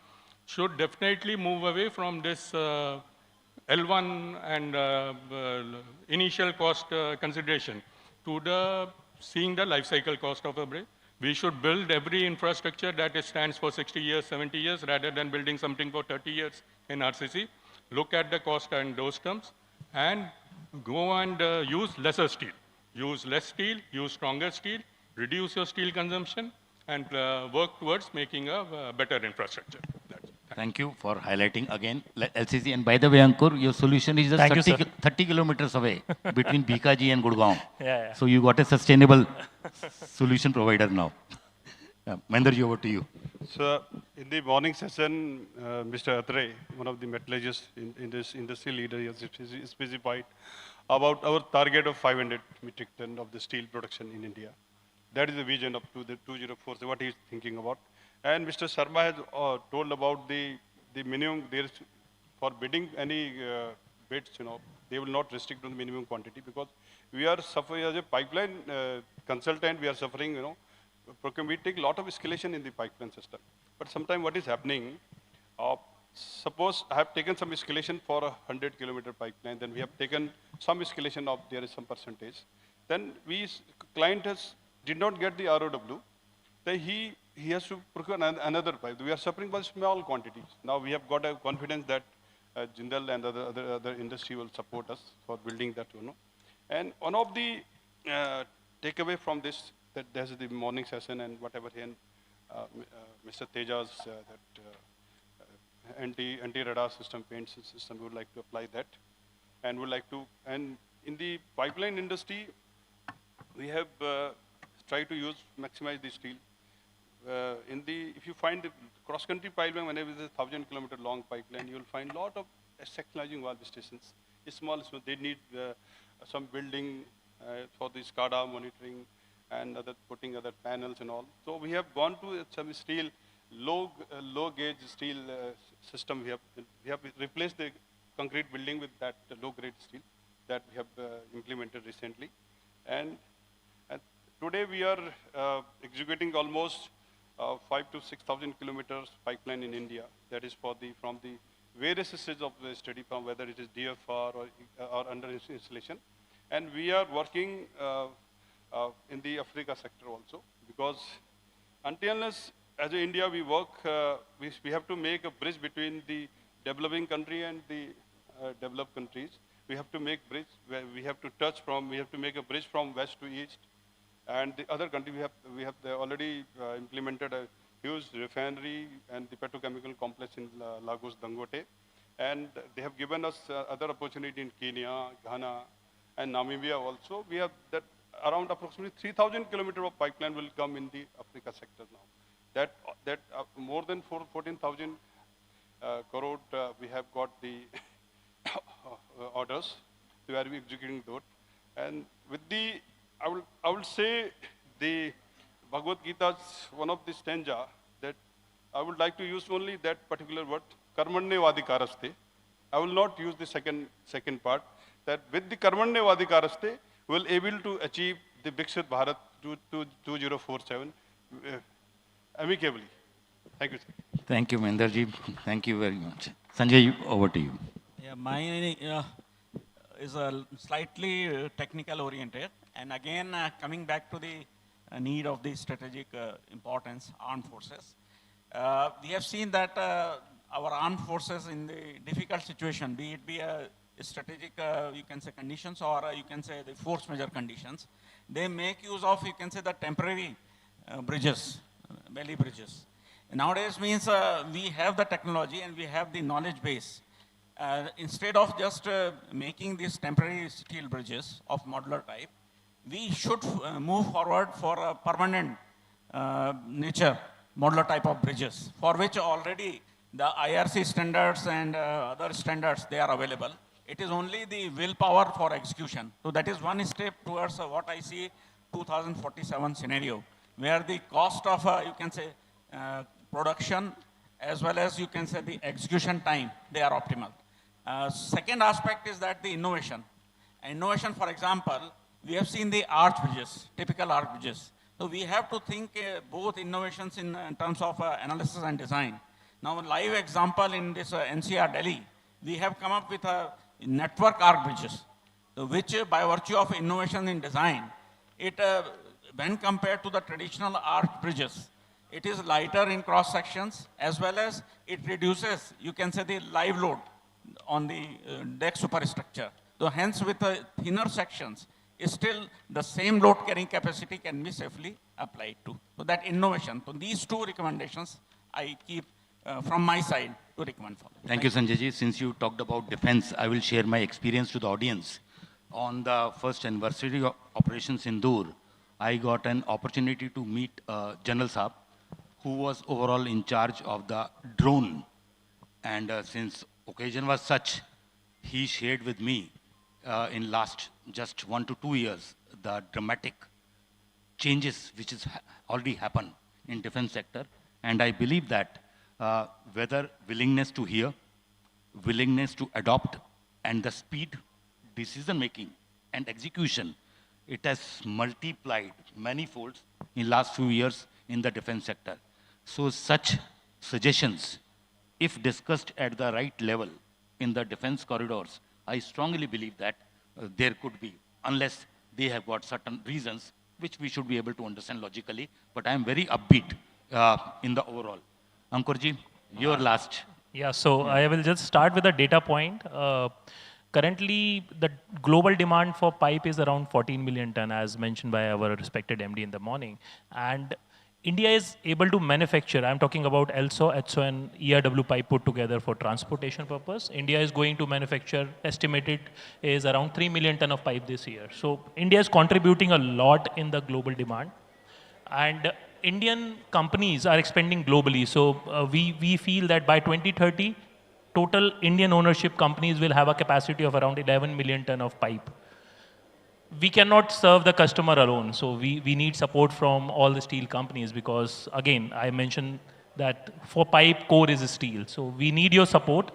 should definitely move away from this L1 and initial cost consideration to the seeing the life cycle cost of a brick. We should build every infrastructure that stands for 60 years, 70 years, rather than building something for 30 years in RCC. Look at the cost and those terms, and go and use lesser steel. Use less steel, use stronger steel, reduce your steel consumption, and work towards making a better infrastructure. Thank you for highlighting again LCC. And by the way, Ankur, your solution is just 30 kilometers away between Bhikaji and Gurgaon. Yeah. So you got a sustainable solution provider now. Menderji, over to you. So in the morning session, Mr. Atre, one of the metallurgists in this industry leader, has specified about our target of 500 metric ton of the steel production in India. That is the vision up to the 2004, so what he is thinking about. And Mr. Sharma has told about the minimum, there is, for bidding any bids, they will not restrict to the minimum quantity, because we are suffering as a pipeline consultant, we are suffering, we take a lot of escalation in the pipeline system. But sometimes what is happening, suppose I have taken some escalation for a 100-kilometer pipeline, then we have taken some escalation of there is some percentage. Then client did not get the ROW, then he has to procure another pipe. We are suffering by small quantities. Now we have got a confidence that Jindal and other industry will support us for building that, And one of the takeaway from this, that there's the morning session and whatever here, Mr. Teja's anti-radar system, paint system, we would like to apply that. And would like to, and in the pipeline industry, we have tried to maximize the steel. If you find the cross-country pipeline, whenever it is a 1,000-kilometer long pipeline, you will find a lot of sectionalizing valve stations. It's small, they need some building for the SCADA monitoring and putting other panels and all. So we have gone to some steel, low gauge steel system. We have replaced the concrete building with that low grade steel that we have implemented recently. And today we are executing almost 5,000 to 6,000 kilometers pipeline in India. That is from the various stages of the study, from whether it is DFR or under installation. And we are working in the Africa sector also, because until unless as India we work, we have to make a bridge between the developing country and the developed countries. We have to make bridge where we have to make a bridge from west to east. And the other country, we have already implemented a huge refinery and the petrochemical complex in Lagos, Dangote. And they have given us other opportunity in Kenya, Ghana, and Namibia also. We have that around approximately 3,000 kilometers of pipeline will come in the Africa sector now. That more than 14,000 crore we have got the orders. We are executing those. And with the I will say the Bhagavad Gita's one of the stanza that I would like to use only that particular word, karmanye vadikaraste. I will not use the second part, that with the karmanye vadikaraste, we will able to achieve the Viksit Bharat 2047 amicably. Thank you, sir. Thank you, Menderji. Thank you very much. Sanjay, over to you. Yeah, mine is a slightly technical oriented. And again, coming back to the need of the strategic importance, armed forces. We have seen that our armed forces in the difficult situation, be it a strategic, you can say conditions, or you can say the force majeure conditions, they make use of, you can say, the temporary bridges, valley bridges. Nowadays means we have the technology and we have the knowledge base. Instead of just making these temporary steel bridges of modular type, we should move forward for a permanent nature modular type of bridges, for which already the IRC standards and other standards, they are available. It is only the willpower for execution. So that is one step towards what I see 2047 scenario, where the cost of, you can say, production, as well as you can say the execution time, they are optimal. Second aspect is that the innovation. Innovation, for example, we have seen the arch bridges, typical arch bridges. So we have to think both innovations in terms of analysis and design. Now, a live example in this NCR Delhi, we have come up with a network arch bridges, which by virtue of innovation in design, it when compared to the traditional arch bridges, it is lighter in cross sections, as well as it reduces, you can say, the live load on the deck superstructure. So hence, with the thinner sections, still the same load carrying capacity can be safely applied to. So that innovation. So these two recommendations I keep from my side to recommend for. Thank you, Sanjay ji. Since you talked about defense, I will share my experience to the audience. On the first anniversary of Operation Sindoor, I got an opportunity to meet General Saab, who was overall in charge of the drone. And since occasion was such, he shared with me in last just 1 to 2 years the dramatic changes which has already happened in defense sector. And I believe that whether willingness to hear, willingness to adopt, and the speed, decision making and execution, it has multiplied many folds in last few years in the defense sector. So such suggestions, if discussed at the right level in the defense corridors, I strongly believe that there could be, unless they have got certain reasons, which we should be able to understand logically, but I am very upbeat in the overall. Ankurji, your last. Yeah, so I will just start with a data point. Currently, the global demand for pipe is around 14 million ton, as mentioned by our respected MD in the morning. And India is able to manufacture, I'm talking about ELSO, HSO and ERW pipe put together for transportation purpose. India is going to manufacture, estimated is around 3 million ton of pipe this year. So India is contributing a lot in the global demand. And Indian companies are expanding globally. So we feel that by 2030, total Indian ownership companies will have a capacity of around 11 million ton of pipe. We cannot serve the customer alone. So we need support from all the steel companies because, again, I mentioned that for pipe, core is steel. So we need your support.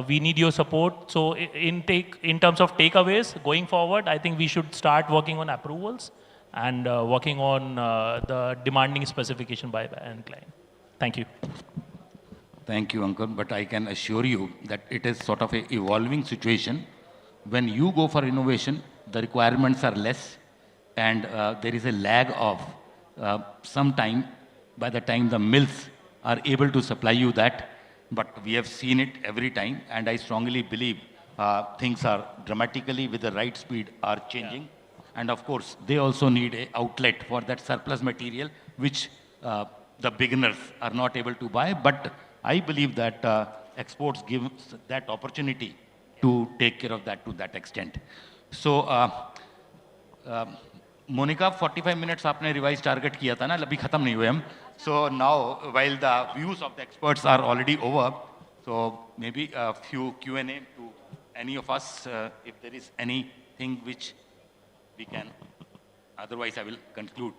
We need your support. So in terms of takeaways, going forward, I think we should start working on approvals and working on the demanding specification by end client. Thank you. Thank you, Ankur. But I can assure you that it is sort of an evolving situation. When you go for innovation, the requirements are less, and there is a lag of some time by the time the mills are able to supply you that. But we have seen it every time, and I strongly believe things are dramatically with the right speed are changing. Yeah. And of course, they also need an outlet for that surplus material, which the beginners are not able to buy. But I believe that exports give that opportunity to take care of that to that extent. So, Monica, 45 minutes आपने revised target किया था ना, अभी खत्म नहीं हुए हम. So now, while the views of the experts are already over, so maybe a few Q&A to any of us, if there is anything which we can. Otherwise, I will conclude.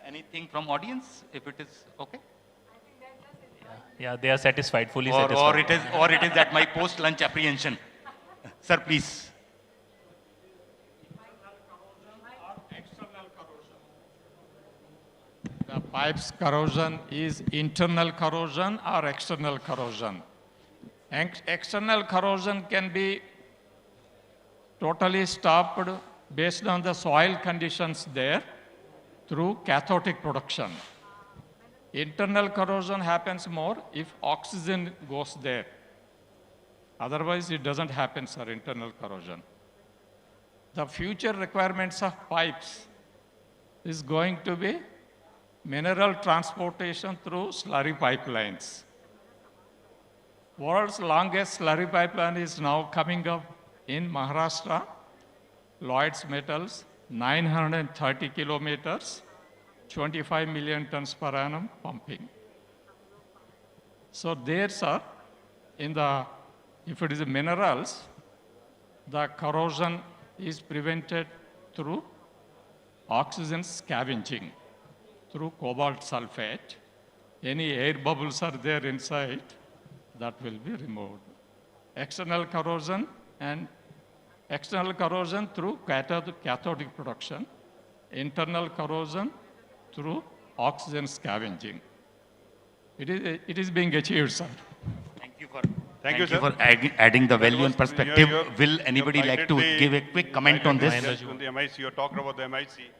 Anything from audience, if it is okay? Yeah, they are satisfied, fully satisfied. Or it is that my post-lunch apprehension. Sir, please. The pipe's corrosion is internal corrosion or external corrosion. External corrosion can be totally stopped based on the soil conditions there through cathodic production. Internal corrosion happens more if oxygen goes there. Otherwise, it doesn't happen, sir, internal corrosion. The future requirements of pipes is going to be mineral transportation through slurry pipelines. World's longest slurry pipeline is now coming up in Maharashtra, Lloyd's Metals, 930 kilometers, 25 million tons per annum pumping. So there, sir, if it is minerals, the corrosion is prevented through oxygen scavenging through cobalt sulfate. Any air bubbles are there inside, that will be removed. External corrosion through cathodic production, internal corrosion through oxygen scavenging. It is being achieved, sir. Thank you for adding the value and perspective. Will anybody like to give a quick comment on this? On the MIC, you're talking about the MIC.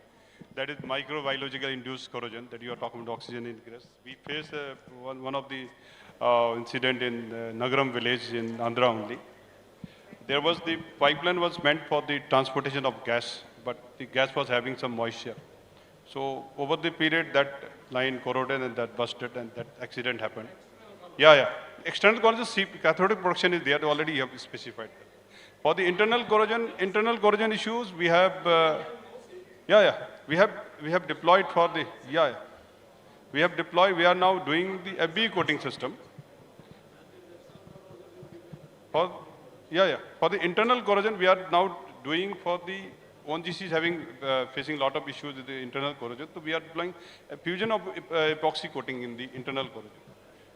That is microbiological induced corrosion that you are talking about oxygen ingress. We faced one of the incident in Nagaram village in Andhra only. There was the pipeline was meant for the transportation of gas, but the gas was having some moisture. So over the period that line corroded and that busted and that accident happened. Yeah. External corrosion, cathodic production is there, already you have specified that. For the internal corrosion issues, we have, we have deployed for the, we have deployed, we are now doing the FB coating system. For the internal corrosion, we are now doing for the ONGC is having, facing a lot of issues with the internal corrosion. So we are deploying a fusion of epoxy coating in the internal corrosion.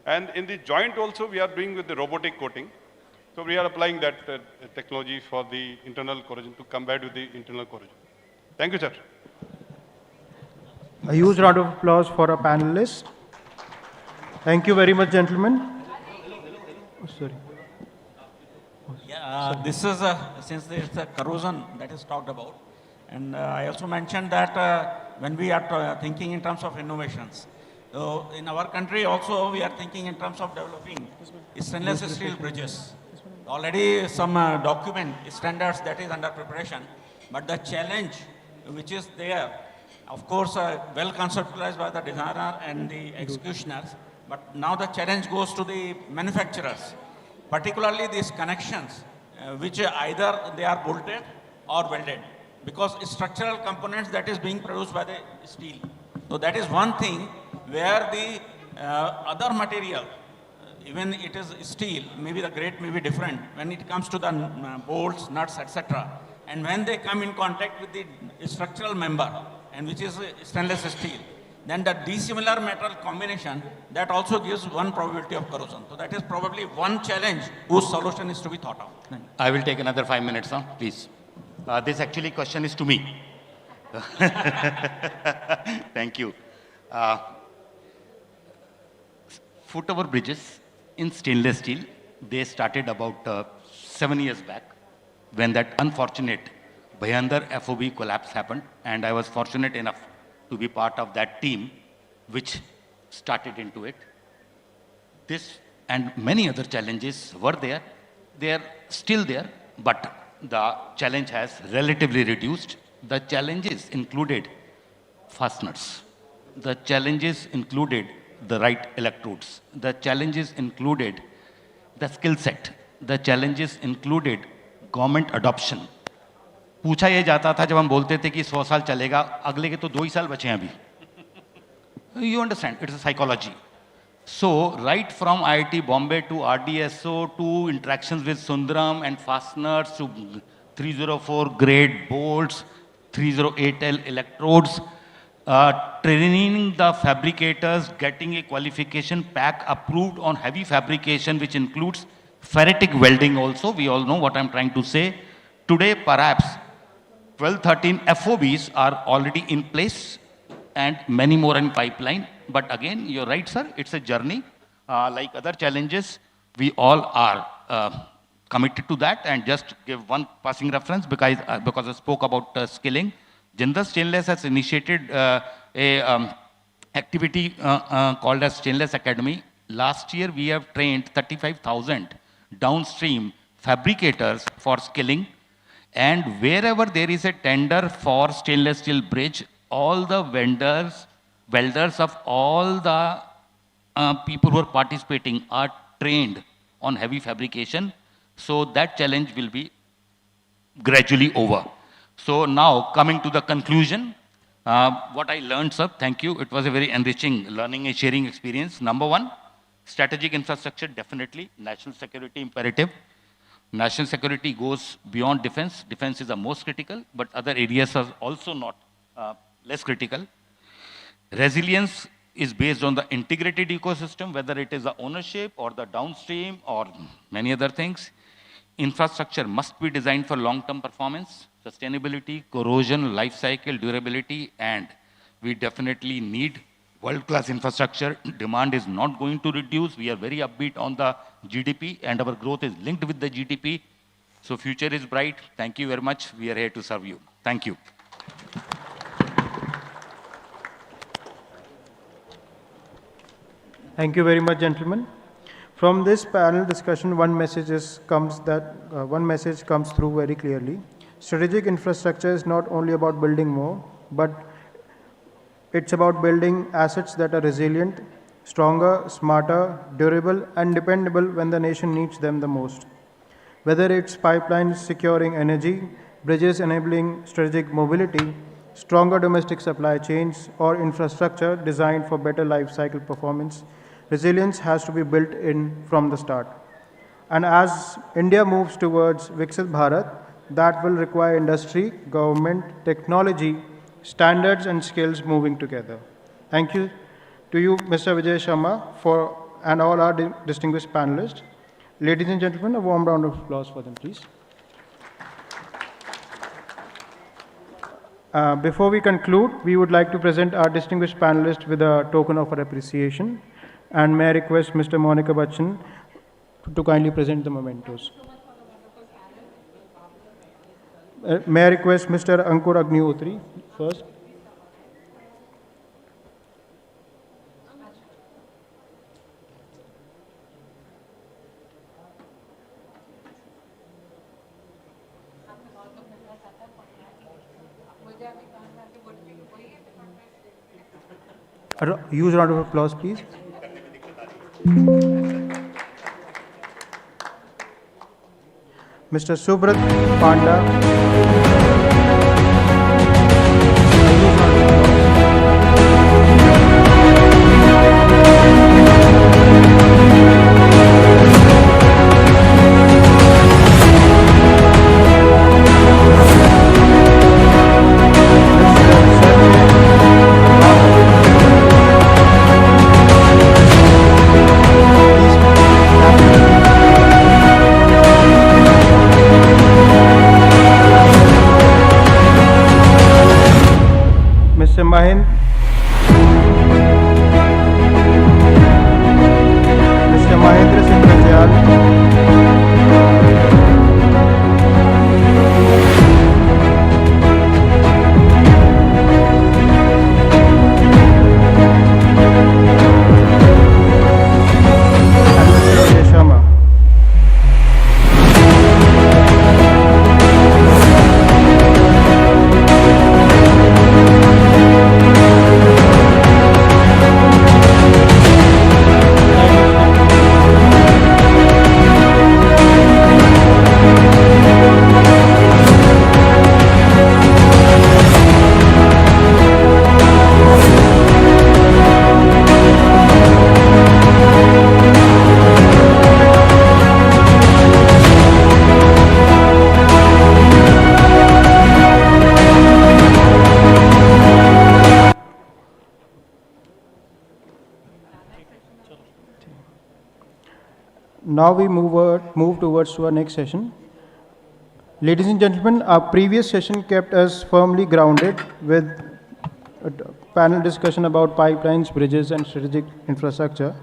And in the joint also, we are doing with the robotic coating. So we are applying that technology for the internal corrosion to combat with the internal corrosion. Thank you, sir. A huge round of applause for our panelists. Thank you very much, gentlemen. Oh, sorry. Yeah, this is, since there is a corrosion that is talked about, and I also mentioned that when we are thinking in terms of innovations, so in our country also we are thinking in terms of developing stainless steel bridges. Already some document standards that is under preparation, but the challenge which is there, of course, well conceptualized by the designer and the executioners, but now the challenge goes to the manufacturers, particularly these connections, which either they are bolted or welded, because structural components that is being produced by the steel. So that is one thing where the other material, even it is steel, maybe the grade may be different when it comes to the bolts, nuts, etc. And when they come in contact with the structural member, and which is stainless steel, then the dissimilar metal combination, that also gives one probability of corrosion. So that is probably one challenge whose solution is to be thought of. I will take another 5 minutes, please. This actually question is to me. Thank you. Foot-over bridges in stainless steel, they started about 7 years back when that unfortunate Bhayandar FOB collapse happened, and I was fortunate enough to be part of that team which started into it. This and many other challenges were there. They are still there, but the challenge has relatively reduced. The challenges included fasteners. The challenges included the right electrodes. The challenges included the skill set. The challenges included government adoption. पूछा ये जाता था जब हम बोलते थे कि 100 साल चलेगा, अगले के तो 2 ही साल बचे हैं अभी. You understand, it's a psychology. So, right from IIT Bombay to RDSO to interactions with Sundaram and fasteners to 304 grade bolts, 308L electrodes, training the fabricators, getting a qualification pack approved on heavy fabrication, which includes ferritic welding also. We all know what I'm trying to say. Today, perhaps 12-13 FOBs are already in place and many more in pipeline. But again, you're right, sir, it's a journey. Like other challenges, we all are committed to that. And just give one passing reference because I spoke about skilling. Jindal Stainless has initiated a activity called as Stainless Academy. Last year, we have trained 35,000 downstream fabricators for skilling. And wherever there is a tender for stainless steel bridge, all the welders of all the people who are participating are trained on heavy fabrication. So that challenge will be gradually over. So now coming to the conclusion, what I learned, sir, thank you. It was a very enriching learning and sharing experience. Number one, strategic infrastructure, definitely. National security imperative. National security goes beyond defense. Defense is the most critical, but other areas are also not less critical. Resilience is based on the integrated ecosystem, whether it is the ownership or the downstream or many other things. Infrastructure must be designed for long-term performance, sustainability, corrosion, life cycle, durability, and we definitely need world-class infrastructure. Demand is not going to reduce. We are very upbeat on the GDP, and our growth is linked with the GDP. So future is bright. Thank you very much. We are here to serve you. Thank you. Thank you very much, gentlemen. From this panel discussion, one message comes through very clearly. Strategic infrastructure is not only about building more, but it's about building assets that are resilient, stronger, smarter, durable, and dependable when the nation needs them the most. Whether it's pipelines securing energy, bridges enabling strategic mobility, stronger domestic supply chains, or infrastructure designed for better life cycle performance, resilience has to be built in from the start. And as India moves towards Viksit Bharat, that will require industry, government, technology, standards and skills moving together. Thank you to you, Mr. Vijay Sharma, and all our distinguished panelists. Ladies and gentlemen, a warm round of applause for them, please. Before we conclude, we would like to present our distinguished panelists with a token of our appreciation. And may I request Mr. Monica Bachchan to kindly present the mementos. May I request Mr. Ankur Agnihotri first. A huge round of applause, please. Mr. Subrat Panda. Mr. Mahendra Singh Rajal. And Mr. Vijay Sharma. Now we move towards our next session. Ladies and gentlemen, our previous session kept us firmly grounded with a panel discussion about pipelines, bridges, and strategic infrastructure.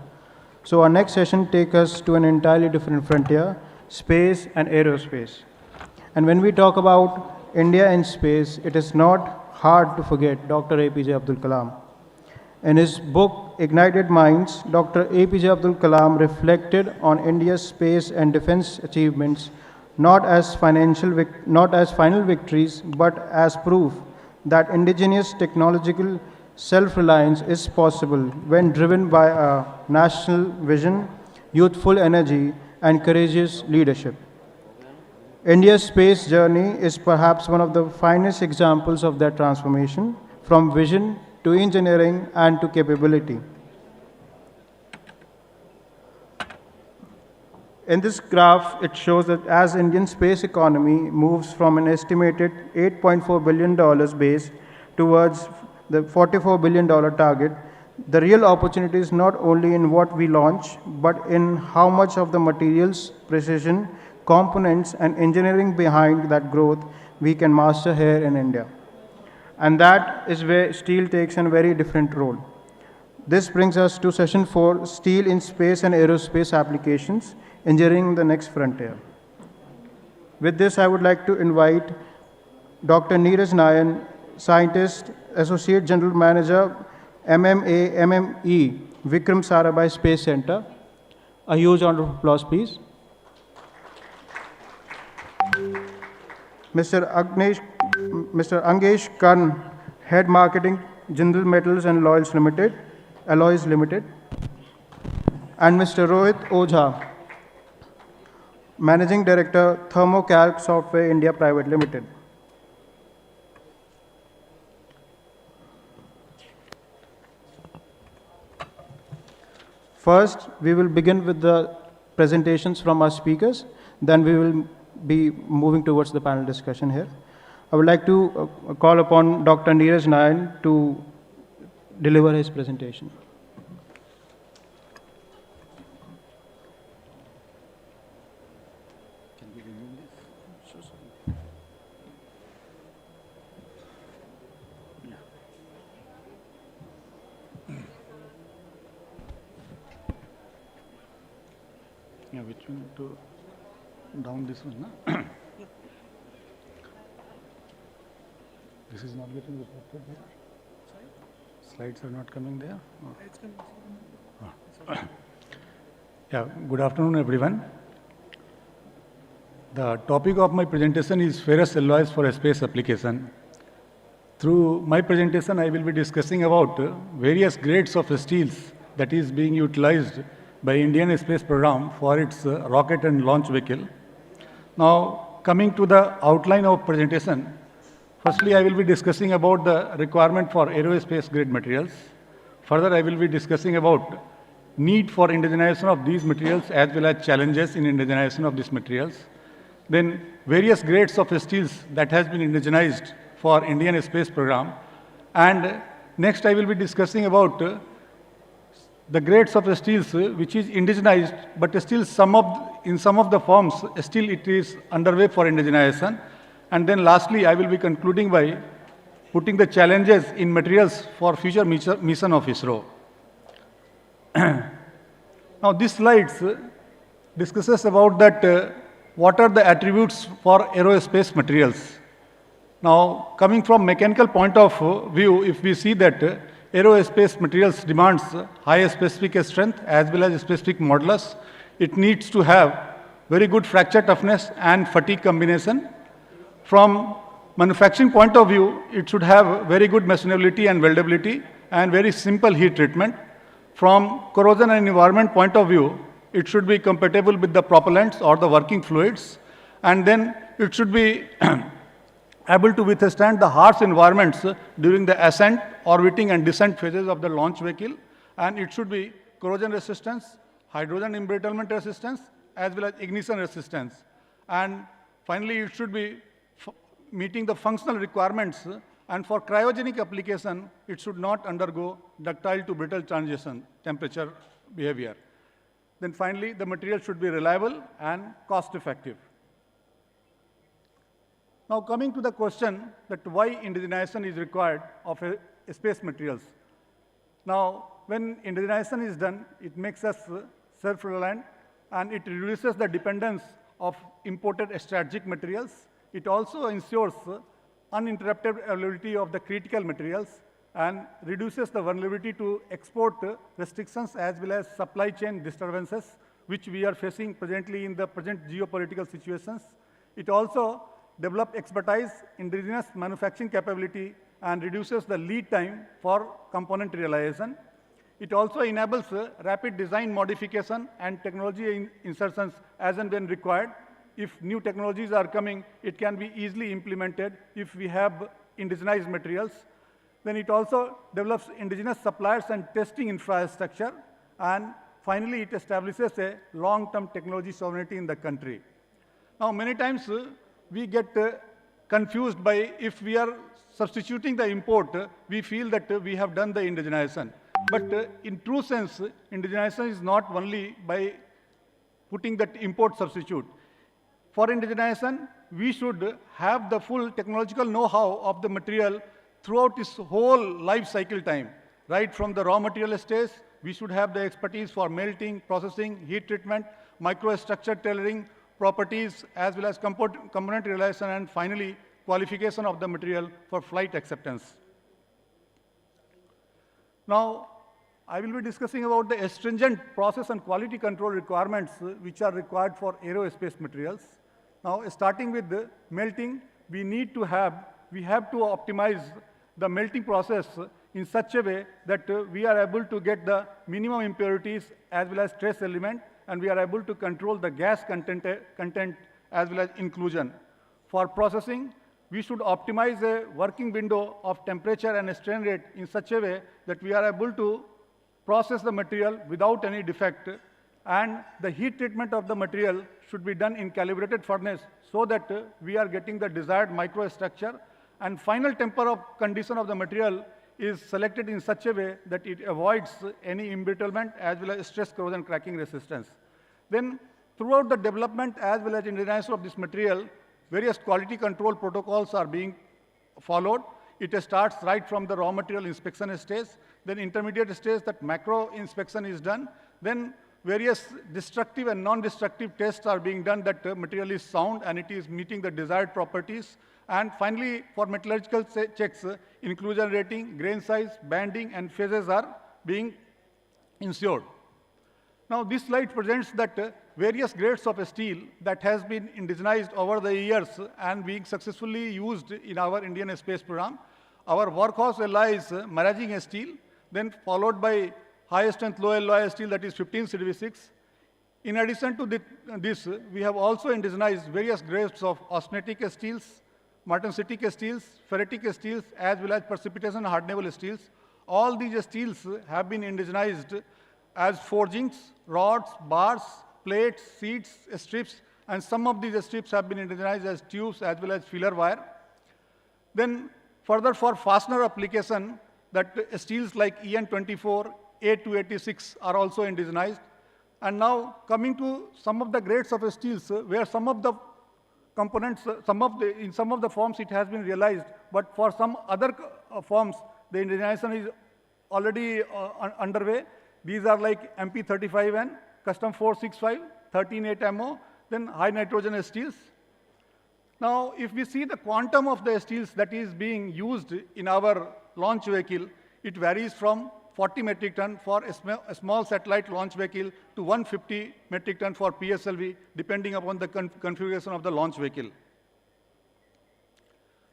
So our next session takes us to an entirely different frontier, space and aerospace. And when we talk about India in space, it is not hard to forget Dr. APJ Abdul Kalam. In his book, Ignited Minds, Dr. APJ Abdul Kalam reflected on India's space and defense achievements not as final victories, but as proof that indigenous technological self-reliance is possible when driven by a national vision, youthful energy, and courageous leadership. India's space journey is perhaps one of the finest examples of that transformation, from vision to engineering and to capability. In this graph, it shows that as Indian space economy moves from an estimated $8.4 billion base towards the $44 billion target, the real opportunity is not only in what we launch, but in how much of the materials, precision, components, and engineering behind that growth we can master here in India. And that is where steel takes a very different role. This brings us to session 4, Steel in Space and Aerospace Applications, Engineering the Next Frontier. With this, I would like to invite Dr. Neeraj Nayan, Scientist, Associate General Manager, MMA, MME, Vikram Sarabhai Space Center. A huge round of applause, please. Mr. Angesh Karn, Head Marketing, Jindal Metals and Alloys Limited, and Mr. Rohit Ojha, Managing Director, Thermocalc Software India Private Limited. First, we will begin with the presentations from our speakers. Then we will be moving towards the panel discussion here. I would like to call upon Dr. Neeraj Nayan to deliver his presentation. Yeah, which one to down this one, na? This is not getting reflected there. Slides are not coming there. Oh. It's coming. Yeah, good afternoon, everyone. The topic of my presentation is ferrous alloys for a space application. Through my presentation, I will be discussing about various grades of steels that is being utilized by Indian Space Program for its rocket and launch vehicle. Now, coming to the outline of presentation, firstly, I will be discussing about the requirement for aerospace grade materials. Further, I will be discussing about need for indigenization of these materials as well as challenges in indigenization of these materials. Then various grades of steels that has been indigenized for Indian Space Program. And next, I will be discussing about the grades of steels which is indigenized, but still in some of the forms, still it is underway for indigenization. And then lastly, I will be concluding by putting the challenges in materials for future mission of ISRO. Now, this slides discusses about that what are the attributes for aerospace materials. Now, coming from mechanical point of view, if we see that aerospace materials demands high specific strength as well as specific modulus, it needs to have very good fracture toughness and fatigue combination. From manufacturing point of view, it should have very good machinability and weldability and very simple heat treatment. From corrosion and environment point of view, it should be compatible with the propellants or the working fluids. And then it should be able to withstand the harsh environments during the ascent, orbiting and descent phases of the launch vehicle. And it should be corrosion resistance, hydrogen embrittlement resistance, as well as ignition resistance. And finally, it should be meeting the functional requirements, and for cryogenic application, it should not undergo ductile to brittle transition temperature behavior. Then finally, the material should be reliable and cost effective. Now, coming to the question that why indigenization is required of space materials. Now, when indigenization is done, it makes us self-reliant and it reduces the dependence of imported strategic materials. It also ensures uninterrupted availability of the critical materials and reduces the vulnerability to export restrictions as well as supply chain disturbances, which we are facing presently in the present geopolitical situations. It also develops expertise, indigenous manufacturing capability, and reduces the lead time for component realization. It also enables rapid design modification and technology insertions as and when required. If new technologies are coming, it can be easily implemented if we have indigenized materials. Then it also develops indigenous suppliers and testing infrastructure. And finally, it establishes a long-term technology sovereignty in the country. Now, many times we get confused by if we are substituting the import, we feel that we have done the indigenization. But in true sense, indigenization is not only by putting that import substitute. For indigenization, we should have the full technological know-how of the material throughout its whole life cycle time. Right from the raw material stage, we should have the expertise for melting, processing, heat treatment, microstructure tailoring, properties, as well as component realization, and finally, qualification of the material for flight acceptance. Now, I will be discussing about the stringent process and quality control requirements which are required for aerospace materials. Now, starting with the melting, we have to optimize the melting process in such a way that we are able to get the minimum impurities as well as trace element, and we are able to control the gas content as well as inclusion. For processing, we should optimize a working window of temperature and strain rate in such a way that we are able to process the material without any defect, and the heat treatment of the material should be done in calibrated furnace so that we are getting the desired microstructure, and final condition of the material is selected in such a way that it avoids any embrittlement as well as stress corrosion cracking resistance. Then throughout the development as well as indigenization of this material, various quality control protocols are being followed. It starts right from the raw material inspection stage, then intermediate stage that macro inspection is done, then various destructive and non-destructive tests are being done that material is sound and it is meeting the desired properties. And finally, for metallurgical checks, inclusion rating, grain size, banding, and phases are being ensured. Now, this slide presents that various grades of steel that has been indigenized over the years and being successfully used in our Indian space program. Our workhorse alloy is maraging steel, then followed by high strength low alloy steel, that is 15CdV6. In addition to this, we have also indigenized various grades of austenitic steels, martensitic steels, ferritic steels, as well as precipitation hardenable steels. All these steels have been indigenized as forgings, rods, bars, plates, seats, strips, and some of these strips have been indigenized as tubes as well as filler wire. Then further for fastener application, that steels like EN24, A286 are also indigenized. And now coming to some of the grades of steels where some of the components, in some of the forms it has been realized, but for some other forms, the indigenization is already underway. These are like MP35N, Custom 465, 13-8MO, then high nitrogen steels. Now, if we see the quantum of the steels that is being used in our launch vehicle, it varies from 40 metric ton for a small satellite launch vehicle to 150 metric ton for PSLV, depending upon the configuration of the launch vehicle.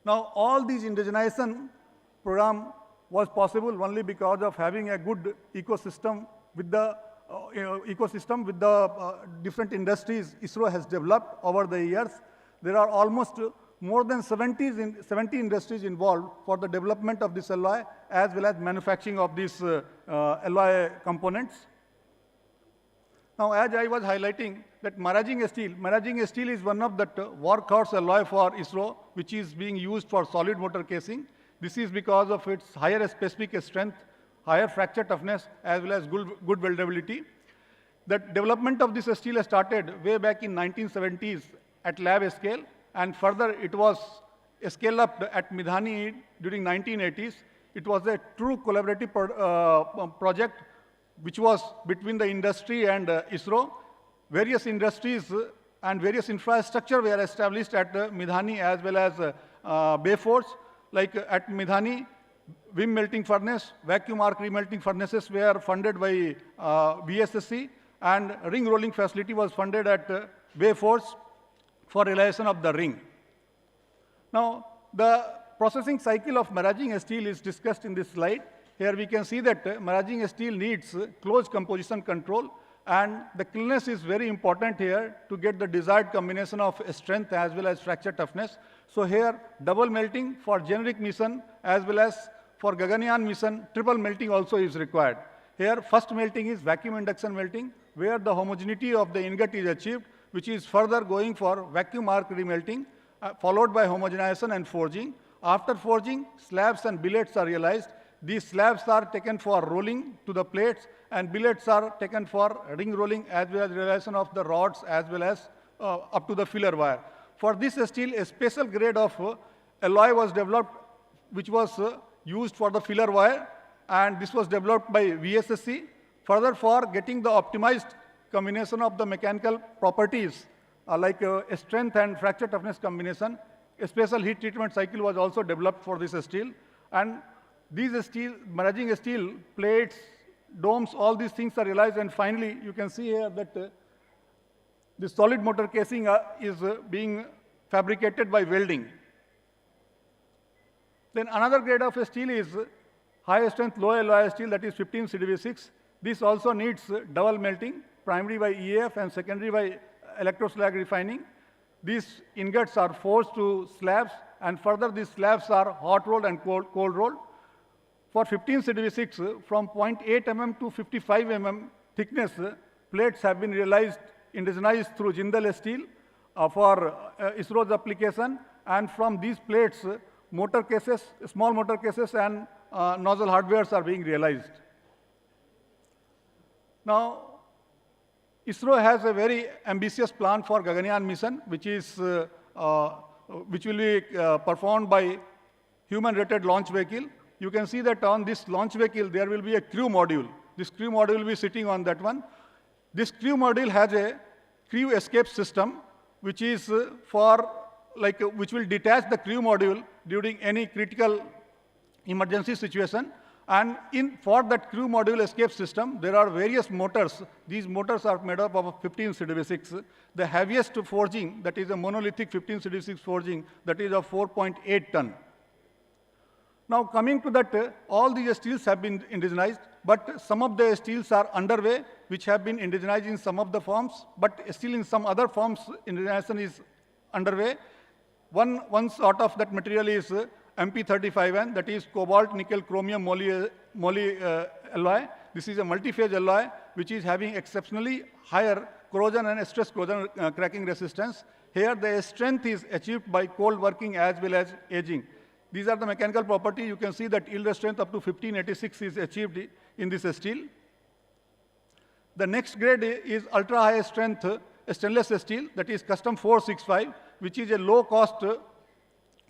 Now, all these indigenization program was possible only because of having a good ecosystem with the different industries ISRO has developed over the years. There are almost more than 70 industries involved for the development of this alloy as well as manufacturing of these alloy components. Now, as I was highlighting that maraging steel is one of the workhorse alloy for ISRO, which is being used for solid motor casing. This is because of its higher specific strength, higher fracture toughness, as well as good weldability. The development of this steel started way back in 1970s at lab scale, and further it was scaled up at Midhani during 1980s. It was a true collaborative project which was between the industry and ISRO. Various industries and various infrastructure were established at Midhani as well as Bayforge. Like at Midhani, Vim melting furnace, vacuum arc remelting furnaces were funded by VSSC, and ring rolling facility was funded at Bayforge for realization of the ring. Now, the processing cycle of maraging steel is discussed in this slide. Here we can see that maraging steel needs close composition control, and the cleanness is very important here to get the desired combination of strength as well as fracture toughness. So here, double melting for generic mission as well as for Gaganyaan mission, triple melting also is required. Here, first melting is vacuum induction melting, where the homogeneity of the ingot is achieved, which is further going for vacuum arc remelting, followed by homogenization and forging. After forging, slabs and billets are realized. These slabs are taken for rolling to the plates, and billets are taken for ring rolling as well as realization of the rods as well as up to the filler wire. For this steel, a special grade of alloy was developed, which was used for the filler wire, and this was developed by VSSC. Further, for getting the optimized combination of the mechanical properties, like strength and fracture toughness combination, a special heat treatment cycle was also developed for this steel. And these steel, maraging steel, plates, domes, all these things are realized. And finally, you can see here that the solid motor casing is being fabricated by welding. Then another grade of steel is high strength low alloy steel, that is 15 CDV6. This also needs double melting, primary by EAF and secondary by electroslag refining. These ingots are forged to slabs, and further these slabs are hot rolled and cold rolled. For 15 CDV6, from 0.8 mm to 55 mm thickness, plates have been realized, indigenized through Jindal steel for ISRO's application, and from these plates, motor cases, small motor cases and nozzle hardwares are being realized. Now, ISRO has a very ambitious plan for Gaganyaan mission, which will be performed by human-rated launch vehicle. You can see that on this launch vehicle, there will be a crew module. This crew module will be sitting on that one. This crew module has a crew escape system, which is which will detach the crew module during any critical emergency situation. And for that crew module escape system, there are various motors. These motors are made up of 15 CDV6. The heaviest forging, that is a monolithic 15 CDV6 forging, that is of 4.8 ton. Now coming to that, all these steels have been indigenized, but some of the steels are underway, which have been indigenized in some of the forms, but still in some other forms, indigenization is underway. One sort of that material is MP35N, that is cobalt, nickel, chromium, moly alloy. This is a multi-phase alloy, which is having exceptionally higher corrosion and stress corrosion cracking resistance. Here, the strength is achieved by cold working as well as aging. These are the mechanical property. You can see that yield strength up to 1586 is achieved in this steel. The next grade is ultra-high strength stainless steel, that is custom 465, which is a low-cost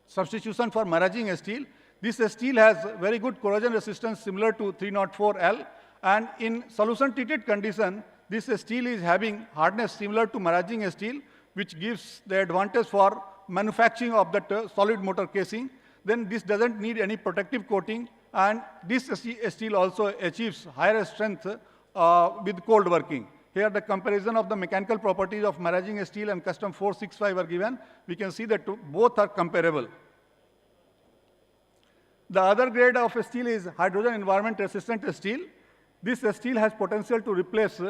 substitution for maraging steel. This steel has very good corrosion resistance similar to 304L, and in solution-treated condition, this steel is having hardness similar to maraging steel, which gives the advantage for manufacturing of that solid motor casing. Then this doesn't need any protective coating, and this steel also achieves higher strength with cold working. Here the comparison of the mechanical properties of maraging steel and custom 465 are given. We can see that both are comparable. The other grade of steel is hydrogen environment resistant steel. This steel has potential to replace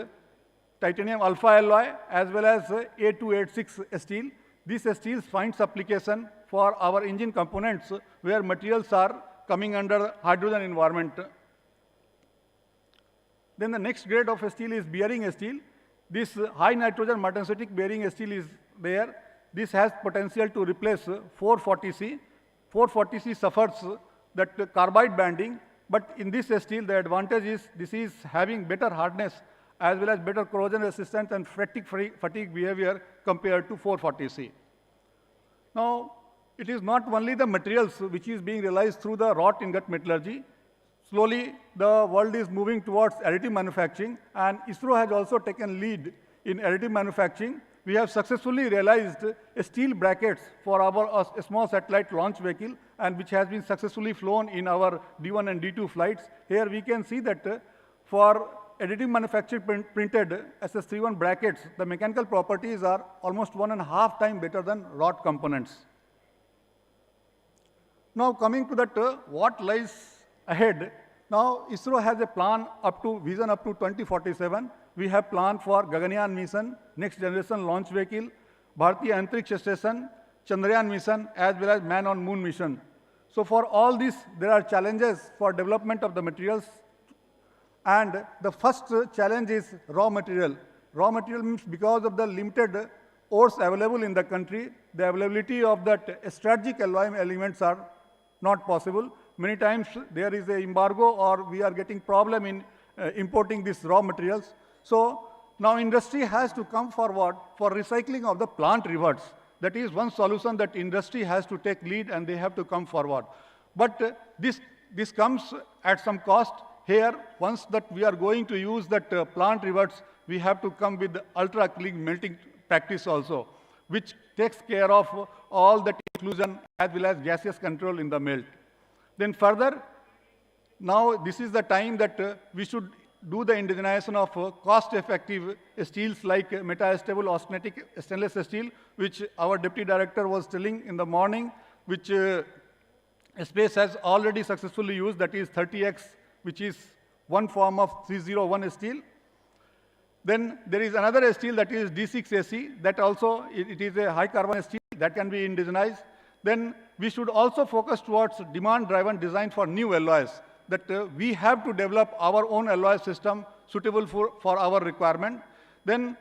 titanium alpha alloy as well as A286 steel. This steel finds application for our engine components where materials are coming under hydrogen environment. Then the next grade of steel is bearing steel. This high nitrogen martensitic bearing steel is there. This has potential to replace 440C. 440C suffers that carbide banding, but in this steel the advantage is this is having better hardness as well as better corrosion resistance and fatigue behavior compared to 440C. Now, it is not only the materials which is being realized through the wrought ingot metallurgy. Slowly, the world is moving towards additive manufacturing, and ISRO has also taken lead in additive manufacturing. We have successfully realized steel brackets for our small satellite launch vehicle, and which has been successfully flown in our D1 and D2 flights. Here we can see that for additive manufacturing printed SS31 brackets, the mechanical properties are almost 1.5 times better than wrought components. Now coming to that, what lies ahead. Now ISRO has a plan vision up to 2047. We have planned for Gaganyaan mission, next generation launch vehicle, Bharatiya Antariksha Station, Chandrayaan mission, as well as man on moon mission. So for all this, there are challenges for development of the materials. And the first challenge is raw material. Raw material means because of the limited ores available in the country, the availability of that strategic alloy elements are not possible. Many times there is an embargo or we are getting problem in importing these raw materials. So now industry has to come forward for recycling of the plant reverts. That is one solution that industry has to take lead and they have to come forward. But this comes at some cost. Here, once that we are going to use that plant reverts, we have to come with ultra clean melting practice also, which takes care of all that inclusion as well as gaseous control in the melt. Then further, now this is the time that we should do the indigenization of cost-effective steels like metastable austenitic stainless steel, which our deputy director was telling in the morning, which space has already successfully used, that is 30X, which is one form of 301 steel. Then there is another steel that is D6AC, that also it is a high carbon steel that can be indigenized. Then we should also focus towards demand-driven design for new alloys, that we have to develop our own alloy system suitable for our requirement. Then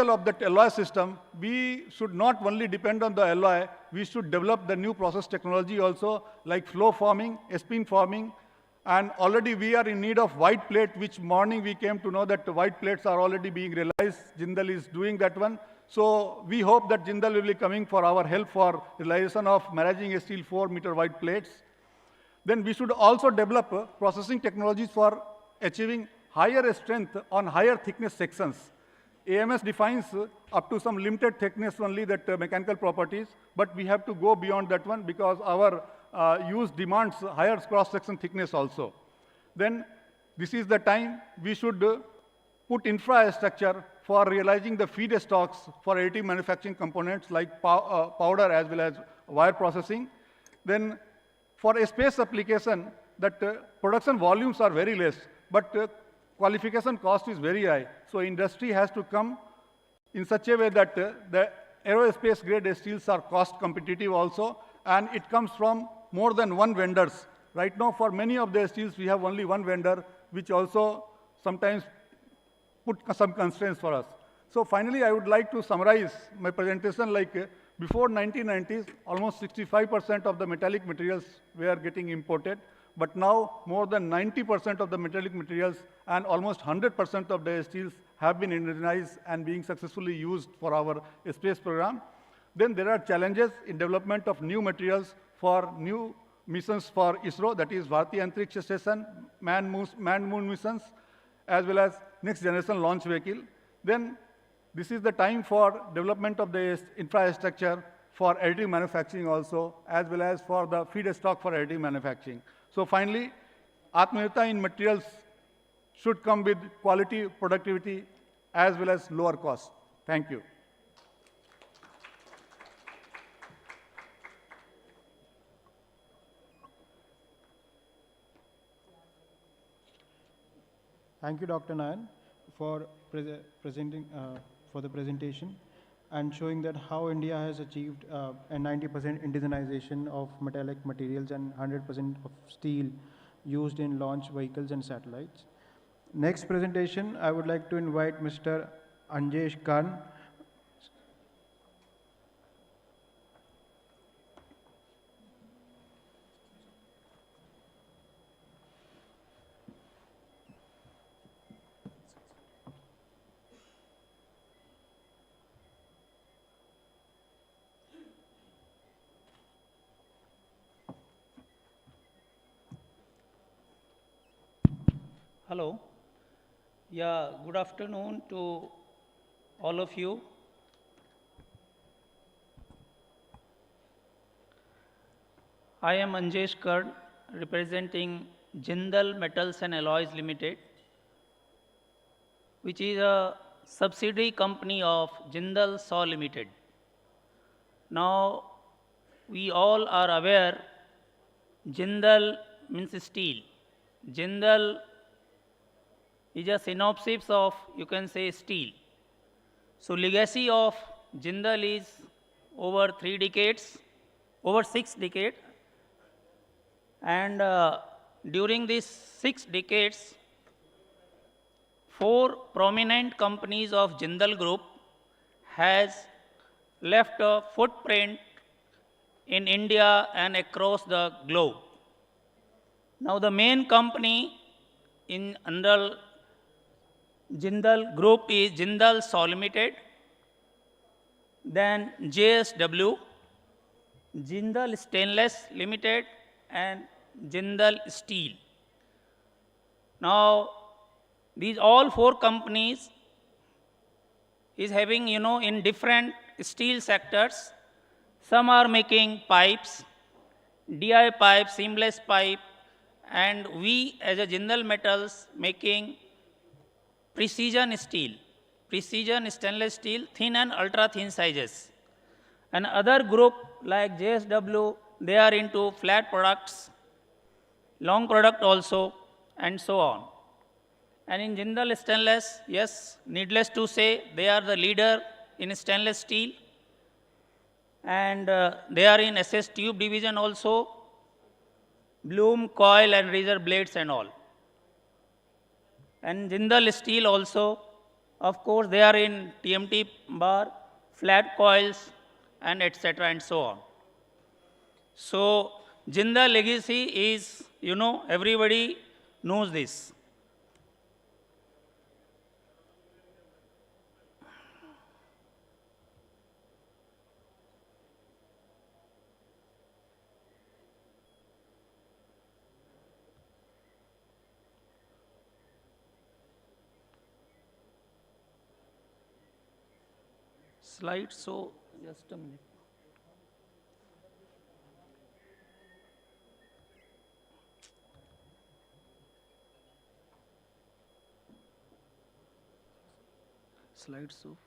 of that alloy system, we should not only depend on the alloy, we should develop the new process technology also, like flow forming, spin forming, and already we are in need of white plate, which morning we came to know that the white plates are already being realized. Jindal is doing that one. So we hope that Jindal will be coming for our help for realization of managing steel 4-meter wide plates. Then we should also develop processing technologies for achieving higher strength on higher thickness sections. AMS defines up to some limited thickness only that mechanical properties, but we have to go beyond that one because our use demands higher cross-section thickness also. Then this is the time we should put infrastructure for realizing the feedstocks for additive manufacturing components like powder as well as wire processing. Then for a space application, that production volumes are very less, but qualification cost is very high. So industry has to come in such a way that the aerospace grade steels are cost competitive also, and it comes from more than one vendors. Right now, for many of the steels, we have only one vendor, which also sometimes put some constraints for us. So finally, I would like to summarize my presentation like before 1990s, almost 65% of the metallic materials were getting imported. But now more than 90% of the metallic materials and almost 100% of the steels have been indigenized and being successfully used for our space program. Then there are challenges in development of new materials for new missions for ISRO, that is Bharatiya Antariksha Station, manned moon missions, as well as next generation launch vehicle. Then this is the time for development of the infrastructure for additive manufacturing also, as well as for the feedstock for additive manufacturing. So finally, Atmanirbharta in materials should come with quality, productivity, as well as lower cost. Thank you. Thank you, Dr. Nayan, for presenting for the presentation and showing that how India has achieved a 90% indigenization of metallic materials and 100% of steel used in launch vehicles and satellites. Next presentation, I would like to invite Mr. Anjesh Khan. Hello. Yeah, good afternoon to all of you. I am Anjesh Karn, representing Jindal Metals and Alloys Limited, which is a subsidiary company of Jindal SAW Limited. Now, we all are aware, Jindal means steel. Jindal is a synopsis of, you can say, steel. So legacy of Jindal is over 3 decades, over 6 decades. And during these 6 decades, 4 prominent companies of Jindal Group has left a footprint in India and across the globe. Now the main company in under Jindal Group is Jindal SAW Limited, then JSW, Jindal Stainless Limited, and Jindal Steel. Now, these all four companies is having, in different steel sectors. Some are making pipes, DI pipe, seamless pipe, and we as a Jindal Metals making precision steel, precision stainless steel, thin and ultra thin sizes. And other group like JSW, they are into flat products, long product also, and so on. And in Jindal Stainless, yes, needless to say, they are the leader in stainless steel. And they are in SS tube division also, bloom, coil, and razor blades and all. And Jindal Steel also, of course, they are in TMT bar, flat coils, and etc. and so on. So, Jindal legacy is, everybody knows this. Slide, so just a minute. Slide, so.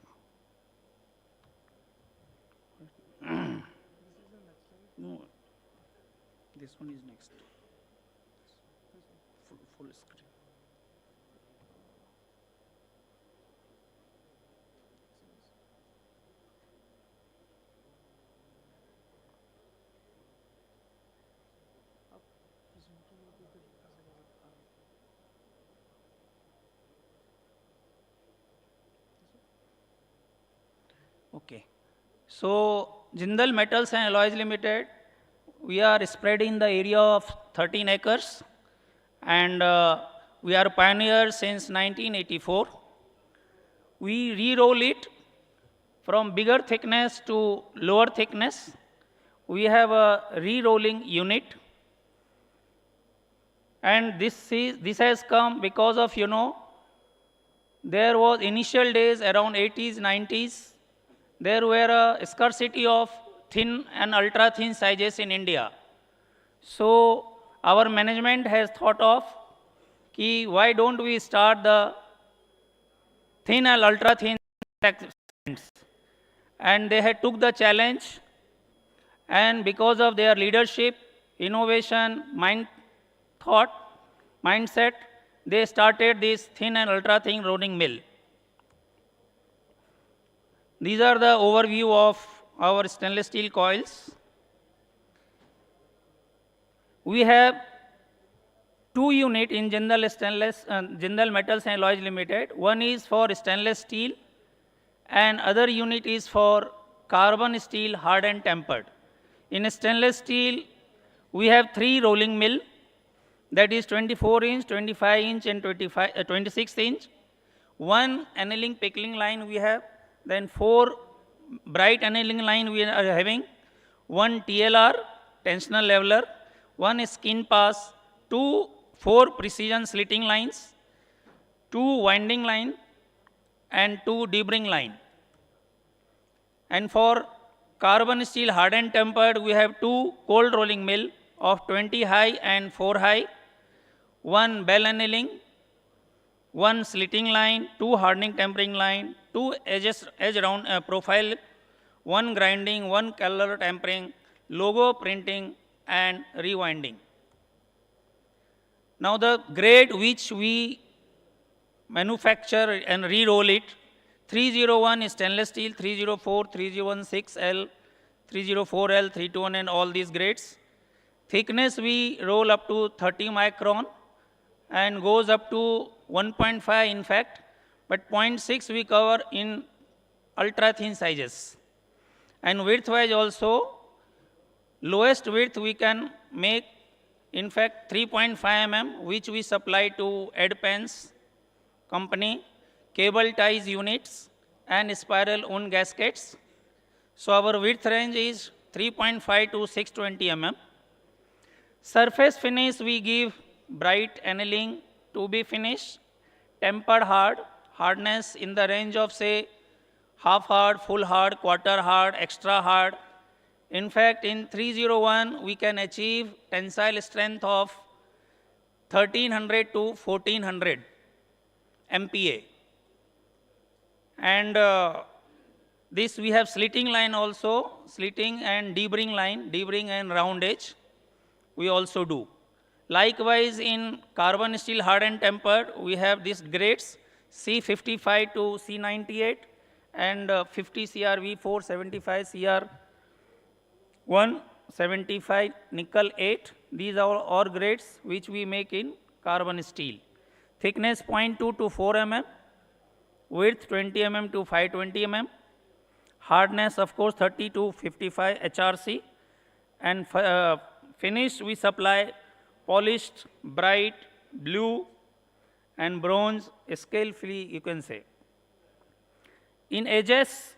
No, this one is next. Full screen. Okay. So, Jindal Metals and Alloys Limited, we are spread in the area of 13 acres, and we are pioneers since 1984. We re-roll it from bigger thickness to lower thickness. We have a re-rolling unit, and this has come because of, there was initial days around 80s, 90s, there were a scarcity of thin and ultra thin sizes in India. So our management has thought of, why don't we start the thin and ultra thin segments? And they had took the challenge, and because of their leadership, innovation, mindset, they started this thin and ultra thin rolling mill. These are the overview of our stainless steel coils. We have two units in Jindal Metals and Alloys Limited. One is for stainless steel, and other unit is for carbon steel hardened tempered. In stainless steel, we have 3 rolling mill, that is 24 inch, 25 inch, and 26 inch. 1 annealing pickling line we have. Then 4 bright annealing line we are having, 1 TLR, tensional leveler, 1 skin pass, 4 precision slitting lines, 2 winding line, and 2 deburring line. And for carbon steel hardened tempered, we have 2 cold rolling mill of 20 high and 4 high, 1 bell annealing, 1 slitting line, 2 hardening tempering line, 2 edge round profile, 1 grinding, 1 color tempering, logo printing, and rewinding. Now the grade which we manufacture and re-roll it, 301 is stainless steel, 304, 3016L, 304L, 321, and all these grades. Thickness we roll up to 30 micron and goes up to 1.5 in fact, but 0.6 we cover in ultra thin sizes. And width wise also, Lowest width we can make, in fact, 3.5 mm, which we supply to Edpens company, cable ties units, and spiral wound gaskets. So our width range is 3.5 to 620 mm. Surface finish we give bright annealing to be finished, tempered hard, hardness in the range of say half hard, full hard, quarter hard, extra hard. In fact, in 301 we can achieve tensile strength of 1300 to 1400 MPa. And this we have slitting line also, slitting and deburring line, deburring and round edge we also do. Likewise, in carbon steel hard and tempered, we have these grades C55 to C98 and 50 CRV 475 CR 175 nickel 8. These are all grades which we make in carbon steel. Thickness 0.2 to 4 mm, width 20 mm to 520 mm, hardness of course 30 to 55 HRC, and finish we supply polished, bright, blue and bronze, scale free you can say. In edges,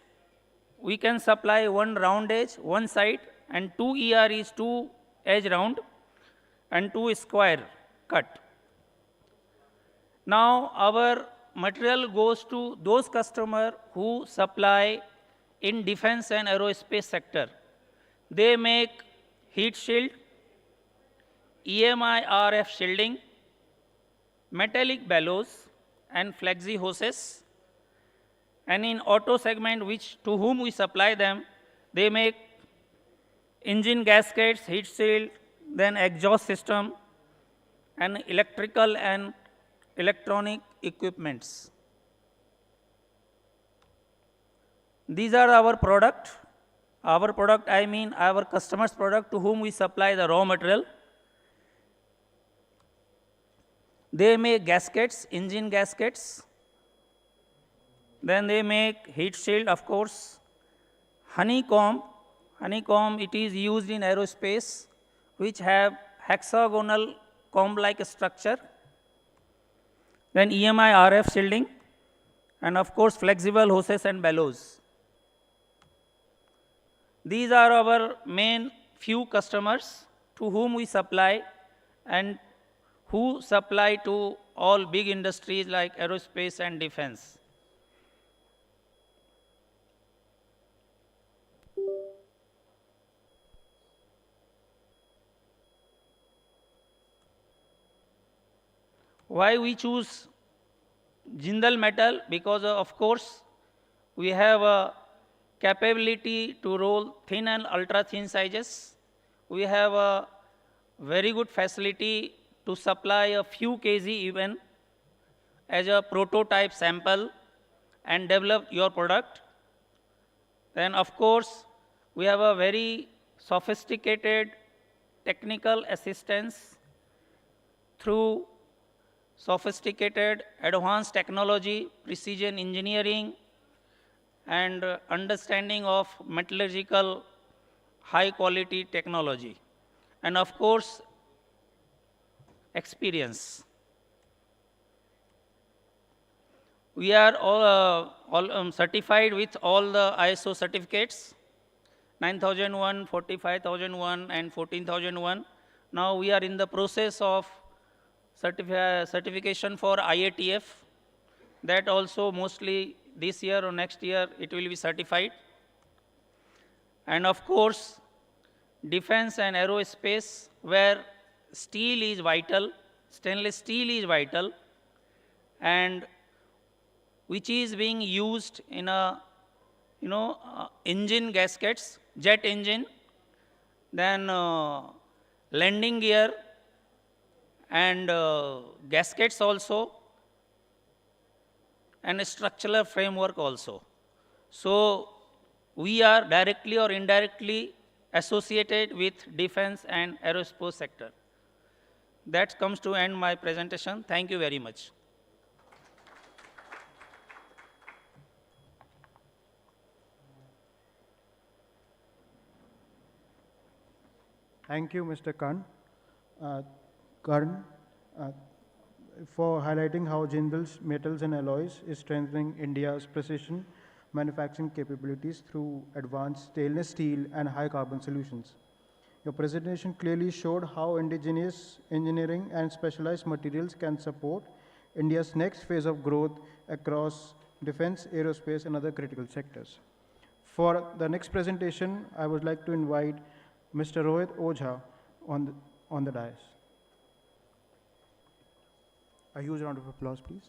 we can supply one round edge, one side, and 2 ER is 2 edge round and 2 square cut. Now our material goes to those customers who supply in defense and aerospace sector. They make heat shield, EMI RF shielding, metallic bellows and flexi hoses. And in auto segment, to whom we supply them, they make engine gaskets, heat shield, then exhaust system, and electrical and electronic equipments. These are our product. Our product, I mean our customer's product to whom we supply the raw material. They make gaskets, engine gaskets. Then they make heat shield, of course. Honeycomb, it is used in aerospace, which have hexagonal comb-like structure. Then EMI RF shielding, and of course flexible hoses and bellows. These are our main few customers to whom we supply and who supply to all big industries like aerospace and defense. Why we choose Jindal Metal? Because of course we have a capability to roll thin and ultra thin sizes. We have a very good facility to supply a few kg even as a prototype sample and develop your product. Then of course we have a very sophisticated technical assistance through sophisticated advanced technology, precision engineering, and understanding of metallurgical high quality technology, and of course experience. We are all certified with all the ISO certificates, 9001, 45001 and 14001. Now we are in the process of certification for IATF. That also mostly this year or next year it will be certified. And of course, defense and aerospace, where steel is vital, stainless steel is vital, and which is being used in a engine gaskets, jet engine, then landing gear and gaskets also, and structural framework also. So we are directly or indirectly associated with defense and aerospace sector. That comes to end my presentation. Thank you very much. Thank you, Mr. Karn, uh, for highlighting how Jindal's Metals and Alloys is strengthening India's precision manufacturing capabilities through advanced stainless steel and high carbon solutions. Your presentation clearly showed how indigenous engineering and specialized materials can support India's next phase of growth across defense, aerospace, and other critical sectors. For the next presentation, I would like to invite Mr. Rohit Ojha on the dais. A huge round of applause, please.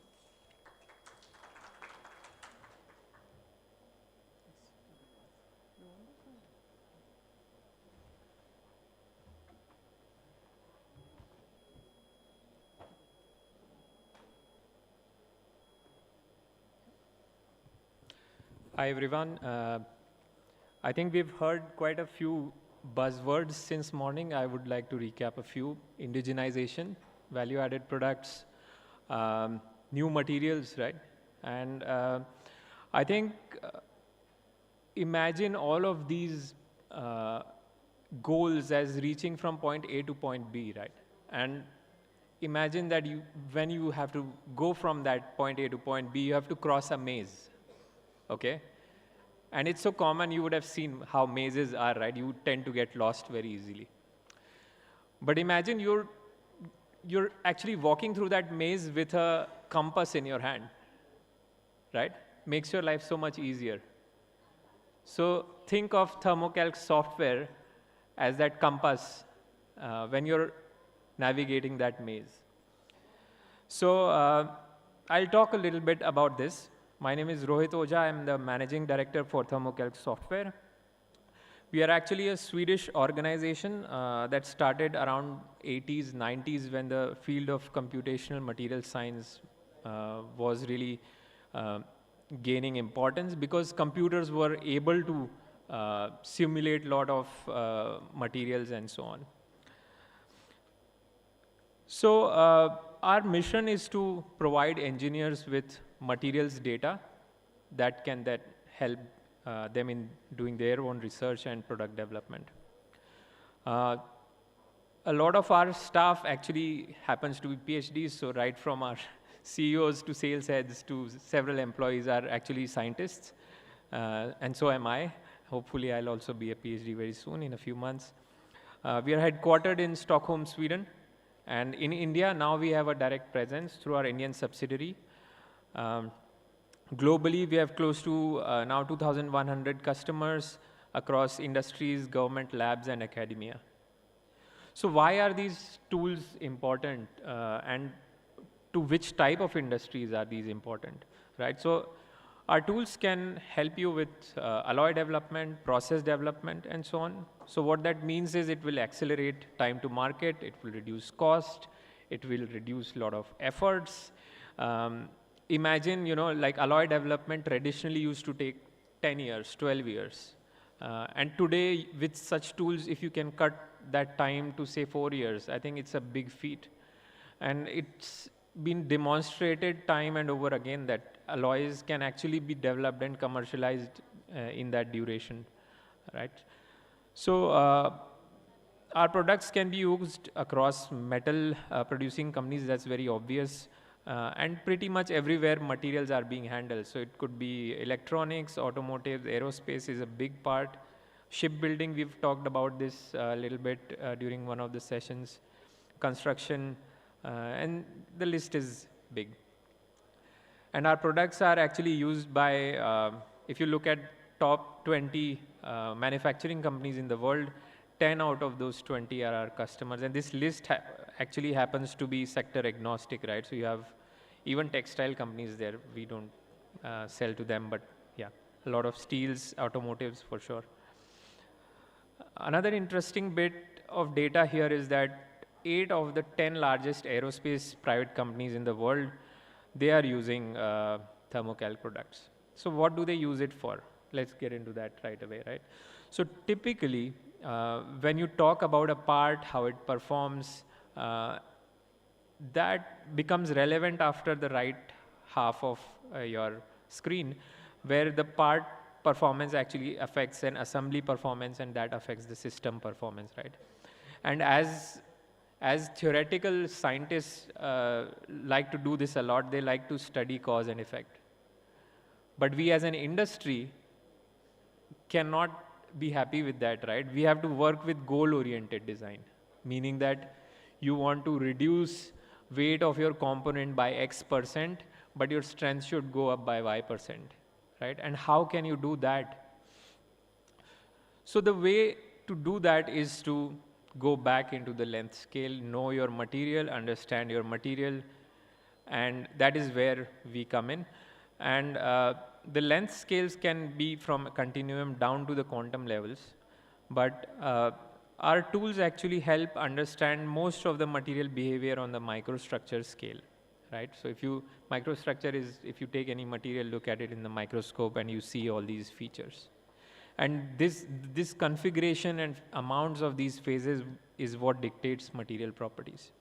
Hi, everyone. I think we've heard quite a few buzzwords since morning. I would like to recap a few. Indigenization, value-added products, new materials, right? And I think imagine all of these goals as reaching from point A to point B, right? And imagine that when you have to go from that point A to point B, you have to cross a maze. Okay? And it's so common, you would have seen how mazes are, right? You tend to get lost very easily. But imagine you're actually walking through that maze with a compass in your hand, right? Makes your life so much easier. So think of thermocalc software as that compass when you're navigating that maze. So I'll talk a little bit about this. My name is Rohit Ojha. I'm the Managing Director for Thermocalc Software. We are actually a Swedish organization that started around 80s, 90s when the field of computational material science was really gaining importance because computers were able to simulate a lot of materials and so on. So our mission is to provide engineers with materials data that can help them in doing their own research and product development. A lot of our staff actually happens to be PhDs, so right from our CEOs to sales heads to several employees are actually scientists, and so am I. Hopefully I'll also be a PhD very soon, in a few months. We are headquartered in Stockholm, Sweden, and in India now we have a direct presence through our Indian subsidiary. Globally, we have close to now 2,100 customers across industries, government labs, and academia. So why are these tools important and to which type of industries are these important, right? So our tools can help you with alloy development, process development, and so on. So what that means is it will accelerate time to market, it will reduce cost, it will reduce a lot of efforts. Imagine, like alloy development traditionally used to take 10 years, 12 years. And today, with such tools, if you can cut that time to say 4 years, I think it's a big feat. And it's been demonstrated time and over again that alloys can actually be developed and commercialized in that duration, right? So our products can be used across metal producing companies, that's very obvious. And pretty much everywhere materials are being handled. So it could be electronics, automotive, aerospace is a big part. Shipbuilding, we've talked about this a little bit during one of the sessions. Construction, and the list is big. And our products are actually used by, if you look at top 20 manufacturing companies in the world, 10 out of those 20 are our customers. And this list actually happens to be sector agnostic, right? So you have even textile companies there. We don't sell to them, but yeah, a lot of steels, automotives for sure. Another interesting bit of data here is that 8 of the 10 largest aerospace private companies in the world, they are using thermocalc products. So what do they use it for? Let's get into that right away, right? So typically, when you talk about a part, how it performs, that becomes relevant after the right half of your screen, where the part performance actually affects an assembly performance, and that affects the system performance, right? And as theoretical scientists like to do this a lot, they like to study cause and effect. But we as an industry cannot be happy with that, right? We have to work with goal-oriented design, meaning that you want to reduce weight of your component by X%, but your strength should go up by Y%, right? And how can you do that? So the way to do that is to go back into the length scale, know your material, understand your material, and that is where we come in. And the length scales can be from a continuum down to the quantum levels, but our tools actually help understand most of the material behavior on the microstructure scale, right? So if you take any material, look at it in the microscope, and you see all these features. And this configuration and amounts of these phases is what dictates material properties.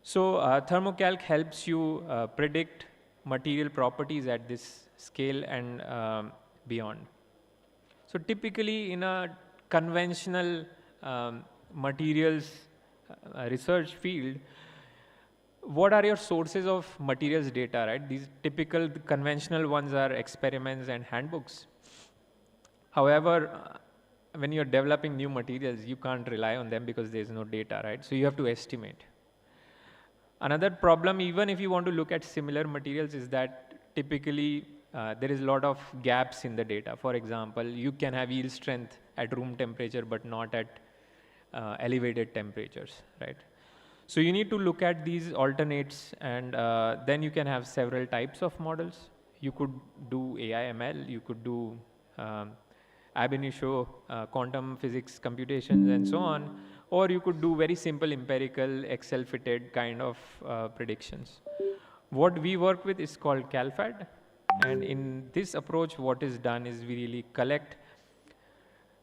So thermocalc helps you predict material properties at this scale and beyond. So typically in a conventional materials research field, what are your sources of materials data, right? These typical conventional ones are experiments and handbooks. However, when you're developing new materials, you can't rely on them because there's no data, right? So you have to estimate. Another problem, even if you want to look at similar materials, is that typically there is a lot of gaps in the data. For example, you can have yield strength at room temperature, but not at elevated temperatures, right? So you need to look at these alternates, and then you can have several types of models. You could do AI/ML, you could do ab initio quantum physics computations and so on, or you could do very simple empirical Excel fitted kind of predictions. What we work with is called CalFAD, and in this approach what is done is we really collect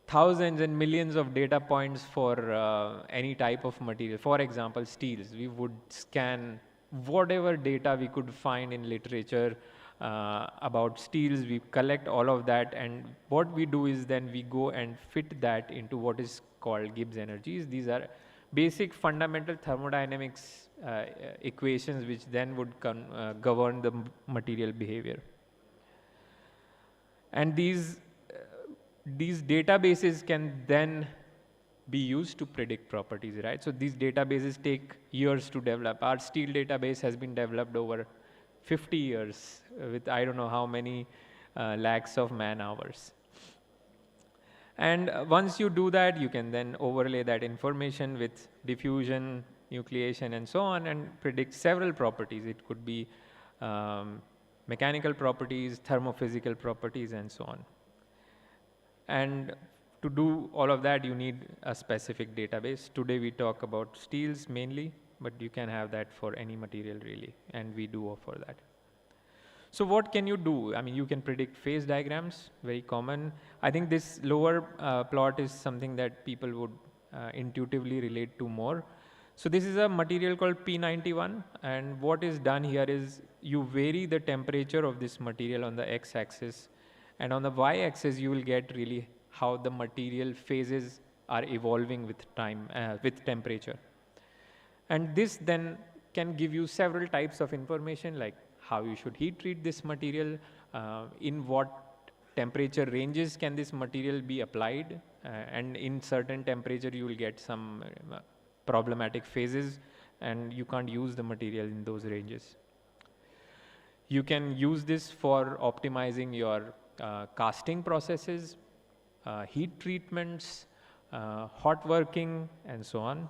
thousands and millions of data points for any type of material. For example, steels. We would scan whatever data we could find in literature about steels. We collect all of that, and what we do is then we go and fit that into what is called Gibbs energies. These are basic fundamental thermodynamics equations which then would govern the material behavior. And these databases can then be used to predict properties, right? So these databases take years to develop. Our steel database has been developed over 50 years with I don't know how many lakhs of man hours. And once you do that, you can then overlay that information with diffusion, nucleation, and so on, and predict several properties. It could be mechanical properties, thermophysical properties, and so on. And to do all of that, you need a specific database. Today we talk about steels mainly, but you can have that for any material really, and we do offer that. So what can you do? I mean, you can predict phase diagrams, very common. I think this lower plot is something that people would intuitively relate to more. So this is a material called P91, and what is done here is you vary the temperature of this material on the x-axis, and on the y-axis you will get really how the material phases are evolving with time, with temperature. And this then can give you several types of information, like how you should heat treat this material, in what temperature ranges can this material be applied, and in certain temperature you will get some problematic phases, and you can't use the material in those ranges. You can use this for optimizing your casting processes, heat treatments, hot working, and so on.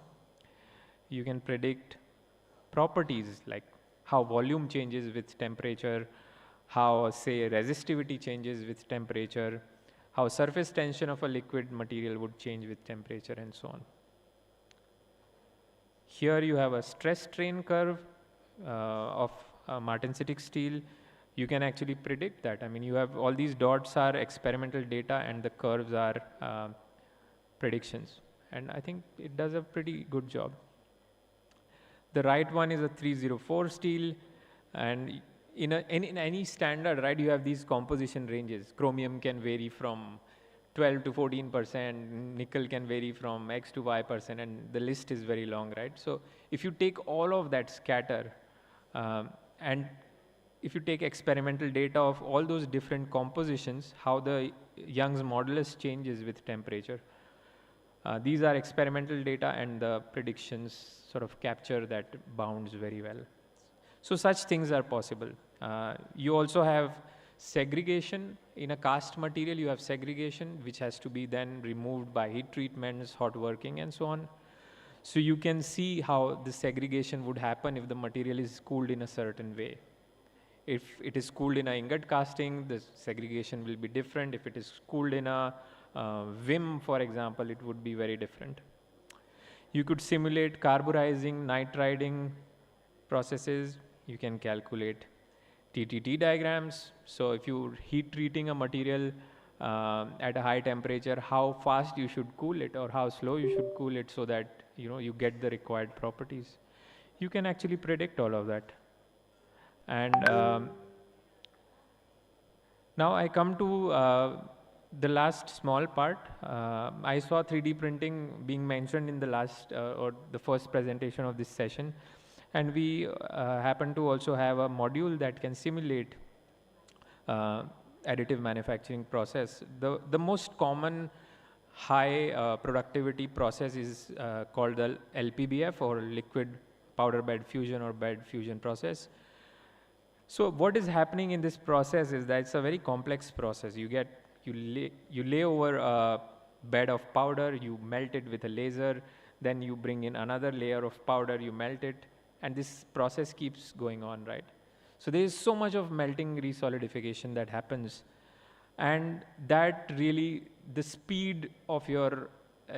You can predict properties like how volume changes with temperature, how, say, resistivity changes with temperature, how surface tension of a liquid material would change with temperature, and so on. Here you have a stress strain curve of martensitic steel. You can actually predict that. I mean, you have all these dots are experimental data and the curves are predictions. And I think it does a pretty good job. The right one is a 304 steel, and in any standard, right, you have these composition ranges. Chromium can vary from 12 to 14%, nickel can vary from X to Y%, and the list is very long, right? So if you take all of that scatter, and if you take experimental data of all those different compositions, how the Young's modulus changes with temperature. These are experimental data, and the predictions sort of capture that bounds very well. So such things are possible. You also have segregation. In a cast material, you have segregation, which has to be then removed by heat treatments, hot working, and so on. So you can see how the segregation would happen if the material is cooled in a certain way. If it is cooled in a ingot casting, the segregation will be different. If it is cooled in a VIM, for example, it would be very different. You could simulate carburizing, nitriding processes. You can calculate TTT diagrams. So if you're heat treating a material at a high temperature, how fast you should cool it or how slow you should cool it so that you get the required properties. You can actually predict all of that. And now I come to the last small part. I saw 3D printing being mentioned in the last or the first presentation of this session. And we happen to also have a module that can simulate additive manufacturing process. The most common high productivity process is called the LPBF, or liquid powder bed fusion or bed fusion process. So what is happening in this process is that it's a very complex process. You lay over a bed of powder, you melt it with a laser, then you bring in another layer of powder, you melt it, and this process keeps going on, right? So there is so much of melting resolidification that happens, and that really, the speed of your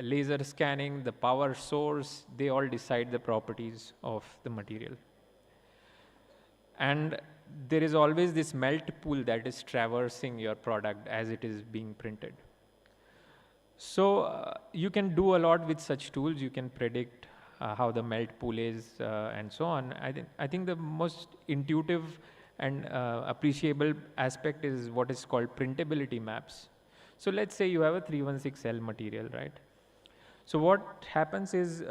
laser scanning, the power source, they all decide the properties of the material. And there is always this melt pool that is traversing your product as it is being printed. So you can do a lot with such tools. You can predict how the melt pool is and so on. I think the most intuitive and appreciable aspect is what is called printability maps. So let's say you have a 316L material, right? So what happens is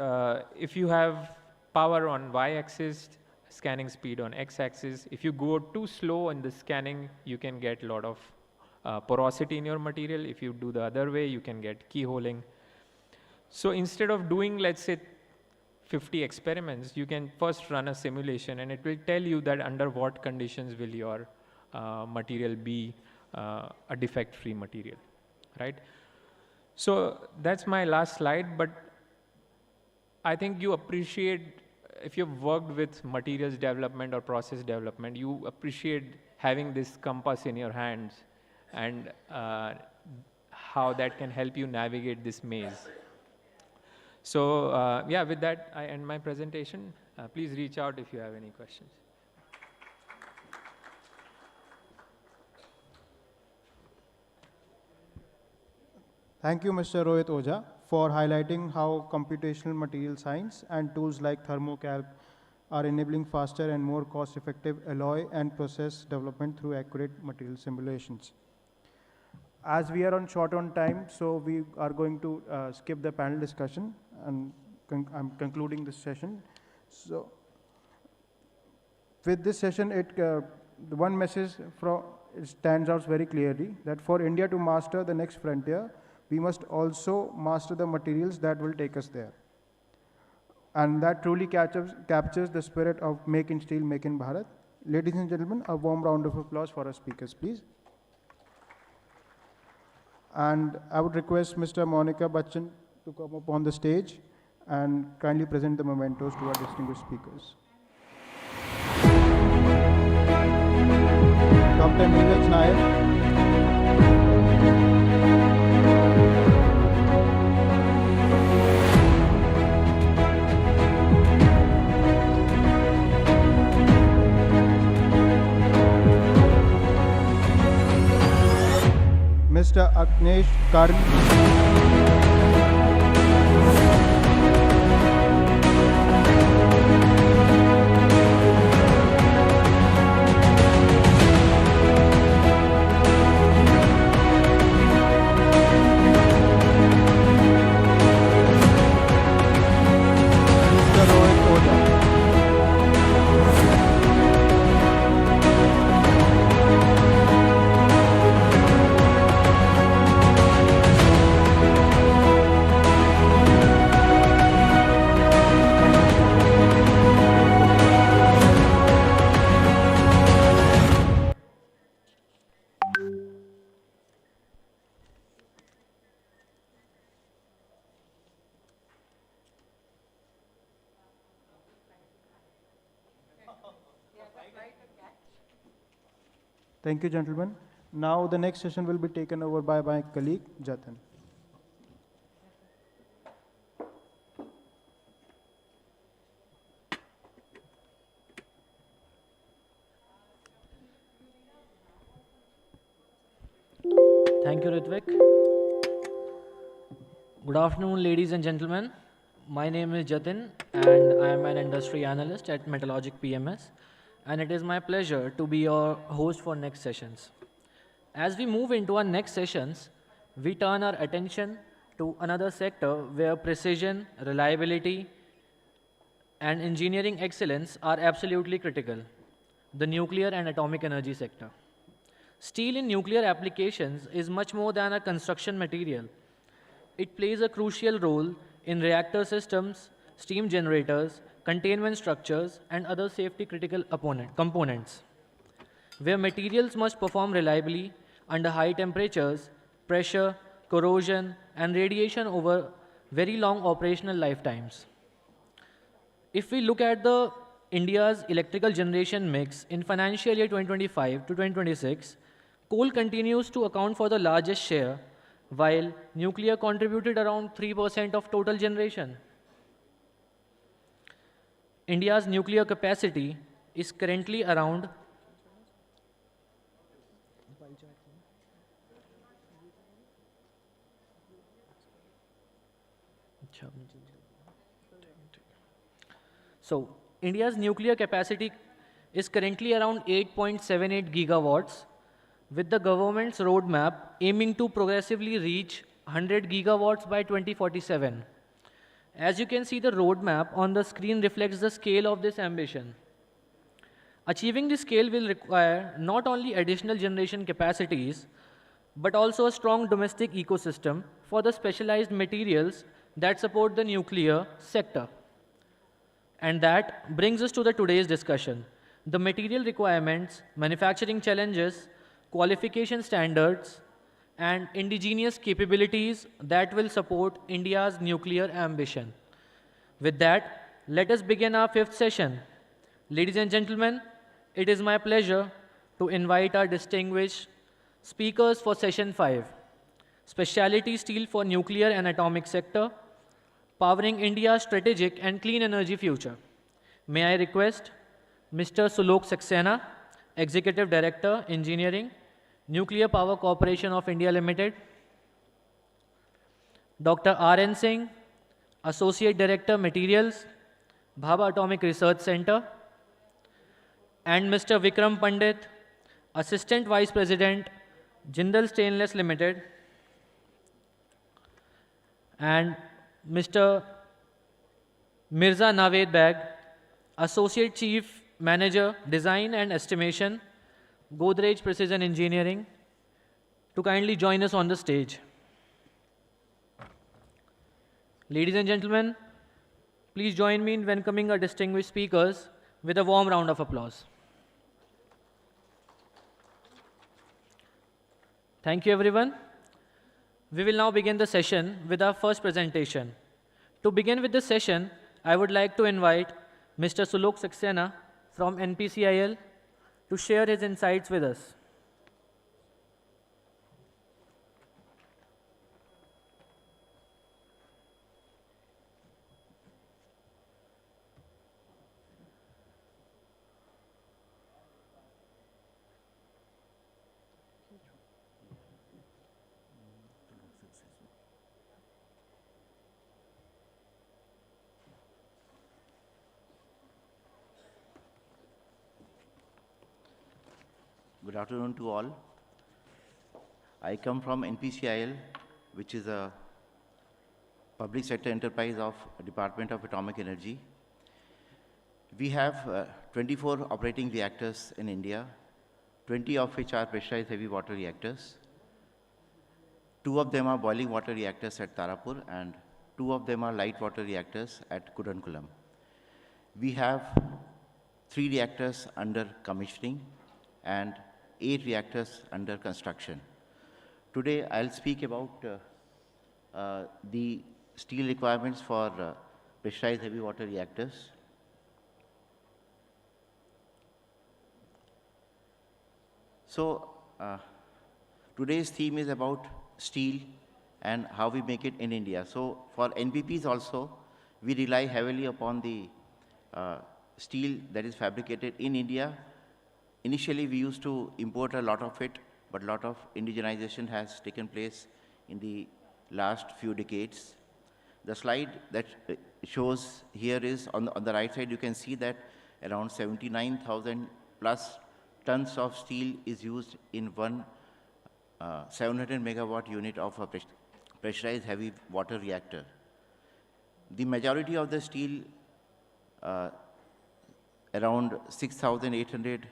if you have power on y-axis, scanning speed on x-axis, if you go too slow in the scanning, you can get a lot of porosity in your material. If you do the other way, you can get keyholing. So instead of doing, let's say, 50 experiments, you can first run a simulation, and it will tell you that under what conditions will your material be a defect-free material, right? So that's my last slide, but I think you appreciate, if you've worked with materials development or process development, you appreciate having this compass in your hands and how that can help you navigate this maze. So yeah, with that, I end my presentation. Please reach out if you have any questions. Thank you, Mr. Rohit Oja, for highlighting how computational material science and tools like thermocalc are enabling faster and more cost-effective alloy and process development through accurate material simulations. As we are short on time, so we are going to skip the panel discussion, and I'm concluding this session. So with this session, the one message stands out very clearly, that for India to master the next frontier, we must also master the materials that will take us there. And that truly captures the spirit of Make in Steel, Make in Bharat. Ladies and gentlemen, a warm round of applause for our speakers, please. And I would request Mr. Monica Bachchan to come up on the stage and kindly present the mementos to our distinguished speakers. Dr. Neeraj Nair. Mr. Agnesh Karn. Thank you, gentlemen. Now the next session will be taken over by my colleague, Jatin. Thank you, Ritvik. Good afternoon, ladies and gentlemen. My name is Jatin, and I am an industry analyst at Metalogic PMS, and it is my pleasure to be your host for next sessions. As we move into our next sessions, we turn our attention to another sector where precision, reliability, and engineering excellence are absolutely critical, the nuclear and atomic energy sector. Steel in nuclear applications is much more than a construction material. It plays a crucial role in reactor systems, steam generators, containment structures, and other safety critical components, where materials must perform reliably under high temperatures, pressure, corrosion, and radiation over very long operational lifetimes. If we look at the India's electrical generation mix in financial year 2025 to 2026, coal continues to account for the largest share, while nuclear contributed around 3% of total generation. India's nuclear capacity is currently around So, India's nuclear capacity is currently around 8.78 gigawatts, with the government's roadmap aiming to progressively reach 100 gigawatts by 2047. As you can see, the roadmap on the screen reflects the scale of this ambition. Achieving this scale will require not only additional generation capacities, but also a strong domestic ecosystem for the specialized materials that support the nuclear sector. And that brings us to today's discussion: the material requirements, manufacturing challenges, qualification standards, and indigenous capabilities that will support India's nuclear ambition. With that, let us begin our fifth session. Ladies and gentlemen, it is my pleasure to invite our distinguished speakers for session 5, Specialty Steel for Nuclear and Atomic Sector, Powering India's Strategic and Clean Energy Future. May I request Mr. Sulok Saxena, Executive Director, Engineering, Nuclear Power Corporation of India Limited, Dr. R.N. Singh, Associate Director, Materials, Bhabha Atomic Research Center, and Mr. Vikram Pandit, Assistant Vice President, Jindal Stainless Limited, and Mr. Mirza Naved Beg, Associate Chief Manager, Design and Estimation, Godrej Precision Engineering, to kindly join us on the stage. Ladies and gentlemen, please join me in welcoming our distinguished speakers with a warm round of applause. Thank you, everyone. We will now begin the session with our first presentation. To begin with the session, I would like to invite Mr. Sulok Saxena from NPCIL to share his insights with us. Good afternoon to all. I come from NPCIL, which is a public sector enterprise of Department of Atomic Energy. We have 24 operating reactors in India, 20 of which are pressurized heavy water reactors. 2 of them are boiling water reactors at Tarapur, and 2 of them are light water reactors at Kudankulam. We have 3 reactors under commissioning and 8 reactors under construction. Today, I'll speak about the steel requirements for pressurized heavy water reactors. So today's theme is about steel and how we make it in India. So for NPPs also, we rely heavily upon the steel that is fabricated in India. Initially, we used to import a lot of it, but a lot of indigenization has taken place in the last few decades. The slide that shows here is on the right side, you can see that around 79,000 plus tons of steel is used in one 700 megawatt unit of a pressurized heavy water reactor. The majority of the steel, around 6,800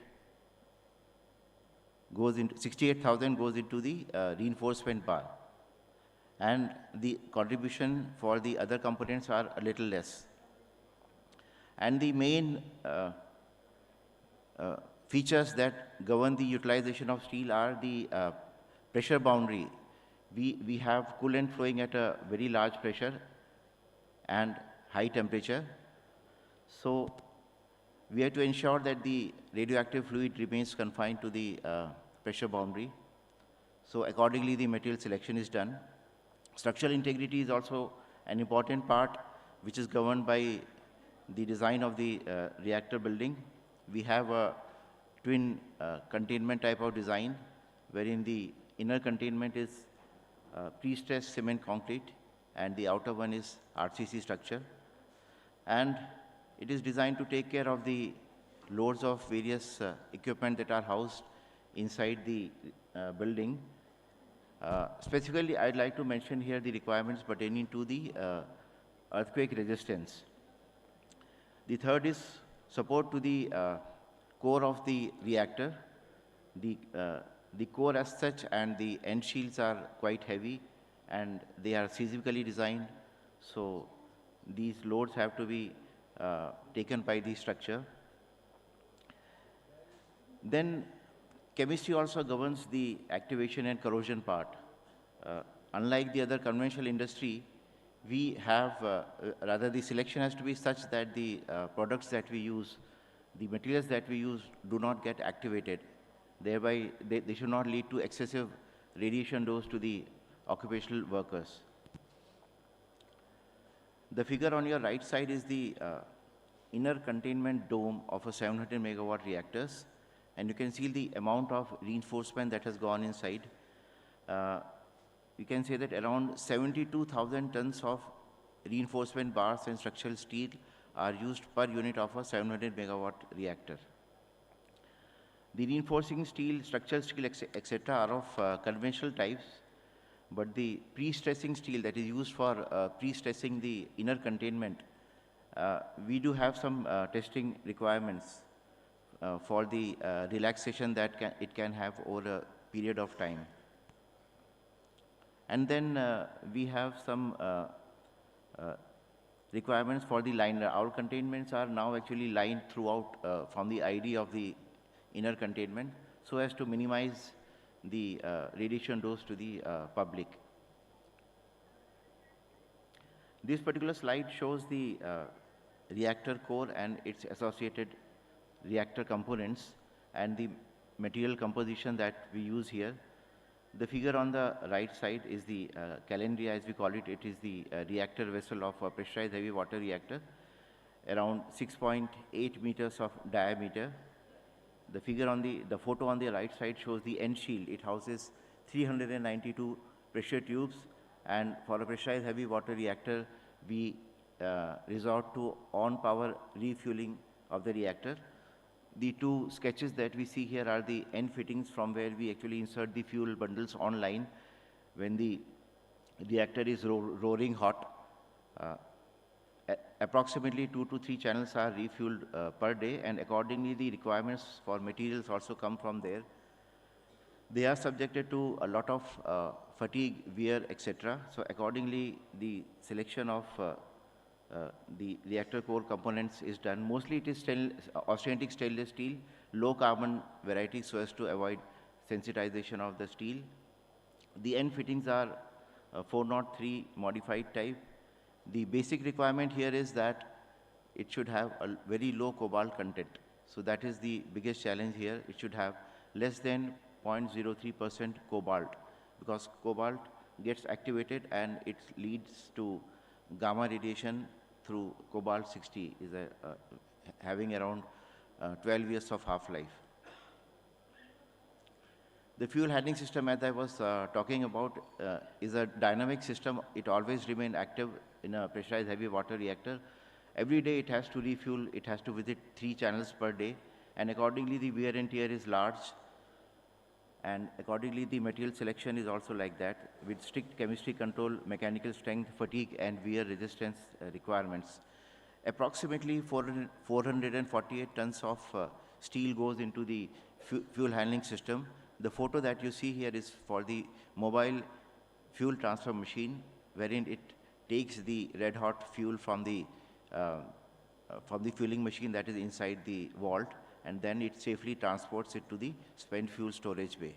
goes into 68,000 goes into the reinforcement bar, and the contribution for the other components are a little less. And the main features that govern the utilization of steel are the pressure boundary. We have coolant flowing at a very large pressure and high temperature. So we have to ensure that the radioactive fluid remains confined to the pressure boundary. So accordingly, the material selection is done. Structural integrity is also an important part, which is governed by the design of the reactor building. We have a twin containment type of design, wherein the inner containment is pre-stressed cement concrete, and the outer one is RCC structure. And it is designed to take care of the loads of various equipment that are housed inside the building. Specifically, I'd like to mention here the requirements pertaining to the earthquake resistance. The third is support to the core of the reactor. The core as such and the end shields are quite heavy, and they are seismically designed. So these loads have to be taken by the structure. Then chemistry also governs the activation and corrosion part. Unlike the other conventional industry, we have, rather the selection has to be such that the products that we use, the materials that we use do not get activated. Thereby, they should not lead to excessive radiation dose to the occupational workers. The figure on your right side is the inner containment dome of a 700 megawatt reactors, and you can see the amount of reinforcement that has gone inside. You can say that around 72,000 tons of reinforcement bars and structural steel are used per unit of a 700 megawatt reactor. The reinforcing steel, structural steel, etc. are of conventional types, but the pre-stressing steel that is used for pre-stressing the inner containment, we do have some testing requirements for the relaxation that it can have over a period of time. And then we have some requirements for the liner. Our containments are now actually lined throughout from the ID of the inner containment, so as to minimize the radiation dose to the public. This particular slide shows the reactor core and its associated reactor components and the material composition that we use here. The figure on the right side is the calandria, as we call it. It is the reactor vessel of a pressurized heavy water reactor, around 6.8 meters of diameter. The figure on the photo on the right side shows the end shield. It houses 392 pressure tubes, and for a pressurized heavy water reactor, we resort to on-power refueling of the reactor. The two sketches that we see here are the end fittings from where we actually insert the fuel bundles online when the reactor is roaring hot. Approximately 2 to 3 channels are refueled per day, and accordingly the requirements for materials also come from there. They are subjected to a lot of fatigue, wear, etc. So accordingly, the selection of the reactor core components is done. Mostly it is austenitic stainless steel, low carbon variety, so as to avoid sensitization of the steel. The end fittings are 403 modified type. The basic requirement here is that it should have a very low cobalt content. So that is the biggest challenge here. It should have less than 0.03% cobalt, because cobalt gets activated and it leads to gamma radiation through cobalt-60, is having around 12 years of half-life. The fuel handling system, as I was talking about, is a dynamic system. It always remains active in a pressurized heavy water reactor. Every day it has to refuel, it has to visit 3 channels per day, and accordingly the wear and tear is large, and accordingly the material selection is also like that, with strict chemistry control, mechanical strength, fatigue and wear resistance requirements. Approximately 448 tons of steel goes into the fuel handling system. The photo that you see here is for the mobile fuel transfer machine, wherein it takes the red hot fuel from the fueling machine that is inside the vault, and then it safely transports it to the spent fuel storage bay.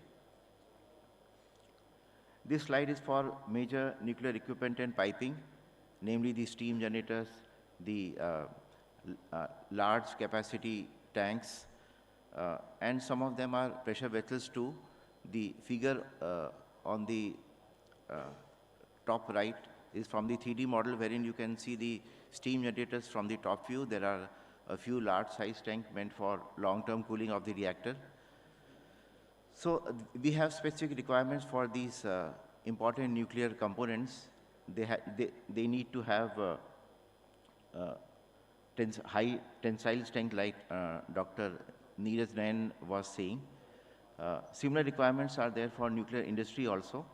This slide is for major nuclear equipment and piping, namely the steam generators, the large capacity tanks, and some of them are pressure vessels too. The figure on the top right is from the 3D model, wherein you can see the steam generators from the top view. There are a few large size tanks meant for long-term cooling of the reactor. So we have specific requirements for these important nuclear components. They need to have high tensile strength, like Dr. Neeraj Nayan was saying. Similar requirements are there for nuclear industry also.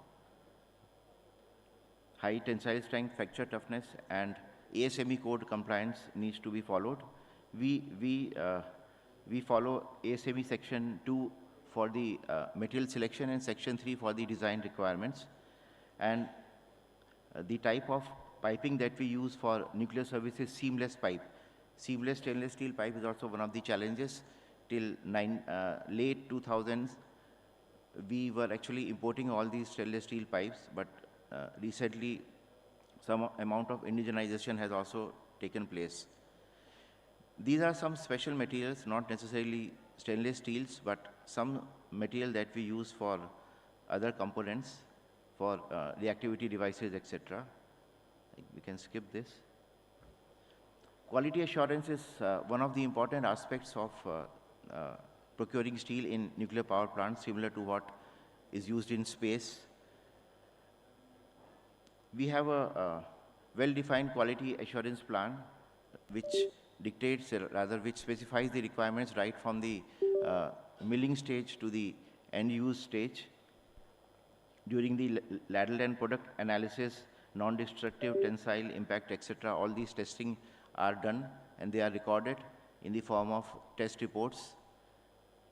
High tensile strength, fracture toughness, and ASME code compliance needs to be followed. We follow ASME section 2 for the material selection and section 3 for the design requirements. And the type of piping that we use for nuclear services, seamless pipe. Seamless stainless steel pipe is also one of the challenges. Till late 2000s, we were actually importing all these stainless steel pipes, but recently some amount of indigenization has also taken place. These are some special materials, not necessarily stainless steels, but some material that we use for other components, for reactivity devices, etc. We can skip this. Quality assurance is one of the important aspects of procuring steel in nuclear power plants, similar to what is used in space. We have a well-defined quality assurance plan which dictates, which specifies the requirements right from the milling stage to the end-use stage. During the lateral end product analysis, non-destructive, tensile, impact, etc., all these testing are done and they are recorded in the form of test reports.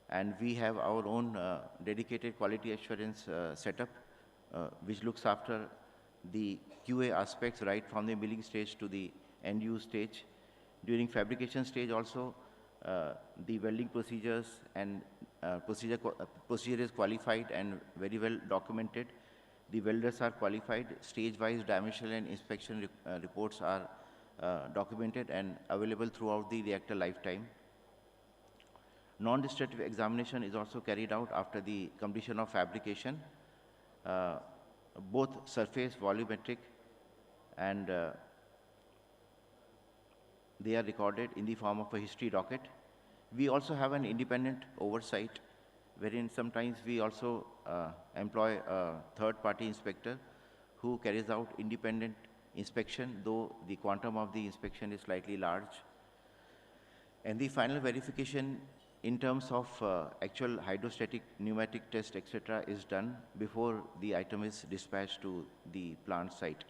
And we have our own dedicated quality assurance setup which looks after the QA aspects right from the milling stage to the end-use stage. During fabrication stage also, the welding procedures and procedure is qualified and very well documented. The welders are qualified. Stage-wise dimensional and inspection reports are documented and available throughout the reactor lifetime. Non-destructive examination is also carried out after the completion of fabrication, both surface, volumetric, and they are recorded in the form of a history docket. We also have an independent oversight, wherein sometimes we also employ a third-party inspector who carries out independent inspection, though the quantum of the inspection is slightly large. And the final verification in terms of actual hydrostatic, pneumatic test, etc., is done before the item is dispatched to the plant site.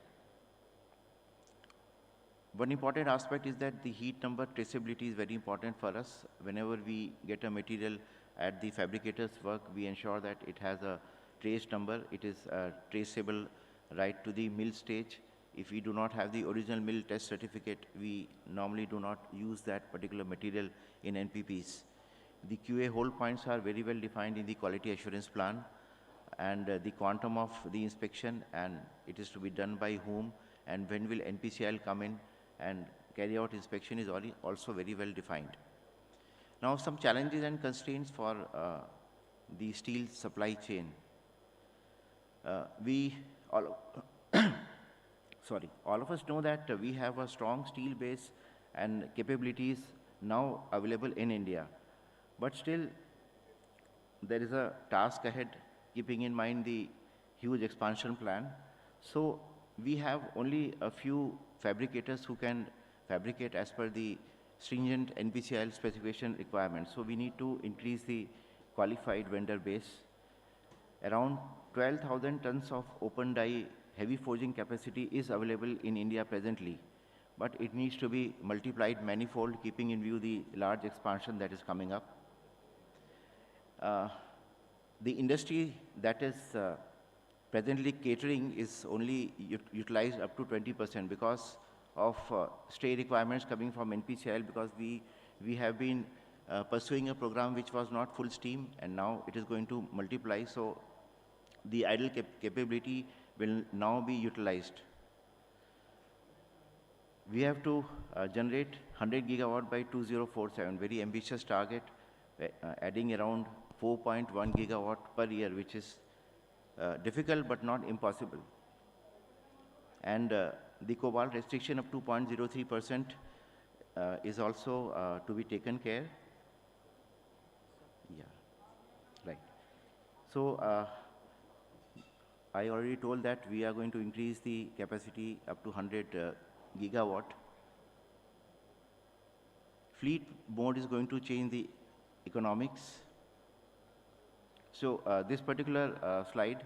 One important aspect is that the heat number traceability is very important for us. Whenever we get a material at the fabricator's work, we ensure that it has a trace number. It is traceable right to the mill stage. If we do not have the original mill test certificate, we normally do not use that particular material in NPPs. The QA hold points are very well defined in the quality assurance plan, and the quantum of the inspection, and it is to be done by whom, and when will NPCIL come in and carry out inspection is also very well defined. Now, some challenges and constraints for the steel supply chain. All of us know that we have a strong steel base and capabilities now available in India. But still, there is a task ahead, keeping in mind the huge expansion plan. So we have only a few fabricators who can fabricate as per the stringent NPCIL specification requirements. So we need to increase the qualified vendor base. Around 12,000 tons of open die heavy forging capacity is available in India presently, but it needs to be multiplied manifold, keeping in view the large expansion that is coming up. The industry that is presently catering is only utilized up to 20% because of stay requirements coming from NPCIL, because we have been pursuing a program which was not full steam, and now it is going to multiply. So the idle capability will now be utilized. We have to generate 100 gigawatt by 2047, very ambitious target, adding around 4.1 gigawatt per year, which is difficult but not impossible. And the cobalt restriction of 2.03% is also to be taken care. Yeah, right. So I already told that we are going to increase the capacity up to 100 gigawatt. Fleet mode is going to change the economics. So this particular slide,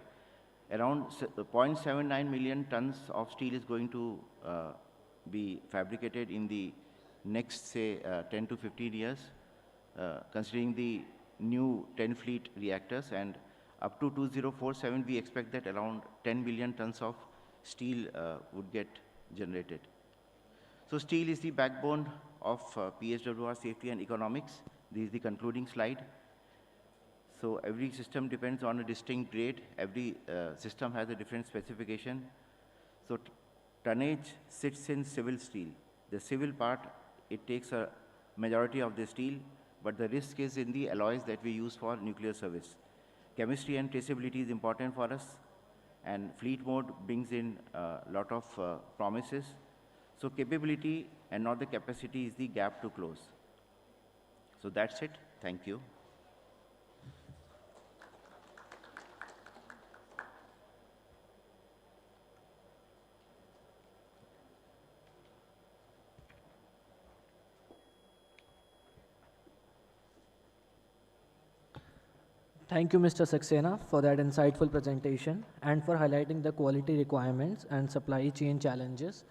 around 0.79 million tons of steel is going to be fabricated in the next, say, 10 to 15 years, considering the new 10 fleet reactors, and up to 2047, we expect that around 10 billion tons of steel would get generated. So steel is the backbone of PHWR safety and economics. This is the concluding slide. So every system depends on a distinct grade. Every system has a different specification. So tonnage sits in civil steel. The civil part, it takes a majority of the steel, but the risk is in the alloys that we use for nuclear service. Chemistry and traceability is important for us, and fleet mode brings in a lot of promises. So capability and not the capacity is the gap to close. So that's it. Thank you. Thank you, Mr. Saxena, for that insightful presentation and for highlighting the quality requirements and supply chain challenges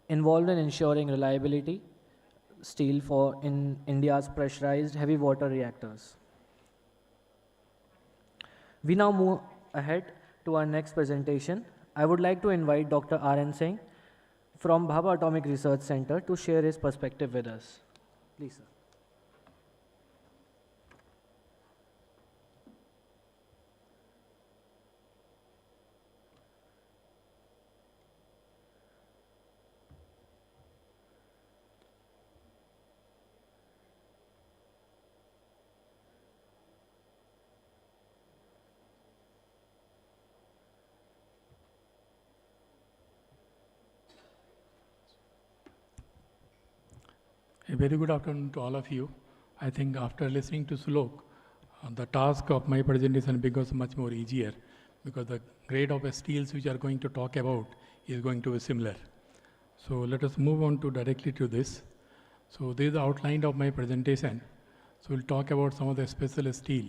involved in ensuring reliability steel in India's pressurized heavy water reactors. We now move ahead to our next presentation. I would like to invite Dr. R.N. Singh from Bhabha Atomic Research Center to share his perspective with us. Please, sir. A very good afternoon to all of you. I think after listening to Sulok, the task of my presentation becomes much more easier, because the grade of steels which are going to talk about is going to be similar. So let us move on to directly to this. So this is the outline of my presentation. So we'll talk about some of the special steel,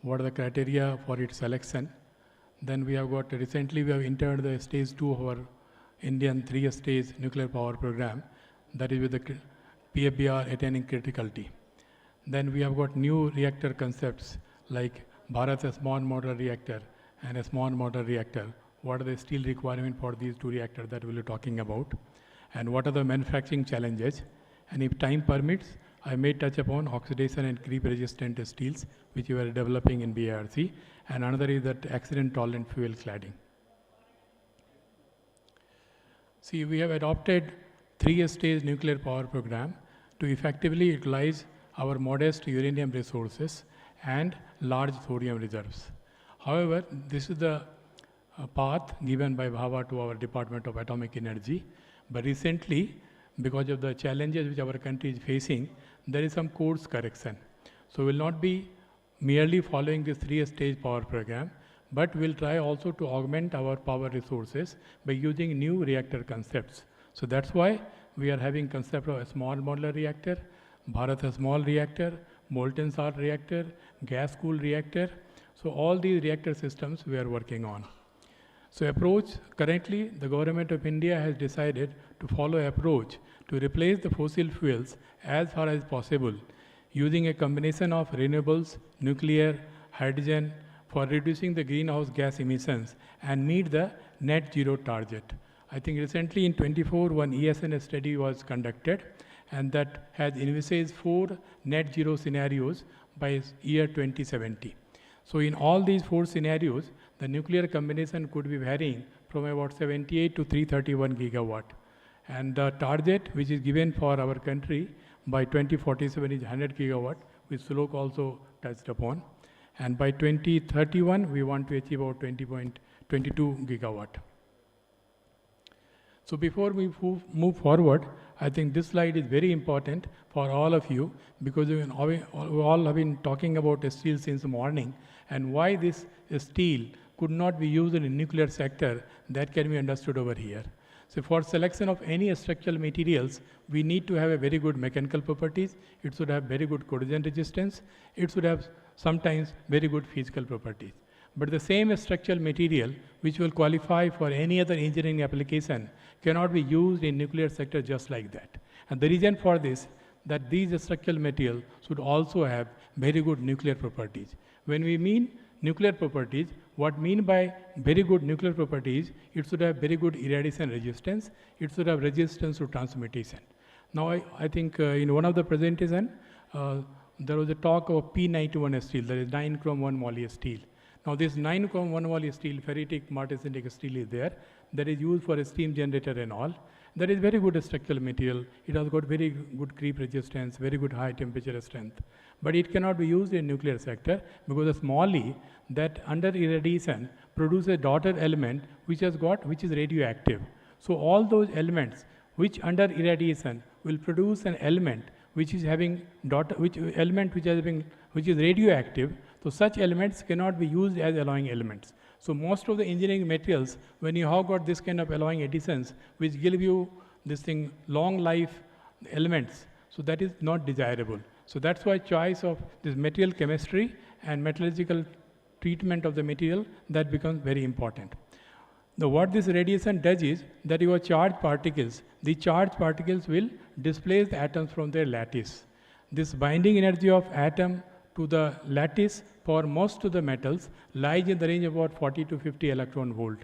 what are the criteria for its selection. Then we have got, recently we have entered the stage 2 of our Indian 3-stage nuclear power program, that is with the PFBR attaining criticality. Then we have got new reactor concepts like Bharat, a small modular reactor, and a small modular reactor. What are the steel requirement for these two reactors that we'll be talking about? And what are the manufacturing challenges? And if time permits, I may touch upon oxidation and creep resistant steels, which we are developing in BARC. And another is that accident tolerant fuel cladding. See, we have adopted 3-stage nuclear power program to effectively utilize our modest uranium resources and large thorium reserves. However, this is the path given by Bhava to our Department of Atomic Energy. But recently, because of the challenges which our country is facing, there is some course correction. So we'll not be merely following this 3-stage power program, but we'll try also to augment our power resources by using new reactor concepts. So that's why we are having concept of a small modular reactor, Bharat a small reactor, molten salt reactor, gas-cooled reactor. So all these reactor systems we are working on. So approach, currently the government of India has decided to follow approach to replace the fossil fuels as far as possible using a combination of renewables, nuclear, hydrogen for reducing the greenhouse gas emissions and meet the net zero target. I think recently in 24, one ESN study was conducted and that has envisaged 4 net zero scenarios by year 2070. So in all these 4 scenarios, the nuclear combination could be varying from about 78 to 331 gigawatt. And the target which is given for our country by 2047 is 100 gigawatt, which Sulok also touched upon. And by 2031, we want to achieve about 20.22 gigawatt. So before we move forward, I think this slide is very important for all of you because we all have been talking about steel since morning and why this steel could not be used in the nuclear sector, that can be understood over here. So for selection of any structural materials, we need to have a very good mechanical properties. It should have very good corrosion resistance. It should have sometimes very good physical properties. But the same structural material which will qualify for any other engineering application cannot be used in nuclear sector just like that. And the reason for this, that these structural materials should also have very good nuclear properties. When we mean nuclear properties, what mean by very good nuclear properties, it should have very good irradiation resistance, it should have resistance to transmutation. Now I think in one of the presentation, there was a talk of P91 steel, that is 9 chrome 1 moly steel. Now this 9 chrome 1 moly steel, ferritic martensite steel is there, that is used for a steam generator and all. That is very good structural material. It has got very good creep resistance, very good high temperature strength. But it cannot be used in nuclear sector because the moly that under irradiation produces a daughter element which is radioactive. So all those elements which under irradiation will produce an element which is having which is radioactive. So such elements cannot be used as alloying elements. So most of the engineering materials, when you have got this kind of alloying additions, which give you this thing long life elements, so that is not desirable. So that's why choice of this material chemistry and metallurgical treatment of the material, that becomes very important. Now what this radiation does is that your charged particles, the charged particles will displace the atoms from their lattice. This binding energy of atom to the lattice for most of the metals lies in the range of about 40 to 50 electron volt.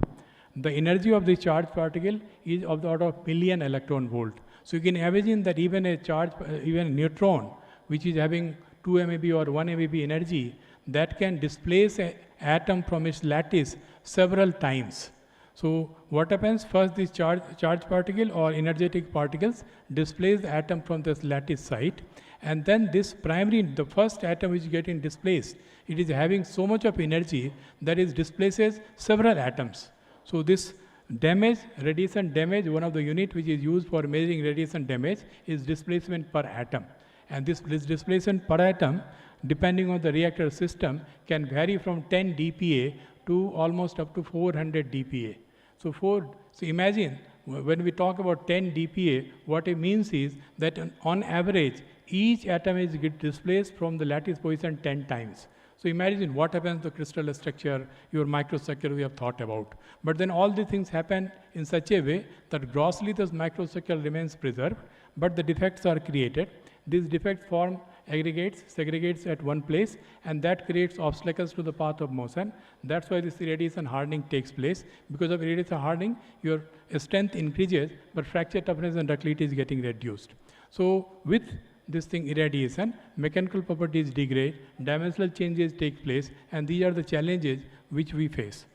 The energy of the charged particle is of the order of million electron volt. So you can imagine that even a neutron, which is having 2 MeV or 1 MeV energy, that can displace an atom from its lattice several times. So what happens? First, this charged particle or energetic particles displace the atom from this lattice site, and then this the first atom which is getting displaced, it is having so much of energy that it displaces several atoms. So this damage, radiation damage, one of the unit which is used for measuring radiation damage is displacement per atom. And this displacement per atom, depending on the reactor system, can vary from 10 dPa to almost up to 400 dPa. So imagine when we talk about 10 dPa, what it means is that on average, each atom is displaced from the lattice position 10 times. So imagine what happens to crystal structure, your microstructure we have thought about. But then all these things happen in such a way that grossly this microstructure remains preserved, but the defects are created. These defects form aggregates, segregates at one place, and that creates obstacles to the path of motion. That's why this radiation hardening takes place. Because of radiation hardening, your strength increases, but fracture toughness and ductility is getting reduced. So with this thing irradiation, mechanical properties degrade, dimensional changes take place, and these are the challenges which we face.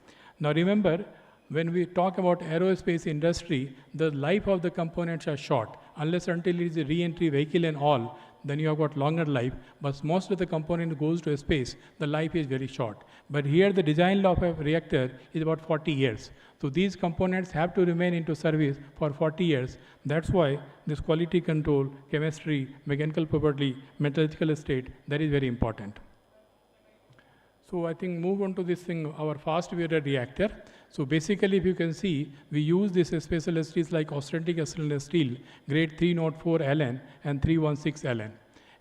Now remember, when we talk about aerospace industry, the life of the components are short. Unless until it is a re-entry vehicle and all, then you have got longer life, but most of the component goes to space, the life is very short. But here the design life of a reactor is about 40 years. So these components have to remain into service for 40 years. That's why this quality control, chemistry, mechanical property, metallurgical state, that is very important. So I think move on to this thing, our fast breeder reactor. So basically, if you can see, we use this special steels like austenitic stainless steel, grade 304 Ln and 316 Ln.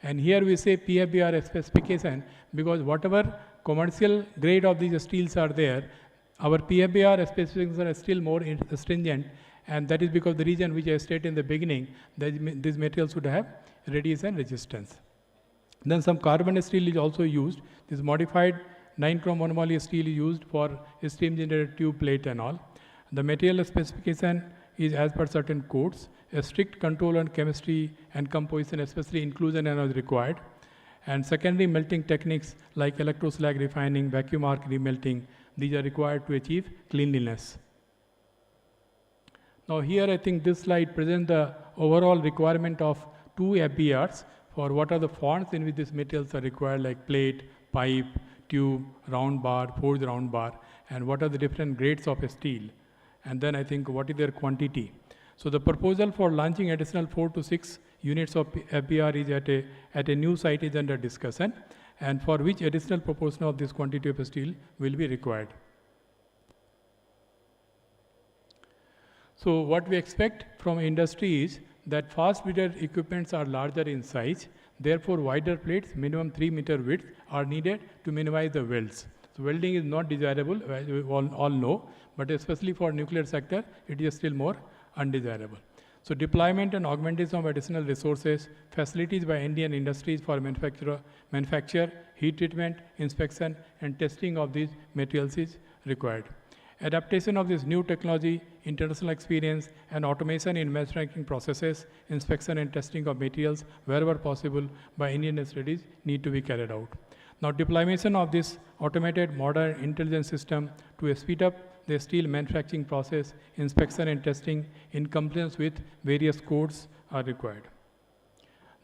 And here we say PFBR specification because whatever commercial grade of these steels are there, our PFBR specifications are still more stringent, and that is because the reason which I stated in the beginning, that these materials should have radiation resistance. Then some carbon steel is also used. This modified 9-chrome monopoly steel is used for steam generator tube plate and all. The material specification is as per certain codes. A strict control on chemistry and composition, especially inclusion is required. And secondary melting techniques like electroslag refining, vacuum arc remelting, these are required to achieve cleanliness. Now here I think this slide presents the overall requirement of 2 FBRs for what are the forms in which these materials are required, like plate, pipe, tube, round bar, forged round bar, and what are the different grades of steel. And then I think what is their quantity. So the proposal for launching additional 4 to 6 units of FBR is at a new site is under discussion, and for which additional proportion of this quantity of steel will be required. So what we expect from industry is that fast breeder equipments are larger in size, therefore wider plates, minimum 3-meter width, are needed to minimize the welds. So welding is not desirable, as we all know, but especially for nuclear sector, it is still more undesirable. So deployment and augmentation of additional resources, facilities by Indian industries for manufacture, heat treatment, inspection, and testing of these materials is required. Adaptation of this new technology, international experience, and automation in manufacturing processes, inspection and testing of materials wherever possible by Indian studies need to be carried out. Now, deployment of this automated modern intelligence system to speed up the steel manufacturing process, inspection and testing in compliance with various codes are required.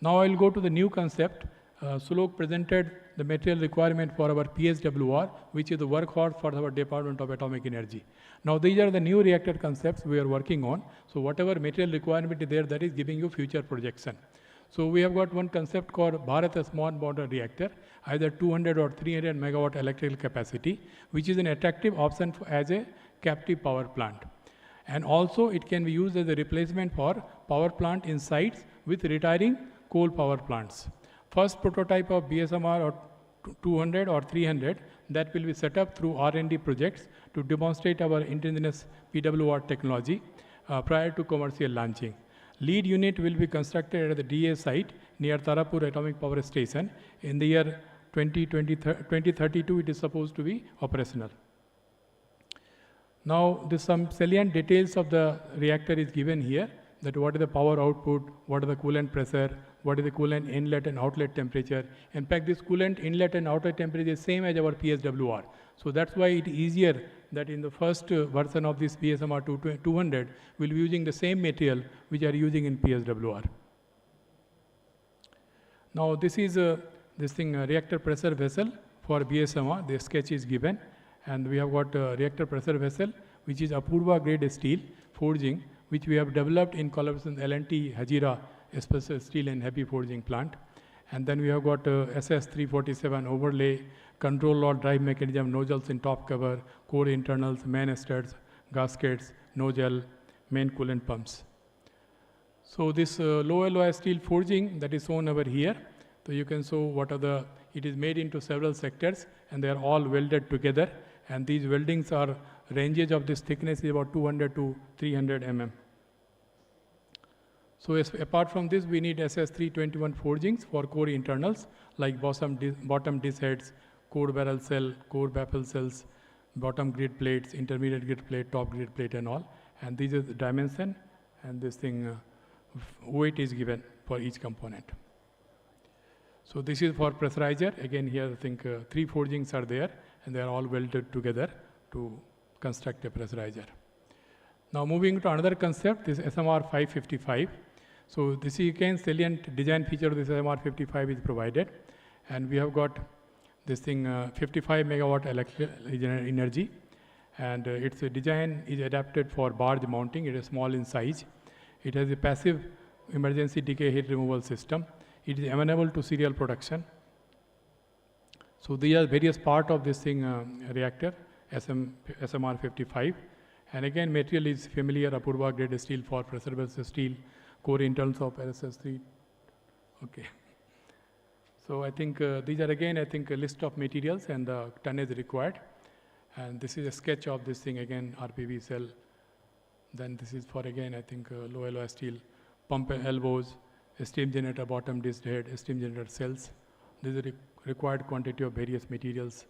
Now I will go to the new concept. Sulok presented the material requirement for our PSWR, which is the workhorse for our Department of Atomic Energy. Now these are the new reactor concepts we are working on. So whatever material requirement is there, that is giving you future projection. So we have got one concept called Bharat, a small modular reactor, either 200 or 300 megawatt electrical capacity, which is an attractive option as a captive power plant. And also it can be used as a replacement for power plant in sites with retiring coal power plants. First prototype of BSMR or 200 or 300 that will be set up through R&D projects to demonstrate our indigenous PWR technology prior to commercial launching. Lead unit will be constructed at the DA site near Tarapur Atomic Power Station. In the year 2032, it is supposed to be operational. Now, some salient details of the reactor is given here, that what is the power output, what is the coolant pressure, what is the coolant inlet and outlet temperature. In fact, this coolant inlet and outlet temperature is same as our PSWR. So that's why it is easier that in the first version of this BSMR 200, we'll be using the same material which are using in PSWR. Now this is reactor pressure vessel for BSMR. The sketch is given, and we have got a reactor pressure vessel which is Apurva grade steel forging, which we have developed in collaboration with L&T Hazira, a special steel and heavy forging plant. And then we have got SS347 overlay, control rod drive mechanism, nozzles in top cover, core internals, main studs, gaskets, nozzle, main coolant pumps. So this low alloy steel forging that is shown over here. So you can show what are it is made into several sectors and they are all welded together. And these weldings are, ranges of this thickness is about 200 to 300 mm. So apart from this, we need SS321 forgings for core internals like bottom dish heads, core barrel cell, core baffle cells, bottom grid plates, intermediate grid plate, top grid plate and all. And these are the dimension and this thing weight is given for each component. So this is for pressurizer. Again here I think 3 forgings are there and they are all welded together to construct a pressurizer. Now moving to another concept, this SMR 555. So this is again salient design feature of this MR55 is provided. And we have got this thing 55 megawatt electrical energy. And its design is adapted for barge mounting. It is small in size. It has a passive emergency decay heat removal system. It is amenable to serial production. So these are various parts of this thing reactor, SMR55. And again, material is familiar, Apurva grade steel for pressure vessel steel, core internals of RSS3. Okay. So I think these are again, I think, a list of materials and the tonnage required. And this is a sketch of this thing again, RPV cell. Then this is for again, I think, low alloy steel, pump elbows, a steam generator bottom disc head, steam generator cells. This is a required quantity of various materials.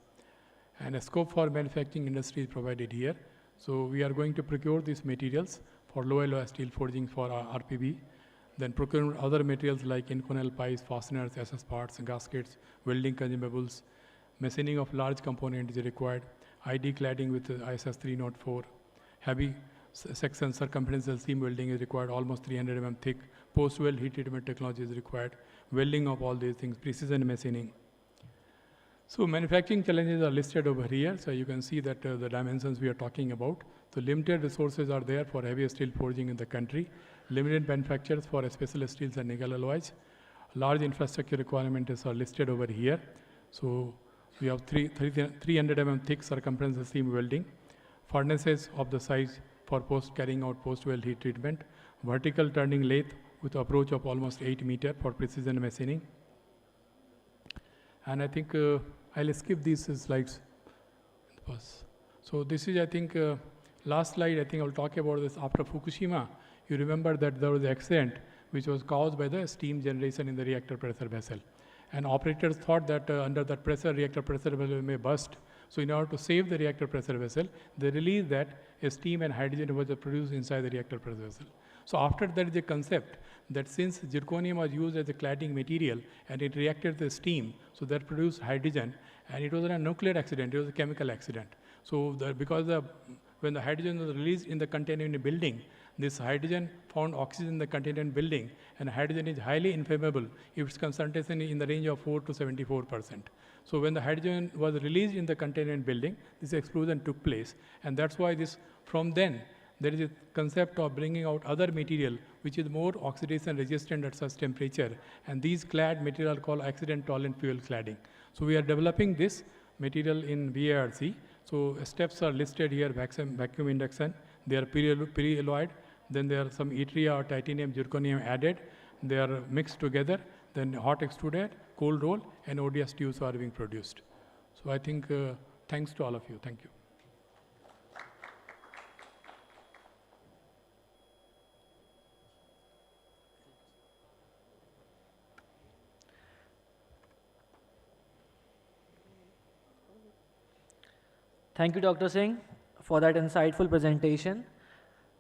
And a scope for manufacturing industry is provided here. So we are going to procure these materials for low alloy steel forging for our RPV. Then procure other materials like inconel pipes, fasteners, SS parts, gaskets, welding consumables. Machining of large component is required. ID cladding with ISS 304. Heavy section circumferential seam welding is required, almost 300 mm thick. Post-weld heat treatment technology is required. Welding of all these things, precision machining. So manufacturing challenges are listed over here. So you can see that the dimensions we are talking about. So limited resources are there for heavy steel forging in the country. Limited manufacturers for special steels and nickel alloys. Large infrastructure requirements are listed over here. So we have 300 mm thick circumferential seam welding. Furnaces of the size for carrying out post-weld heat treatment. Vertical turning lathe with approach of almost 8 meters for precision machining. And I think I'll skip these slides. So this is, I think, last slide, I think I'll talk about this after Fukushima. You remember that there was an accident which was caused by the steam generation in the reactor pressure vessel. And operators thought that under that pressure, reactor pressure vessel may burst. So in order to save the reactor pressure vessel, they released that steam and hydrogen was produced inside the reactor pressure vessel. So after that is a concept that since zirconium was used as a cladding material and it reacted with steam, so that produced hydrogen, and it was a nuclear accident, it was a chemical accident. So when the hydrogen was released in the containment building, this hydrogen found oxygen in the containment building, and hydrogen is highly inflammable if its concentration is in the range of 4 to 74%. So when the hydrogen was released in the containment building, this explosion took place, and that's why from then, there is a concept of bringing out other material which is more oxidation resistant at such temperature, and these clad material are called accident tolerant fuel cladding. So we are developing this material in VARC. So steps are listed here: vacuum induction, they are pre-alloyed, then there are some yttria or titanium zirconium added, they are mixed together, then hot extruded, cold roll, and ODS tubes are being produced. So I think thanks to all of you. Thank you. Thank you, Dr. Singh, for that insightful presentation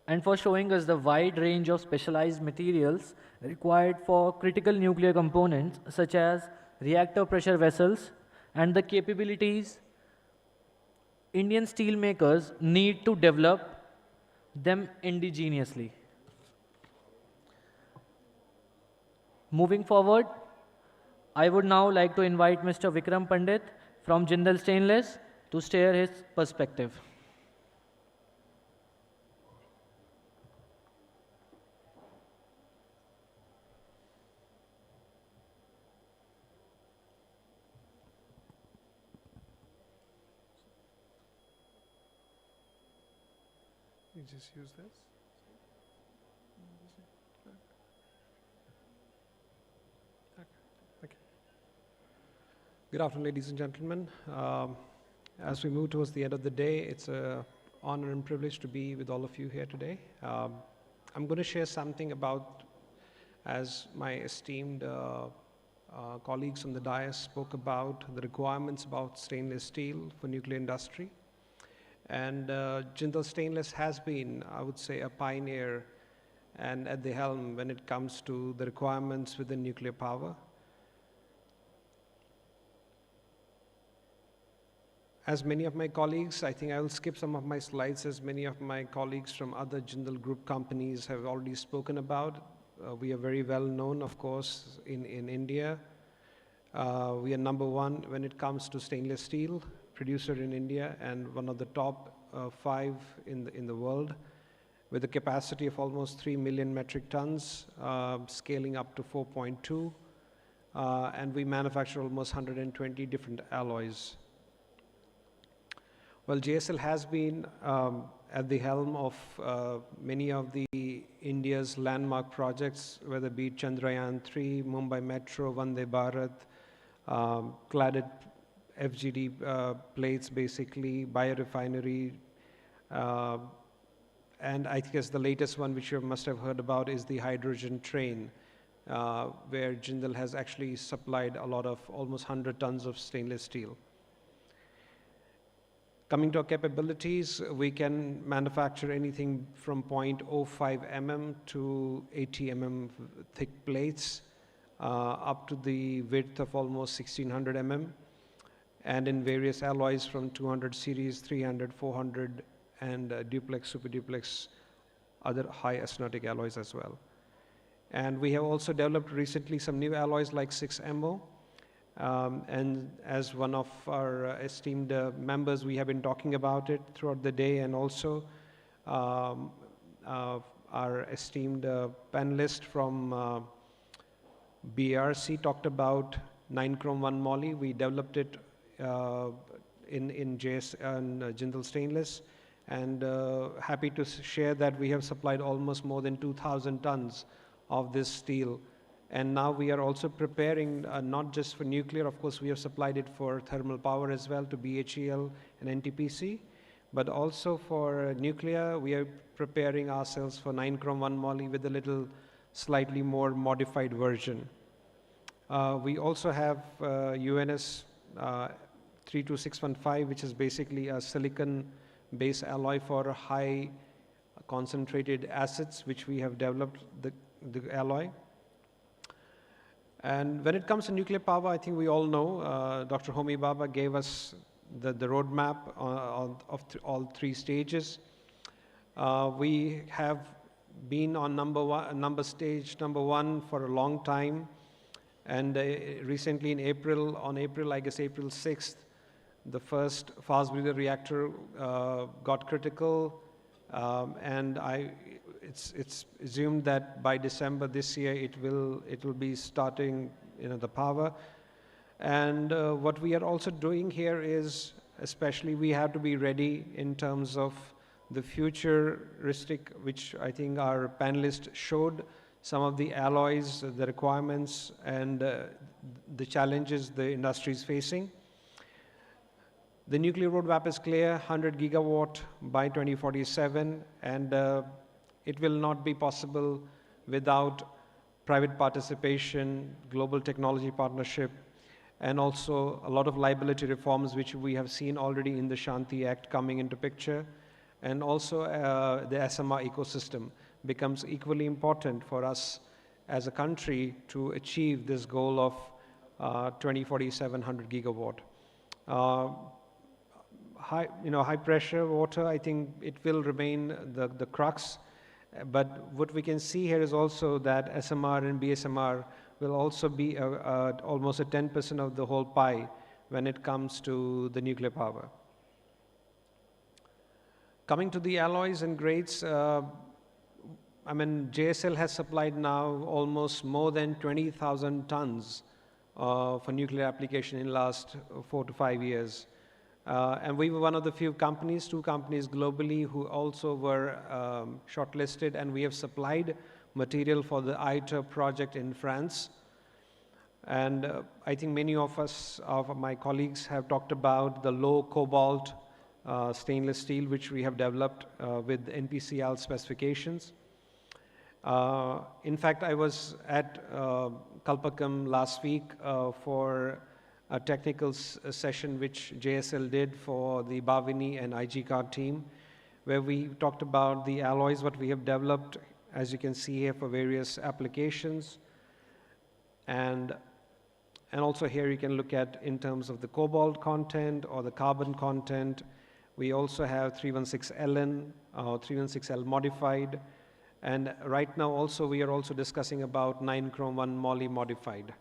and for showing us the wide range of specialized materials required for critical nuclear components such as reactor pressure vessels and the capabilities Indian steelmakers need to develop them indigenously. Moving forward, I would now like to invite Mr. Vikram Pandit from Jindal Stainless to share his perspective. You just use this. Okay. Good afternoon, ladies and gentlemen. As we move towards the end of the day, it's an honor and privilege to be with all of you here today. I'm going to share something about, as my esteemed colleagues on the dais spoke about, the requirements about stainless steel for nuclear industry. And Jindal Stainless has been, I would say, a pioneer and at the helm when it comes to the requirements within nuclear power. As many of my colleagues, I think I will skip some of my slides, as many of my colleagues from other Jindal Group companies have already spoken about. we are very well known, of course, in India. We are number one when it comes to stainless steel producer in India, and one of the top 5 in the world, with a capacity of almost 3 million metric tons, scaling up to 4.2. And we manufacture almost 120 different alloys. Well, JSL has been at the helm of many of the India's landmark projects, whether it be Chandrayaan-3, Mumbai Metro, Vande Bharat, cladded FGD plates, basically, biorefinery, and I guess the latest one, which you must have heard about, is the hydrogen train, where Jindal has actually supplied a lot of almost 100 tons of stainless steel. Coming to our capabilities, we can manufacture anything from 0.05 mm to 80 mm thick plates, up to the width of almost 1600 mm, and in various alloys from 200 series, 300, 400, and duplex, super duplex, other high austenitic alloys as well. And we have also developed recently some new alloys like 6MO. And as one of our esteemed members, we have been talking about it throughout the day, and also our esteemed panelist from BRC talked about 9-chrome-1 moly. We developed it in Jindal Stainless, and happy to share that we have supplied almost more than 2,000 tons of this steel. And now we are also preparing, not just for nuclear, of course we have supplied it for thermal power as well to BHEL and NTPC, but also for nuclear we are preparing ourselves for 9-chrome-1 moly with a little slightly more modified version. We also have UNS 32615, which is basically a silicon-based alloy for high concentrated acids, which we have developed the alloy. And when it comes to nuclear power, I think we all know Dr. Homi Bhabha gave us the roadmap of all 3 stages. We have been on stage number 1 for a long time, and recently on April 6th, the first fast breeder reactor got critical, and it's assumed that by December this year it will be starting the power. And what we are also doing here is, especially we have to be ready in terms of the futuristic, which I think our panelists showed, some of the alloys, the requirements, and the challenges the industry is facing. The nuclear roadmap is clear, 100 gigawatt by 2047, and it will not be possible without private participation, global technology partnership, and also a lot of liability reforms, which we have seen already in the Shanti Act coming into picture. And also the SMR ecosystem becomes equally important for us as a country to achieve this goal of 2047 100 gigawatt. High pressure water, I think it will remain the crux. But what we can see here is also that SMR and BSMR will also be almost 10% of the whole pie when it comes to the nuclear power. Coming to the alloys and grades, JSL has supplied now almost more than 20,000 tons for nuclear application in the last 4 to 5 years. And we were one of the few companies, 2 companies globally, who also were shortlisted, and we have supplied material for the ITER project in France. And I think many of my colleagues have talked about the low cobalt stainless steel, which we have developed with NPCL specifications. In fact, I was at Kalpakam last week for a technical session which JSL did for the Bhavini and IGCAR team, where we talked about the alloys, what we have developed, as you can see here, for various applications. And also here you can look at in terms of the cobalt content or the carbon content. We also have 316LN, 316L modified, And right now also, we are also discussing about 9-chrome-1 moly modified.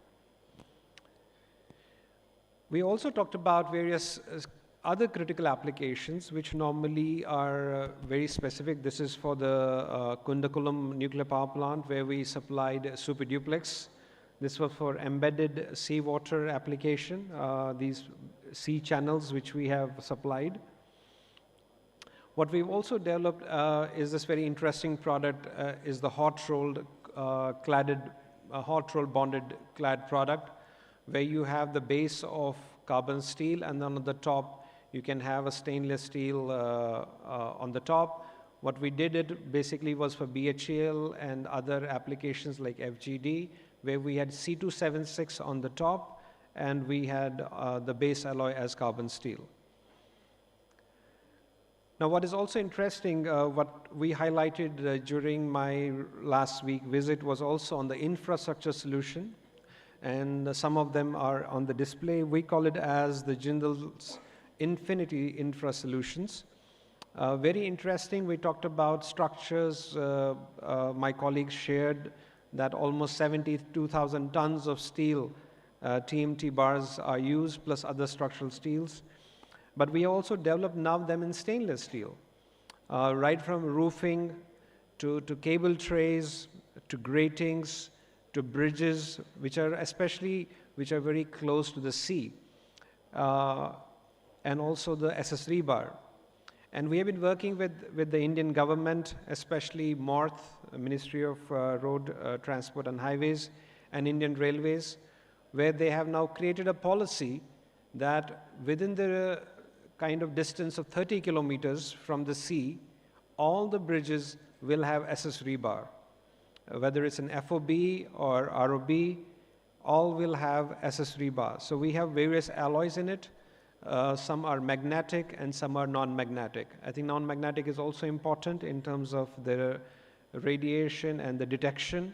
We also talked about various other critical applications which normally are very specific. This is for the Kundakulam nuclear power plant where we supplied super duplex. This was for embedded seawater application, these sea channels which we have supplied. What we've also developed is this very interesting product, is the hot rolled hot roll bonded clad product, where you have the base of carbon steel, and then on the top you can have a stainless steel on the top. What we did it basically was for BHEL and other applications like FGD, where we had C276 on the top, and we had the base alloy as carbon steel. Now, what is also interesting, what we highlighted during my last week visit was also on the infrastructure solution, and some of them are on the display. We call it as the Jindal's Infinity Infra Solutions. Very interesting. We talked about structures. My colleagues shared that almost 72,000 tons of steel, TMT bars are used, plus other structural steels. But we also developed now them in stainless steel, right from roofing to cable trays, to gratings, to bridges, which are very close to the sea, and also the SS rebar. And we have been working with the Indian government, especially MORTH, Ministry of Road Transport and Highways, and Indian Railways, where they have now created a policy that within the kind of distance of 30 kilometers from the sea, all the bridges will have SS rebar. Whether it's an FOB or ROB, all will have SS rebar. So we have various alloys in it. Some are magnetic and some are non-magnetic. I think non-magnetic is also important in terms of the radiation and the detection.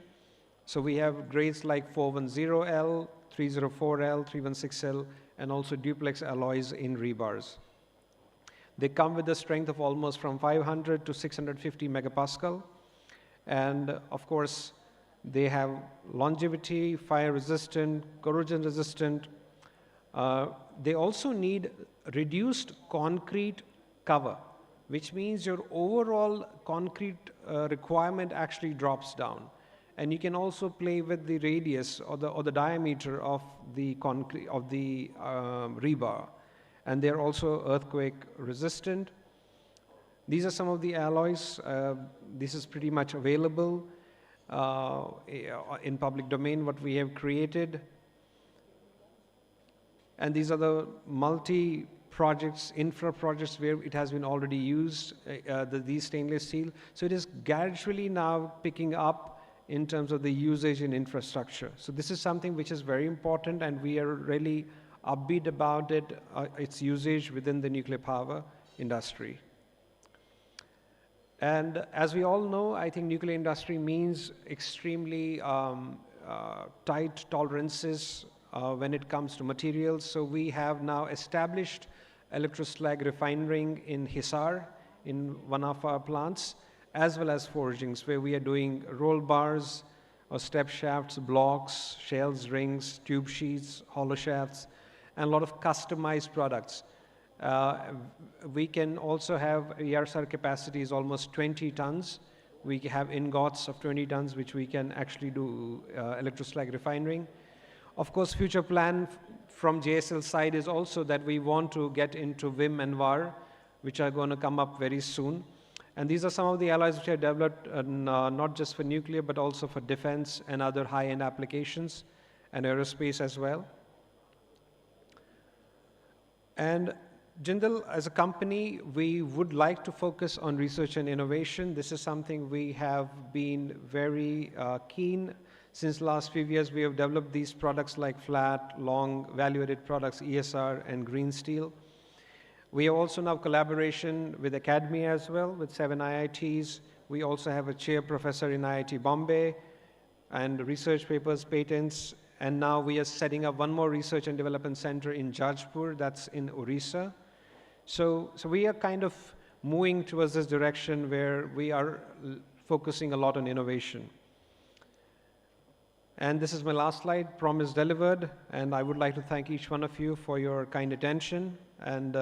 So we have grades like 410L, 304L, 316L, and also duplex alloys in rebars. They come with a strength of almost from 500 to 650 megapascal. And of course, they have longevity, fire resistant, corrosion resistant. They also need reduced concrete cover, which means your overall concrete requirement actually drops down. And you can also play with the radius or the diameter of the concrete of the rebar. And they're also earthquake resistant. These are some of the alloys. This is pretty much available in public domain, what we have created. And these are the multi-projects, infra projects where it has been already used, these stainless steel. So it is gradually now picking up in terms of the usage in infrastructure. So this is something which is very important, and we are really upbeat about it, its usage within the nuclear power industry. And as we all know, I think nuclear industry means extremely tight tolerances when it comes to materials. So we have now established electroslag refining in Hisar, in one of our plants, as well as forgings, where we are doing roll bars or step shafts, blocks, shells, rings, tube sheets, hollow shafts, and a lot of customized products. We can also have ERSR capacity is almost 20 tons. We have ingots of 20 tons, which we can actually do electroslag refining. Of course, future plan from JSL side is also that we want to get into VIM and VAR, which are going to come up very soon. And these are some of the alloys which are developed not just for nuclear, but also for defense and other high-end applications, and aerospace as well. And Jindal, as a company, we would like to focus on research and innovation. This is something we have been very keen. Since the last few years, we have developed these products like flat, long, value-added products, ESR, and green steel. We have also now collaboration with academia as well, with 7 IITs. We also have a chair professor in IIT Bombay, and research papers, patents, and now we are setting up one more research and development center in Jajpur, that's in Orissa. So we are kind of moving towards this direction where we are focusing a lot on innovation. And this is my last slide, promise delivered. And I would like to thank each one of you for your kind attention. And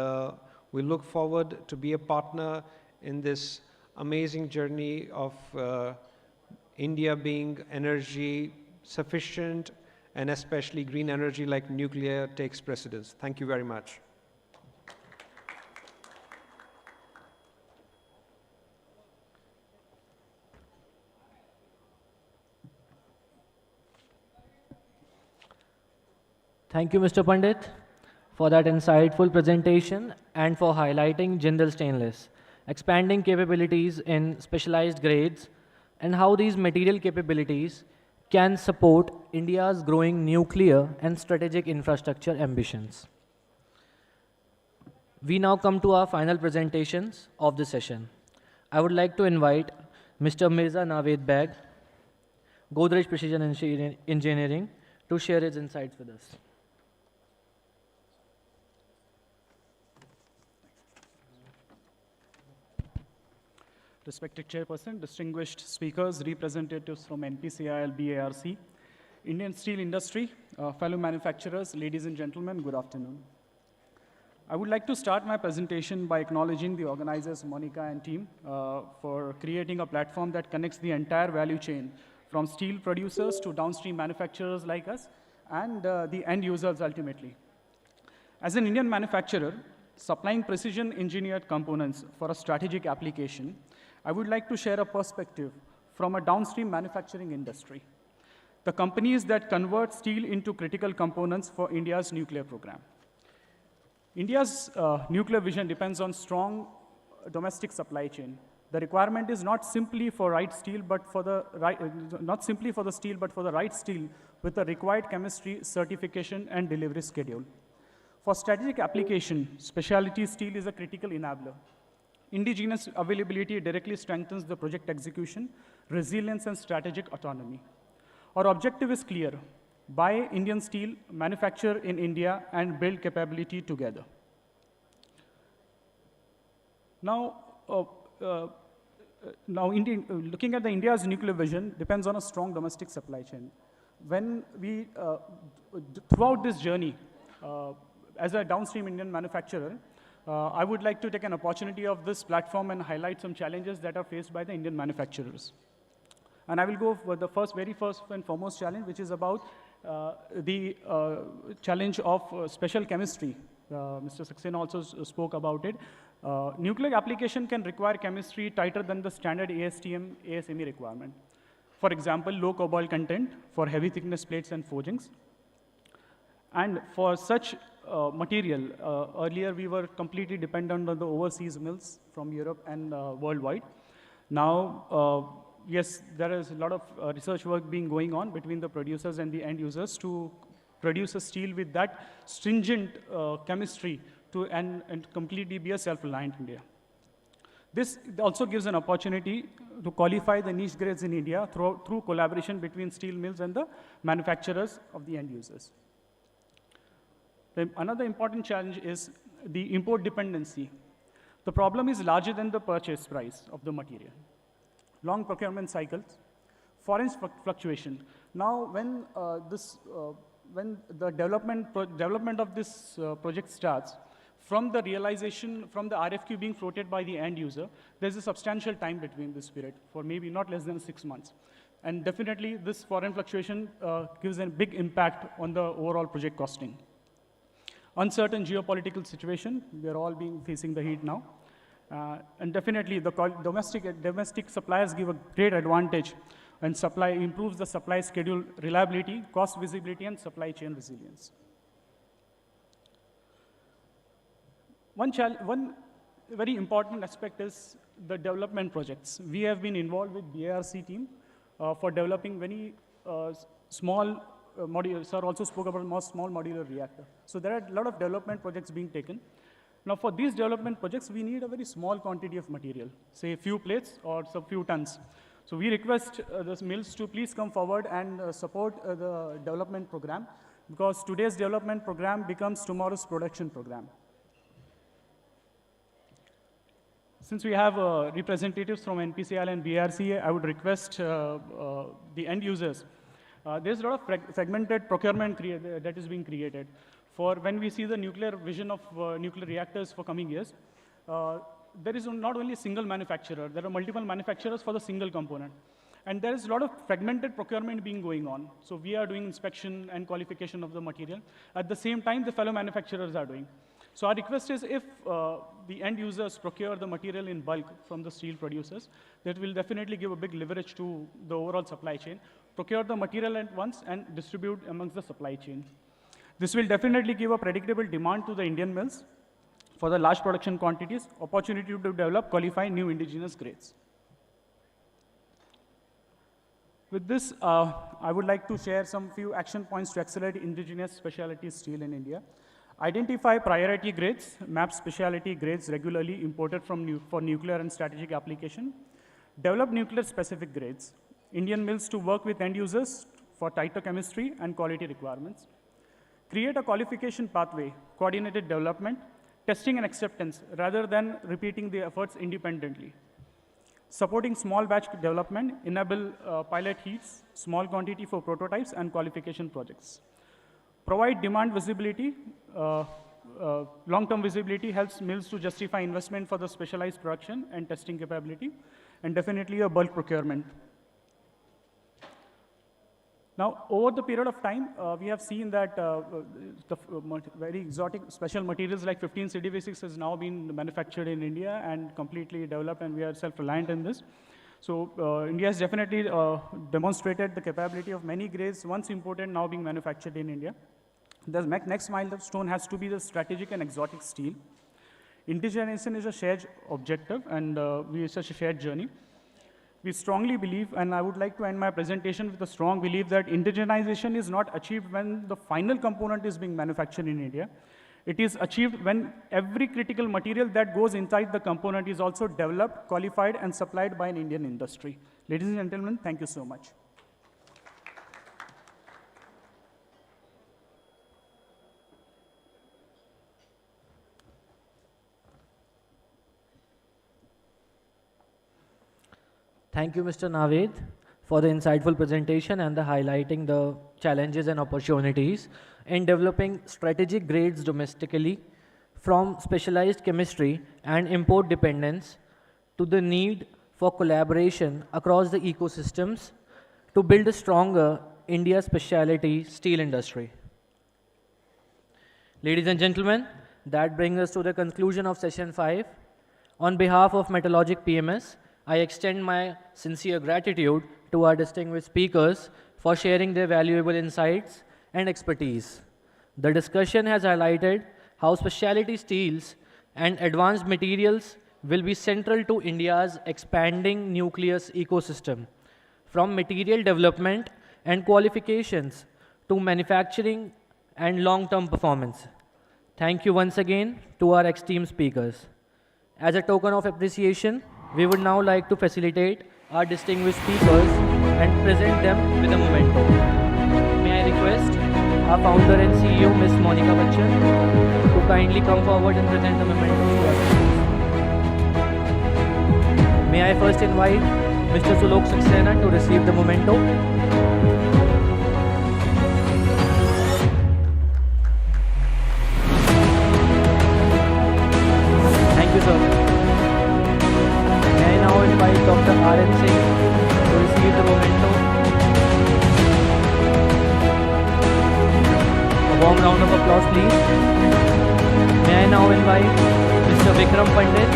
we look forward to be a partner in this amazing journey of India being energy sufficient, and especially green energy like nuclear takes precedence. Thank you very much. Thank you, Mr. Pandit, for that insightful presentation and for highlighting Jindal Stainless, expanding capabilities in specialized grades, and how these material capabilities can support India's growing nuclear and strategic infrastructure ambitions. We now come to our final presentations of the session. I would like to invite Mr. Mirza Naved Beg, Godrej Precision Engineering, to share his insights with us. Respected Chairperson, distinguished speakers, representatives from NPCIL, BARC, Indian steel industry, fellow manufacturers, ladies and gentlemen, good afternoon. I would like to start my presentation by acknowledging the organizers, Monica and team, for creating a platform that connects the entire value chain, from steel producers to downstream manufacturers like us, and the end users ultimately. As an Indian manufacturer, supplying precision engineered components for a strategic application, I would like to share a perspective from a downstream manufacturing industry, the companies that convert steel into critical components for India's nuclear program. India's nuclear vision depends on strong domestic supply chain. The requirement is not simply for right steel, but for the steel, but for the right steel with the required chemistry, certification, and delivery schedule. For strategic application, specialty steel is a critical enabler. Indigenous availability directly strengthens the project execution, resilience, and strategic autonomy. Our objective is clear: buy Indian steel, manufacture in India, and build capability together. Now, looking at India's nuclear vision depends on a strong domestic supply chain. When we, throughout this journey, as a downstream Indian manufacturer, I would like to take an opportunity of this platform and highlight some challenges that are faced by the Indian manufacturers. And I will go for the very first and foremost challenge, which is about the challenge of special chemistry. Mr. Saxena also spoke about it. Nuclear application can require chemistry tighter than the standard ASTM, ASME requirement. For example, low cobalt content for heavy thickness plates and forgings. And for such material, earlier we were completely dependent on the overseas mills from Europe and worldwide. Now, yes, there is a lot of research work being going on between the producers and the end users to produce a steel with that stringent chemistry and completely be a self-reliant India. This also gives an opportunity to qualify the niche grades in India through collaboration between steel mills and the manufacturers of the end users. Another important challenge is the import dependency. The problem is larger than the purchase price of the material. Long procurement cycles, foreign fluctuation. Now, when the development of this project starts, from the realization, from the RFQ being floated by the end user, there's a substantial time between this period, for maybe not less than 6 months. And definitely, this foreign fluctuation gives a big impact on the overall project costing. Uncertain geopolitical situation, we are all facing the heat now. And definitely, the domestic suppliers give a great advantage and improves the supply schedule reliability, cost visibility, and supply chain resilience. One very important aspect is the development projects. We have been involved with BARC team for developing very small modular. Sir also spoke about small modular reactor. So there are a lot of development projects being taken. Now for these development projects, we need a very small quantity of material, say a few plates or some few tons. So we request the mills to please come forward and support the development program, because today's development program becomes tomorrow's production program. since we have representatives from NPCIL and BRCA, I would request the end users. There's a lot of segmented procurement that is being created. For when we see the nuclear vision of nuclear reactors for coming years, there is not only a single manufacturer, there are multiple manufacturers for the single component. And there is a lot of fragmented procurement being going on. So we are doing inspection and qualification of the material. At the same time, the fellow manufacturers are doing. So our request is if the end users procure the material in bulk from the steel producers, that will definitely give a big leverage to the overall supply chain. Procure the material at once and distribute amongst the supply chain. This will definitely give a predictable demand to the Indian mills for the large production quantities, opportunity to develop, qualify new indigenous grades. With this, I would like to share some few action points to accelerate indigenous specialty steel in India. Identify priority grades, map specialty grades regularly imported for nuclear and strategic application. Develop nuclear specific grades. Indian mills to work with end users for tighter chemistry and quality requirements. Create a qualification pathway, coordinated development, testing and acceptance, rather than repeating the efforts independently. Supporting small batch development, enable pilot heats, small quantity for prototypes and qualification projects. Provide demand visibility. Long-term visibility helps mills to justify investment for the specialized production and testing capability, and definitely a bulk procurement. Now, over the period of time, we have seen that very exotic special materials like 15 CDV6 has now been manufactured in India and completely developed, and we are self-reliant in this. So India has definitely demonstrated the capability of many grades once imported now being manufactured in India. The next milestone has to be the strategic and exotic steel. Indigenization is a shared objective, and it's such a shared journey. We strongly believe, and I would like to end my presentation with a strong belief that indigenization is not achieved when the final component is being manufactured in India. It is achieved when every critical material that goes inside the component is also developed, qualified, and supplied by an Indian industry. Ladies and gentlemen, thank you so much. Thank you, Mr. Naved, for the insightful presentation and the highlighting the challenges and opportunities in developing strategic grades domestically, from specialized chemistry and import dependence to the need for collaboration across the ecosystems to build a stronger India specialty steel industry. Ladies and gentlemen, that brings us to the conclusion of session 5. On behalf of Metalogic PMS, I extend my sincere gratitude to our distinguished speakers for sharing their valuable insights and expertise. The discussion has highlighted how specialty steels and advanced materials will be central to India's expanding nucleus ecosystem, from material development and qualifications to manufacturing and long-term performance. Thank you once again to our esteemed speakers. As a token of appreciation, we would now like to facilitate our distinguished speakers and present them with a memento. May I request our founder and CEO, Ms. Monica Bachchan, to kindly come forward and present the memento to us. May I first invite Mr. Sulok Saxena to receive the memento. Thank you, sir. May I now invite Dr. R.N. Singh to receive the memento. A warm round of applause, please. May I now invite Mr. Vikram Pandit.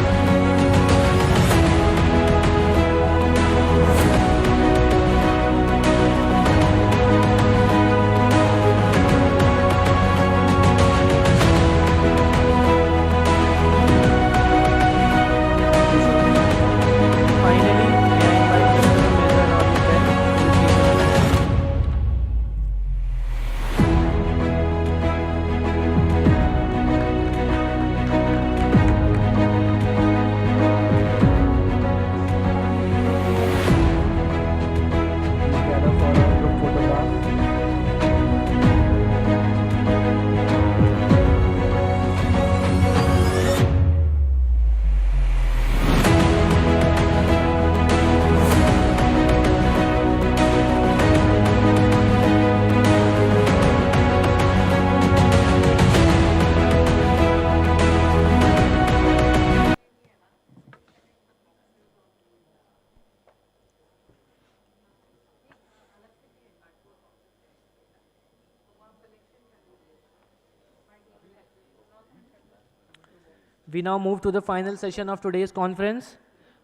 We now move to the final session of today's conference,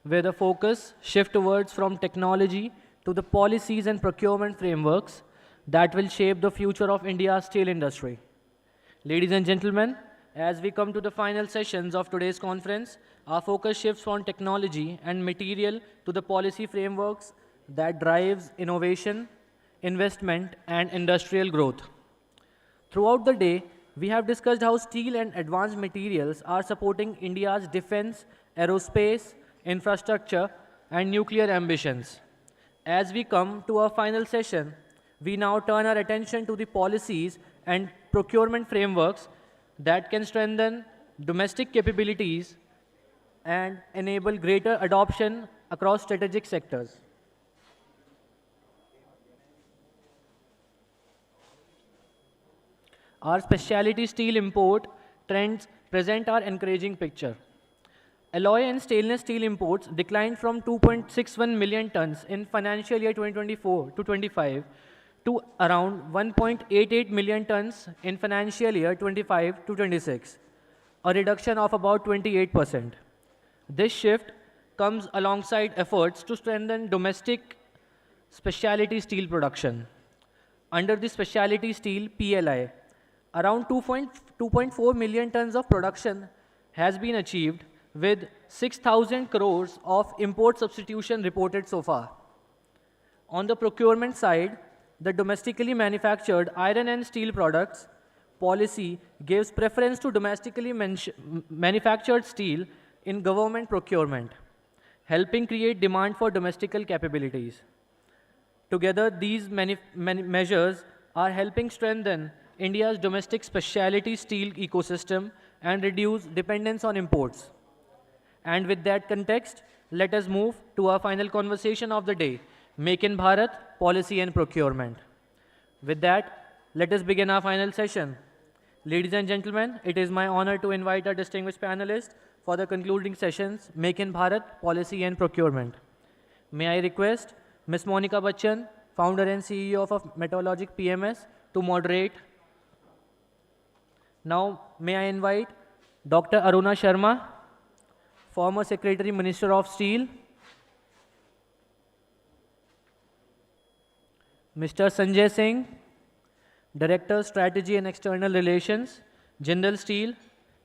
where the focus shifts towards from technology to the policies and procurement frameworks that will shape the future of India's steel industry. Ladies and gentlemen, as we come to the final sessions of today's conference, our focus shifts from technology and material to the policy frameworks that drives innovation, investment, and industrial growth. Throughout the day, we have discussed how steel and advanced materials are supporting India's defense, aerospace, infrastructure, and nuclear ambitions. As we come to our final session, we now turn our attention to the policies and procurement frameworks that can strengthen domestic capabilities and enable greater adoption across strategic sectors. Our specialty steel import trends present our encouraging picture. Alloy and stainless steel imports declined from 2.61 million tons in financial year 2024 to 25 to around 1.88 million tons in financial year 25 to 26, a reduction of about 28%. This shift comes alongside efforts to strengthen domestic specialty steel production. Under the specialty steel PLI, around 2.4 million tons of production has been achieved with 6,000 crores of import substitution reported so far. On the procurement side, the domestically manufactured iron and steel products policy gives preference to domestically manufactured steel in government procurement, helping create demand for domestical capabilities. Together, these measures are helping strengthen India's domestic specialty steel ecosystem and reduce dependence on imports. And with that context, let us move to our final conversation of the day, Make in Bharat, Policy and Procurement. With that, let us begin our final session. Ladies and gentlemen, it is my honor to invite our distinguished panelists for the concluding sessions, Make in Bharat, Policy and Procurement. May I request Ms. Monica Bachchan, founder and CEO of Metalogic PMS, to moderate. Now, may I invite Dr. Aruna Sharma, former Secretary, Minister of Steel, Mr. Sanjay Singh, Director, Strategy and External Relations, Jindal Steel,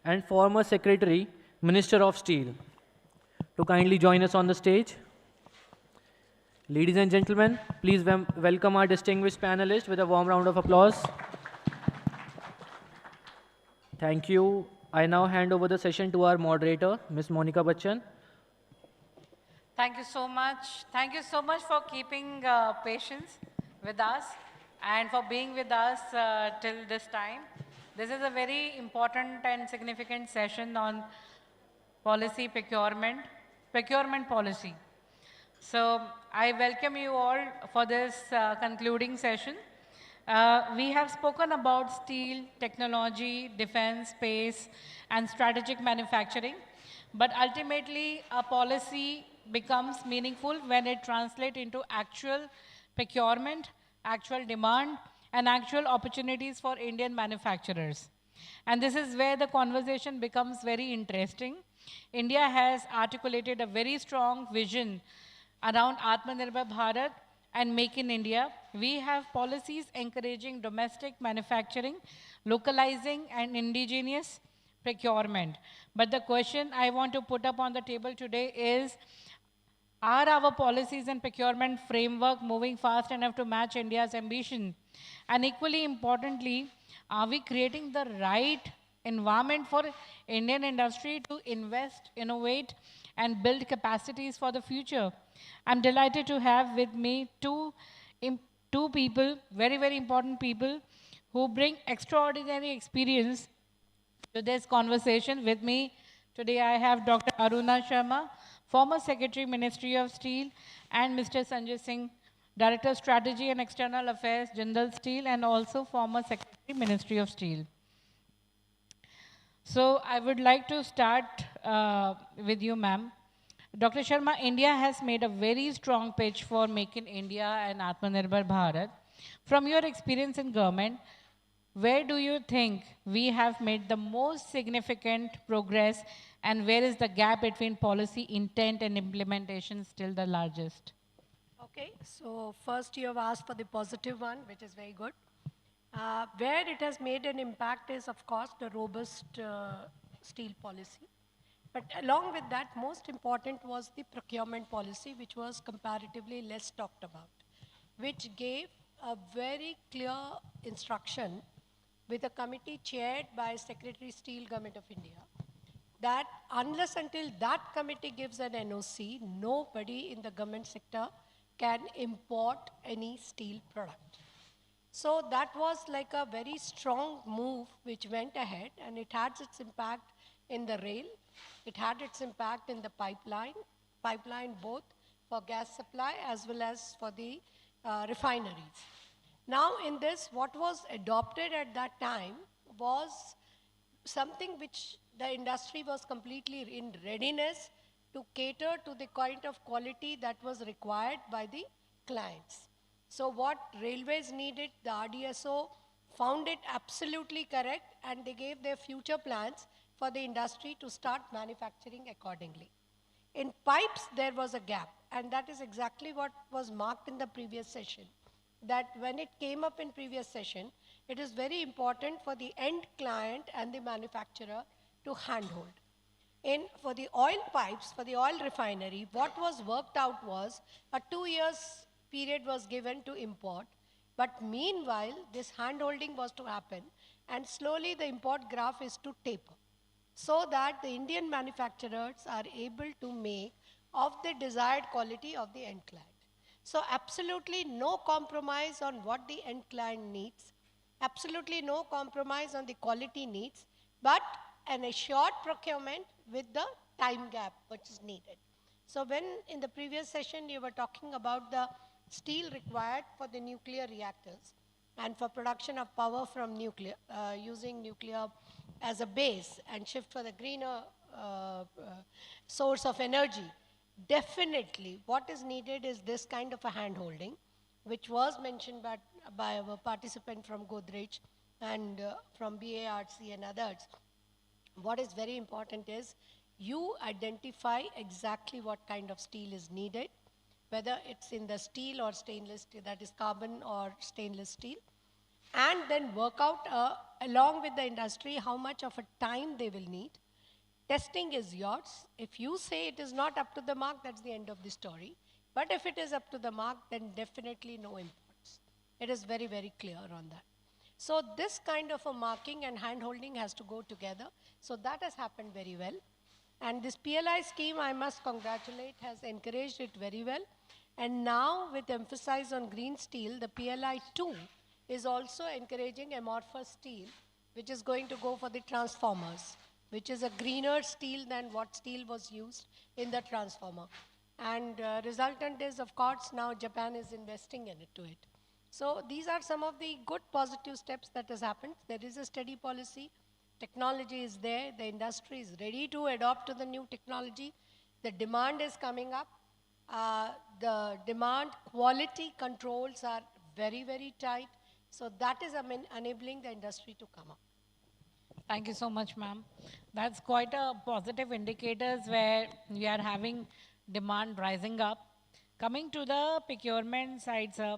and former Secretary, Minister of Steel, to kindly join us on the stage. Ladies and gentlemen, please welcome our distinguished panelists with a warm round of applause. Thank you. I now hand over the session to our moderator, Ms. Monica Bachchan. Thank you so much. Thank you so much for keeping patience with us and for being with us till this time. This is a very important and significant session on policy procurement policy. So I welcome you all for this concluding session. We have spoken about steel, technology, defense, space, and strategic manufacturing. But ultimately, a policy becomes meaningful when it translates into actual procurement, actual demand, and actual opportunities for Indian manufacturers. And this is where the conversation becomes very interesting. India has articulated a very strong vision around Atmanirbhar Bharat and Make in India. We have policies encouraging domestic manufacturing, localizing, and indigenous procurement. But the question I want to put up on the table today is, are our policies and procurement framework moving fast enough to match India's ambition? And equally importantly, are we creating the right environment for Indian industry to invest, innovate, and build capacities for the future? I'm delighted to have with me two people, very, very important people, who bring extraordinary experience to this conversation. With me today, I have Dr. Aruna Sharma, former Secretary, Ministry of Steel, and Mr. Sanjay Singh, Director, Strategy and External Affairs, Jindal Steel, and also former Secretary, Ministry of Steel. So I would like to start with you, ma'am. Dr. Sharma, India has made a very strong pitch for Make in India and Atmanirbhar Bharat. From your experience in government, where do you think we have made the most significant progress, and where is the gap between policy intent and implementation still the largest? Okay, so first you have asked for the positive one, which is very good. Where it has made an impact is, of course, the robust steel policy. But along with that, most important was the procurement policy, which was comparatively less talked about, which gave a very clear instruction with a committee chaired by Secretary Steel, Government of India, that unless until that committee gives an NOC, nobody in the government sector can import any steel product. So that was like a very strong move which went ahead, and it had its impact in the rail. It had its impact in the pipeline both for gas supply as well as for the refineries. Now in this, what was adopted at that time was something which the industry was completely in readiness to cater to the kind of quality that was required by the clients. So what railways needed, the RDSO found it absolutely correct, and they gave their future plans for the industry to start manufacturing accordingly. In pipes, there was a gap, and that is exactly what was marked in the previous session, that when it came up in previous session, it is very important for the end client and the manufacturer to handhold. For the oil pipes, for the oil refinery, what was worked out was a 2 years period was given to import, but meanwhile, this handholding was to happen, and slowly the import graph is to taper, so that the Indian manufacturers are able to make of the desired quality of the end client. So absolutely no compromise on what the end client needs, absolutely no compromise on the quality needs, but an assured procurement with the time gap which is needed. So when in the previous session you were talking about the steel required for the nuclear reactors and for production of power from nuclear, using nuclear as a base and shift for the greener source of energy, definitely what is needed is this kind of a hand-holding, which was mentioned by our participant from Godrej and from BARC and others. What is very important is you identify exactly what kind of steel is needed, whether it's in the steel or stainless steel, that is carbon or stainless steel, and then work out along with the industry how much of a time they will need. Testing is yours. If you say it is not up to the mark, that's the end of the story. But if it is up to the mark, then definitely no imports. It is very, very clear on that. So this kind of a marking and hand-holding has to go together. So that has happened very well. And this PLI scheme, I must congratulate, has encouraged it very well. And now with emphasis on green steel, the PLI 2 is also encouraging amorphous steel, which is going to go for the transformers, which is a greener steel than what steel was used in the transformer. And resultant is, of course, now Japan is investing into it. So these are some of the good positive steps that has happened. There is a steady policy. Technology is there. The industry is ready to adopt to the new technology. The demand is coming up. The demand quality controls are very, very tight. So that is enabling the industry to come up. Thank you so much, ma'am. That's quite a positive indicators where we are having demand rising up. Coming to the procurement side, sir,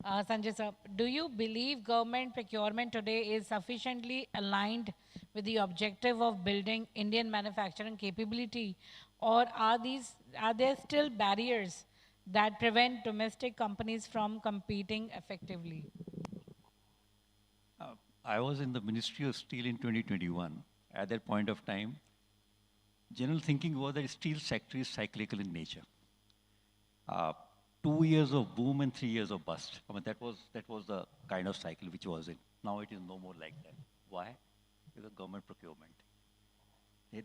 Sanjay sir, do you believe government procurement today is sufficiently aligned with the objective of building Indian manufacturing capability, or are there still barriers that prevent domestic companies from competing effectively? I was in the Ministry of Steel in 2021. At that point of time, general thinking was that steel sector is cyclical in nature. 2 years of boom and 3 years of bust. I mean, that was the kind of cycle which was in. Now it is no more like that. Why? Because of government procurement.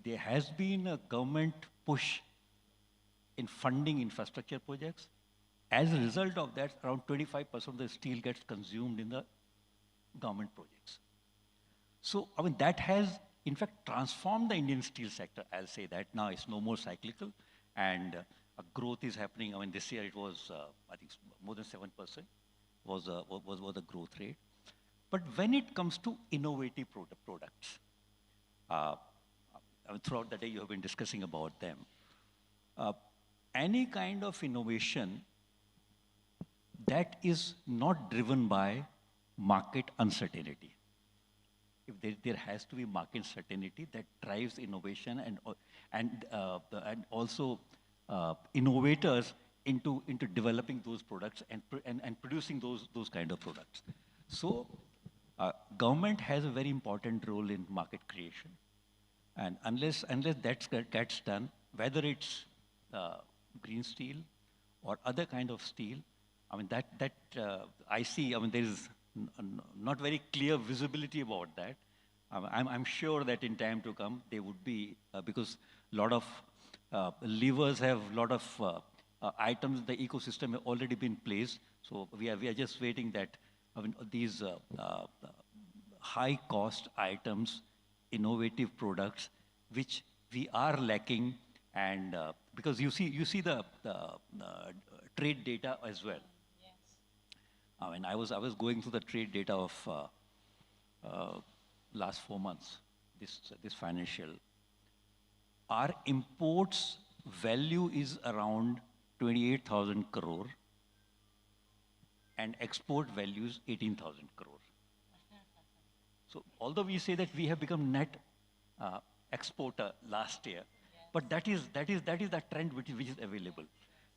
There has been a government push in funding infrastructure projects. As a result of that, around 25% of the steel gets consumed in the government projects. So, I mean, that has, in fact, transformed the Indian steel sector. I'll say that now it's no more cyclical, and growth is happening. I mean, this year it was, I think, more than 7% was the growth rate. But when it comes to innovative products, throughout the day you have been discussing about them, any kind of innovation that is not driven by market uncertainty. If there has to be market certainty that drives innovation and also innovators into developing those products and producing those kind of products. So government has a very important role in market creation. And unless that gets done, whether it's green steel or other kind of steel, I mean, I see, I mean, there is not very clear visibility about that. I'm sure that in time to come, there would be, because a lot of levers have a lot of items, the ecosystem have already been placed. So we are just waiting that, I mean, these high cost items, innovative products, which we are lacking, and because you see the trade data as well. I mean, I was going through the trade data of last 4 months, this financial. Our imports value is around 28,000 crore, and export value is 18,000 crore. So although we say that we have become net exporter last year, but that is the trend which is available.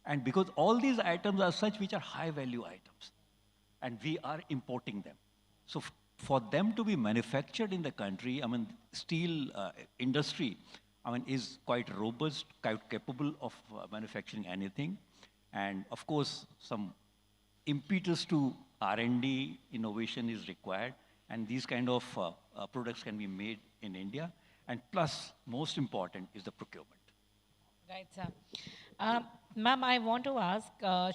And because all these items are such which are high value items, and we are importing them. So for them to be manufactured in the country, I mean, steel industry, I mean, is quite robust, quite capable of manufacturing anything. And of course, some impetus to R&D innovation is required, and these kind of products can be made in India. And plus, most important is the procurement. Right, sir. Ma'am, I want to ask,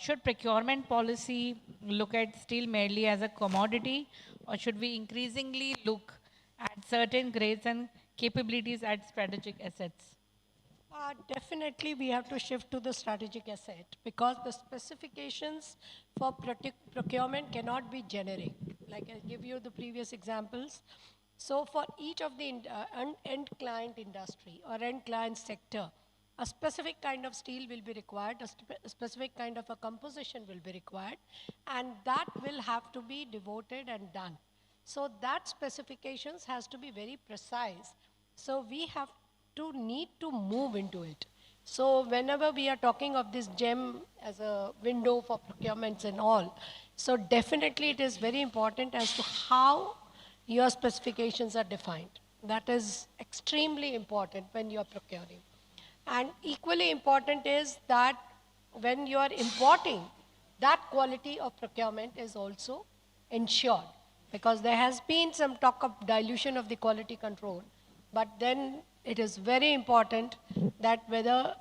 should procurement policy look at steel merely as a commodity, or should we increasingly look at certain grades and capabilities as strategic assets? Definitely, we have to shift to the strategic asset, because the specifications for procurement cannot be generic. Like I'll give you the previous examples. So for each of the end client industry or end client sector, a specific kind of steel will be required, a specific kind of a composition will be required, and that will have to be devoted and done. So that specifications has to be very precise. So we have to need to move into it. So whenever we are talking of this gem as a window for procurements and all, so definitely it is very important as to how your specifications are defined. That is extremely important when you are procuring. And equally important is that when you are importing, that quality of procurement is also ensured, because there has been some talk of dilution of the quality control. But then it is very important that whether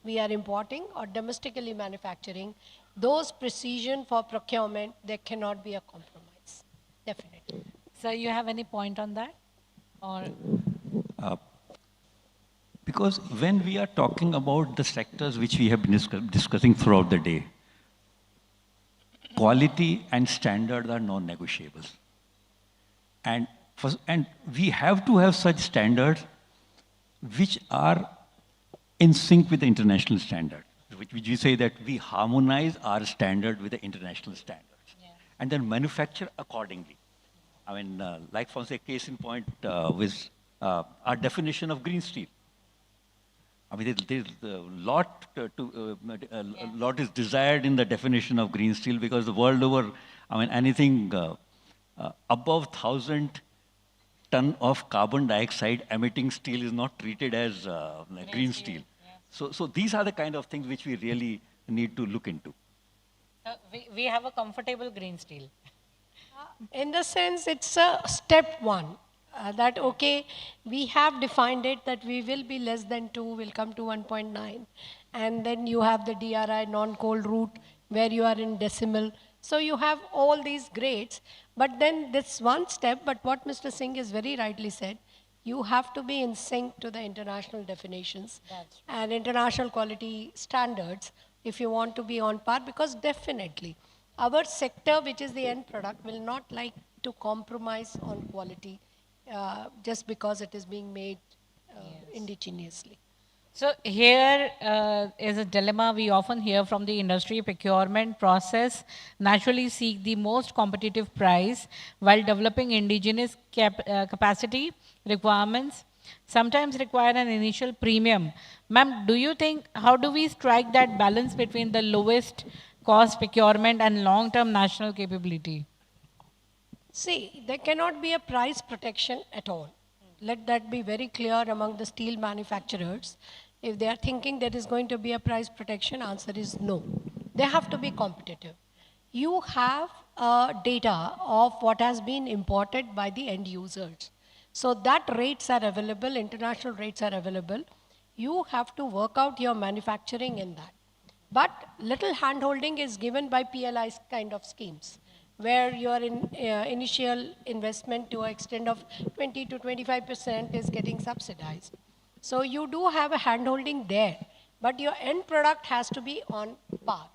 we are importing or domestically manufacturing, those precision for procurement, there cannot be a compromise, definitely. Sir, you have any point on that? Or Because when we are talking about the sectors which we have been discussing throughout the day, quality and standards are non-negotiables. And we have to have such standards which are in sync with the international standard, which we say that we harmonize our standard with the international standards, and then manufacture accordingly. I mean, like for say, case in point with our definition of green steel. I mean, there's a lot lot is desired in the definition of green steel, because the world over, I mean, anything above 1,000 ton of carbon dioxide emitting steel is not treated as green steel. So these are the kind of things which we really need to look into. we have a comfortable green steel. In the sense, it's a step one. That, okay, we have defined it that we will be less than 2, will come to 1.9. And then you have the DRI, non-cold route, where you are in decimal. So you have all these grades. But then this one step, but what Mr. Singh has very rightly said, you have to be in sync to the international definitions and international quality standards if you want to be on par, because definitely our sector, which is the end product, will not like to compromise on quality just because it is being made indigenously. So here is a dilemma we often hear from the industry. Procurement process naturally seek the most competitive price while developing indigenous capacity requirements sometimes require an initial premium. Ma'am, do you think, how do we strike that balance between the lowest cost procurement and long-term national capability? See, there cannot be a price protection at all. Let that be very clear among the steel manufacturers. If they are thinking there is going to be a price protection, answer is no. They have to be competitive. You have data of what has been imported by the end users. So that rates are available, international rates are available. You have to work out your manufacturing in that. But little handholding is given by PLI kind of schemes, where your initial investment to an extent of 20 to 25% is getting subsidized. So you do have a handholding there, but your end product has to be on par.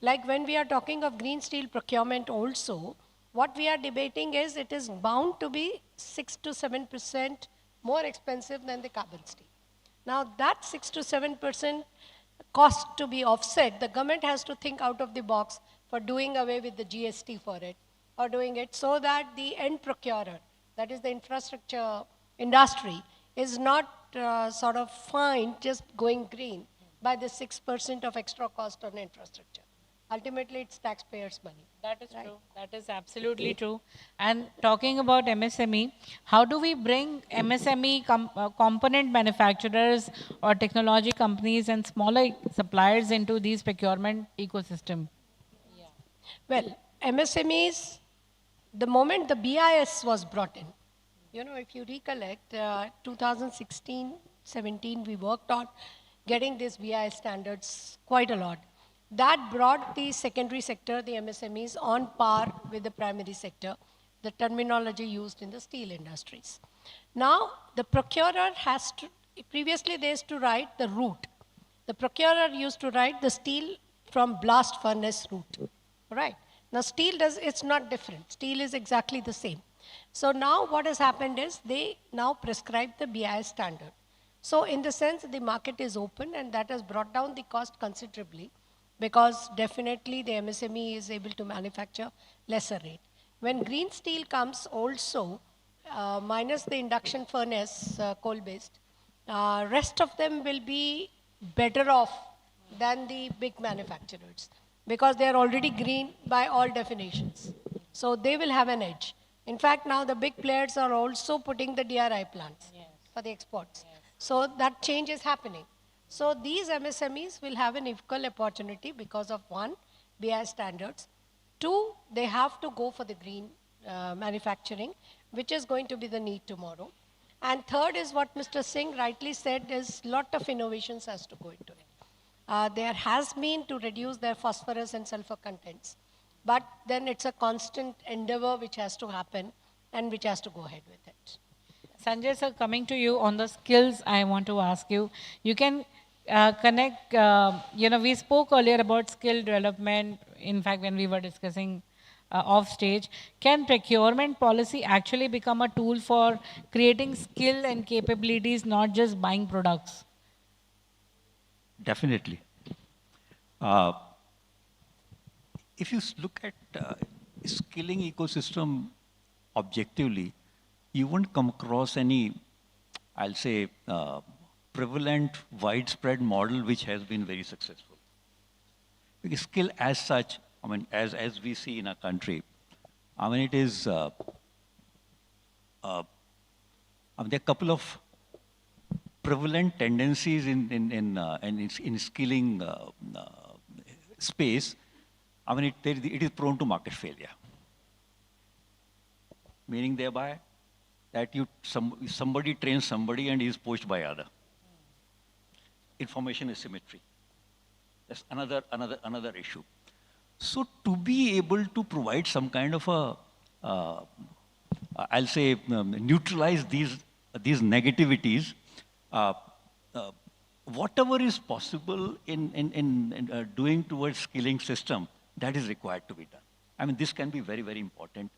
Like when we are talking of green steel procurement also, what we are debating is it is bound to be 6 to 7% more expensive than the carbon steel. Now that 6 to 7% cost to be offset, the government has to think out of the box for doing away with the GST for it, or doing it so that the end procurer, that is the infrastructure industry, is not sort of fined just going green by the 6% of extra cost on infrastructure. Ultimately, it's taxpayers' money. That is true. That is absolutely true. And talking about MSME, how do we bring MSME component manufacturers or technology companies and smaller suppliers into these procurement ecosystem? Well, MSMEs, the moment the BIS was brought in, you know, if you recollect, 2016, 17, we worked on getting these BIS standards quite a lot. That brought the secondary sector, the MSMEs, on par with the primary sector, the terminology used in the steel industries. Now, the procurer has to, previously they used to write the route. The procurer used to write the steel from blast furnace route, right? Now, steel does, it's not different. Steel is exactly the same. So now what has happened is they now prescribe the BIS standard. So in the sense, the market is open, and that has brought down the cost considerably, because definitely the MSME is able to manufacture lesser rate. When green steel comes also, minus the induction furnace, coal-based, rest of them will be better off than the big manufacturers, because they are already green by all definitions. So they will have an edge. In fact, now the big players are also putting the DRI plants for the exports. So that change is happening. So these MSMEs will have an equal opportunity because of one, BIS standards. Two, they have to go for the green manufacturing, which is going to be the need tomorrow. And third is what Mr. Singh rightly said, is lot of innovations has to go into it. There has been to reduce their phosphorus and sulfur contents. But then it's a constant endeavor which has to happen and which has to go ahead with it. Sanjay sir, coming to you on the skills, I want to ask you, you can connect, we spoke earlier about skill development, in fact, when we were discussing off stage. Can procurement policy actually become a tool for creating skill and capabilities, not just buying products? Definitely. If you look at skilling ecosystem objectively, you won't come across any, I'll say, prevalent, widespread model which has been very successful. Because skill as such, I mean, as we see in our country, I mean, it is, I mean, there are a couple of prevalent tendencies in skilling space. I mean, it is prone to market failure. Meaning thereby that somebody trains somebody and is poached by other. Information asymmetry. That's another issue. So to be able to provide some kind of a, I'll say, neutralize these negativities, whatever is possible in doing towards skilling system, that is required to be done. I mean, this can be very, very important.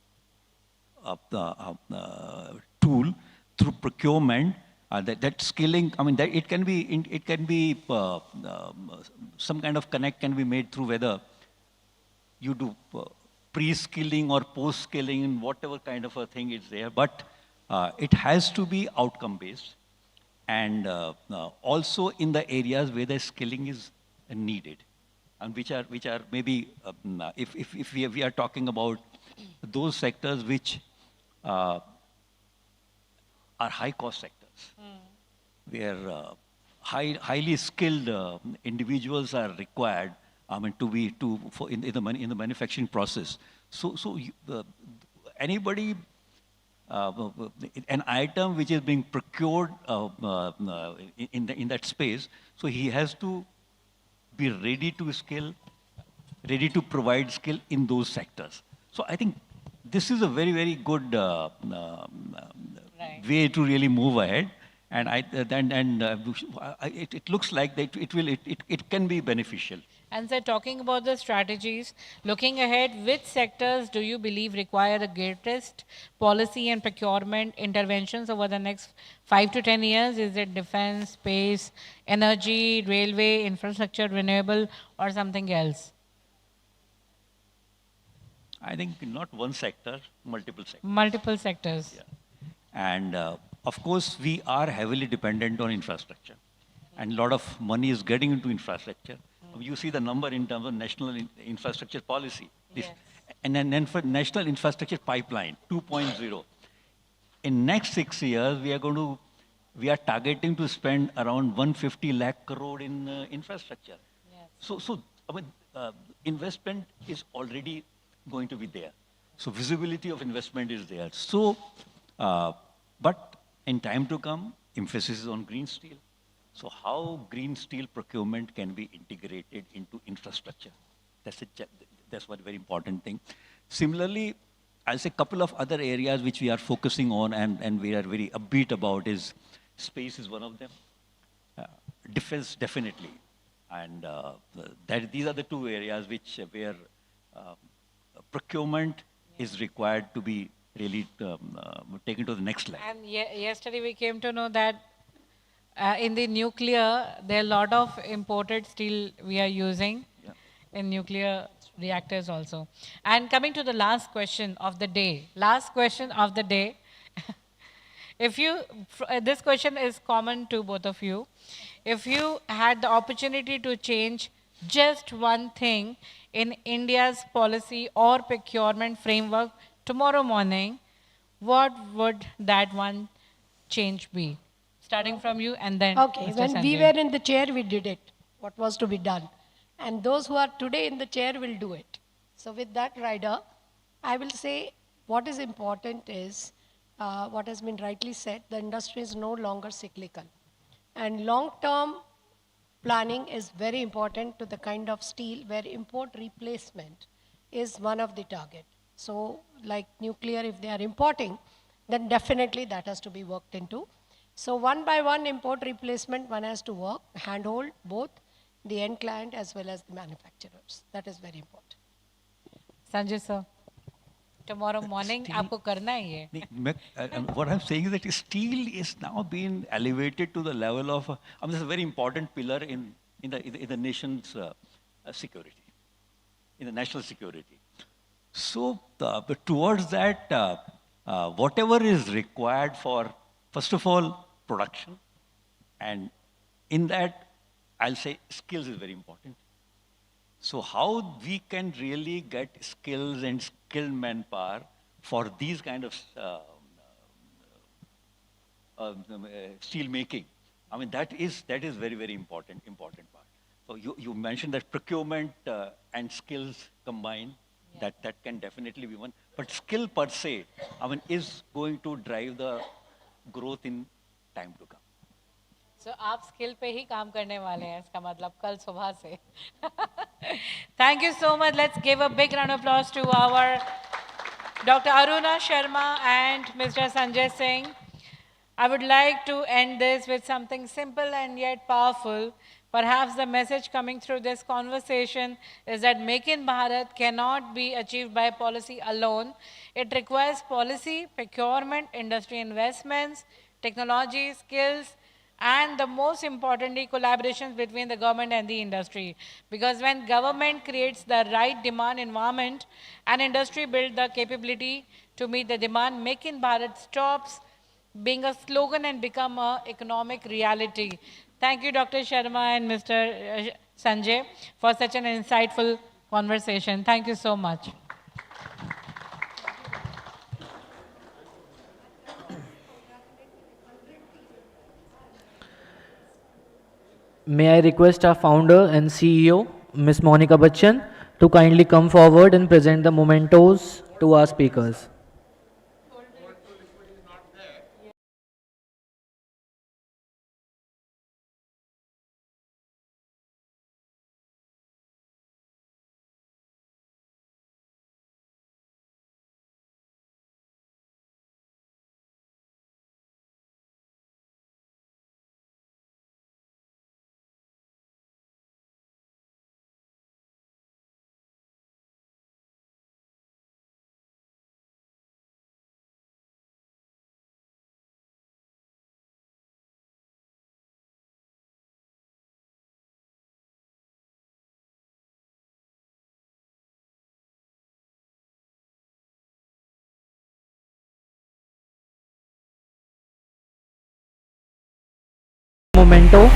tool through procurement. That skilling, I mean, that it can be some kind of connect can be made through whether you do pre-skilling or post-skilling, whatever kind of a thing is there. But it has to be outcome-based, and also in the areas where the skilling is needed, and which are maybe if we are talking about those sectors which are high-cost sectors, where highly skilled individuals are required. I mean, in the manufacturing process. Anybody, an item which is being procured in that space, so he has to be ready to provide skill in those sectors. So I think this is a very, very good way to really move ahead. And it looks like that it can be beneficial. And sir, talking about the strategies, looking ahead, which sectors do you believe require the greatest policy and procurement interventions over the next 5 to 10 years? Is it defense, space, energy, railway, infrastructure, renewable, or something else? I think not one sector, multiple sectors. Multiple sectors. Yeah. And of course, we are heavily dependent on infrastructure. And a lot of money is getting into infrastructure. You see the number in terms of national infrastructure policy. This, and then for national infrastructure pipeline, 2.0. In next 6 years, we are targeting to spend around 150 lakh crore in infrastructure. Yes. So I mean, investment is already going to be there. So visibility of investment is there. So, but in time to come, emphasis is on green steel. So how green steel procurement can be integrated into infrastructure? That's one very important thing. Similarly, I'll say a couple of other areas which we are focusing on and we are very upbeat about is space is one of them. Defense, definitely. And these are the two areas where procurement is required to be really taken to the next level. And yesterday we came to know that in the nuclear, there are a lot of imported steel we are using in nuclear reactors also. And coming to the last question of the day. This question is common to both of you. If you had the opportunity to change just one thing in India's policy or procurement framework tomorrow morning, what would that one change be? Starting from you and then Okay, Mr. when Sanjay. we were in the chair, we did it, what was to be done. And those who are today in the chair will do it. So with that, Ryder, I will say what is important is, what has been rightly said, the industry is no longer cyclical. And long-term planning is very important to the kind of steel where import replacement is one of the target. So like nuclear, if they are importing, then definitely that has to be worked into. So one by one import replacement, one has to work, handhold both the end client as well as the manufacturers. That is very important. Sanjay sir, tomorrow morning, आपको करना ही है. What I'm saying is that steel is now being elevated to the level of, I mean, this is a very important pillar in the nation's security, in the national security. So but towards that, whatever is required for, first of all, production, and in that, I'll say skills is very important. So how we can really get skills and skilled manpower for these kind of steel making, I mean, that is very, very important part. So you mentioned that procurement and skills combined, that can definitely be one. But skill per se, I mean, is going to drive the growth in time to come. So आप skill पे ही काम करने वाले हैं, इसका मतलब कल सुबह से. Thank you so much. Let's give a big round of applause to our Dr. Aruna Sharma and Mr. Sanjay Singh. I would like to end this with something simple and yet powerful. Perhaps the message coming through this conversation is that Make in Bharat cannot be achieved by policy alone. It requires policy, procurement, industry investments, technology, skills, and the most importantly, collaborations between the government and the industry. Because when government creates the right demand environment and industry build the capability to meet the demand, Make in Bharat stops being a slogan and become a economic reality. Thank you, Dr. Sharma and Mr. Sanjay, for such an insightful conversation. Thank you so much. May I request our founder and CEO, Ms. Monica Bachchan, to kindly come forward and present the mementos to our speakers. Memento.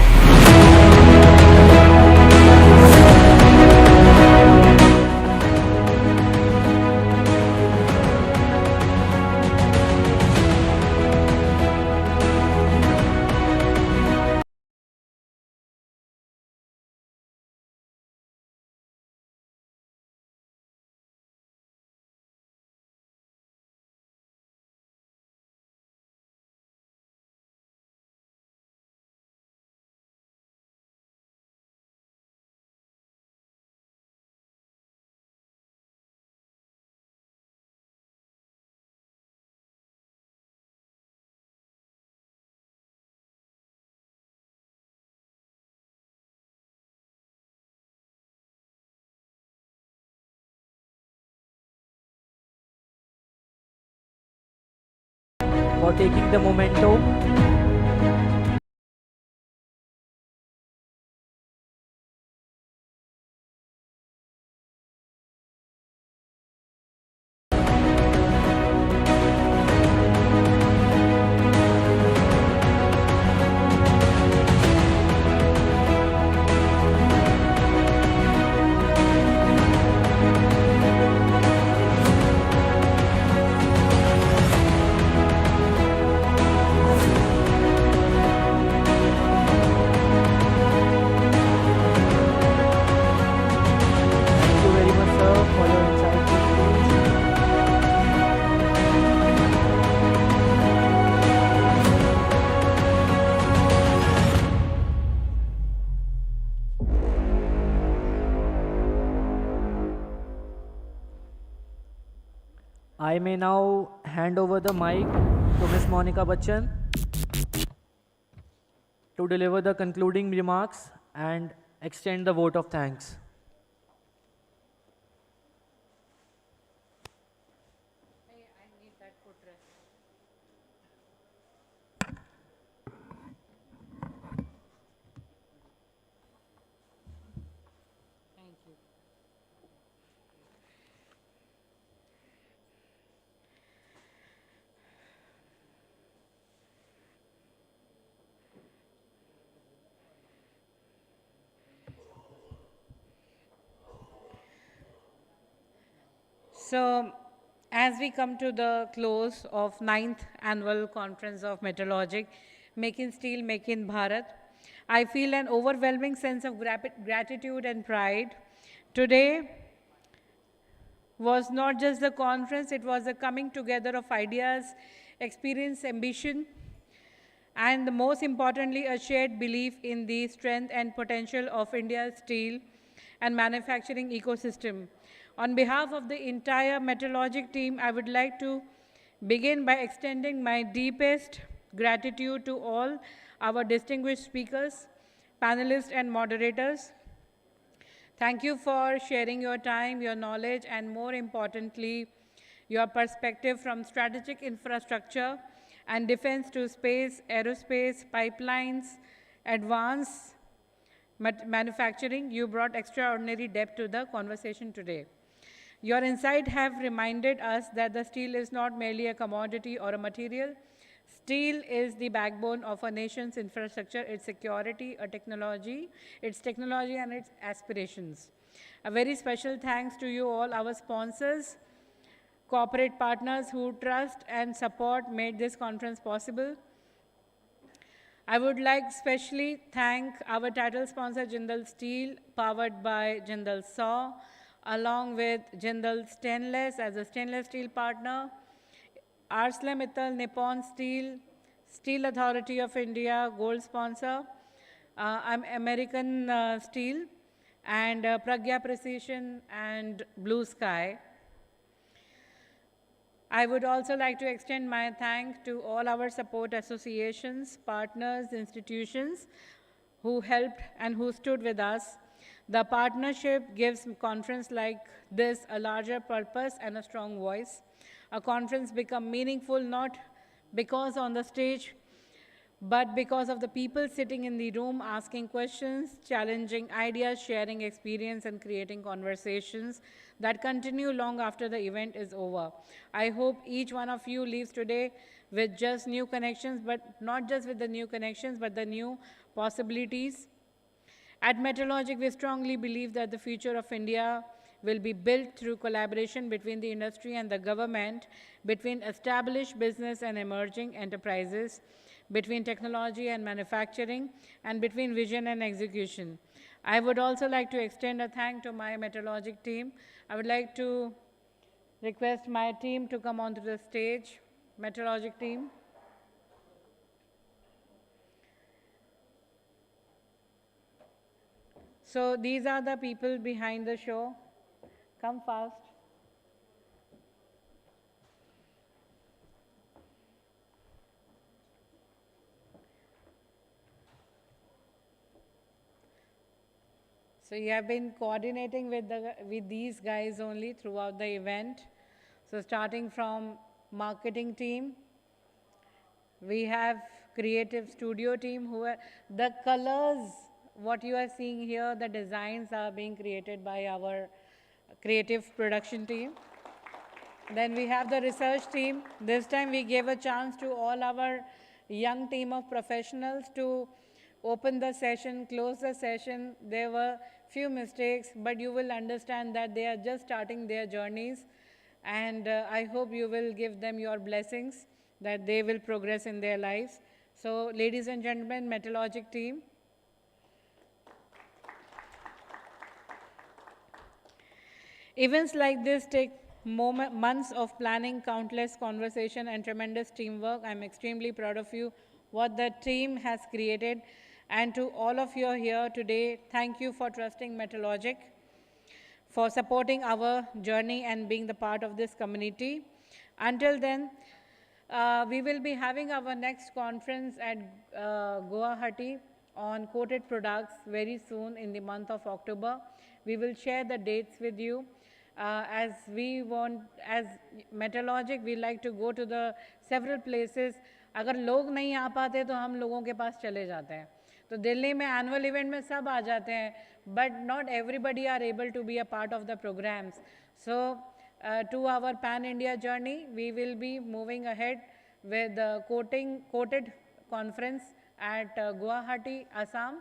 For taking the memento. Thank you very much, sir, for your insightful speech. I may now hand over the mic to Ms. Monica Bachchan to deliver the concluding remarks and extend the vote of thanks. So, as we come to the close of 9th Annual Conference of Metalogic, Make in Steel, Make in Bharat, I feel an overwhelming sense of gratitude and pride. Today was not just the conference, it was a coming together of ideas, experience, ambition, and most importantly, a shared belief in the strength and potential of India's steel and manufacturing ecosystem. On behalf of the entire Metalogic team, I would like to begin by extending my deepest gratitude to all our distinguished speakers, panelists and moderators. Thank you for sharing your time, your knowledge, and more importantly, your perspective from strategic infrastructure and defense to space, aerospace, pipelines, advanced manufacturing. You brought extraordinary depth to the conversation today. Your insights have reminded us that the steel is not merely a commodity or a material. Steel is the backbone of a nation's infrastructure, its security, its technology and its aspirations. A very special thanks to you all, our sponsors, corporate partners who trust and support made this conference possible. I would like especially thank our title sponsor Jindal Steel, powered by Jindal SAW, along with Jindal Stainless as a stainless steel partner, ArcelorMittal Nippon Steel, Steel Authority of India, gold sponsor, American Steel, and Pragya Precision and Blue Sky. I would also like to extend my thanks to all our support associations, partners, institutions who helped and who stood with us. The partnership gives conference like this a larger purpose and a strong voice. A conference becomes meaningful not because on the stage, but because of the people sitting in the room asking questions, challenging ideas, sharing experience, and creating conversations that continue long after the event is over. I hope each one of you leaves today with just new connections, but not just with the new connections, but the new possibilities. At Metalogic, we strongly believe that the future of India will be built through collaboration between the industry and the government, between established business and emerging enterprises, between technology and manufacturing, and between vision and execution. I would also like to extend a thank to my Metalogic team. I would like to request my team to come onto the stage, Metalogic team. So these are the people behind the show. Come fast. So you have been coordinating with these guys only throughout the event. So starting from marketing team, we have creative studio team who are, the colors, what you are seeing here, the designs are being created by our creative production team. Then we have the research team. This time we gave a chance to all our young team of professionals to open the session, close the session. There were few mistakes, but you will understand that they are just starting their journeys. And I hope you will give them your blessings, that they will progress in their lives. So ladies and gentlemen, Metalogic team. Events like this take months of planning, countless conversation, and tremendous teamwork. I'm extremely proud of you, what the team has created. And to all of you here today, thank you for trusting Metalogic, for supporting our journey and being the part of this community. Until then, we will be having our next conference at Guwahati on coated products very soon in the month of October. We will share the dates with you. As Metalogic, we like to go to the several places. अगर लोग नहीं आ पाते तो हम लोगों के पास चले जाते हैं. तो दिल्ली में एनुअल इवेंट में सब आ जाते हैं, but not everybody are able to be a part of the programs. So to our pan-India journey, we will be moving ahead with the coated conference at Guwahati, Assam.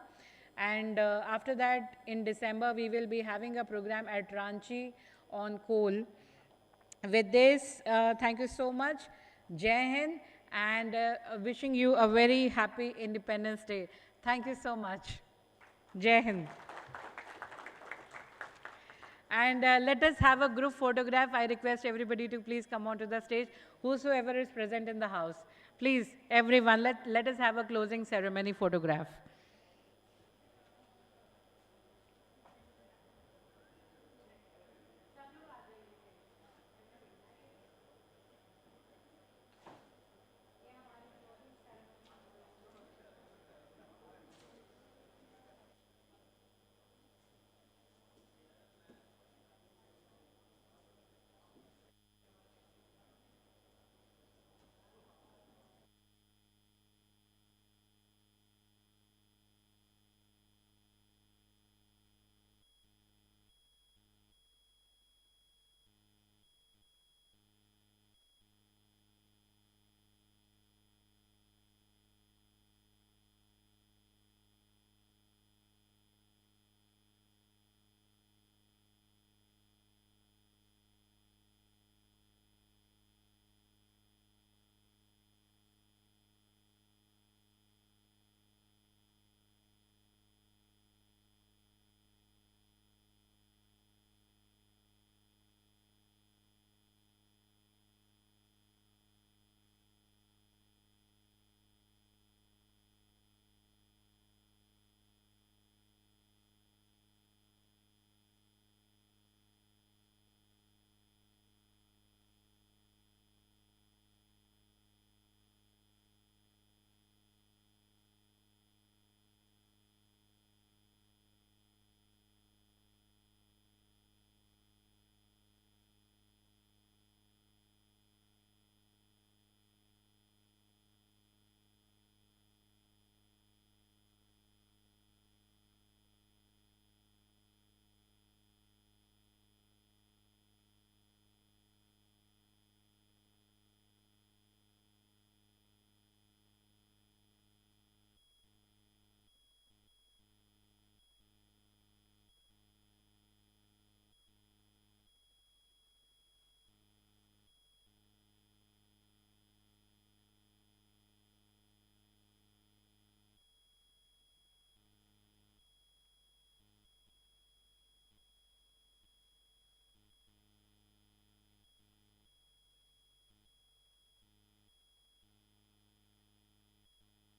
And after that, in December, we will be having a program at Ranchi on coal. With this, thank you so much. Jai Hind, and wishing you a very happy Independence Day. Thank you so much. Jai Hind. And let us have a group photograph. I request everybody to please come onto the stage, whosoever is present in the house. Please, everyone, let us have a closing ceremony photograph.